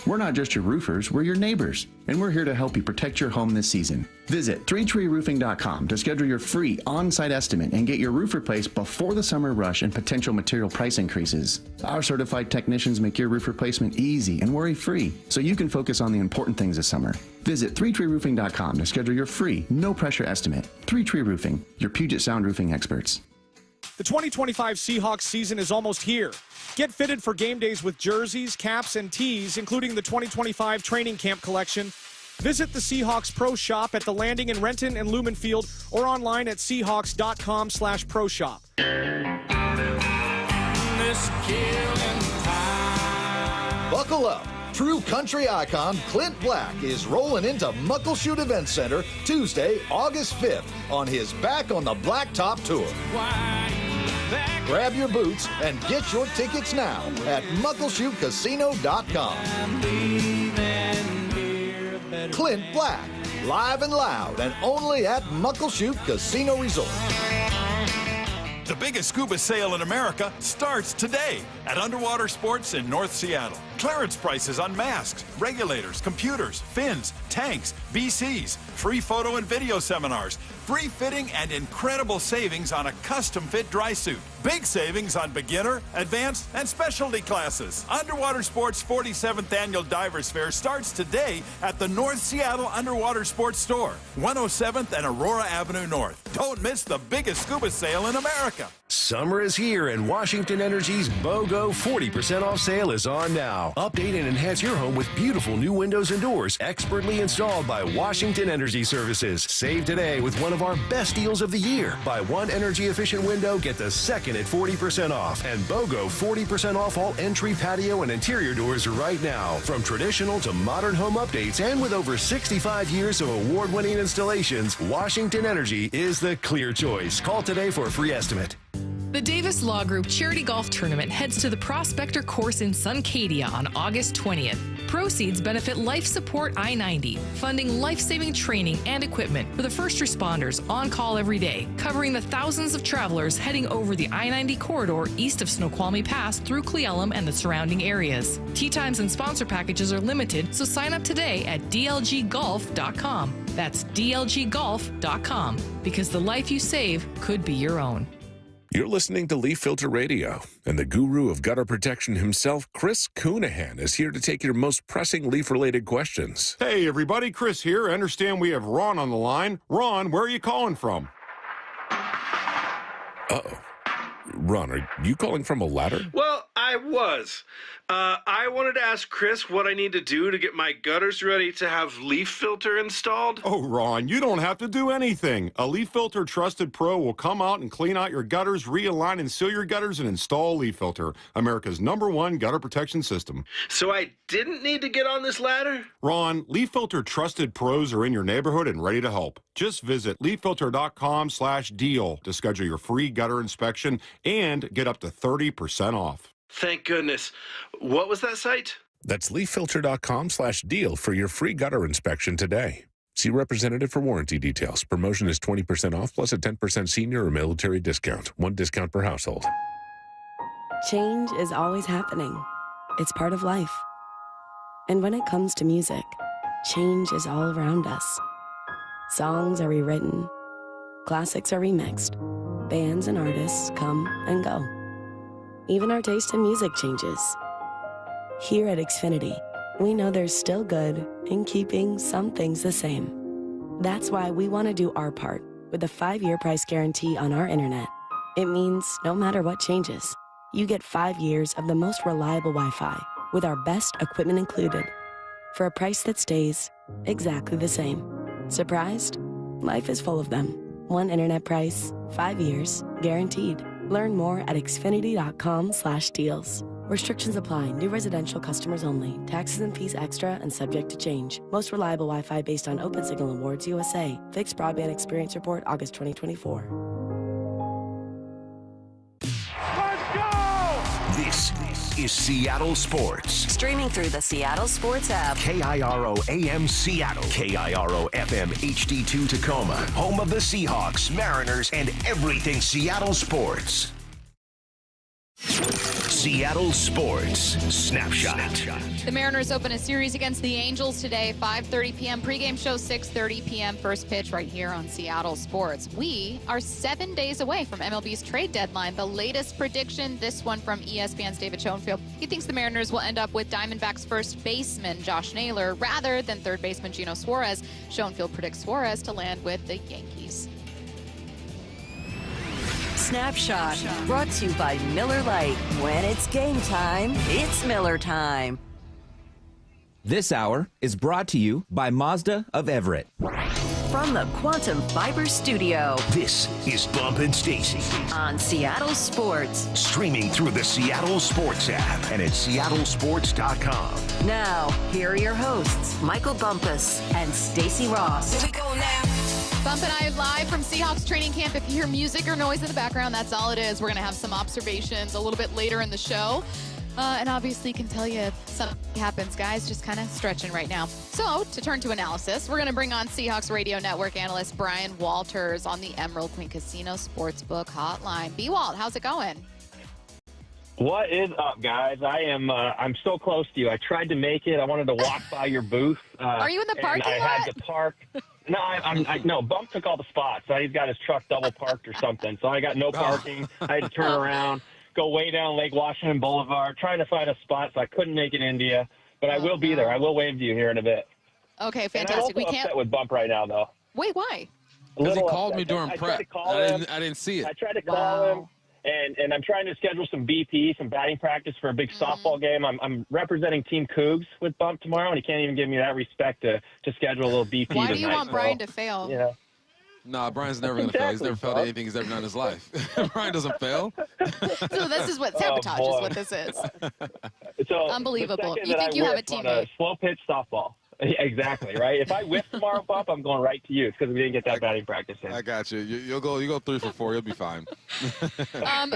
We're not just your roofers, we're your neighbors, and we're here to help you protect your home this season. Visit 3treeroofing.com to schedule your free on-site estimate and get your roof replaced before the summer rush and potential material price increases. Our certified technicians make your roof replacement easy and worry-free, so you can focus on the important things this summer. Visit 3treeroofing.com to schedule your free, no-pressure estimate. 3 Tree Roofing, your Puget Sound roofing experts. The 2025 Seahawks season is almost here. Get fitted for game days with jerseys, caps, and tees, including the 2025 training camp collection. Visit the Seahawks Pro Shop at the Landing in Renton and Lumen Field or online at Seahawks.com/pro shop. Buckle up. True country icon Clint Black is rolling into Muckleshoot Event Center Tuesday, August 5th on his Back on the Blacktop tour. Grab your boots and get your tickets now at MuckleshootCasino.com. Clint Black, live and loud and only at Muckleshoot Casino Resort. The biggest scuba sale in America starts today at Underwater Sports in North Seattle. Clearance prices on masks, regulators, computers, fins, tanks, BCs, free photo and video seminars, free fitting and incredible savings on a custom fit dry suit. Big savings on beginner, advanced, and specialty classes. Underwater Sports 47th Annual Divers Fair starts today at the North Seattle Underwater Sports Store, 107th and Aurora Avenue North. Don't miss the biggest scuba sale in America. Summer is here, and Washington Energy's BOGO 40% off sale is on now. Update and enhance your home with beautiful new windows and doors, expertly installed by Washington Energy Services. Save today with one of our best deals of the year. Buy one energy-efficient window, get the second at 40% off. And BOGO 40% off all entry, patio, and interior doors right now. From traditional to modern home updates, and with over 65 years of award-winning installations, Washington Energy is the clear choice. Call today for a free estimate. The Davis Law Group Charity Golf Tournament heads to the Prospector Course in Suncadia on August 20th. Proceeds benefit Life Support I-90, funding life-saving training and equipment for the first responders on call every day, covering the thousands of travelers heading over the I-90 corridor east of Snoqualmie Pass through Cle Elum and the surrounding areas. Tee times and sponsor packages are limited, so sign up today at dlggolf.com. That's dlggolf.com, because the life you save could be your own. You're listening to Leaf Filter Radio, and the guru of gutter protection himself, Chris Coonahan, is here to take your most pressing leaf-related questions. Hey, everybody, Chris here. I understand we have Ron on the line. Ron, where are you calling from? Uh-oh. Ron, are you calling from a ladder? Well, I was. I wanted to ask Chris what I need to do to get my gutters ready to have leaf filter installed. Oh, Ron, you don't have to do anything. A Leaf Filter Trusted Pro will come out and clean out your gutters, realign and seal your gutters, and install Leaf Filter, America's #1 gutter protection system. So I didn't need to get on this ladder? Ron, Leaf Filter Trusted Pros are in your neighborhood and ready to help. Just visit leaffilter.com/deal to schedule your free gutter inspection and get up to 30% off. Thank goodness. What was that site? That's leaffilter.com/deal for your free gutter inspection today. See representative for warranty details. Promotion is 20% off plus a 10% senior or military discount. One discount per household. Change is always happening. It's part of life. And when it comes to music, change is all around us. Songs are rewritten. Classics are remixed. Bands and artists come and go. Even our taste in music changes. Here at Xfinity, we know there's still good in keeping some things the same. That's why we want to do our part with a 5-year price guarantee on our internet. It means no matter what changes, you get 5 years of the most reliable Wi-Fi with our best equipment included for a price that stays exactly the same. Surprised? Life is full of them. One internet price, 5 years, guaranteed. Learn more at xfinity.com/deals. Restrictions apply. New residential customers only. Taxes and fees extra and subject to change. Most reliable Wi-Fi based on Open Signal Awards USA. Fixed Broadband Experience Report, August 2024. This is Seattle Sports. Streaming through the Seattle Sports app. KIRO AM Seattle. KIRO FM HD2 Tacoma. Home of the Seahawks, Mariners, and everything Seattle sports. Seattle Sports Snapshot. The Mariners open a series against the Angels today, 5:30 p.m. pregame show, 6:30 p.m. first pitch right here on Seattle Sports. We are 7 days away from MLB's trade deadline. The latest prediction, this one from ESPN's David Schoenfield. He thinks the Mariners will end up with Diamondbacks first baseman Josh Naylor rather than third baseman Gino Suarez. Schoenfield predicts Suarez to land with the Yankees. Snapshot, brought to you by Miller Lite. When it's game time, it's Miller time. This hour is brought to you by Mazda of Everett. From the Quantum Fiber Studio. This is Bump and Stacy on Seattle Sports. Streaming through the Seattle Sports app and at seattlesports.com. Now, here are your hosts, Michael Bumpus and Stacy Ross. Here we go now. Bump and I are live from Seahawks training camp. If you hear music or noise in the background, that's all it is. We're going to have some observations a little bit later in the show. And obviously can tell you if something happens, guys. Just kind of stretching right now. So to turn to analysis, we're going to bring on Seahawks Radio Network analyst Bryan Walters on the Emerald Queen Casino Sportsbook Hotline. B-Walt, how's it going? What is up, guys? I'm so close to you. I tried to make it. I wanted to walk by your booth. Are you in the parking lot? I had to park. No, Bump took all the spots. He's got his truck double parked or something. So I got no parking. I had to turn around, go way down Lake Washington Boulevard, trying to find a spot, so I couldn't make it into you. But I will be there. I will wave to you here in a bit. Okay, fantastic. And I'm also we can't upset with Bump right now, though. Wait, why? Because he called me during prep. I didn't see it. I tried to call him. And I'm trying to schedule some BP, some batting practice for a big softball game. I'm representing Team Cougs with Bump tomorrow, and he can't even give me that respect to schedule a little BP Why tonight. do you want Bryan to fail? Yeah. Nah, Brian's never going to fail. He's never failed at anything he's ever done in his life. Brian doesn't fail. So this is what sabotage is what this is. So Unbelievable. You think you have a teammate. Slow pitch softball. Yeah, exactly, right? If I whiff tomorrow, Bump, I'm going right to you. It's because we didn't get that batting practice in. I got you. You go 3 for 4. You'll be fine.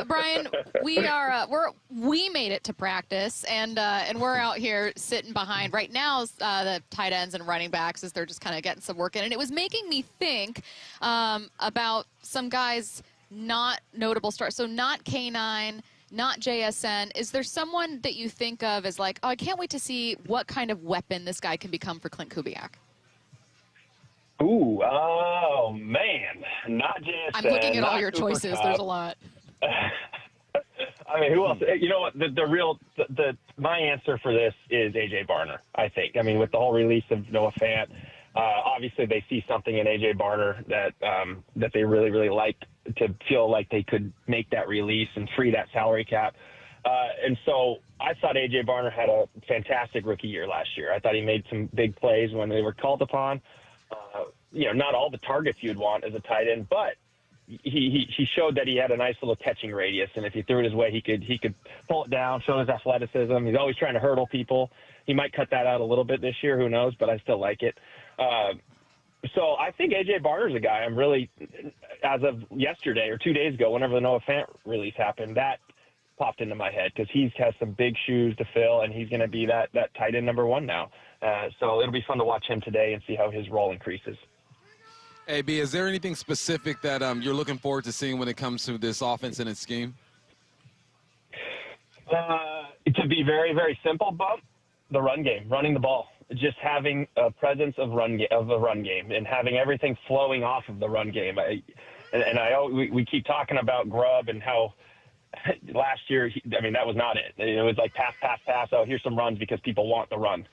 Bryan, we made it to practice, and we're out here sitting behind right now the tight ends and running backs as they're just kind of getting some work in, and it was making me think about some guys not notable stars. So not K9. Not JSN. Is there someone that you think of as like, oh, I can't wait to see what kind of weapon this guy can become for Clint Kubiak? Ooh, oh, man. Not JSN. I'm looking at all your Cooper choices. Kupp. There's a lot. I mean, who else? You know what? My answer for this is AJ Barner, I think. I mean, with the whole release of Noah Fant, obviously they see something in AJ Barner that they really, really like to feel like they could make that release and free that salary cap. And so I thought AJ Barner had a fantastic rookie year last year. I thought he made some big plays when they were called upon. Not all the targets you'd want as a tight end, but he showed that he had a nice little catching radius, and if you threw it his way, he could pull it down, show his athleticism. He's always trying to hurdle people. He might cut that out a little bit this year, who knows, but I still like it. So I think A.J. Barner's a guy I'm really, as of yesterday or 2 days ago, whenever the Noah Fant release happened, that popped into my head because he has some big shoes to fill, and he's going to be that tight end number one now. So it'll be fun to watch him today and see how his role increases. Hey, B, is there anything specific that you're looking forward to seeing when it comes to this offense and its scheme? To be very, very simple, Bump, the run game, running the ball. Just having a presence of a run game and having everything flowing off of the run game. We keep talking about Grubb and how last year, that was not it. It was like pass. Oh, here's some runs because people want the run.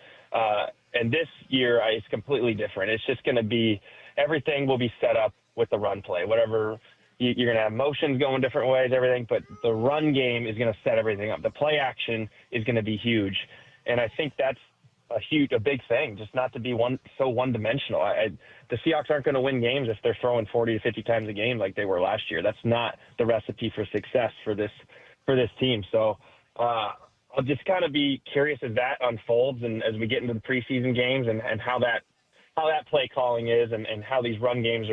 And this year, it's completely different. It's just going to be everything will be set up with the run play. Whatever you're going to have motions going different ways, everything. But the run game is going to set everything up. The play action is going to be huge, and I think that's a big thing, just not to be so one-dimensional. The Seahawks aren't going to win games if they're throwing 40 to 50 times a game like they were last year. That's not the recipe for success for this team. So I'll just kind of be curious as that unfolds and as we get into the preseason games and how that play calling is and how these run games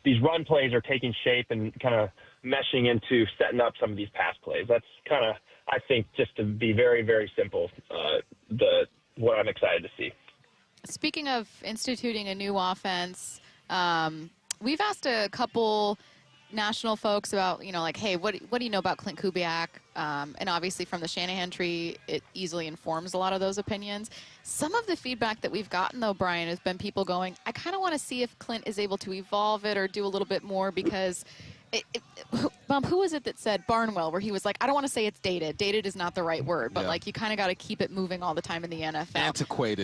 these run plays are taking shape and kind of meshing into setting up some of these pass plays. That's kind of, I think, just to be very, very simple, what I'm excited to see. Speaking of instituting a new offense, we've asked a couple national folks about, hey, what do you know about Clint Kubiak? And obviously from the Shanahan tree, it easily informs a lot of those opinions. Some of the feedback that we've gotten, though, Bryan, has been people going, I kind of want to see if Clint is able to evolve it or do a little bit more because who was it that said Barnwell, where he was like, I don't want to say it's dated. Dated is not the right word, but you kind of got to keep it moving all the time in the NFL.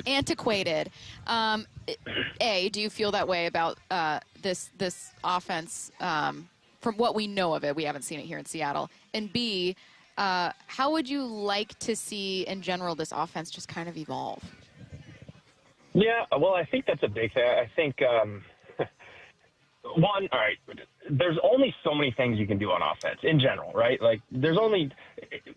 Antiquated. Do you feel that way about this offense from what we know of it? We haven't seen it here in Seattle. And B, how would you like to see in general this offense just kind of evolve? Yeah, well, I think that's a big thing. I think all right, there's only so many things you can do on offense in general, right? Like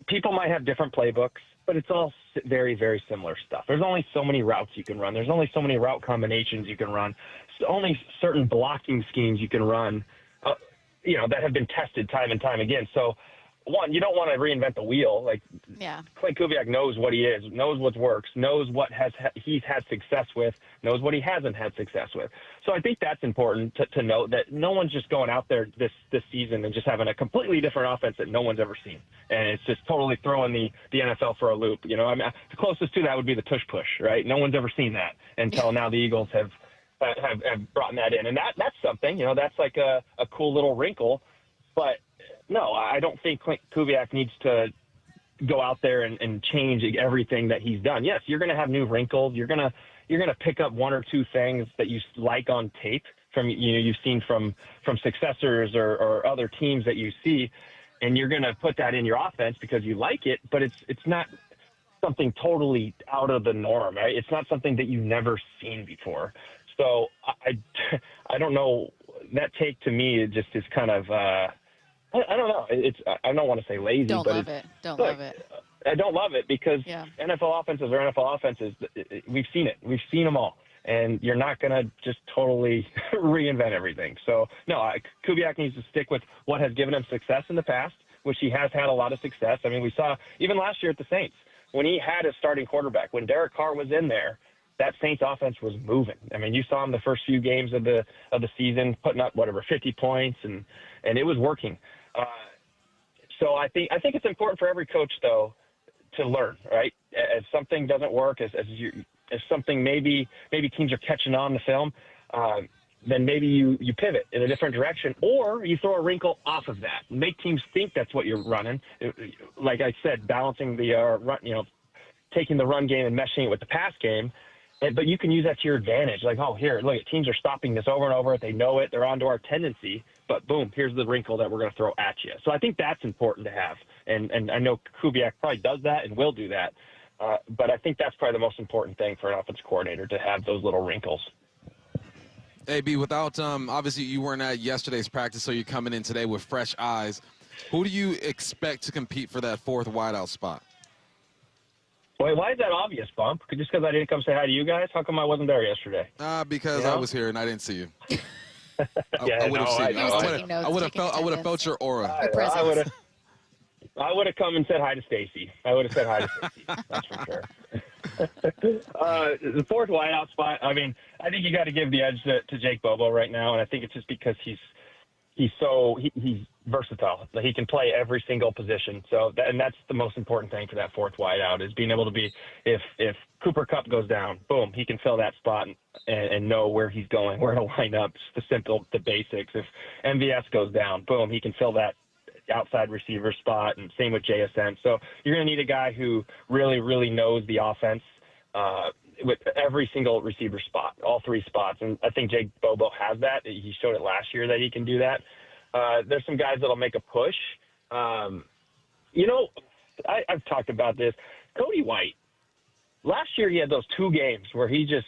people might have different playbooks, but it's all very, very similar stuff. There's only so many routes you can run. There's only so many route combinations you can run. There's only certain blocking schemes you can run, that have been tested time and time again. So one, you don't want to reinvent the wheel. Like, Clint Kubiak knows what he is, knows what works, knows what he's had success with, knows what he hasn't had success with. So I think that's important to note, that no one's just going out there this season and just having a completely different offense that no one's ever seen. And it's just totally throwing the NFL for a loop. You know, I mean, the closest to that would be the tush push, right? No one's ever seen that until now the Eagles have brought that in. And that's something, you know, that's like a cool little wrinkle. But no, I don't think Clint Kubiak needs to go out there and change everything that he's done. Yes, you're going to have new wrinkles. You're going to pick up one or two things that you like on tape from, you know, you've seen from successors or other teams that you see, and you're going to put that in your offense because you like it. But it's not something totally out of the norm, right? It's not something that you've never seen before. So I don't know. That take to me, it just is kind of. I don't know. I don't want to say lazy. Don't but love it. Don't love it. I don't love it because NFL offenses are NFL offenses. We've seen it. We've seen them all. And you're not going to just totally reinvent everything. So, no, Kubiak needs to stick with what has given him success in the past, which he has had a lot of success. I mean, we saw even last year at the Saints, when he had a starting quarterback, when Derick Hall was in there, that Saints offense was moving. I mean, you saw him the first few games of the season putting up 50 points, and it was working. So I think it's important for every coach, though, to learn, right? As something doesn't work, as something maybe teams are catching on the film, then maybe you pivot in a different direction, or you throw a wrinkle off of that. Make teams think that's what you're running. Like I said, balancing the run, you know, taking the run game and meshing it with the pass game. But you can use that to your advantage. Like, oh, here, look, teams are stopping this over and over. They know it. They're onto our tendency. But, boom, here's the wrinkle that we're going to throw at you. So I think that's important to have. And I know Kubiak probably does that and will do that. But I think that's probably the most important thing for an offensive coordinator, to have those little wrinkles. AB, without obviously you weren't at yesterday's practice, so you're coming in today with fresh eyes. Who do you expect to compete for that fourth wideout spot? Wait, why is that obvious, Bump? Just because I didn't come say hi to you guys? How come I wasn't there yesterday? Because you know? I was here and I didn't see you. I would have seen you. I would have felt your aura. I would have come and said hi to Stacy. I would have said hi to Stacy. That's for sure. The fourth wideout spot, I mean, I think you got to give the edge to Jake Bobo right now, and I think it's just because he's versatile. He can play every single position. So and that's the most important thing for that fourth wideout, is being able to be, if Cooper Kupp goes down, boom, he can fill that spot and know where he's going, where to line up, just the basics. If MVS goes down, boom, he can fill that outside receiver spot, and same with JSN. So you're going to need a guy who really, really knows the offense with every single receiver spot, all three spots. And I think Jake Bobo has that. He showed it last year that he can do that. There's some guys that'll make a push. You know, I've talked about this. Cody White, last year he had those two games where he just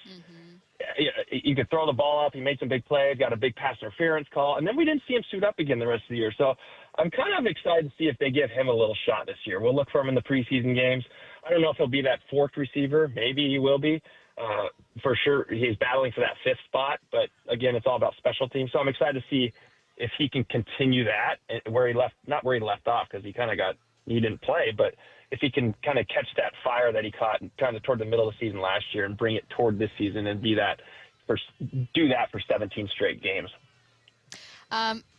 you could throw the ball up. He made some big plays, got a big pass interference call, and then we didn't see him suit up again the rest of the year. So I'm kind of excited to see if they give him a little shot this year. We'll look for him in the preseason games. I don't know if he'll be that fourth receiver. Maybe he will be. For sure, he's battling for that fifth spot. But, again, it's all about special teams. So I'm excited to see if he can continue that where he left, not where he left off, because he didn't play, but if he can kind of catch that fire that he caught kind of toward the middle of the season last year and bring it toward this season and do that for 17 straight games.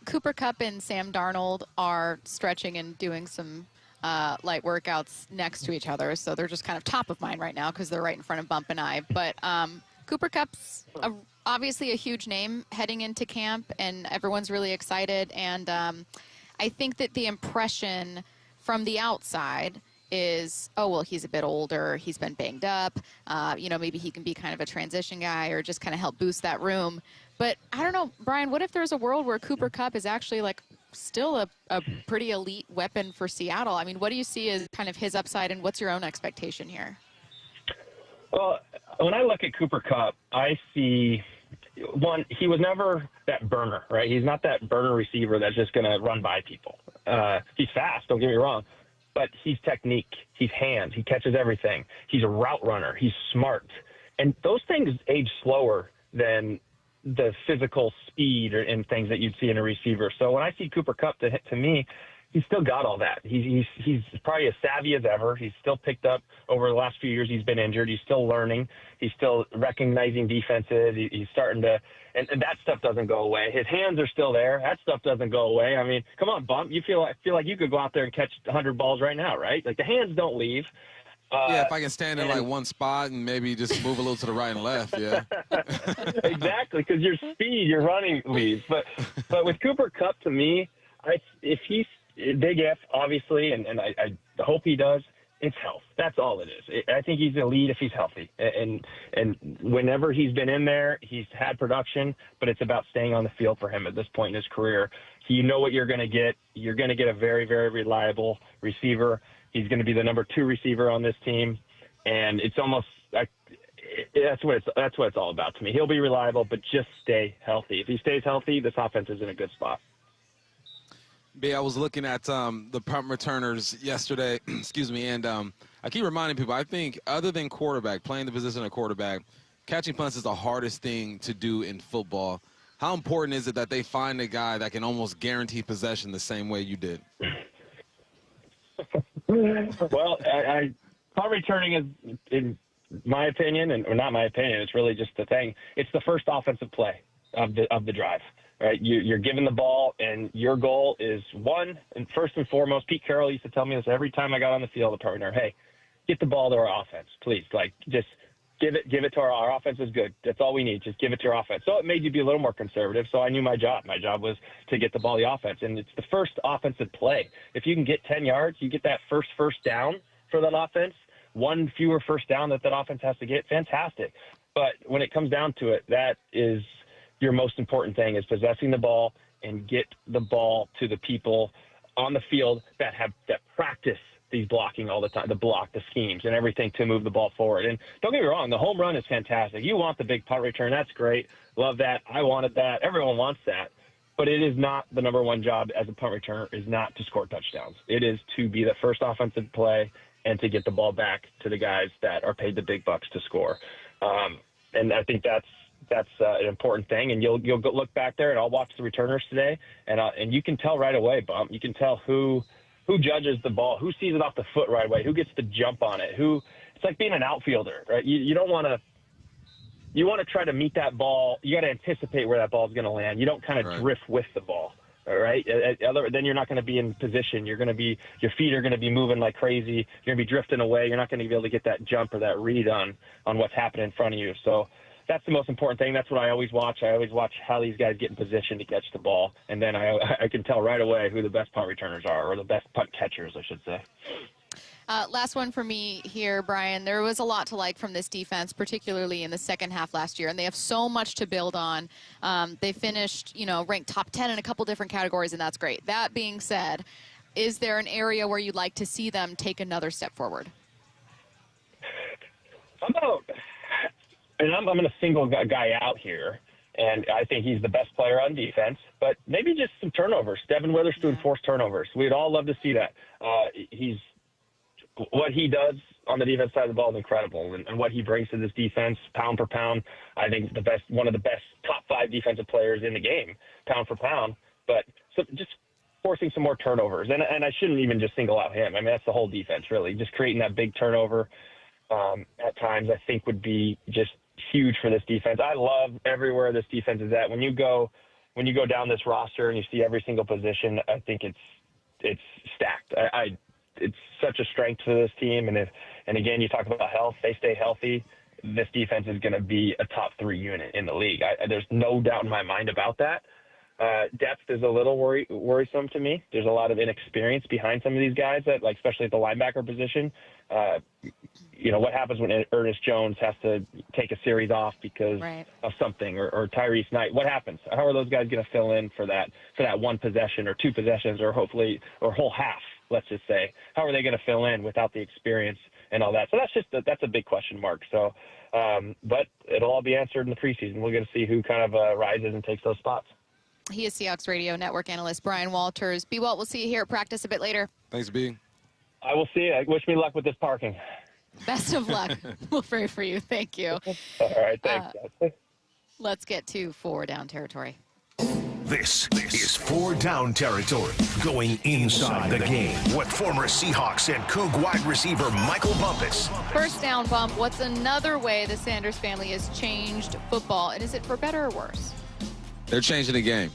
Cooper Kupp and Sam Darnold are stretching and doing some light workouts next to each other, so they're just kind of top of mind right now because they're right in front of Bump and I. But Cooper Kupp's obviously a huge name heading into camp, and everyone's really excited. And I think that the impression from the outside is, oh, well, he's a bit older, he's been banged up, maybe he can be kind of a transition guy or just kind of help boost that room. But I don't know, Bryan, what if there's a world where Cooper Kupp is actually still a pretty elite weapon for Seattle? I mean, what do you see as kind of his upside, and what's your own expectation here? Well, when I look at Cooper Kupp, I see, one, he was never that burner, right? He's not that burner receiver that's just going to run by people. He's fast, don't get me wrong, but he's technique, he's hands, he catches everything. He's a route runner, he's smart. And those things age slower than the physical speed and things that you'd see in a receiver. So when I see Cooper Kupp, to me, he's still got all that. He's probably as savvy as ever. He's still picked up over the last few years. He's been injured. He's still learning. He's still recognizing defenses. He's starting to, and that stuff doesn't go away. His hands are still there. That stuff doesn't go away. I mean, come on, Bump. You feel like you could go out there and catch 100 balls right now, right? Like the hands don't leave. Yeah, if I can stand in like one spot and maybe just move a little to the right and left, yeah. Exactly, because your speed, your running leaves. But with Cooper Kupp, to me, if he's big if, obviously, and I hope he does, it's health. That's all it is. I think he's elite if he's healthy. And whenever he's been in there, he's had production, but it's about staying on the field for him at this point in his career. So you know what you're going to get. You're going to get a very, very reliable receiver. He's going to be the number 2 receiver on this team, and it's almost that's what it's all about to me. He'll be reliable, but just stay healthy. If he stays healthy, this offense is in a good spot. B, I was looking at the punt returners yesterday, excuse me, and I keep reminding people, I think other than quarterback, playing the position of quarterback, catching punts is the hardest thing to do in football. How important is it that they find a guy that can almost guarantee possession the same way you did? Well, punt returning is, in my opinion, or not my opinion, it's really just the thing. It's the first offensive play of the drive, right? You're given the ball, and your goal is first and foremost. Pete Carroll used to tell me this every time I got on the field. The punt returner, hey, get the ball to our offense, please. Like just give it to our offense is good. That's all we need. Just give it to our offense. So it made you be a little more conservative. So I knew my job. My job was to get the ball to the offense. And it's the first offensive play. If you can get 10 yards, you get that first down for that offense, one fewer first down that offense has to get, fantastic. But when it comes down to it, that is your most important thing, is possessing the ball and get the ball to the people on the field that practice these blocking all the time, the block, the schemes, and everything to move the ball forward. And don't get me wrong, the home run is fantastic. You want the big punt return. That's great. Love that. I wanted that. Everyone wants that. But it is not the number one job as a punt returner, is not to score touchdowns. It is to be the first offensive play and to get the ball back to the guys that are paid the big bucks to score. And I think that's an important thing. And you'll go look back there, and I'll watch the returners today, and you can tell right away, Bump. You can tell who judges the ball, who sees it off the foot right away, who gets the jump on it, it's like being an outfielder, right? You don't want to, you want to try to meet that ball. You got to anticipate where that ball is going to land. You don't kind of drift with the ball, all right? Then you're not going to be in position. Your feet are going to be moving like crazy. You're going to be drifting away. You're not going to be able to get that jump or that read on what's happening in front of you. So that's the most important thing. That's what I always watch. I always watch how these guys get in position to catch the ball, and then I can tell right away who the best punt returners are, or the best punt catchers, I should say. Last one for me here, Bryan. There was a lot to like from this defense, particularly in the second half last year, and they have so much to build on. They finished, ranked top 10 in a couple different categories, and that's great. That being said, is there an area where you'd like to see them take another step forward? I'm going to single a guy out here, and I think he's the best player on defense, but maybe just some turnovers. Devin Witherspoon forced turnovers. We'd all love to see that. What he does on the defense side of the ball is incredible, and what he brings to this defense, pound for pound, I think one of the best top 5 defensive players in the game, pound for pound. But just forcing some more turnovers, and I shouldn't even just single out him. I mean, that's the whole defense, really. Just creating that big turnover at times, I think, would be just huge for this defense. I love everywhere this defense is at. When you go down this roster and you see every single position, I think it's stacked. It's such a strength for this team. And again, you talk about health. They stay healthy, this defense is going to be a top 3 unit in the league. There's no doubt in my mind about that. Depth is a little worrisome to me. There's a lot of inexperience behind some of these guys, especially at the linebacker position. What happens when Ernest Jones has to take a series off because of something, or Tyrese Knight? What happens? How are those guys going to fill in for that one possession or 2 possessions, or hopefully, or whole half? Let's just say, how are they going to fill in without the experience and all that? So that's a big question mark. So, but it'll all be answered in the preseason. We're going to see who kind of rises and takes those spots. He is Seahawks Radio Network analyst Bryan Walters. B. Walt, we'll see you here at practice a bit later. Thanks, B. I will see you. Wish me luck with this parking. Best of luck. We'll pray for you. Thank you. All right, thanks. Let's get to 4 down territory. This is 4 down territory, going inside the game with former Seahawks and Coug wide receiver Michael Bumpus. First down, Bump. What's another way the Sanders family has changed football, and is it for better or worse? They're changing the game.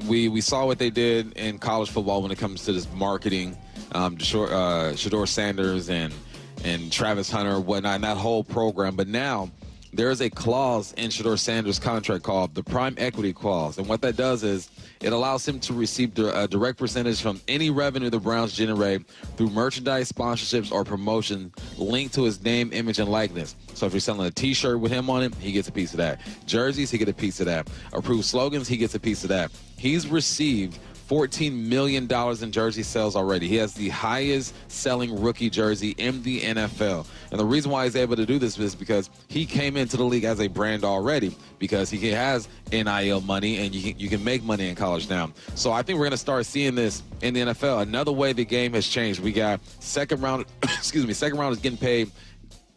We saw what they did in college football when it comes to this marketing, Shedeur Sanders and Travis Hunter and whatnot, and that whole program. But now there is a clause in Shedeur Sanders' contract called the Prime Equity Clause. And what that does is it allows him to receive a direct percentage from any revenue the Browns generate through merchandise, sponsorships, or promotion linked to his name, image, and likeness. So if you're selling a T-shirt with him on it, he gets a piece of that. Jerseys, he gets a piece of that. Approved slogans, he gets a piece of that. He's received $14 million in jersey sales already. He has the highest selling rookie jersey in the NFL. And the reason why he's able to do this is because he came into the league as a brand already, because he has NIL money and you can make money in college now. So I think we're going to start seeing this in the NFL. Another way the game has changed. We got second round is getting paid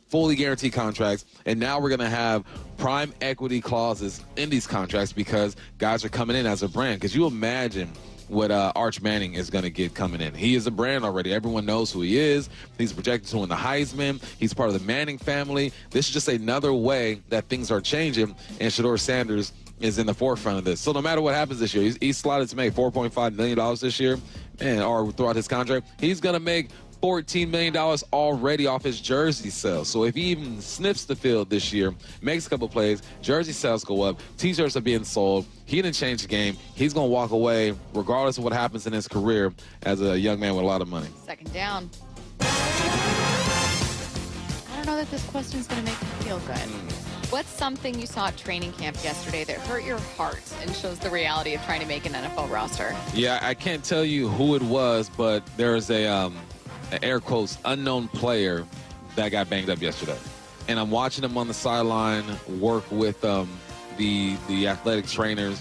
fully guaranteed contracts, and now we're going to have prime equity clauses in these contracts because guys are coming in as a brand. Because you imagine what Arch Manning is going to get coming in. He is a brand already. Everyone knows who he is. He's projected to win the Heisman. He's part of the Manning family. This is just another way that things are changing, and Shedeur Sanders is in the forefront of this. So no matter what happens this year, he's slotted to make $4.5 million this year, or throughout his contract. He's going to make $14 million already off his jersey sales. So if he even sniffs the field this year, makes a couple plays, jersey sales go up, T-shirts are being sold, he didn't change the game. He's going to walk away regardless of what happens in his career as a young man with a lot of money. Second down. I don't know that this question is going to make you feel good. What's something you saw at training camp yesterday that hurt your heart and shows the reality of trying to make an NFL roster? Yeah, I can't tell you who it was, but there's an air quotes unknown player that got banged up yesterday, and I'm watching him on the sideline work with the athletic trainers,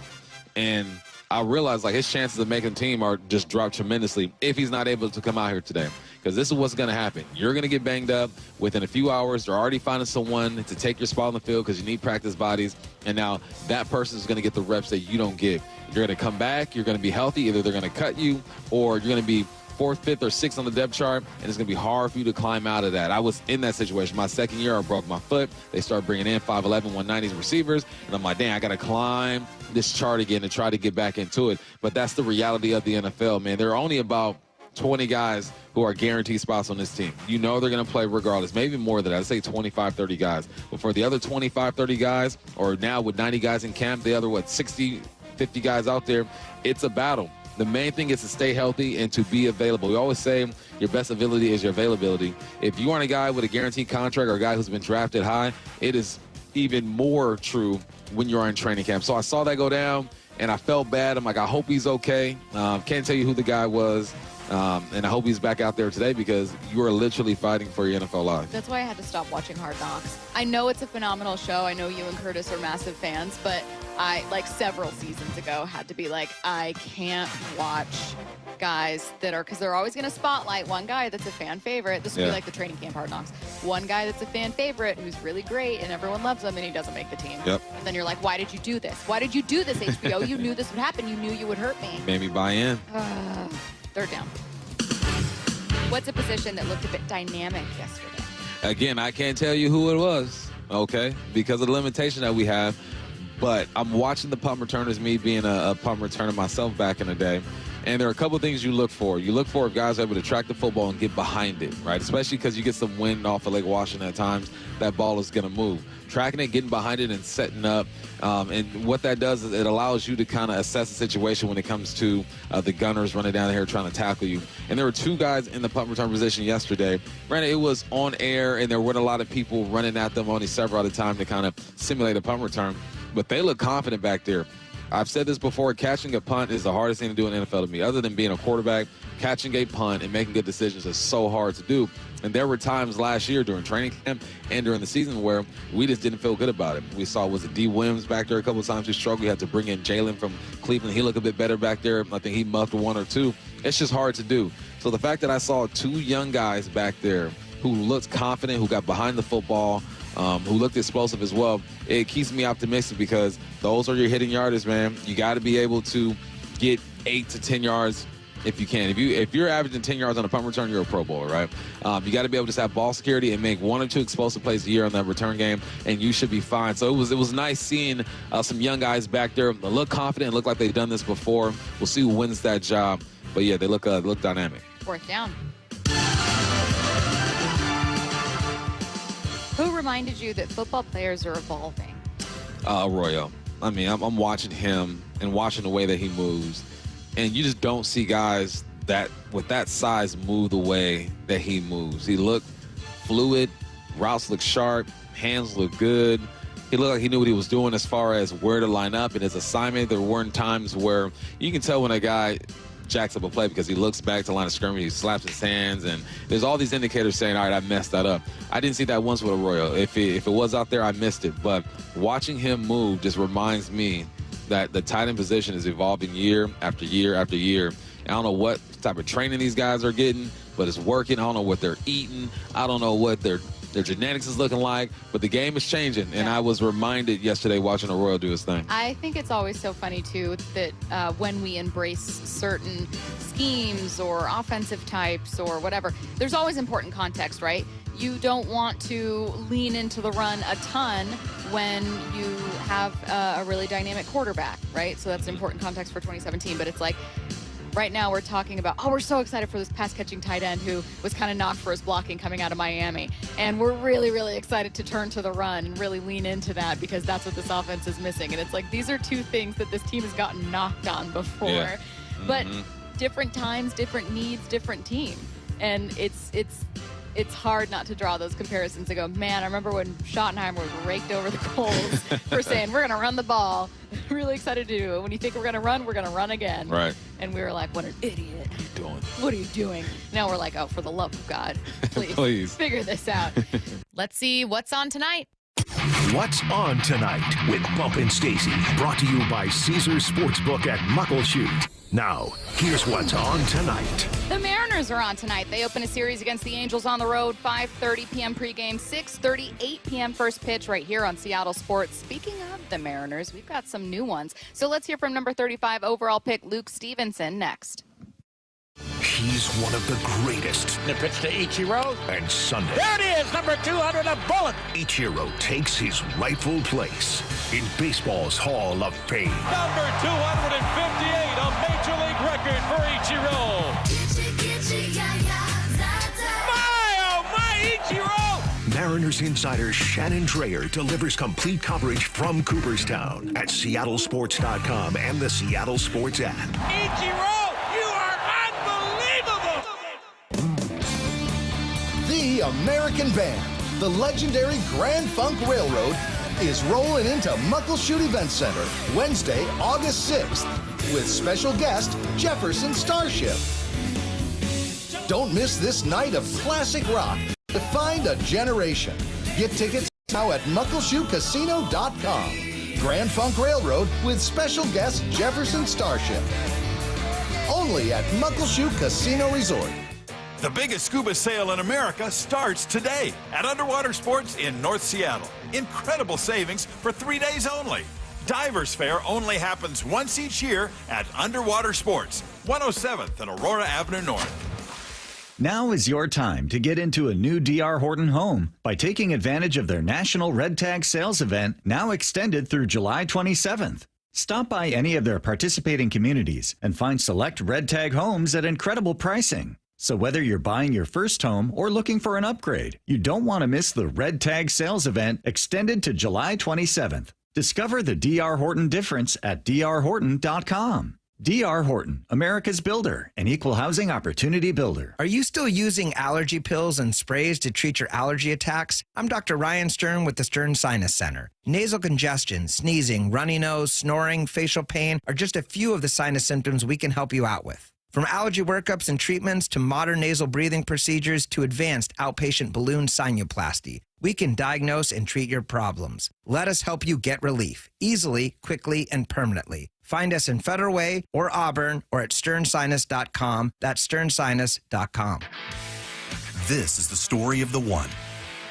and I realized like his chances of making the team are just dropped tremendously if he's not able to come out here today. Because this is what's going to happen. You're going to get banged up within a few hours. They're already finding someone to take your spot on the field because you need practice bodies. And now that person is going to get the reps that you don't get. You're going to come back. You're going to be healthy. Either they're going to cut you or you're going to be 4th, 5th, or 6th on the depth chart, and it's going to be hard for you to climb out of that. I was in that situation. My second year, I broke my foot. They started bringing in 5'11", 190s receivers, and I'm like, dang, I got to climb this chart again to try to get back into it. But that's the reality of the NFL, man. There are only about 20 guys who are guaranteed spots on this team. You know they're going to play regardless, maybe more than that. I'd say 25, 30 guys. But for the other 25, 30 guys, or now with 90 guys in camp, the other, 60, 50 guys out there, it's a battle. The main thing is to stay healthy and to be available. We always say your best ability is your availability. If you aren't a guy with a guaranteed contract or a guy who's been drafted high, it is even more true when you're in training camp. So I saw that go down, and I felt bad. I'm like, I hope he's okay. Can't tell you who the guy was. And I hope he's back out there today because you are literally fighting for your NFL life. That's why I had to stop watching Hard Knocks. I know it's a phenomenal show. I know you and Curtis are massive fans, but I, like several seasons ago, had to be like, I can't watch guys that are, because they're always going to spotlight one guy that's a fan favorite. This would be like the training camp Hard Knocks. One guy that's a fan favorite who's really great and everyone loves him and he doesn't make the team. Yep. And then you're like, why did you do this? Why did you do this, HBO? You knew this would happen. You knew you would hurt me. Made me buy in. Third down. What's a position that looked a bit dynamic yesterday? Again, I can't tell you who it was, okay, because of the limitation that we have. But I'm watching the punt returners, me being a punt returner myself back in the day. And there are a couple of things you look for. You look for if guys are able to track the football and get behind it, right? Especially because you get some wind off of Lake Washington at times, that ball is going to move. Tracking it, getting behind it, and setting up. And what that does is it allows you to kind of assess the situation when it comes to the gunners running down here trying to tackle you. And there were two guys in the punt return position yesterday. Granted, it was on air, and there weren't a lot of people running at them, only several at a time to kind of simulate a punt return. But they look confident back there. I've said this before, catching a punt is the hardest thing to do in the NFL to me. Other than being a quarterback, catching a punt and making good decisions is so hard to do. And there were times last year during training camp and during the season where we just didn't feel good about it. We saw, was it D. Williams back there a couple of times who struggled. We had to bring in Jalen from Cleveland. He looked a bit better back there. I think he muffed one or two. It's just hard to do. So the fact that I saw two young guys back there who looked confident, who got behind the football, who looked explosive as well. It keeps me optimistic because those are your hitting yardage, man. You got to be able to get 8 to 10 yards if you can. If you're averaging 10 yards on a punt return, you're a Pro Bowler, right? You got to be able to just have ball security and make 1 or 2 explosive plays a year on that return game, and you should be fine. So it was nice seeing some young guys back there look confident, look like they've done this before. We'll see who wins that job. But yeah, they look dynamic. 4th down. Who reminded you that football players are evolving? Arroyo. I mean, I'm watching him and watching the way that he moves, and you just don't see guys that with that size move the way that he moves. He looked fluid, routes look sharp, hands look good. He looked like he knew what he was doing as far as where to line up and his assignment. There weren't times where you can tell when a guy jacks up a play because he looks back to the line of scrimmage, he slaps his hands, and there's all these indicators saying, all right, I messed that up. I didn't see that once with Arroyo. If it was out there, I missed it. But watching him move just reminds me that the tight end position is evolving year after year after year. I don't know what type of training these guys are getting, but it's working. I don't know what they're eating. I don't know what their genetics is looking like, but the game is changing, and I was reminded yesterday watching Arroyo do his thing. I think it's always so funny, too, that when we embrace certain schemes or offensive types or whatever, there's always important context, right? You don't want to lean into the run a ton when you have a really dynamic quarterback, right? So that's important context for 2017, but it's like, right now we're talking about, we're so excited for this pass-catching tight end who was kind of knocked for his blocking coming out of Miami. And we're really, really excited to turn to the run and really lean into that because that's what this offense is missing. And it's like, these are 2 things that this team has gotten knocked on before. Yeah. But different times, different needs, different team. And it's hard not to draw those comparisons and go, man, I remember when Schottenheimer was raked over the coals for saying, we're going to run the ball. Really excited to do it. When you think we're going to run again. Right. And we were like, what an idiot. What are you doing? What are you doing? Now we're like, for the love of God, please. Figure this out. Let's see what's on tonight. What's on tonight with Bump and Stacy, brought to you by Caesars Sportsbook at Muckleshoot. Now, here's what's on tonight. The Mariners are on tonight. They open a series against the Angels on the road, 5:30 p.m. pregame, 6:30, 8 p.m. first pitch right here on Seattle Sports. Speaking of the Mariners, we've got some new ones. So let's hear from number 35 overall pick Luke Stevenson next. He's one of the greatest. The pitch to Ichiro. And Sunday, there it is, number 200, a bullet. Ichiro takes his rightful place in baseball's Hall of Fame. Number 258, a Major League record for Ichiro. My Ichiro! Mariners insider Shannon Drayer delivers complete coverage from Cooperstown at SeattleSports.com and the Seattle Sports app. Ichiro! The American Band, the legendary Grand Funk Railroad, is rolling into Muckleshoot Event Center Wednesday, August 6th, with special guest Jefferson Starship. Don't miss this night of classic rock. Define a generation. Get tickets now at muckleshootcasino.com. Grand Funk Railroad with special guest Jefferson Starship. Only at Muckleshoot Casino Resort. The biggest scuba sale in America starts today at Underwater Sports in North Seattle. Incredible savings for 3 days only. Divers Fair only happens once each year at Underwater Sports, 107th and Aurora Avenue North. Now is your time to get into a new D.R. Horton home by taking advantage of their National Red Tag Sales event, now extended through July 27th. Stop by any of their participating communities and find select Red Tag homes at incredible pricing. So whether you're buying your first home or looking for an upgrade, you don't want to miss the Red Tag Sales event extended to July 27th. Discover the D.R. Horton difference at drhorton.com. D.R. Horton, America's builder, an equal housing opportunity builder. Are you still using allergy pills and sprays to treat your allergy attacks? I'm Dr. Ryan Stern with the Stern Sinus Center. Nasal congestion, sneezing, runny nose, snoring, facial pain are just a few of the sinus symptoms we can help you out with. From allergy workups and treatments to modern nasal breathing procedures to advanced outpatient balloon sinuplasty, we can diagnose and treat your problems. Let us help you get relief, easily, quickly, and permanently. Find us in Federal Way or Auburn or at sternsinus.com. That's sternsinus.com. This is the story of the one.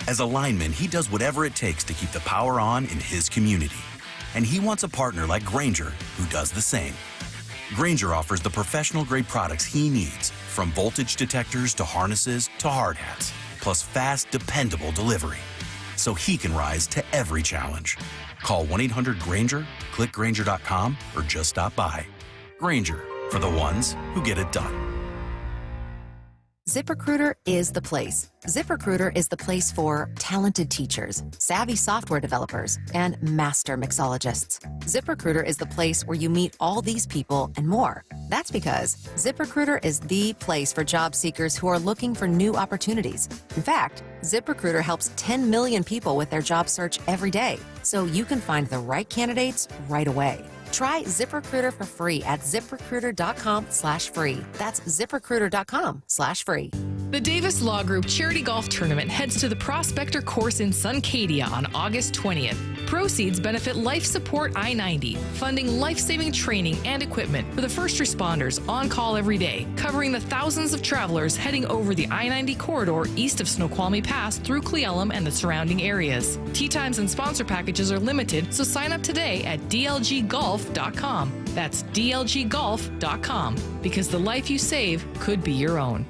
As a lineman, he does whatever it takes to keep the power on in his community. And he wants a partner like Grainger who does the same. Grainger offers the professional-grade products he needs, from voltage detectors to harnesses to hard hats, plus fast, dependable delivery, so he can rise to every challenge. Call 1-800-GRAINGER, click Grainger.com, or just stop by. Grainger, for the ones who get it done. ZipRecruiter is the place. ZipRecruiter is the place for talented teachers, savvy software developers, and master mixologists. ZipRecruiter is the place where you meet all these people and more. That's because ZipRecruiter is the place for job seekers who are looking for new opportunities. In fact, ZipRecruiter helps 10 million people with their job search every day, so you can find the right candidates right away. Try ZipRecruiter for free at ZipRecruiter.com/free. That's ZipRecruiter.com/free. The Davis Law Group Charity Golf Tournament heads to the Prospector Course in Suncadia on August 20th. Proceeds benefit Life Support I-90, funding life-saving training and equipment for the first responders on call every day, covering the thousands of travelers heading over the I-90 corridor east of Snoqualmie Pass through Cle Elum and the surrounding areas. Tee times and sponsor packages are limited, so sign up today at dlggolf.com. That's dlggolf.com, because the life you save could be your own.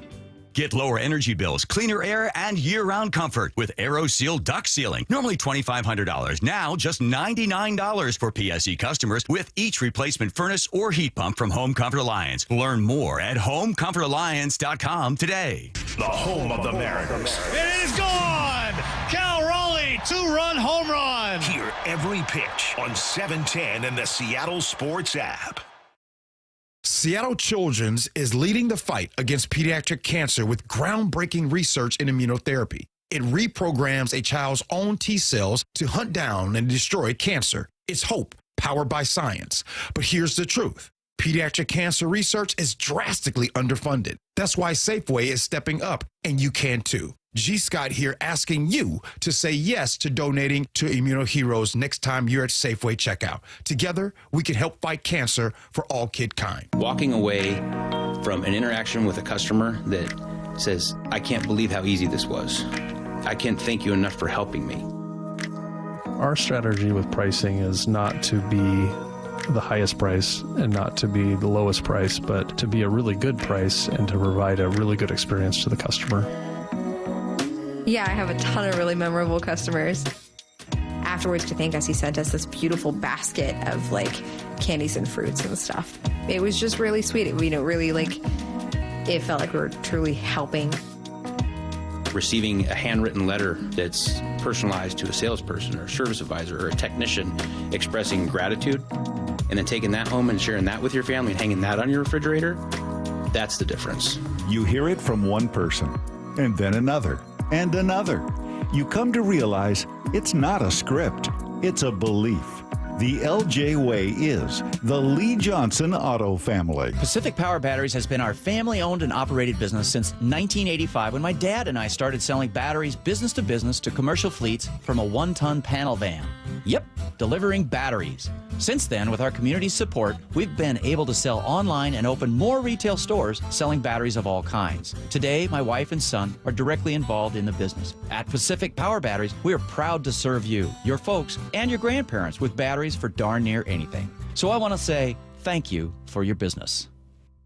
Get lower energy bills, cleaner air, and year-round comfort with AeroSeal duct sealing. Normally $2,500, now just $99 for PSE customers with each replacement furnace or heat pump from Home Comfort Alliance. Learn more at HomeComfortAlliance.com today. The home of the Mariners. It is gone! Cal Raleigh, 2-run home run! Hear every pitch on 710 and the Seattle Sports app. Seattle Children's is leading the fight against pediatric cancer with groundbreaking research in immunotherapy. It reprograms a child's own T cells to hunt down and destroy cancer. It's hope, powered by science. But here's the truth. Pediatric cancer research is drastically underfunded. That's why Safeway is stepping up, and you can too. G. Scott here asking you to say yes to donating to ImmunoHeroes next time you're at Safeway checkout. Together, we can help fight cancer for all kid kind. Walking away from an interaction with a customer that says, I can't believe how easy this was. I can't thank you enough for helping me. Our strategy with pricing is not to be the highest price and not to be the lowest price, but to be a really good price and to provide a really good experience to the customer. Yeah, I have a ton of really memorable customers. Afterwards, to thank us, he sent us this beautiful basket of like candies and fruits and stuff. It was just really sweet. It, really it felt like we were truly helping. Receiving a handwritten letter that's personalized to a salesperson or a service advisor or a technician expressing gratitude, and then taking that home and sharing that with your family and hanging that on your refrigerator, that's the difference. You hear it from one person, and then another, and another. You come to realize it's not a script, it's a belief. The LJ Way is the Lee Johnson Auto family. Pacific Power Batteries has been our family-owned and operated business since 1985 when my dad and I started selling batteries business to commercial fleets from a 1-ton panel van. Yep, delivering batteries. Since then, with our community's support, we've been able to sell online and open more retail stores selling batteries of all kinds. Today, my wife and son are directly involved in the business. At Pacific Power Batteries, we are proud to serve you, your folks, and your grandparents with batteries for darn near anything. So I want to say thank you for your business.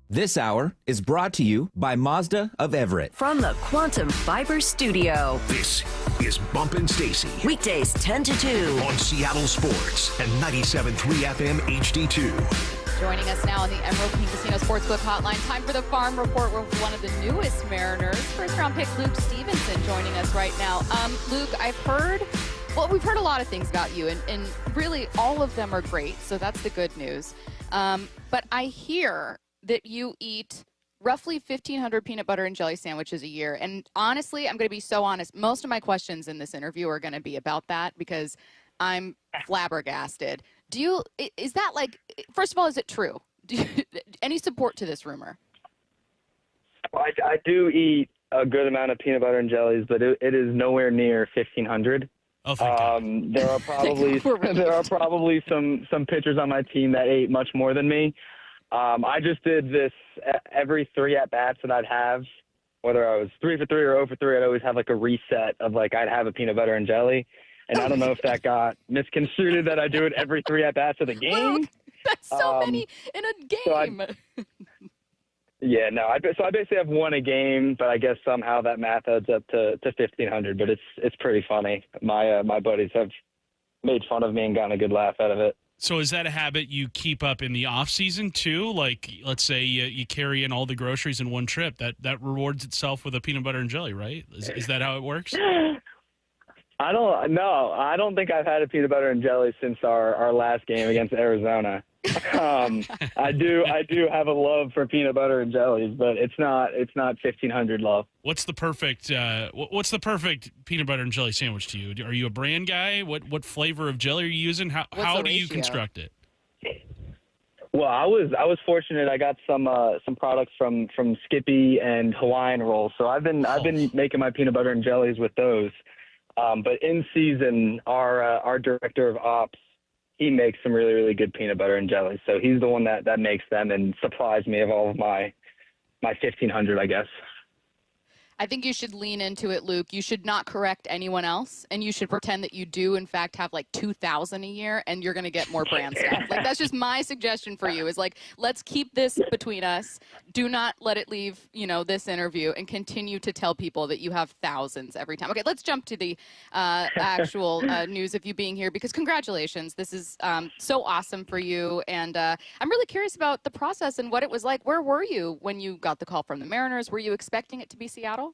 This hour is brought to you by Mazda of Everett. From the Quantum Fiber Studio. This is Bumpin' Stacy. Weekdays 10 to 2. On Seattle Sports and 97.3 FM HD2. Joining us now on the Emerald King Casino Sportsbook Hotline. Time for the Farm Report with one of the newest Mariners. First-round pick Luke Stevenson joining us right now. Luke, we've heard a lot of things about you, and really all of them are great, so that's the good news. But I hear that you eat roughly 1,500 peanut butter and jelly sandwiches a year. And honestly, I'm going to be so honest, most of my questions in this interview are going to be about that because I'm flabbergasted. Is that first of all, is it true? Any support to this rumor? Well, I do eat a good amount of peanut butter and jellies, but it is nowhere near 1,500. Oh, there are probably some pitchers on my team that ate much more than me. I just did this every 3 at-bats that I'd have. whether I was 3 for 3 or 0 for 3, I'd always have like a reset of like I'd have a peanut butter and jelly. And I don't know if that got misconstrued that I do it every 3 at-bats of the game. Well, that's so many in a game. Yeah, no. So I basically have 1 a game, but I guess somehow that math adds up to 1,500. But it's pretty funny. My buddies have made fun of me and gotten a good laugh out of it. So is that a habit you keep up in the off season too? Like, let's say you carry in all the groceries in one trip. That rewards itself with a peanut butter and jelly, right? Is that how it works? I don't think I've had a peanut butter and jelly since our last game against Arizona. I do have a love for peanut butter and jellies, but it's not 1,500 love. What's the perfect peanut butter and jelly sandwich to you? Are you a brand guy? What flavor of jelly are you using? How do you construct it? Well, I was fortunate. I got some products from Skippy and Hawaiian rolls, so I've been making my peanut butter and jellies with those. But in season, our director of ops, he makes some really, really good peanut butter and jelly. So he's the one that makes them and supplies me of all of my 1,500, I guess. I think you should lean into it, Luke. You should not correct anyone else, and you should pretend that you do, in fact, have like 2,000 a year, and you're going to get more brand stuff. Like, that's just my suggestion for you is like, let's keep this between us. Do not let it leave, this interview, and continue to tell people that you have thousands every time. Okay, let's jump to the actual news of you being here, because congratulations. This is so awesome for you, and I'm really curious about the process and what it was like. Where were you when you got the call from the Mariners? Were you expecting it to be Seattle?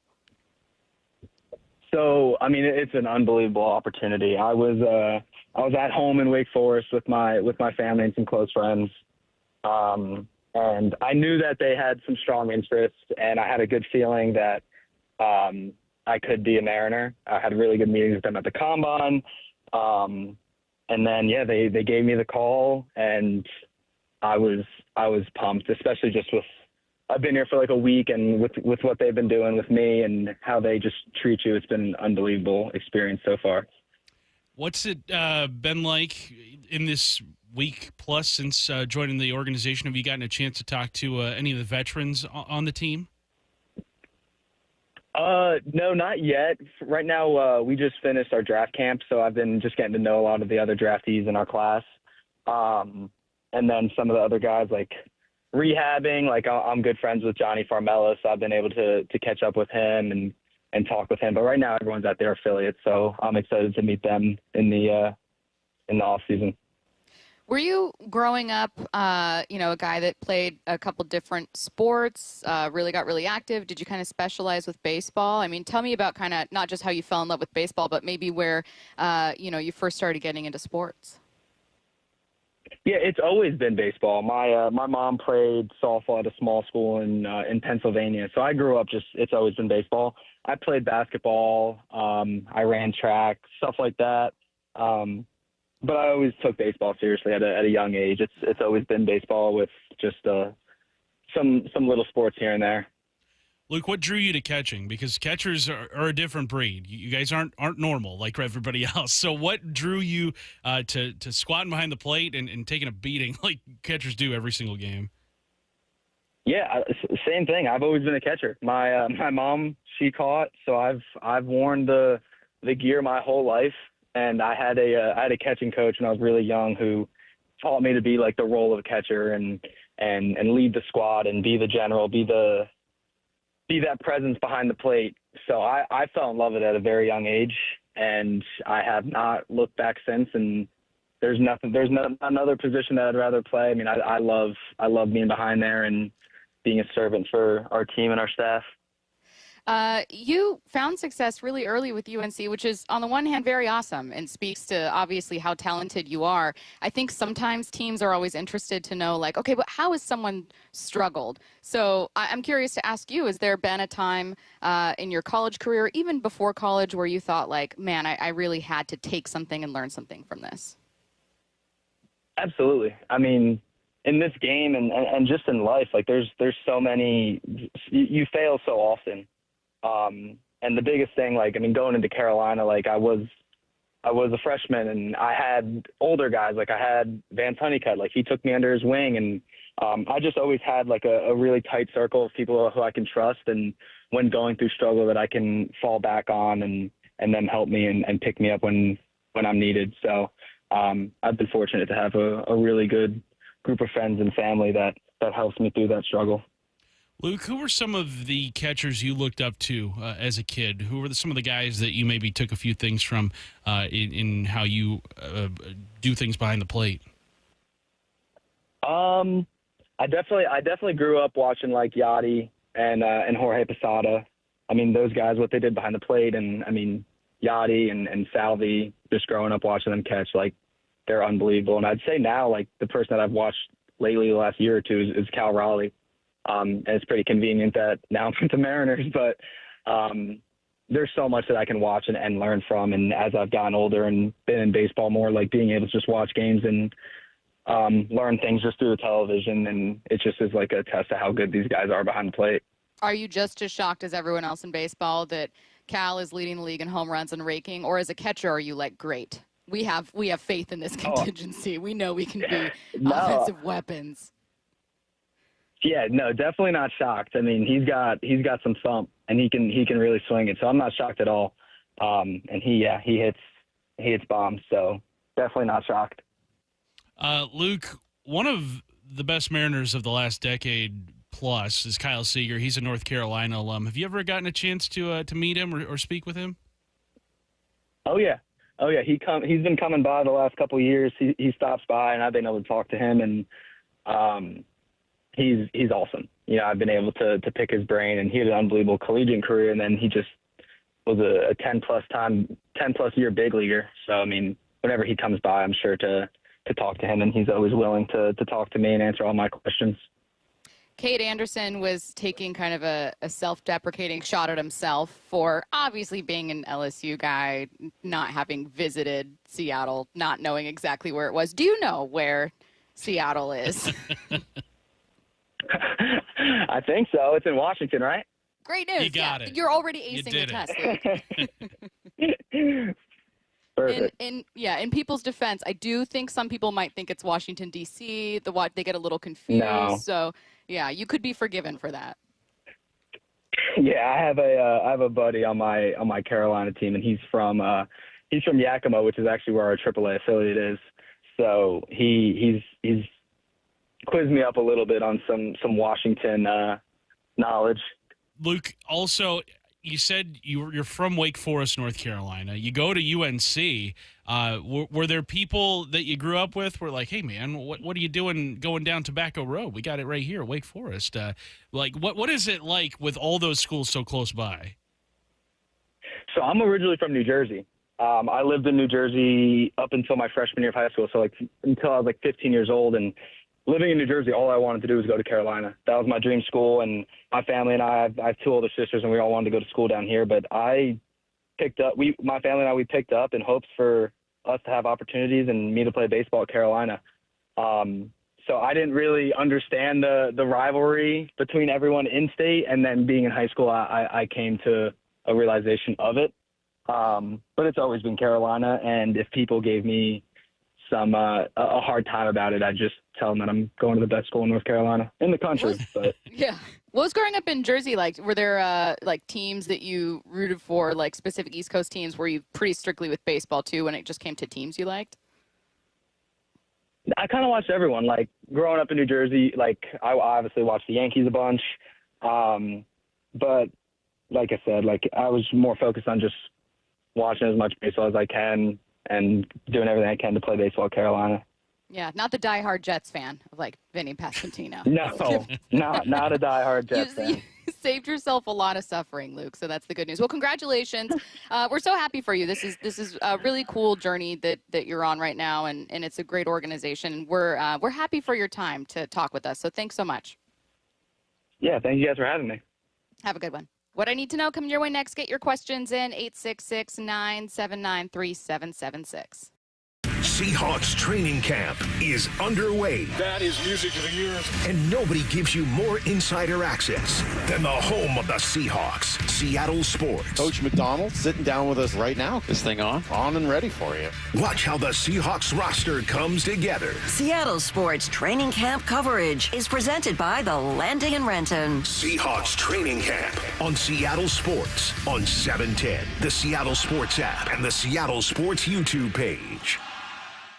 So, I mean, it's an unbelievable opportunity. I was at home in Wake Forest with my family and some close friends, and I knew that they had some strong interest, and I had a good feeling that I could be a Mariner. I had really good meetings with them at the Combine, and then they gave me the call, and I was pumped, especially just with. I've been here for like a week, and with what they've been doing with me and how they just treat you, it's been an unbelievable experience so far. What's it been like in this week plus since joining the organization? Have you gotten a chance to talk to any of the veterans on the team? No, not yet. Right now, we just finished our draft camp, so I've been just getting to know a lot of the other draftees in our class. And then some of the other guys, like rehabbing, like I'm good friends with Johnny Farmella, so I've been able to catch up with him and talk with him. But right now everyone's at their affiliates, so I'm excited to meet them in the off season. Were you growing up, a guy that played a couple different sports, really got really active? Did you kind of specialize with baseball? I mean, tell me about kind of not just how you fell in love with baseball, but maybe where, you first started getting into sports. Yeah, it's always been baseball. My mom played softball at a small school in Pennsylvania, so I grew up it's always been baseball. I played basketball, I ran track, stuff like that. But I always took baseball seriously at a young age. It's always been baseball with just some little sports here and there. Luke, what drew you to catching? Because catchers are a different breed. You guys aren't normal like everybody else. So what drew you to squatting behind the plate and taking a beating like catchers do every single game? Yeah, same thing. I've always been a catcher. My mom, she caught, so I've worn the gear my whole life. And I had a catching coach when I was really young who taught me to be like the role of a catcher and lead the squad and be the general, be that presence behind the plate. So I fell in love with it at a very young age, and I have not looked back since. And there's not another position that I'd rather play. I mean, I love being behind there and being a servant for our team and our staff. You found success really early with UNC, which is on the one hand very awesome and speaks to obviously how talented you are. I think sometimes teams are always interested to know, like, okay, but how has someone struggled? So I'm curious to ask you, has there been a time in your college career, even before college, where you thought like, man, I really had to take something and learn something from this? Absolutely. I mean, in this game and just in life, like there's so many, you fail so often. And the biggest thing, like, I mean, going into Carolina, like I was a freshman and I had older guys, like I had Vance Honeycutt, like he took me under his wing. And I just always had like a really tight circle of people who I can trust. And when going through struggle that I can fall back on and them help me and pick me up when I'm needed. So I've been fortunate to have a really good group of friends and family that helps me through that struggle. Luke, who were some of the catchers you looked up to as a kid? Who were some of the guys that you maybe took a few things from in how you do things behind the plate? I definitely grew up watching like Yachty and Jorge Posada. I mean, those guys, what they did behind the plate, and I mean, Yachty and Salvi, just growing up watching them catch, like, they're unbelievable. And I'd say now, like, the person that I've watched lately the last year or two is Cal Raleigh. And it's pretty convenient that now I'm with the Mariners, but there's so much that I can watch and learn from. And as I've gotten older and been in baseball more, like being able to just watch games and learn things just through the television, and it just is like a test of how good these guys are behind the plate. Are you just as shocked as everyone else in baseball that Cal is leading the league in home runs and raking, or as a catcher are you like, great, we have faith in this contingency, we know we can be offensive weapons? Yeah, no, definitely not shocked. I mean, he's got some thump, and he can really swing it, so I'm not shocked at all. And he hits bombs, so definitely not shocked. Luke, one of the best Mariners of the last decade plus is Kyle Seager. He's a North Carolina alum. Have you ever gotten a chance to meet him or speak with him? Oh yeah. He's been coming by the last couple of years. He stops by, and I've been able to talk to him, and he's awesome. You know, I've been able to pick his brain, and he had an unbelievable collegiate career, and then he just was a 10+ year big leaguer. So I mean, whenever he comes by, I'm sure to talk to him, and he's always willing to talk to me and answer all my questions. Cade Anderson was taking kind of a self-deprecating shot at himself for obviously being an LSU guy, not having visited Seattle, not knowing exactly where it was. Do you know where Seattle is? I think so. It's in Washington, right? Great news. You got it. You're already acing the test, Luke. Perfect. In people's defense, I do think some people might think it's Washington, D.C. They get a little confused. No. So, yeah, you could be forgiven for that. Yeah, I have a buddy on my Carolina team, and he's from Yakima, which is actually where our AAA affiliate is. So he's quizzed me up a little bit on some Washington knowledge. Luke, also, you said you're from Wake Forest, North Carolina. You go to UNC. Were there people that you grew up with who were like, hey, man, what are you doing going down Tobacco Road? We got it right here, Wake Forest. What is it like with all those schools so close by? So I'm originally from New Jersey. I lived in New Jersey up until my freshman year of high school, so until I was 15 years old. And living in New Jersey, all I wanted to do was go to Carolina. That was my dream school, and my family and I have two older sisters, and we all wanted to go to school down here. But my family and I, we picked up in hopes for us to have opportunities and me to play baseball at Carolina. So I didn't really understand the rivalry between everyone in state, and then being in high school, I came to a realization of it. But it's always been Carolina, and if people gave me a hard time about it, I just tell them that I'm going to the best school in North Carolina in the country. But yeah. What was growing up in Jersey like? Were there teams that you rooted for, like specific East Coast teams? Were you pretty strictly with baseball too when it just came to teams you liked? I kind of watched everyone. Like growing up in New Jersey, I obviously watched the Yankees a bunch. But like I said, I was more focused on just watching as much baseball as I can and doing everything I can to play baseball at Carolina. Yeah, not the diehard Jets fan of Vinny Pasquantino. No, not a diehard Jets fan. You saved yourself a lot of suffering, Luke. So that's the good news. Well, congratulations. We're so happy for you. This is a really cool journey that you're on right now, and it's a great organization. We're happy for your time to talk with us. So thanks so much. Yeah, thank you guys for having me. Have a good one. What I need to know coming your way next. Get your questions in 866-979-3776. Seahawks training camp is underway. That is music to the ears. And nobody gives you more insider access than the home of the Seahawks, Seattle Sports. Coach McDonald sitting down with us right now. This thing on and ready for you. Watch how the Seahawks roster comes together. Seattle Sports training camp coverage is presented by the Landing in Renton. Seahawks training camp on Seattle Sports on 710, the Seattle Sports app, and the Seattle Sports YouTube page.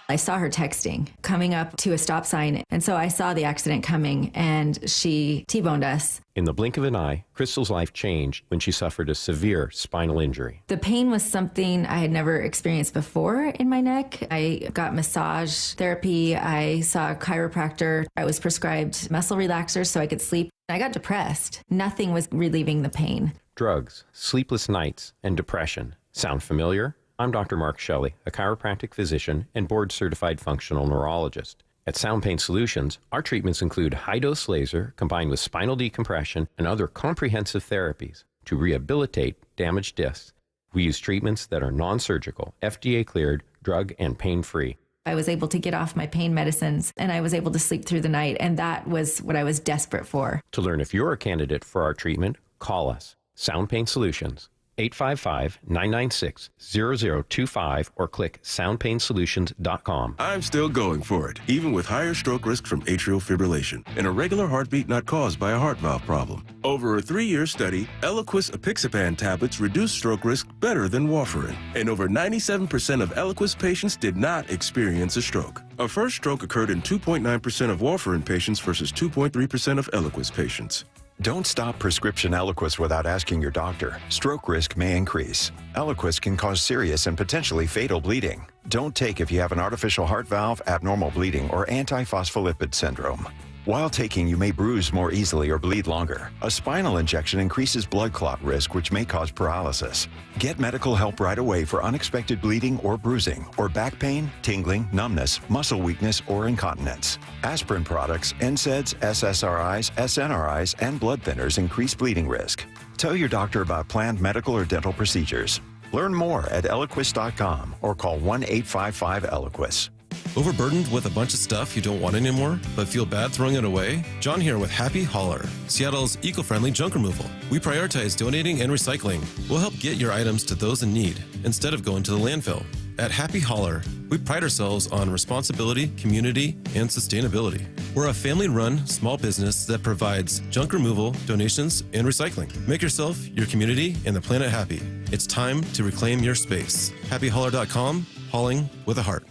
I saw her texting, coming up to a stop sign, and so I saw the accident coming, and she T-boned us. In the blink of an eye, Crystal's life changed when she suffered a severe spinal injury. The pain was something I had never experienced before in my neck. I got massage therapy. I saw a chiropractor. I was prescribed muscle relaxers so I could sleep. I got depressed. Nothing was relieving the pain. Drugs, sleepless nights, and depression. Sound familiar? I'm Dr. Mark Shelley, a chiropractic physician and board-certified functional neurologist. At Sound Pain Solutions, our treatments include high-dose laser combined with spinal decompression and other comprehensive therapies to rehabilitate damaged discs. We use treatments that are non-surgical, FDA-cleared, drug and pain-free. I was able to get off my pain medicines, and I was able to sleep through the night, and that was what I was desperate for. To learn if you're a candidate for our treatment, call us. Sound Pain Solutions, 855-996-0025, or click soundpainsolutions.com. I'm still going for it, even with higher stroke risk from atrial fibrillation and a regular heartbeat not caused by a heart valve problem. Over a 3-year study, Eliquis apixaban tablets reduce stroke risk better than warfarin, and over 97% of Eliquis patients did not experience a stroke. A first stroke occurred in 2.9% of warfarin patients versus 2.3% of Eliquis patients. Don't stop prescription Eliquis without asking your doctor. Stroke risk may increase. Eliquis can cause serious and potentially fatal bleeding. Don't take if you have an artificial heart valve, abnormal bleeding, or antiphospholipid syndrome. While taking, you may bruise more easily or bleed longer. A spinal injection increases blood clot risk, which may cause paralysis. Get medical help right away for unexpected bleeding or bruising, or back pain, tingling, numbness, muscle weakness, or incontinence. Aspirin products, NSAIDs, SSRIs, SNRIs, and blood thinners increase bleeding risk. Tell your doctor about planned medical or dental procedures. Learn more at Eliquis.com or call 1-855-ELIQUIS. Overburdened with a bunch of stuff you don't want anymore, but feel bad throwing it away? John here with Happy Hauler, Seattle's eco-friendly junk removal. We prioritize donating and recycling. We'll help get your items to those in need instead of going to the landfill. At Happy Hauler, we pride ourselves on responsibility, community, and sustainability. We're a family-run small business that provides junk removal, donations, and recycling. Make yourself, your community, and the planet happy. It's time to reclaim your space. HappyHauler.com, hauling with a heart.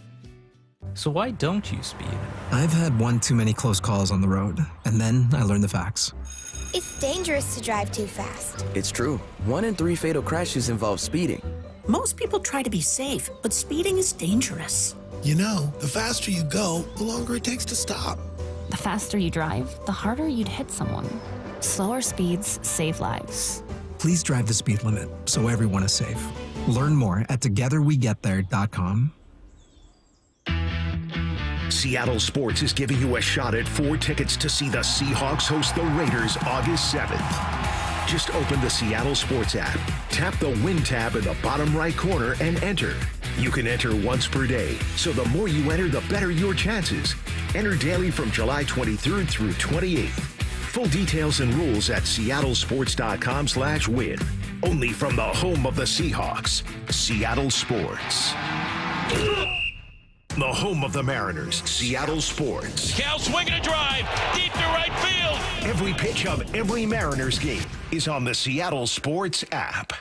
So why don't you speed? I've had one too many close calls on the road, and then I learned the facts. It's dangerous to drive too fast. It's true. 1 in 3 fatal crashes involve speeding. Most people try to be safe, but speeding is dangerous. You know, the faster you go, the longer it takes to stop. The faster you drive, the harder you'd hit someone. Slower speeds save lives. Please drive the speed limit so everyone is safe. Learn more at togetherwegetthere.com. Seattle Sports is giving you a shot at 4 tickets to see the Seahawks host the Raiders August 7th. Just open the Seattle Sports app, tap the Win tab in the bottom right corner, and enter. You can enter once per day, so the more you enter, the better your chances. Enter daily from July 23rd through 28th. Full details and rules at seattlesports.com/win. Only from the home of the Seahawks, Seattle Sports. The home of the Mariners, Seattle Sports. Cal swinging a drive, deep to right field. Every pitch of every Mariners game is on the Seattle Sports app.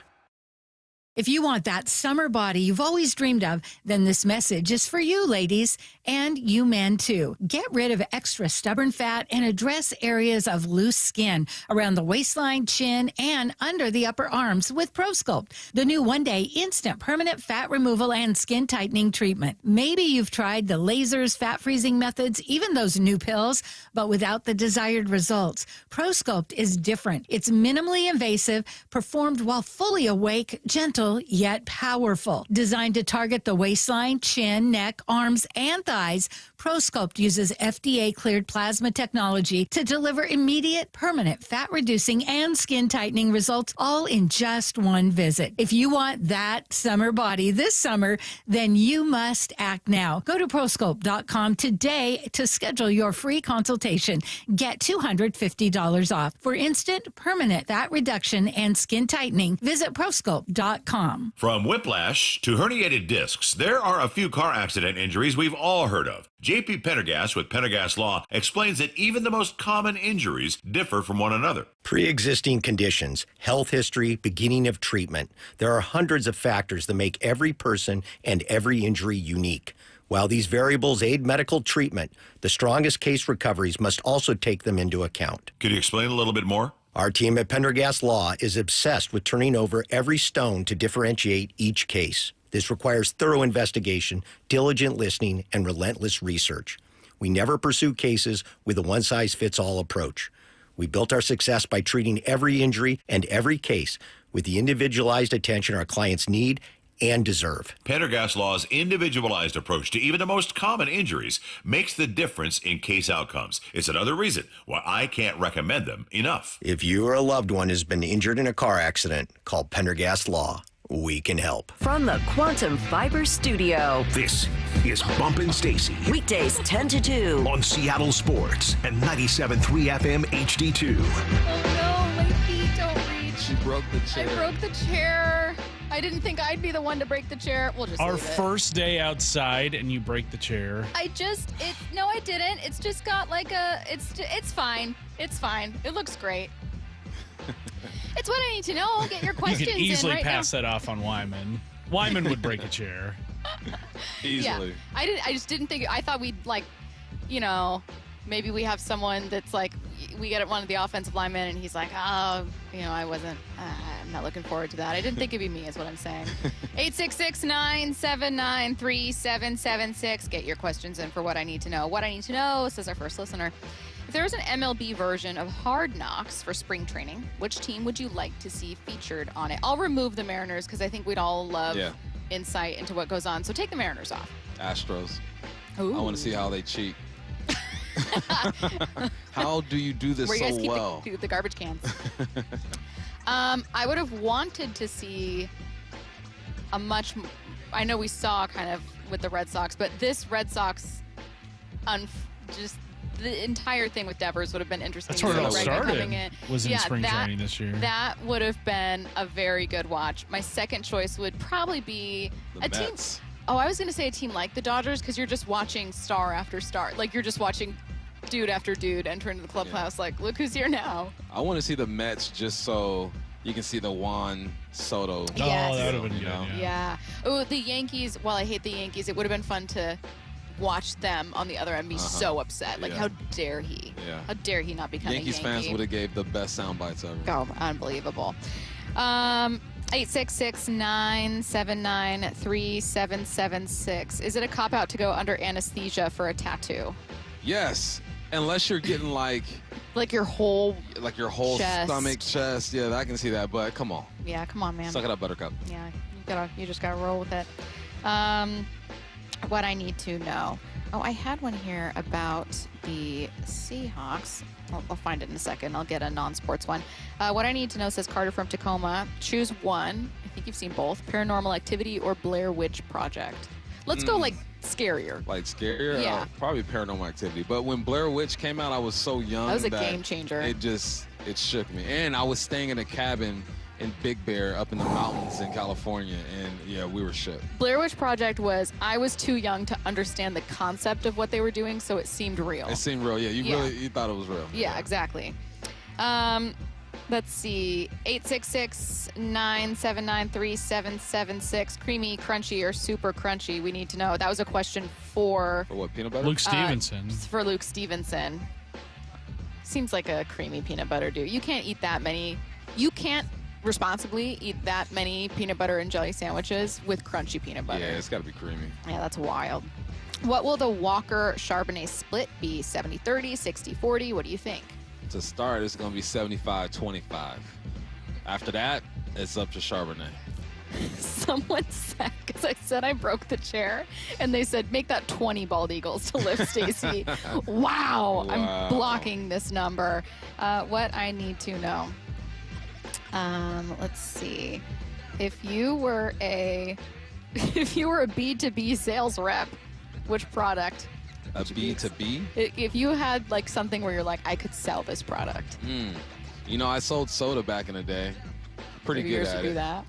If you want that summer body you've always dreamed of, then this message is for you, ladies, and you men too. Get rid of extra stubborn fat and address areas of loose skin around the waistline, chin, and under the upper arms with ProSculpt, the new one-day instant permanent fat removal and skin tightening treatment. Maybe you've tried the lasers, fat freezing methods, even those new pills, but without the desired results. ProSculpt is different. It's minimally invasive, performed while fully awake, gentle, yet powerful. Designed to target the waistline, chin, neck, arms, and thighs, ProSculpt uses FDA-cleared plasma technology to deliver immediate, permanent fat-reducing and skin-tightening results, all in just one visit. If you want that summer body this summer, then you must act now. Go to ProSculpt.com today to schedule your free consultation. Get $250 off. For instant, permanent fat reduction and skin tightening, visit ProSculpt.com. From whiplash to herniated discs, there are a few car accident injuries we've all heard of. J.P. Pendergast with Pendergast Law explains that even the most common injuries differ from one another. Pre-existing conditions, health history, beginning of treatment. There are hundreds of factors that make every person and every injury unique. While these variables aid medical treatment, the strongest case recoveries must also take them into account. Could you explain a little bit more? Our team at Pendergast Law is obsessed with turning over every stone to differentiate each case. This requires thorough investigation, diligent listening, and relentless research. We never pursue cases with a one-size-fits-all approach. We built our success by treating every injury and every case with the individualized attention our clients need and deserve. Pendergast Law's individualized approach to even the most common injuries makes the difference in case outcomes. It's another reason why I can't recommend them enough. If you or a loved one has been injured in a car accident, call Pendergast Law. We can help. From the Quantum Fiber Studio, This is Bumpin' Stacy. weekdays 10 to 2. On Seattle Sports and 97.3 FM HD2. Oh no, my feet don't reach. She broke the chair. I broke the chair. I didn't think I'd be the one to break the chair. We'll just Our leave it. first day outside, and you break the chair. No, I didn't. It's just got like it's fine. It's fine. It looks great. It's what I need to know. Get your questions You could easily in right pass now. that off on Wyman. Wyman would break a chair. Easily. Yeah. I just didn't think. I thought we'd maybe we have someone that's like, we get one of the offensive linemen and he's like, I'm not looking forward to that. I didn't think it'd be me is what I'm saying. 866-979-3776. Get your questions in for what I need to know. What I need to know, says our first listener. If there was an MLB version of Hard Knocks for spring training, which team would you like to see featured on it? I'll remove the Mariners because I think we'd all love insight into what goes on. So take the Mariners off. Astros. Ooh. I want to see how they cheat. How do you do this Where you guys so keep well? the garbage cans. I would have wanted to see I know we saw kind of with the Red Sox, but this Red Sox, just the entire thing with Devers would have been interesting. That's where it all started. Was in Yeah, spring training this year. That would have been a very good watch. My second choice would probably be The team. Mets. Oh, I was going to say a team like the Dodgers because you're just watching star after star. Like you're just watching dude after dude enter into the clubhouse. Like, look who's here now. I want to see the Mets just so you can see the Juan Soto. Yes. Oh, that would have been good. Yeah. Oh, the Yankees. While I hate the Yankees, it would have been fun to watch them on the other end be so upset. Like, how dare he? Yeah. How dare he not become Yankees a Yankee? fans would have gave the best sound bites ever. Oh, unbelievable. 866-979-3776. Is it a cop-out to go under anesthesia for a tattoo? Yes, unless you're getting like your whole chest. stomach, chest. Yeah, I can see that. But come on. Yeah, come on, man. Suck it up, Buttercup. Yeah, you just gotta roll with it. What I need to know. Oh, I had one here about the Seahawks. I'll find it in a second. I'll get a non-sports one. What I need to know, says Carter from Tacoma. Choose one. I think you've seen both. Paranormal Activity or Blair Witch Project. Let's go like scarier. Like scarier? Yeah. Probably Paranormal Activity. But when Blair Witch came out, I was so young. That was a game changer. It shook me. And I was staying in a cabin in Big Bear up in the mountains in California. And yeah, we were shook. Blair Witch Project I was too young to understand the concept of what they were doing, so it seemed real. It seemed real. Yeah, you thought it was real. Yeah, exactly. Let's see. 866-979-3776. Creamy, crunchy, or super crunchy? We need to know. That was a question for what, peanut butter? Luke Stevenson. For Luke Stevenson. Seems like a creamy peanut butter, dude. You can't eat that many. You can't responsibly eat that many peanut butter and jelly sandwiches with crunchy peanut butter. Yeah, it's got to be creamy. Yeah, that's wild. What will the Walker Charbonnet split be? 70-30, 60-40? What do you think? To start, it's going to be 75-25. After that, it's up to Charbonnet. Someone said, because I said I broke the chair, and they said, make that 20 bald eagles to lift Stacy. Wow. I'm blocking this number. What I need to know. Let's see. If you were a B2B sales rep, which product? A B2B? If you had like something where you're like, I could sell this product. You know, I sold soda back in the day. Pretty good at it. Do that.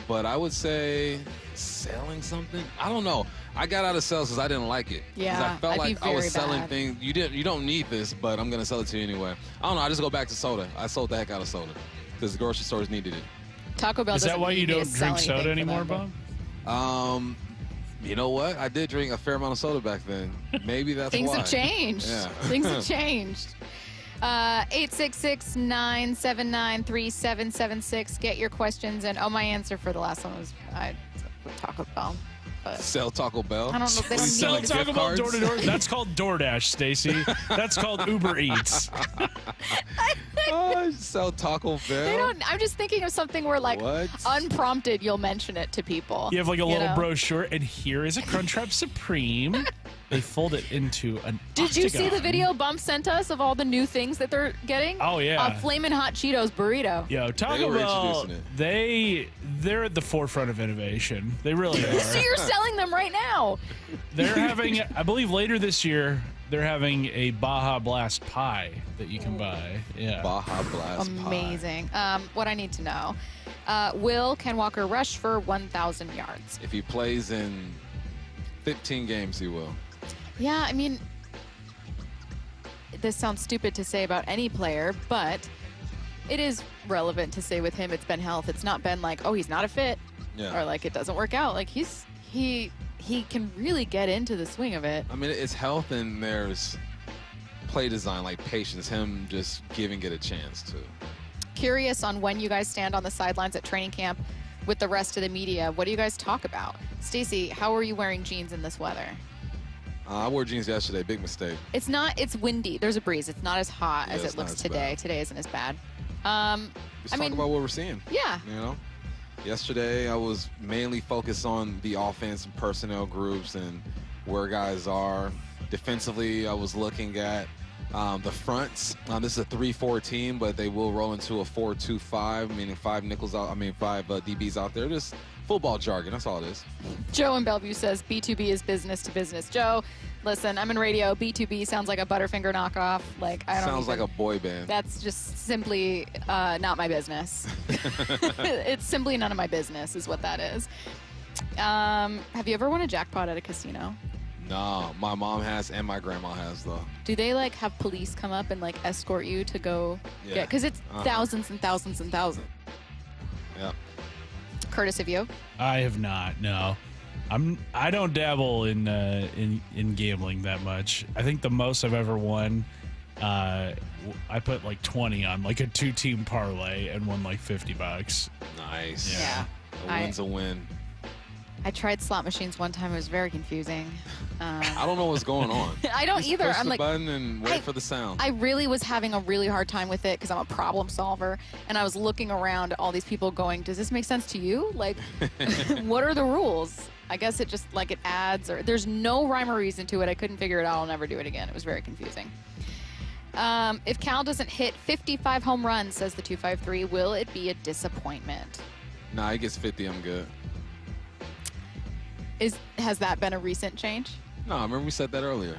But I would say selling something. I don't know. I got out of sales because I didn't like it. Yeah, I felt I'd like be I was very selling bad. things. You don't need this, but I'm gonna sell it to you anyway. I don't know. I just go back to soda. I sold the heck out of soda because the grocery stores needed it. Taco Bell. Is that doesn't why you need me to don't sell drink soda anything for anymore, them. Bob? You know what? I did drink a fair amount of soda back then. Maybe that's Things why. have changed. Yeah. Things have changed. 866-979-3776. Get your questions in. Oh, my answer for the last one was Taco Bell. But Sell Taco Bell. I don't know. They don't Sell need Taco Bell cards? door to door. That's called DoorDash, Stacy. That's called Uber Eats. Sell Taco Bell. They don't. I'm just thinking of something where, like, What? unprompted, you'll mention it to people. You have like a little know? brochure, and here is a Crunchwrap Supreme. They fold it into an Did you see the octagon. video Bump sent us of all the new things that they're getting? Oh, yeah. A Flamin' Hot Cheetos burrito. Yo, Taco were Bell, introducing they're at the forefront of innovation. They really are. So you're selling them right now. They're having, I believe later this year, they're having a Baja Blast pie that you can buy. Yeah. Baja Blast pie. Amazing. What I need to know. Will Ken Walker rush for 1,000 yards? If he plays in 15 games, he will. Yeah, I mean, this sounds stupid to say about any player, but it is relevant to say with him it's been health. It's not been like, oh, he's not a fit, or like it doesn't work out. Like he can really get into the swing of it. I mean, it's health and there's play design, like patience, him just giving it a chance too. Curious on when you guys stand on the sidelines at training camp with the rest of the media. What do you guys talk about? Stacy, how are you wearing jeans in this weather? I wore jeans yesterday. Big mistake. It's windy. There's a breeze. It's not as hot as it's it not looks as today. bad. Today isn't as bad. Let's talk about what we're seeing. Yeah. You know, yesterday I was mainly focused on the offense and personnel groups and where guys are. Defensively, I was looking at the fronts. This is a 3-4 team, but they will roll into a 4-2-5, meaning five DBs out there. Just football jargon. That's all it is. Joe in Bellevue says B2B is business to business. Joe, listen, I'm in radio. B2B sounds like a Butterfinger knockoff. Like I don't. Sounds like a boy band. That's just simply not my business. It's simply none of my business, is what that is. Have you ever won a jackpot at a casino? No, my mom has and my grandma has though. Do they like have police come up and like escort you to go get? Because it's thousands and thousands and thousands. Yeah. Curtis, have you? I have not. No, I don't dabble in gambling that much. I think the most I've ever won, I put like 20 on like a 2-team parlay and won like $50. Nice. Yeah. A win's a win. I tried slot machines one time. It was very confusing. I don't know what's going on. I don't Just either. Push I'm the like, button and wait for the sound. I really was having a really hard time with it because I'm a problem solver, and I was looking around at all these people going, "Does this make sense to you? Like, what are the rules?" I guess it just like it adds, or there's no rhyme or reason to it. I couldn't figure it out. I'll never do it again. It was very confusing. If Cal doesn't hit 55 home runs, says the 253, will it be a disappointment? Nah, he gets 50. I'm good. Has that been a recent change? No, I remember we said that earlier.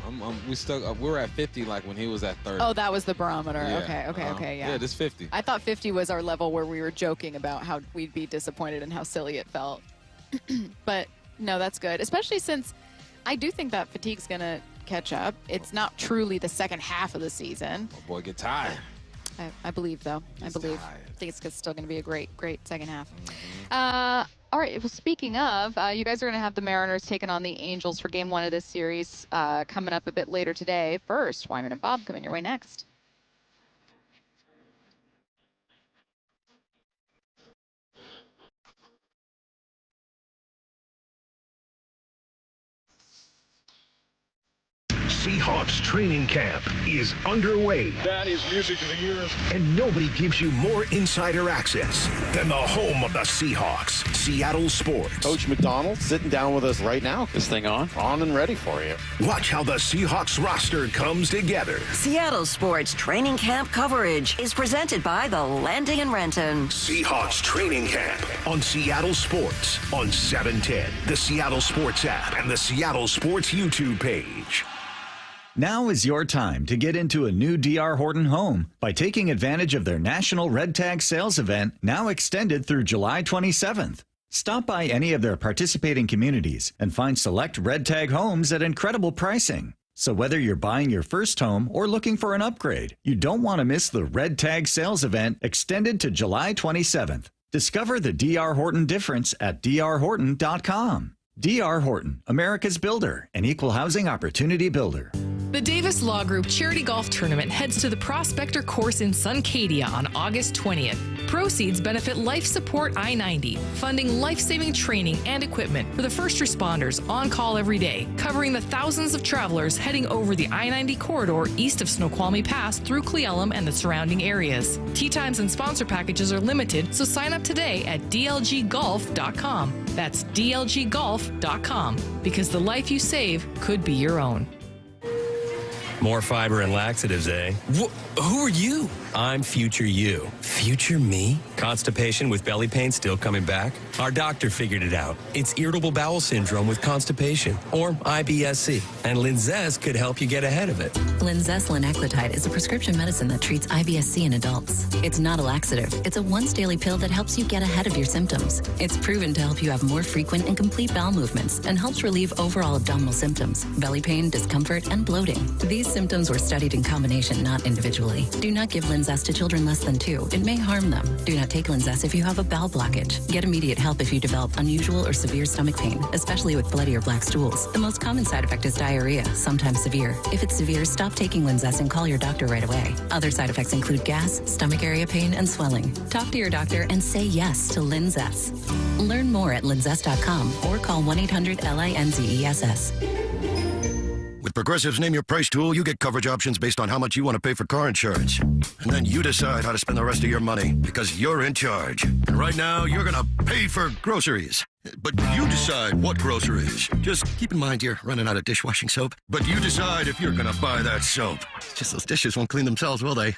We were at 50 like when he was at 30. Oh, that was the barometer. Yeah. Okay, yeah. Yeah, this 50. I thought 50 was our level where we were joking about how we'd be disappointed and how silly it felt. But no, that's good, especially since I do think that fatigue's going to catch up. It's not truly the second half of the season. Oh, boy, get tired. I believe, though. He's I believe. tired. I think it's still going to be a great second half. All right. Well, speaking of, you guys are going to have the Mariners taking on the Angels for Game 1 of this series coming up a bit later today. First, Wyman and Bob coming your way next. Seahawks training camp is underway. That is music to the ears. And nobody gives you more insider access than the home of the Seahawks, Seattle Sports. Coach McDonald sitting down with us right now. This thing on and ready for you. Watch how the Seahawks roster comes together. Seattle Sports training camp coverage is presented by the Landing in Renton. Seahawks training camp on Seattle Sports on 710, the Seattle Sports app, and the Seattle Sports YouTube page. Now is your time to get into a new D.R. Horton home by taking advantage of their National Red Tag Sales event, now extended through July 27th. Stop by any of their participating communities and find select Red Tag homes at incredible pricing. So whether you're buying your first home or looking for an upgrade, you don't want to miss the Red Tag Sales event extended to July 27th. Discover the D.R. Horton difference at drhorton.com. D.R. Horton, America's builder and equal housing opportunity builder. The Davis Law Group Charity Golf Tournament heads to the Prospector Course in Suncadia on August 20th. Proceeds benefit Life Support I-90, funding life-saving training and equipment for the first responders on call every day, covering the thousands of travelers heading over the I-90 corridor east of Snoqualmie Pass through Cle Elum and the surrounding areas. Tee times and sponsor packages are limited, so sign up today at dlggolf.com. That's dlggolf.com, because the life you save could be your own. More fiber and laxatives, eh? Who are you? I'm future you. Future me? Constipation with belly pain still coming back? Our doctor figured it out. It's irritable bowel syndrome with constipation, or IBS-C, and Linzess could help you get ahead of it. Linzess linaclotide is a prescription medicine that treats IBS-C in adults. It's not a laxative. It's a once-daily pill that helps you get ahead of your symptoms. It's proven to help you have more frequent and complete bowel movements and helps relieve overall abdominal symptoms, belly pain, discomfort, and bloating. These symptoms were studied in combination, not individually. Do not give Linzess to children less than 2. It may harm them. Do not take Linzess if you have a bowel blockage. Get immediate help if you develop unusual or severe stomach pain, especially with bloody or black stools. The most common side effect is diarrhea, sometimes severe. If it's severe, stop taking Linzess and call your doctor right away. Other side effects include gas, stomach area pain, and swelling. Talk to your doctor and say yes to Linzess. Learn more at linzess.com or call 1-800-LINZESS. With Progressive's Name Your Price tool, you get coverage options based on how much you want to pay for car insurance. And then you decide how to spend the rest of your money, because you're in charge. And right now, you're going to pay for groceries. But you decide what groceries. Just keep in mind you're running out of dishwashing soap. But you decide if you're going to buy that soap. It's just those dishes won't clean themselves, will they?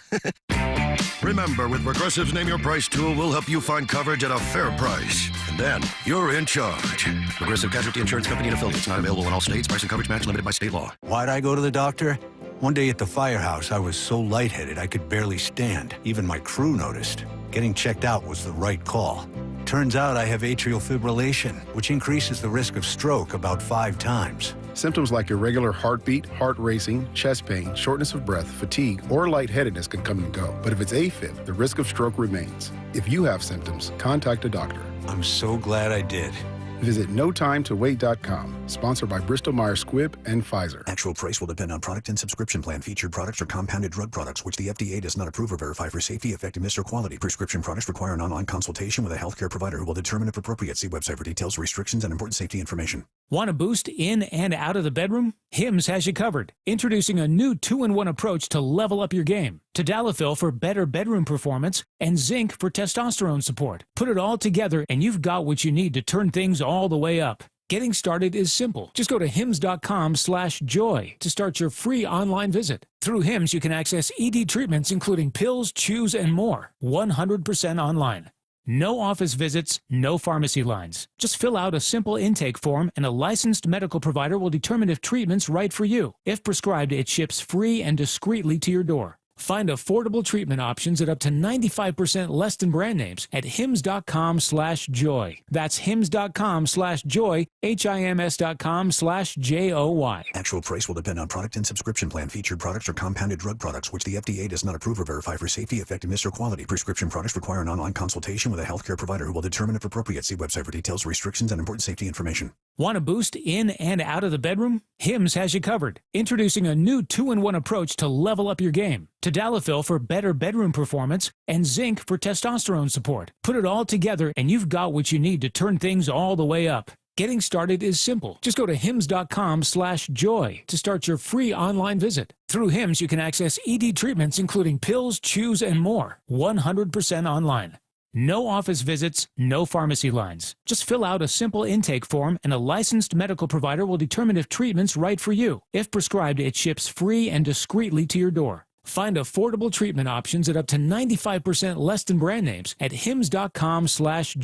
Remember, with Progressive's Name Your Price tool, we'll help you find coverage at a fair price. And then you're in charge. Progressive Casualty Insurance Company and affiliates. Not available in all states. Price and coverage match limited by state law. Why'd I go to the doctor? One day at the firehouse, I was so lightheaded I could barely stand. Even my crew noticed. Getting checked out was the right call. Turns out I have atrial fibrillation, which increases the risk of stroke about 5 times. Symptoms like irregular heartbeat, heart racing, chest pain, shortness of breath, fatigue, or lightheadedness can come and go. But if it's AFib, the risk of stroke remains. If you have symptoms, contact a doctor. I'm so glad I did. Visit NoTimeToWait.com. Sponsored by Bristol-Myers Squibb and Pfizer. Actual price will depend on product and subscription plan. Featured products are compounded drug products, which the FDA does not approve or verify for safety, effectiveness, or quality. Prescription products require an online consultation with a healthcare provider who will determine if appropriate. See website for details, restrictions, and important safety information. Want a boost in and out of the bedroom? Hims has you covered. Introducing a new 2-in-1 approach to level up your game. Tadalafil for better bedroom performance and zinc for testosterone support. Put it all together and you've got what you need to turn things all the way up. Getting started is simple. Just go to hims.com/joy to start your free online visit. Through Hims, you can access ED treatments including pills, chews, and more. 100% online. No office visits, no pharmacy lines. Just fill out a simple intake form and a licensed medical provider will determine if treatment's right for you. If prescribed, it ships free and discreetly to your door. Find affordable treatment options at up to 95% less than brand names at hims.com/joy. That's hims.com/joy, hims.com/joy. Actual price will depend on product and subscription plan. Featured products are compounded drug products, which the FDA does not approve or verify for safety, effectiveness, or quality. Prescription products require an online consultation with a healthcare provider who will determine if appropriate. See website for details, restrictions, and important safety information. Want a boost in and out of the bedroom? Hims has you covered. Introducing a new 2-in-1 approach to level up your game. Tadalafil for better bedroom performance and zinc for testosterone support. Put it all together and you've got what you need to turn things all the way up. Getting started is simple. Just go to hims.com/joy to start your free online visit. Through Hims, you can access ED treatments including pills, chews, and more. 100% online. No office visits, no pharmacy lines. Just fill out a simple intake form and a licensed medical provider will determine if treatment's right for you. If prescribed, it ships free and discreetly to your door. Find affordable treatment options at up to 95% less than brand names at hims.com/joy.